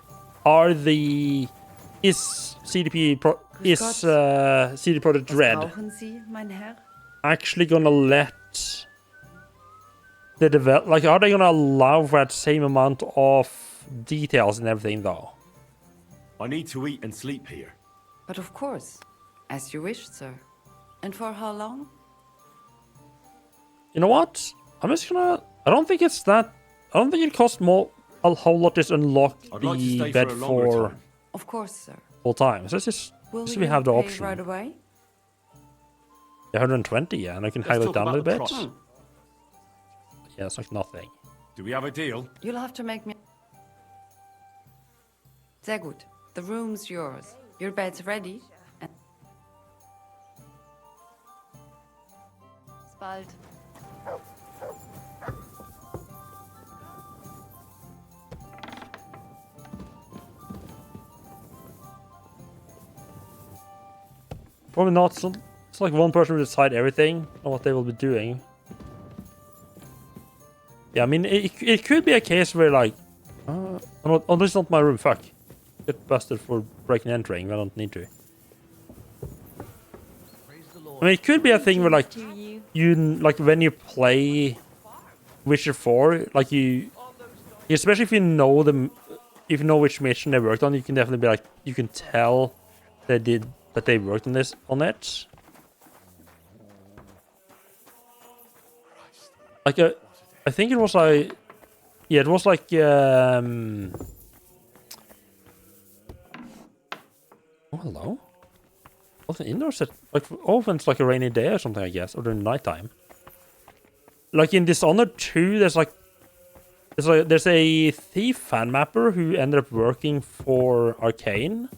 [SPEAKER 1] is CD Projekt Red actually gonna let the like, are they gonna allow for that same amount of details and everything though?
[SPEAKER 7] I need to eat and sleep here.
[SPEAKER 10] But of course, as you wish, sir. And for how long?
[SPEAKER 1] You know what? I'm just gonna. I don't think it's that. I don't think it costs a whole lot to unlock the bed for.
[SPEAKER 10] Of course, sir.
[SPEAKER 1] Full time. So let's just so we have the option.
[SPEAKER 10] Right away?
[SPEAKER 1] 120, yeah, and I can highlight it down a little bit.
[SPEAKER 10] Hmm.
[SPEAKER 1] Yeah, it's like nothing.
[SPEAKER 7] Do we have a deal?
[SPEAKER 10] You'll have to make me. Sehr gut. The room's yours. Your bed's ready. And... Bald.
[SPEAKER 1] Probably not. It's like one person will decide everything on what they will be doing. Yeah, I mean, it could be a case where like, oh, this is not my room. Fuck, get busted for breaking and entering. I don't need to. I mean, it could be a thing where like when you play Witcher 4, like especially if you know which mission they worked on, you can definitely be like, you can tell that they worked on it. Like I think it was like, yeah, it was like oh, hello. Was it indoor set? Like often it's like a rainy day or something, I guess, or during nighttime. Like in Dishonored 2, there's a thief fan mapper who ended up working for Arcane.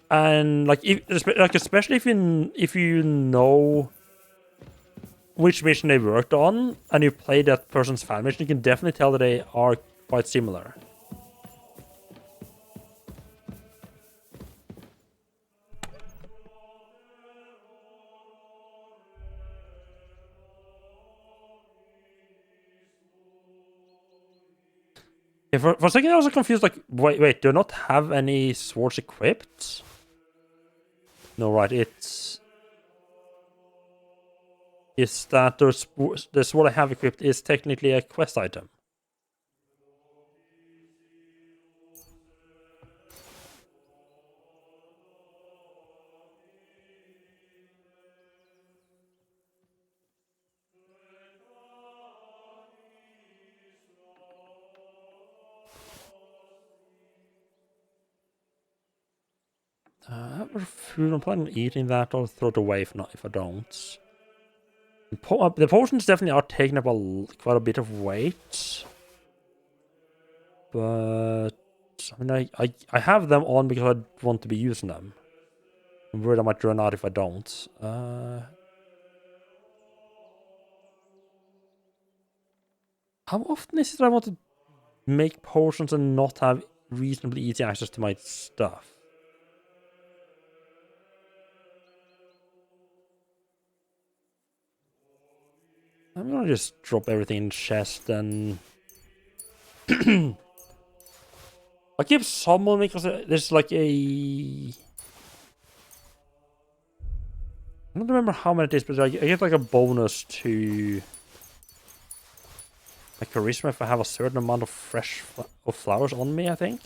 [SPEAKER 1] And like, especially if you know which mission they worked on and you play that person's fan mission, you can definitely tell that they are quite similar. Yeah, for a second I was confused, like, wait, do you not have any swords equipped? No, right, it's that the sword I have equipped is technically a quest item. Food, I'm planning on eating that or throw it away if I don't. The potions definitely are taking up quite a bit of weight. But I mean, I have them on because I want to be using them. I'm worried I might run out if I don't. How often is it that I want to make potions and not have reasonably easy access to my stuff? I'm gonna just drop everything in chest and I keep someone because there's like I don't remember how many it is, but I get like a bonus to my charisma if I have a certain amount of fresh flowers on me, I think.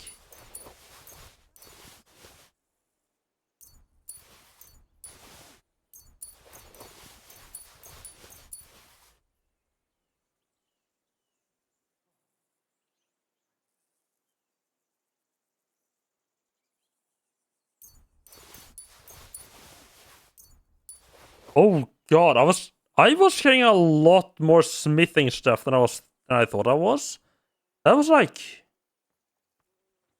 [SPEAKER 1] Oh god, I was getting a lot more smithing stuff than I thought I was. That was like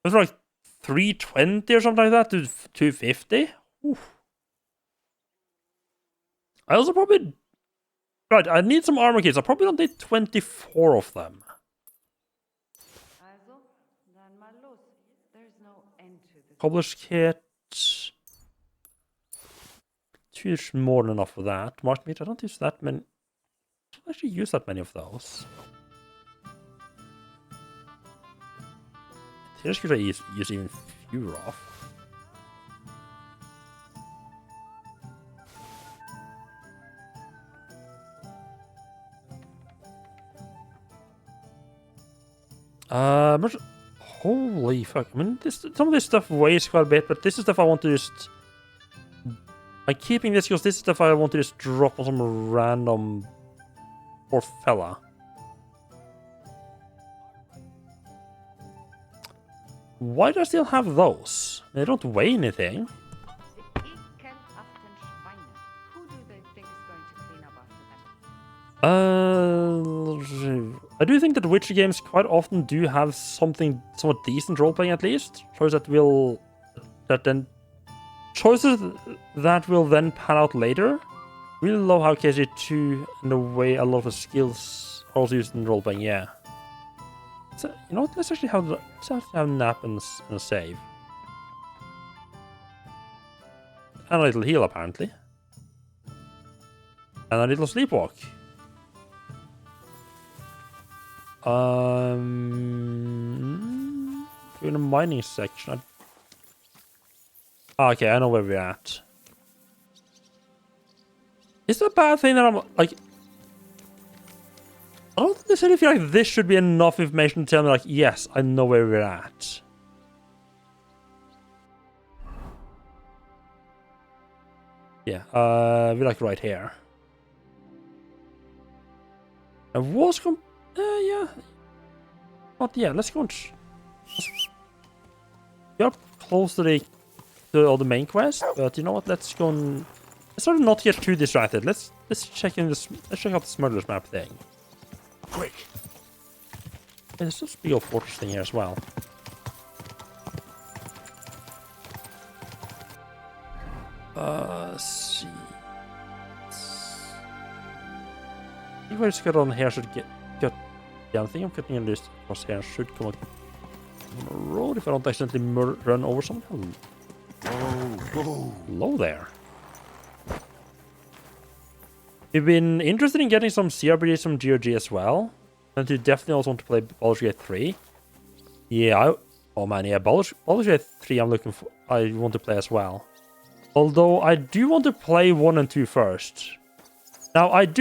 [SPEAKER 1] 320 or something like that to 250. Oof. I also probably right. I need some armor kits. I probably don't need 24 of them. Cobbler's kit. Too more than enough for that. Marked meat. I don't use that many. I don't actually use that many of those. Here's could I use even fewer of. Holy fuck! I mean, some of this stuff weighs quite a bit, but this is stuff I want to just. I'm keeping this because this is stuff I want to just drop on some random poor fella. Why do I still have those? They don't weigh anything. I do think that Witcher games quite often do have something somewhat decent role-playing at least. Choices that will then pan out later. Really love how KCD2 and the way a lot of the skills are also used in role-playing, yeah. So, you know what, let's actually have a nap and a save. And a little heal apparently. And a little sleepwalk. In a mining section. Okay, I know where we're at. Is it a bad thing that I'm like? I don't necessarily feel like this should be enough information to tell me like, yes, I know where we're at. Yeah, we're like right here. I was yeah. But yeah, let's go and we're up close to the main quest, but you know what? Let's go and let's sort of not get too distracted. Let's check out the smuggler's map thing.
[SPEAKER 11] Quick.
[SPEAKER 1] There's this big old fortress thing here as well. Let's see. I think what I got on here should get. Yeah, I think I'm cutting in this across here. Should come on the road if I don't accidentally run over someone. Hello there. You've been interested in getting some CRPGs from GOG as well, and you definitely also want to play Baldur's Gate 3. Yeah, Baldur's Gate 3 I want to play as well. Although I do want to play 1 and 2 first. Now I'm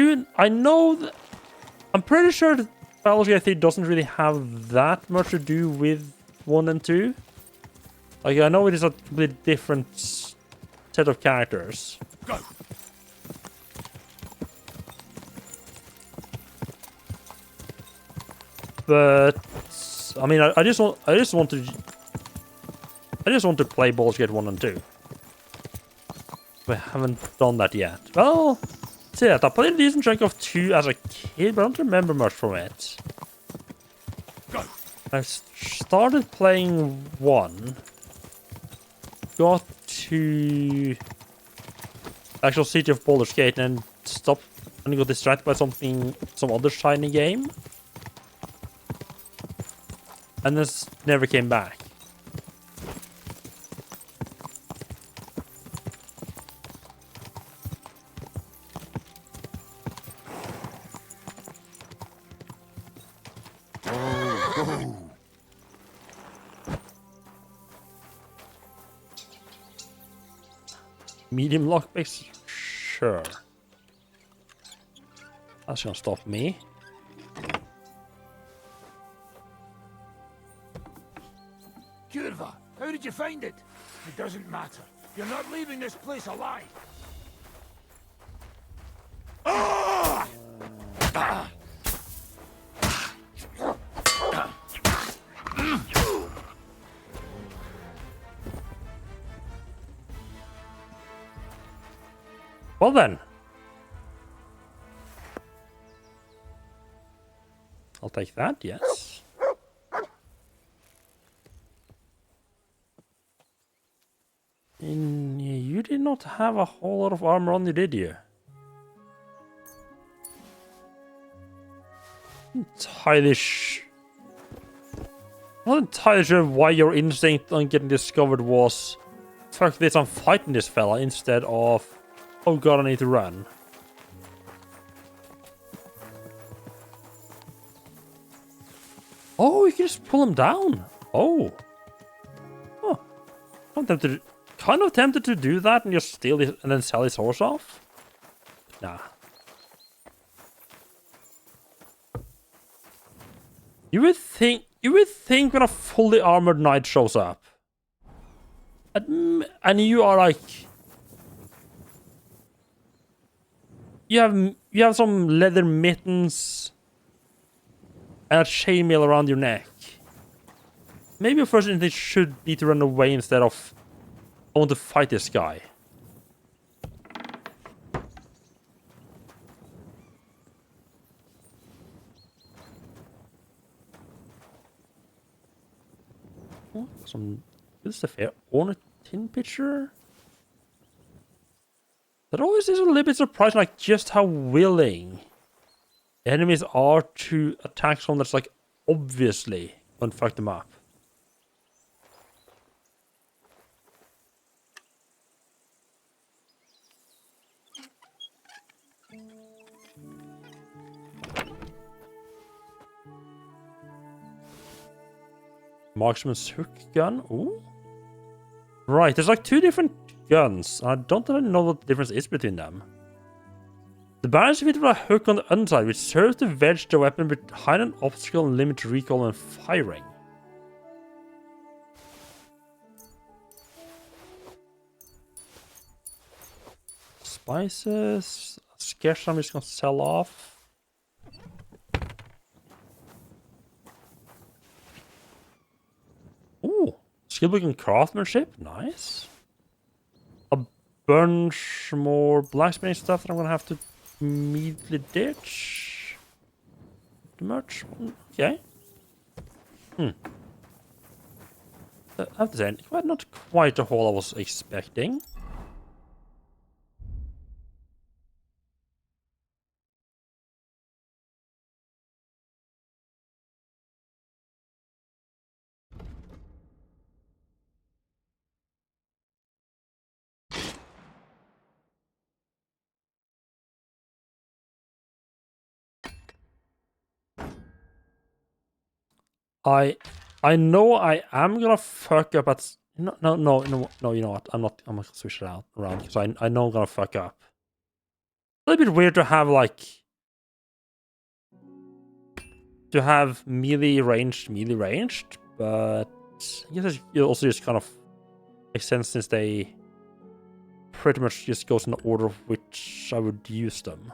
[SPEAKER 1] pretty sure that Baldur's Gate 3 doesn't really have that much to do with 1 and 2. Like, I know it is a completely different set of characters.
[SPEAKER 11] Go.
[SPEAKER 1] But I mean, I just want to play Baldur's Gate 1 and 2. We haven't done that yet. Well, see that I played a decent chunk of 2 as a kid, but I don't remember much from it.
[SPEAKER 11] Go.
[SPEAKER 1] I started playing 1. Got to actual city of Baldur's Gate and stopped and got distracted by some other shiny game. And this never came back. Medium lockpicks? Sure. That's gonna stop me.
[SPEAKER 11] Curva, how did you find it? It doesn't matter. You're not leaving this place alive. Ah! Ah!
[SPEAKER 1] Well then, I'll take that, yes. You did not have a whole lot of armor on you, did you? I'm not entirely sure why your instinct on getting discovered was fuck this, I'm fighting this fella, instead of oh god, I need to run. Oh, you can just pull him down. Oh. Oh. Kind of tempted to do that and just steal it and then sell his horse off. Nah. You would think when a fully armored knight shows up, and you are like, you have some leather mittens and a chainmail around your neck. Maybe your first instinct should be to run away instead of I want to fight this guy. Some good stuff here. On a tin pitcher. That always is a little bit surprising, like just how willing enemies are to attack someone that's like obviously gonna fuck them up. Marksman's hook gun. Ooh. Right, there's like two different guns. I don't really know what the difference is between them. The barrel is fitted with a hook on the underside, which serves to wedge the weapon behind an obstacle and limit recoil and firing. Spices. Sketch I'm just gonna sell off. Ooh, skillbook and craftsmanship, nice. A bunch more blacksmithing stuff that I'm gonna have to immediately ditch. Too much? Okay. I have to say, not quite the haul I was expecting. I know I am gonna fuck up at no, you know what? I'm gonna switch it around because I know I'm gonna fuck up. A little bit weird to have like melee ranged, but I guess it also just kind of makes sense since they pretty much just goes in the order of which I would use them.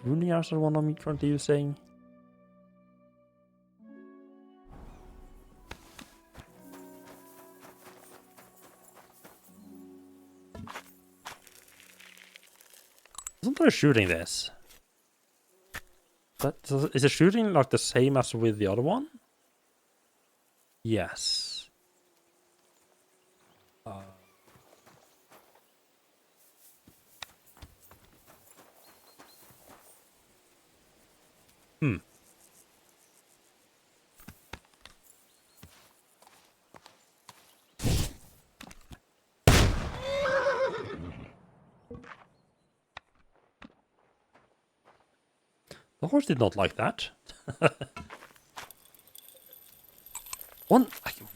[SPEAKER 1] Runing arrows are the one I'm currently using. Isn't there shooting this? But is the shooting like the same as with the other one? Yes. The horse did not like that. I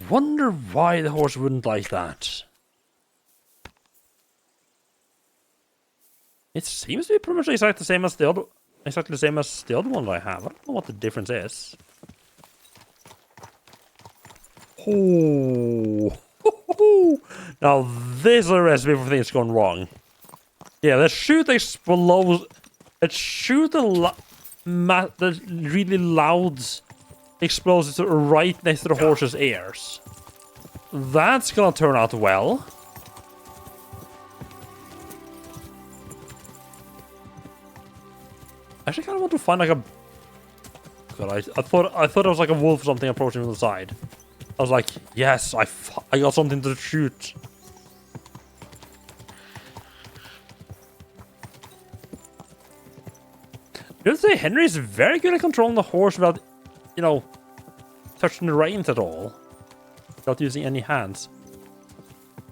[SPEAKER 1] wonder why the horse wouldn't like that. It seems to be pretty much exactly the same as the other one that I have. I don't know what the difference is. Oh, now this is a recipe for things going wrong. Yeah, let's shoot explodes. Let's shoot the really loud explosives right next to the horse's ears. That's gonna turn out well. actually kind of want to find like a... God, I thought it was like a wolf or something approaching from the side. I was like, yes, I got something to shoot. You have to say, Henry is very good at controlling the horse without, you know, touching the reins at all. Without using any hands.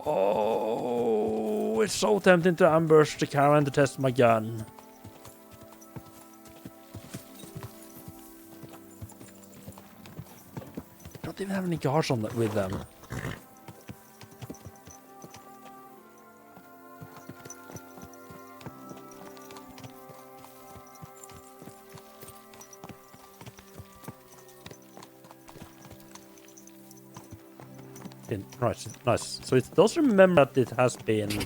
[SPEAKER 1] Oh, it's so tempting to ambush the caravan to test my gun. Don't even have any guards on that with them. Right, nice. So it does remember that it has been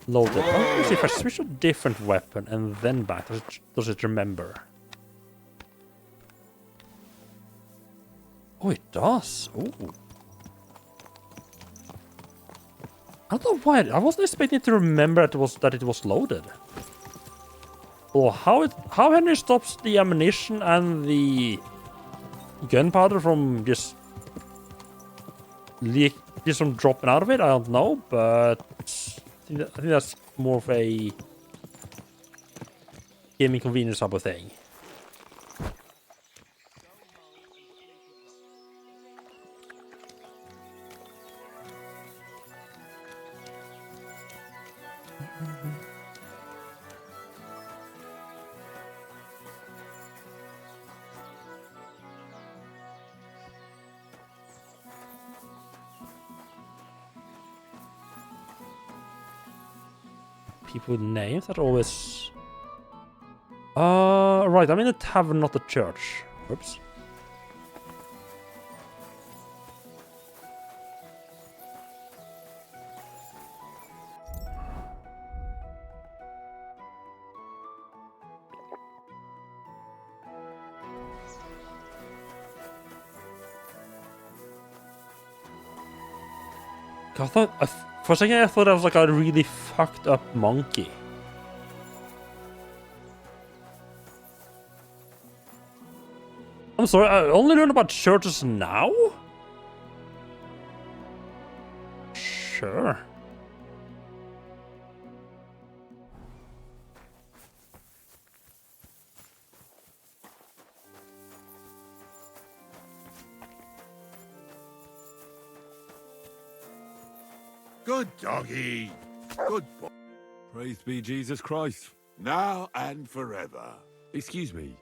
[SPEAKER 1] loaded. Let me see if I switch to a different weapon and then back. Does it remember? Oh, it does. Ooh. I don't know why. I wasn't expecting it to remember that it was loaded. Oh, how Henry stops the ammunition and the gunpowder from just from dropping out of it, I don't know, but I think that's more of a gaming convenience type of thing. People with names that always... right, I'm in a tavern, not a church. Oops. God, for a second I thought I was like a really fucked up monkey. I'm sorry, I only learned about churches now? Sure.
[SPEAKER 15] Good doggy. Good boy.
[SPEAKER 5] Praised be Jesus Christ.
[SPEAKER 15] Now and forever.
[SPEAKER 5] Excuse me.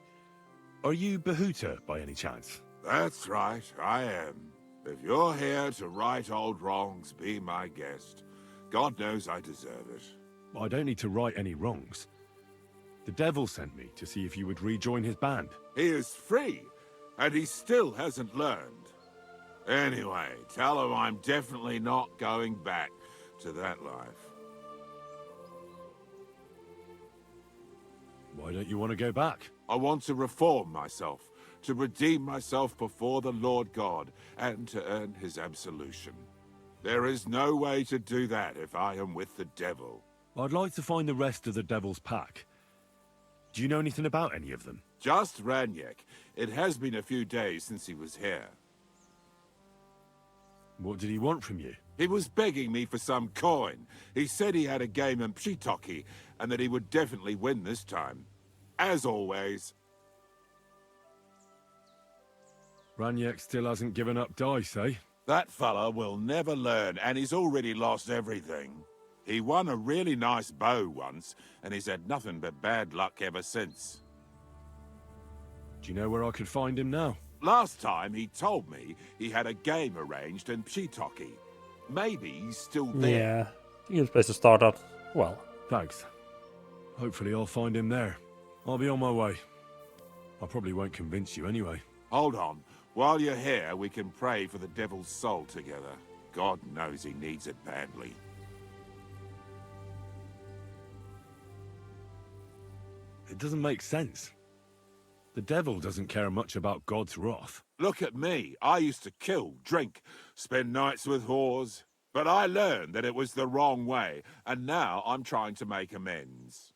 [SPEAKER 5] Are you Bahuta by any chance?
[SPEAKER 15] That's right, I am. If you're here to right old wrongs, be my guest. God knows I deserve it.
[SPEAKER 5] I don't need to right any wrongs. The devil sent me to see if you would rejoin his band.
[SPEAKER 15] He is free, and he still hasn't learned. Anyway, tell him I'm definitely not going back to that life.
[SPEAKER 5] Why don't you want to go back?
[SPEAKER 15] I want to reform myself, to redeem myself before the Lord God, and to earn his absolution. There is no way to do that if I am with the devil.
[SPEAKER 5] I'd like to find the rest of the devil's pack. Do you know anything about any of them?
[SPEAKER 15] Just Ranyek. It has been a few days since he was here.
[SPEAKER 5] What did he want from you?
[SPEAKER 15] He was begging me for some coin. He said he had a game in Pshitoki, and that he would definitely win this time. As always.
[SPEAKER 5] Ranyek still hasn't given up dice, eh?
[SPEAKER 15] That fella will never learn, and he's already lost everything. He won a really nice bow once, and he's had nothing but bad luck ever since.
[SPEAKER 5] Do you know where I could find him now?
[SPEAKER 15] Last time he told me he had a game arranged in Pshitoki. Maybe he's still there.
[SPEAKER 1] Yeah, I think it's best to start out. Well,
[SPEAKER 5] thanks. Hopefully I'll find him there. I'll be on my way. I probably won't convince you anyway.
[SPEAKER 15] Hold on. While you're here, we can pray for the devil's soul together. God knows he needs it badly.
[SPEAKER 5] It doesn't make sense. The devil doesn't care much about God's wrath.
[SPEAKER 15] Look at me. I used to kill, drink, spend nights with whores. But I learned that it was the wrong way, and now I'm trying to make amends.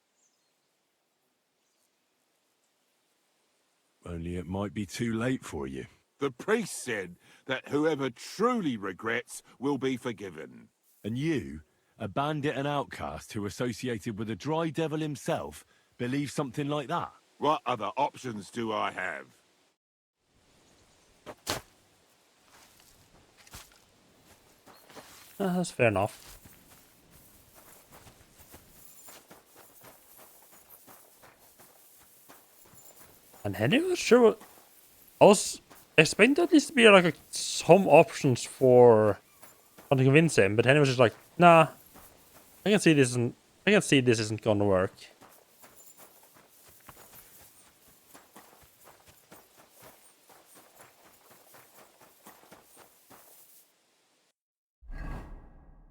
[SPEAKER 5] Only it might be too late for you.
[SPEAKER 15] The priest said that whoever truly regrets will be forgiven.
[SPEAKER 7] And you, a bandit and outcast who associated with the Dry Devil himself, believe something like that?
[SPEAKER 15] What other options do I have?
[SPEAKER 1] That's fair enough. And Henry was sure. I was expecting there needs to be like some options for trying to convince him, but Henry was just like, "Nah, I can see this isn't gonna work."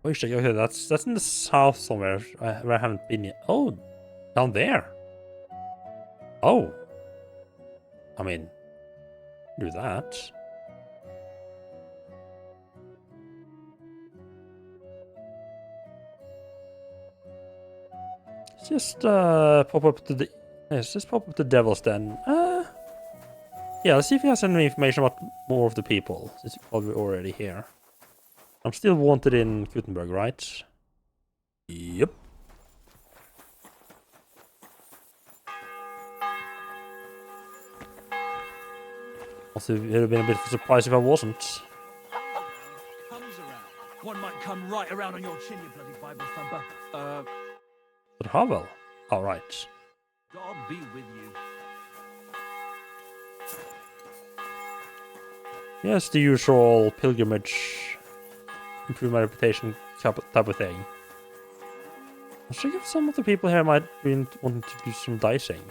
[SPEAKER 1] Wait, okay, that's in the south somewhere where I haven't been yet. Oh, down there. Oh, I mean, do that. Just pop up to the just pop up the Devil's Den. Yeah, let's see if he has any information about more of the people. Since he's probably already here. I'm still wanted in Gutenberg, right? Yep. Also, it would have been a bit of a surprise if I wasn't.
[SPEAKER 21] Comes around. One might come right around on your chin, you bloody Bible thumper.
[SPEAKER 1] But how well? All right.
[SPEAKER 21] God be with you.
[SPEAKER 1] Yes, the usual pilgrimage, improve my reputation type of thing. I should give some of the people here might be wanting to do some dicing.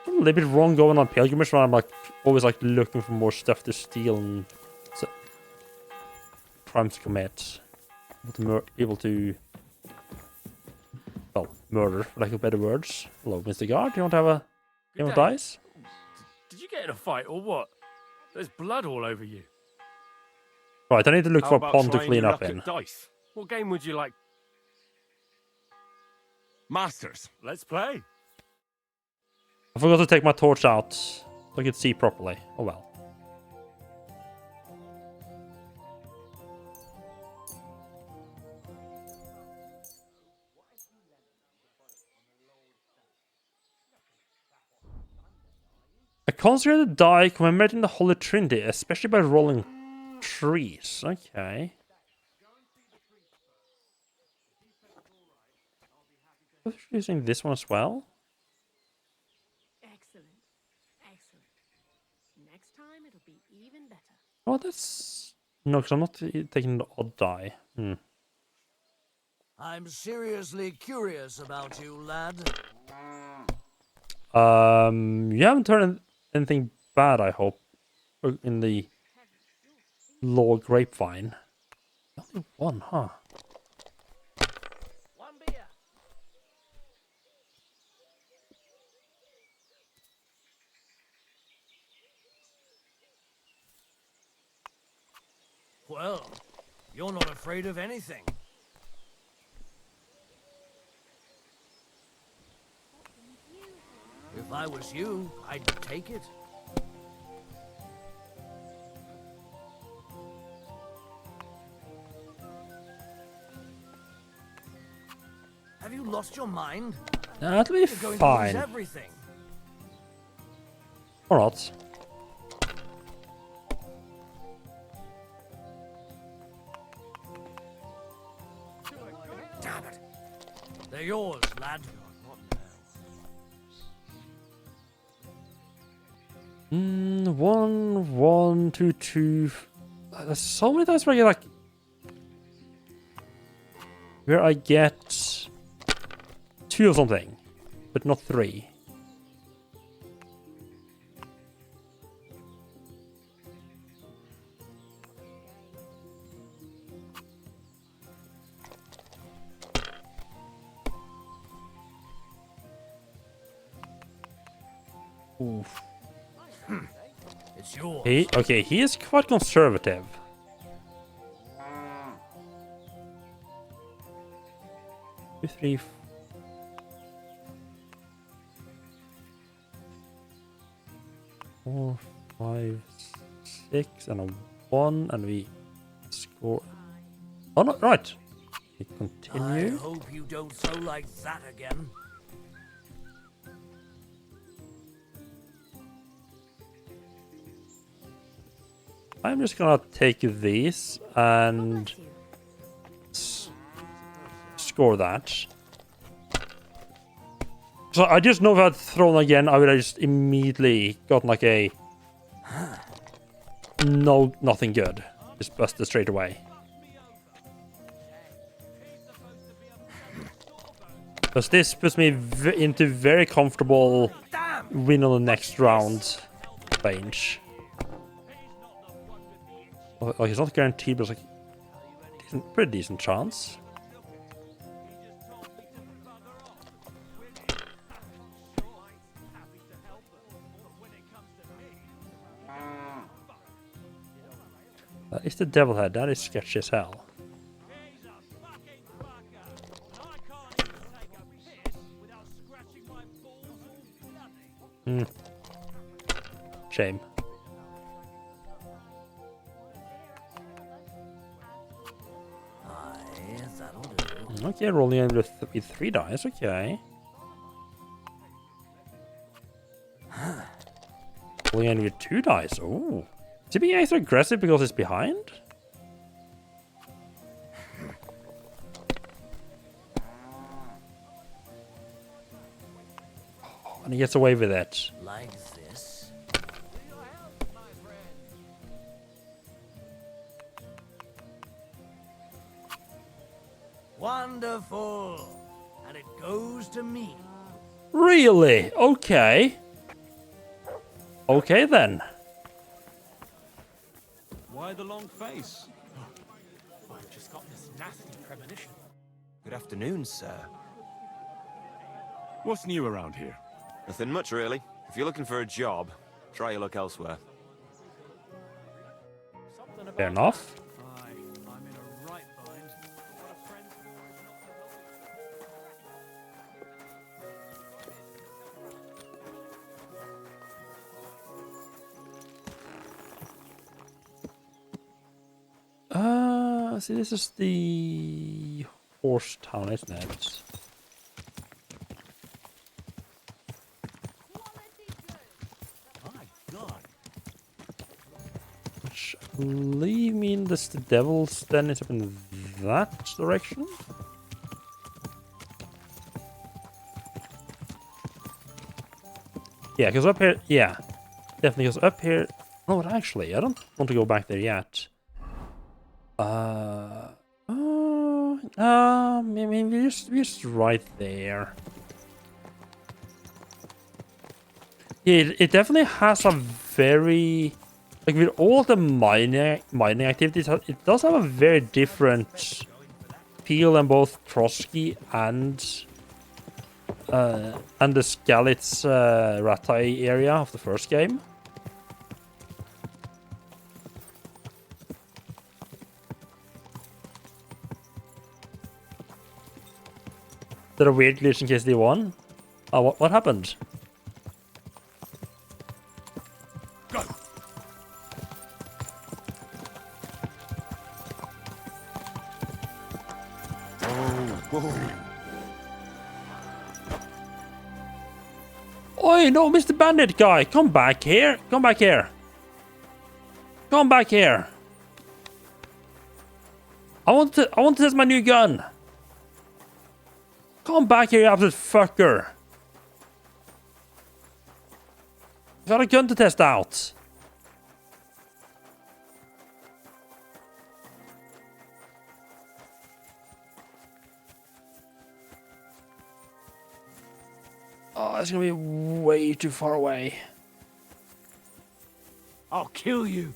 [SPEAKER 1] A little bit wrong going on pilgrimage when I'm like always like looking for more stuff to steal and crimes to commit. Able to well, murder, for lack of better words. Hello, Mr. Guard. Do you want to have a game of dice?
[SPEAKER 21] Did you get in a fight or what? There's blood all over you.
[SPEAKER 1] Right, I need to look
[SPEAKER 21] How
[SPEAKER 1] for a
[SPEAKER 21] about
[SPEAKER 1] pond to
[SPEAKER 21] trying
[SPEAKER 1] clean
[SPEAKER 21] your
[SPEAKER 1] up
[SPEAKER 21] luck
[SPEAKER 1] in.
[SPEAKER 21] at dice? What game would you like?
[SPEAKER 7] Masters.
[SPEAKER 21] Let's play.
[SPEAKER 1] I forgot to take my torch out so I could see properly. Oh well. A consecrated die commemorating the Holy Trinity, especially by rolling trees. Okay. I'm using this one as well.
[SPEAKER 22] Excellent. Excellent. Next time it'll be even better.
[SPEAKER 1] Oh, that's... No, because I'm not taking the odd die.
[SPEAKER 21] I'm seriously curious about you, lad.
[SPEAKER 1] You haven't heard anything bad, I hope, in the Law Grapevine. Only one, huh?
[SPEAKER 21] Well, you're not afraid of anything. If I was you, I'd take it. Have you lost your mind?
[SPEAKER 1] That'll be
[SPEAKER 21] You're going to lose
[SPEAKER 1] fine.
[SPEAKER 21] everything.
[SPEAKER 1] Or not.
[SPEAKER 21] Damn it. They're yours, lad.
[SPEAKER 1] One, two, two. There's so many times where I get two of something, but not three. Oof.
[SPEAKER 21] It's yours.
[SPEAKER 1] He is quite conservative. Two, three. 4, 5, 6, and a 1, and we score. Oh no, right. We continue.
[SPEAKER 21] I hope you don't sow like that again.
[SPEAKER 1] I'm just gonna take these and score that. So I just know if I'd thrown again, I would have just immediately gotten like a nothing good. Just busted straight away. Because this puts me into very comfortable win on the next round range. Like it's not guaranteed, but it's like pretty decent chance. That is the devil head. That is sketchy as hell. Shame. Okay, rolling in with 3 dice, okay. Rolling in with 2 dice, oh. Is he being extra aggressive because he's behind? Oh, and he gets away with it.
[SPEAKER 21] Like this. Wonderful. And it goes to me.
[SPEAKER 1] Really? Okay. Okay then.
[SPEAKER 21] Why the long face?
[SPEAKER 9] I've just got this nasty premonition.
[SPEAKER 3] Good afternoon, sir.
[SPEAKER 5] What's new around here?
[SPEAKER 3] Nothing much, really. If you're looking for a job, try your luck elsewhere.
[SPEAKER 1] Fair enough.
[SPEAKER 21] I'm in a right bind.
[SPEAKER 1] See, this is the horse town, isn't it? Which I believe means the devil's den is up in that direction. Yeah, because up here, yeah, definitely because up here. No, but actually, I don't want to go back there yet. Maybe just right there. Yeah, it definitely has a very, like with all the mining activities, it does have a very different feel than both Trotsky and the Skalitz Ratai area of the first game. Is that a weird glitch in KCD1? Oh, what happened?
[SPEAKER 21] Go.
[SPEAKER 1] Oi, no, Mr. Bandit guy, come back here. Come back here. Come back here. I want to test my new gun. Come back here, you absolute fucker. I got a gun to test out. Oh, it's gonna be way too far away.
[SPEAKER 21] I'll kill you.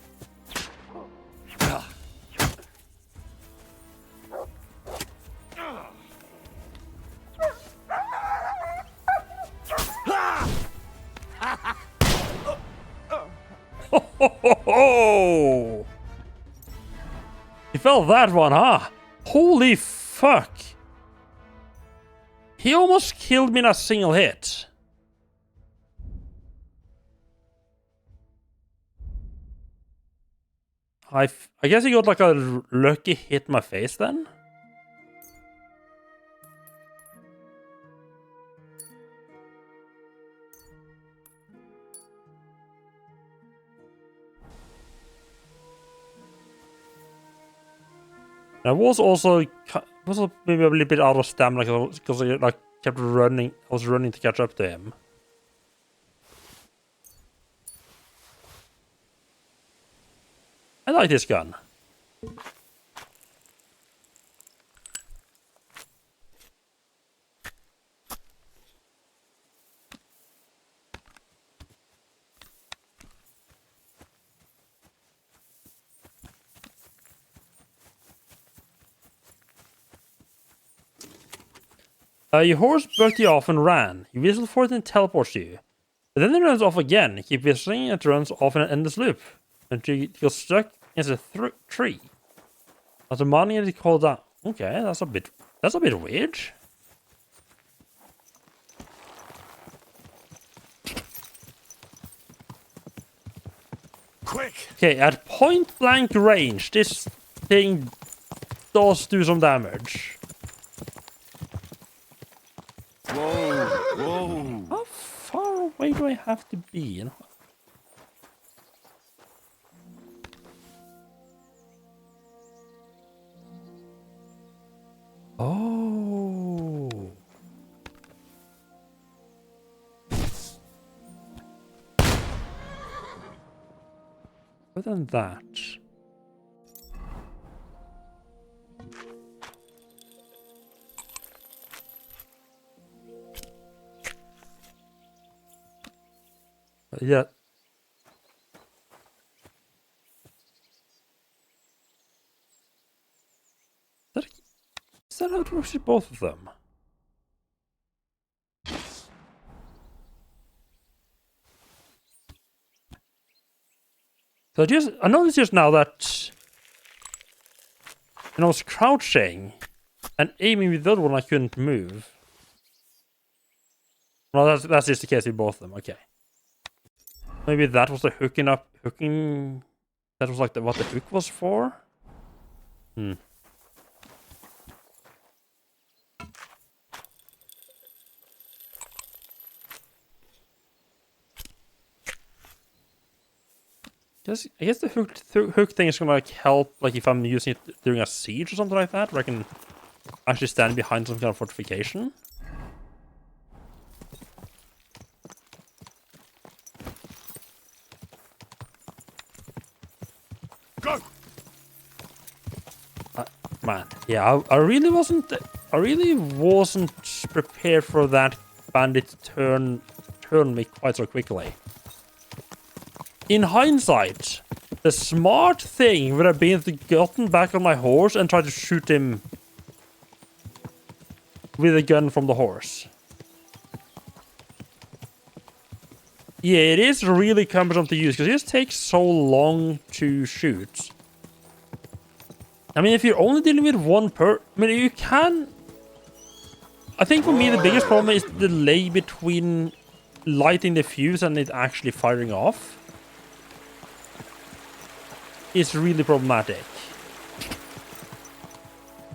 [SPEAKER 1] Oh! You felt that one, huh? Holy fuck! He almost killed me in a single hit. I guess he got like a lucky hit in my face then. I was also maybe a little bit out of stamina because I like kept running. I was running to catch up to him. I like this gun. Your horse bucked you off and ran. You whistle for it and it teleports you. But then it runs off again. You keep whistling and it runs off in an endless loop. Until you get stuck against a tree. After mining it, calls out. Okay, that's a bit weird.
[SPEAKER 16] Quick!
[SPEAKER 1] Okay, at point blank range, this thing does do some damage.
[SPEAKER 16] Whoa, whoa.
[SPEAKER 1] How far away do I have to be? Oh. Other than that. Yeah. Is that how it works with both of them? So I noticed just now that when I was crouching and aiming with the other one, I couldn't move. Well, that's just the case with both of them. Okay. Maybe that was the hooking. That was like what the hook was for. Hmm. I guess the hook thing is gonna like help, like if I'm using it during a siege or something like that, where I can actually stand behind some kind of fortification.
[SPEAKER 16] Go!
[SPEAKER 1] Man, yeah, I really wasn't prepared for that bandit to turn me quite so quickly. In hindsight, the smart thing would have been to gotten back on my horse and try to shoot him with a gun from the horse. Yeah, it is really cumbersome to use because it just takes so long to shoot. I mean, if you're only dealing with one I mean, you can... I think for me the biggest problem is the delay between lighting the fuse and it actually firing off. It's really problematic.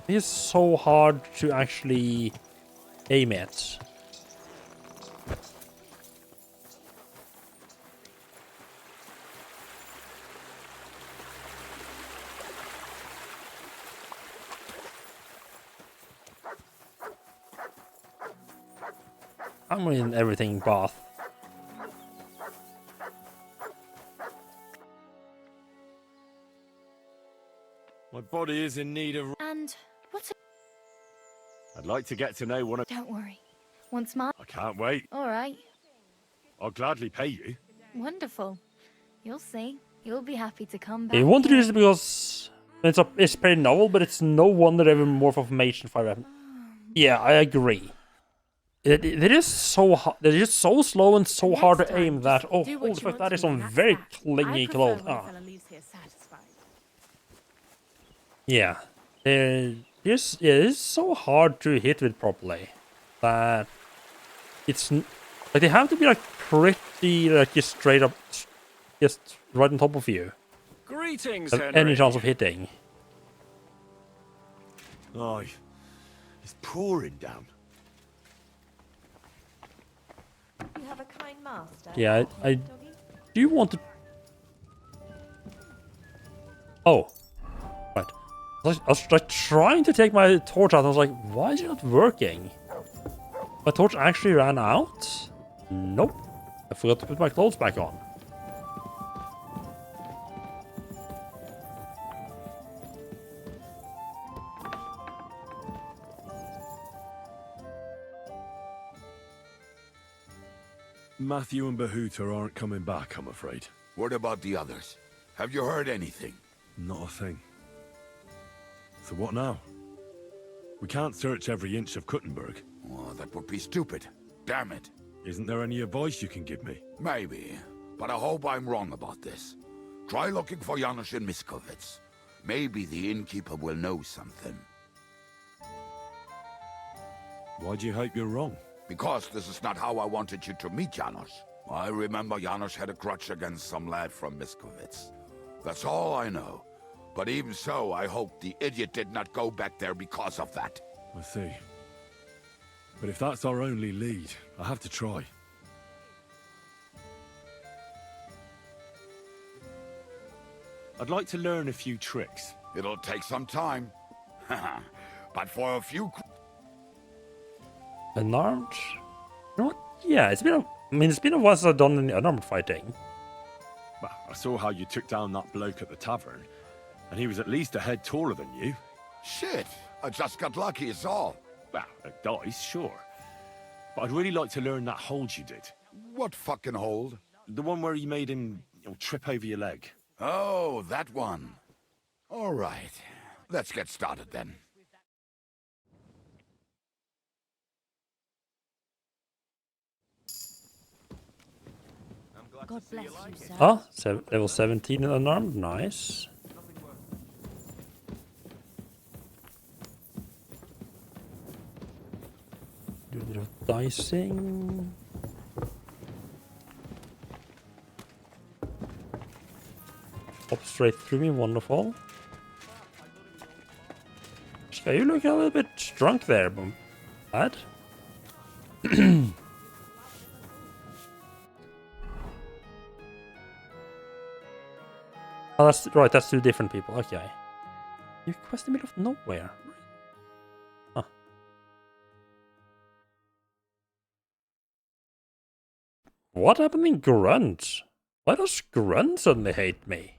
[SPEAKER 1] It's so hard to actually aim it. I'm in everything bath.
[SPEAKER 16] My body is in need of...
[SPEAKER 4] And what's...
[SPEAKER 16] I'd like to get to know one of...
[SPEAKER 4] Don't worry. Once more.
[SPEAKER 16] I can't wait.
[SPEAKER 4] All right.
[SPEAKER 16] I'll gladly pay you.
[SPEAKER 4] Wonderful. You'll see. You'll be happy to come back.
[SPEAKER 1] I want to do this because it's pretty novel, but it's no wonder even more formation fire weapon. Yeah, I agree. It is so hard. It is so slow and so hard to aim that. Oh, holy fuck! That is some very clingy clothes. Ah. Yeah, it is so hard to hit with properly that it's like they have to be like pretty like just straight up, just right on top of you.
[SPEAKER 20] Greetings,
[SPEAKER 1] have
[SPEAKER 20] Henry.
[SPEAKER 1] any chance of hitting.
[SPEAKER 16] Aye. It's pouring down.
[SPEAKER 17] You have a kind master.
[SPEAKER 1] Yeah, I do want to... Oh. Right. I was like trying to take my torch out, and I was like, why is it not working? My torch actually ran out? Nope. I forgot to put my clothes back on.
[SPEAKER 5] Matthew and Bahuta aren't coming back, I'm afraid.
[SPEAKER 8] What about the others? Have you heard anything?
[SPEAKER 5] Not a thing. So what now? We can't search every inch of Kuttenberg.
[SPEAKER 8] Oh, that would be stupid. Damn it.
[SPEAKER 5] Isn't there any advice you can give me?
[SPEAKER 8] Maybe, but I hope I'm wrong about this. Try looking for Janusz in Miskovitz. Maybe the innkeeper will know something.
[SPEAKER 5] Why do you hope you're wrong?
[SPEAKER 8] Because this is not how I wanted you to meet Janusz. I remember Janusz had a grudge against some lad from Miskovitz. That's all I know. But even so, I hope the idiot did not go back there because of that.
[SPEAKER 5] I see. But if that's our only lead, I have to try. I'd like to learn a few tricks.
[SPEAKER 8] It'll take some time. But for a few...
[SPEAKER 1] Unarmed? You know what? Yeah, it's been a while since I've done any unarmed fighting.
[SPEAKER 5] Well, I saw how you took down that bloke at the tavern, and he was at least a head taller than you.
[SPEAKER 8] Shit! I just got lucky, is all.
[SPEAKER 5] Well, a dice, sure. But I'd really like to learn that hold you did.
[SPEAKER 8] What fucking hold?
[SPEAKER 5] The one where you made him trip over your leg.
[SPEAKER 8] Oh, that one. All right. Let's get started then.
[SPEAKER 17] God bless you, sir.
[SPEAKER 1] Oh, level 17 and unarmed, nice. Do a bit of dicing. Pop straight through me, wonderful. Okay, you look a little bit drunk there, lad. Oh, that's right, that's two different people, okay. You quest in the middle of nowhere. Huh. What happened in Grunt? Why does Grunt suddenly hate me?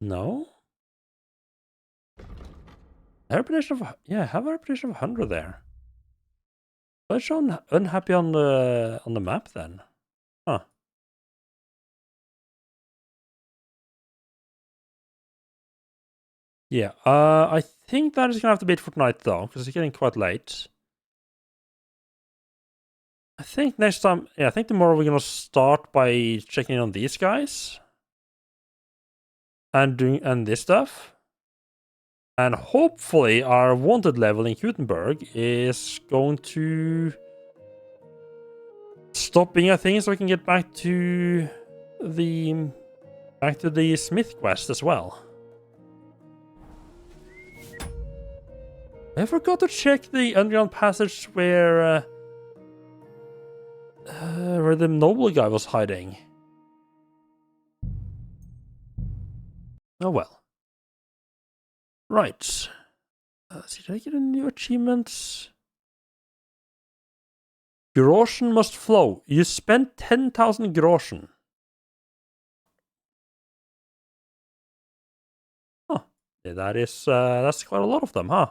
[SPEAKER 1] No? I have a reputation of, yeah, I have a reputation of 100 there. But it's shown unhappy on the map then. Huh. Yeah, I think that is gonna have to be it for tonight though, because it's getting quite late. I think next time, yeah, I think tomorrow we're gonna start by checking in on these guys. And doing this stuff. And hopefully our wanted level in Gutenberg is going to stop being a thing so we can get back to the Smith quest as well. I forgot to check the underground passage where the noble guy was hiding. Oh well. Right. Let's see, did I get any new achievements? Groschen must flow. You spent 10,000 groschen. Huh. Yeah, that's quite a lot of them, huh?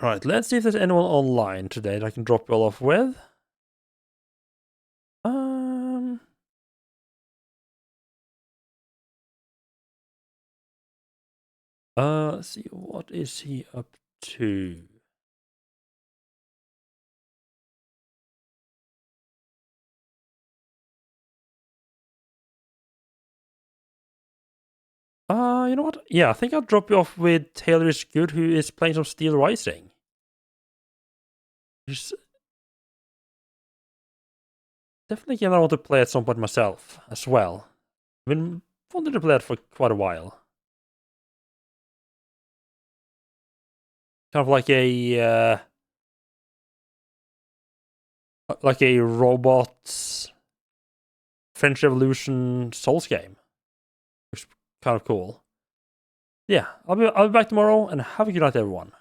[SPEAKER 1] Right, let's see if there's anyone online today that I can drop you all off with. Let's see, what is he up 2. You know what? Yeah, I think I'll drop you off with Taylor is Good, who is playing some Steel Rising. Just definitely game I want to play at some point myself as well. I've been wanting to play it for quite a while. Kind of like a robots French Revolution Souls game. Which is kind of cool. Yeah, I'll be back tomorrow, and have a good night, everyone.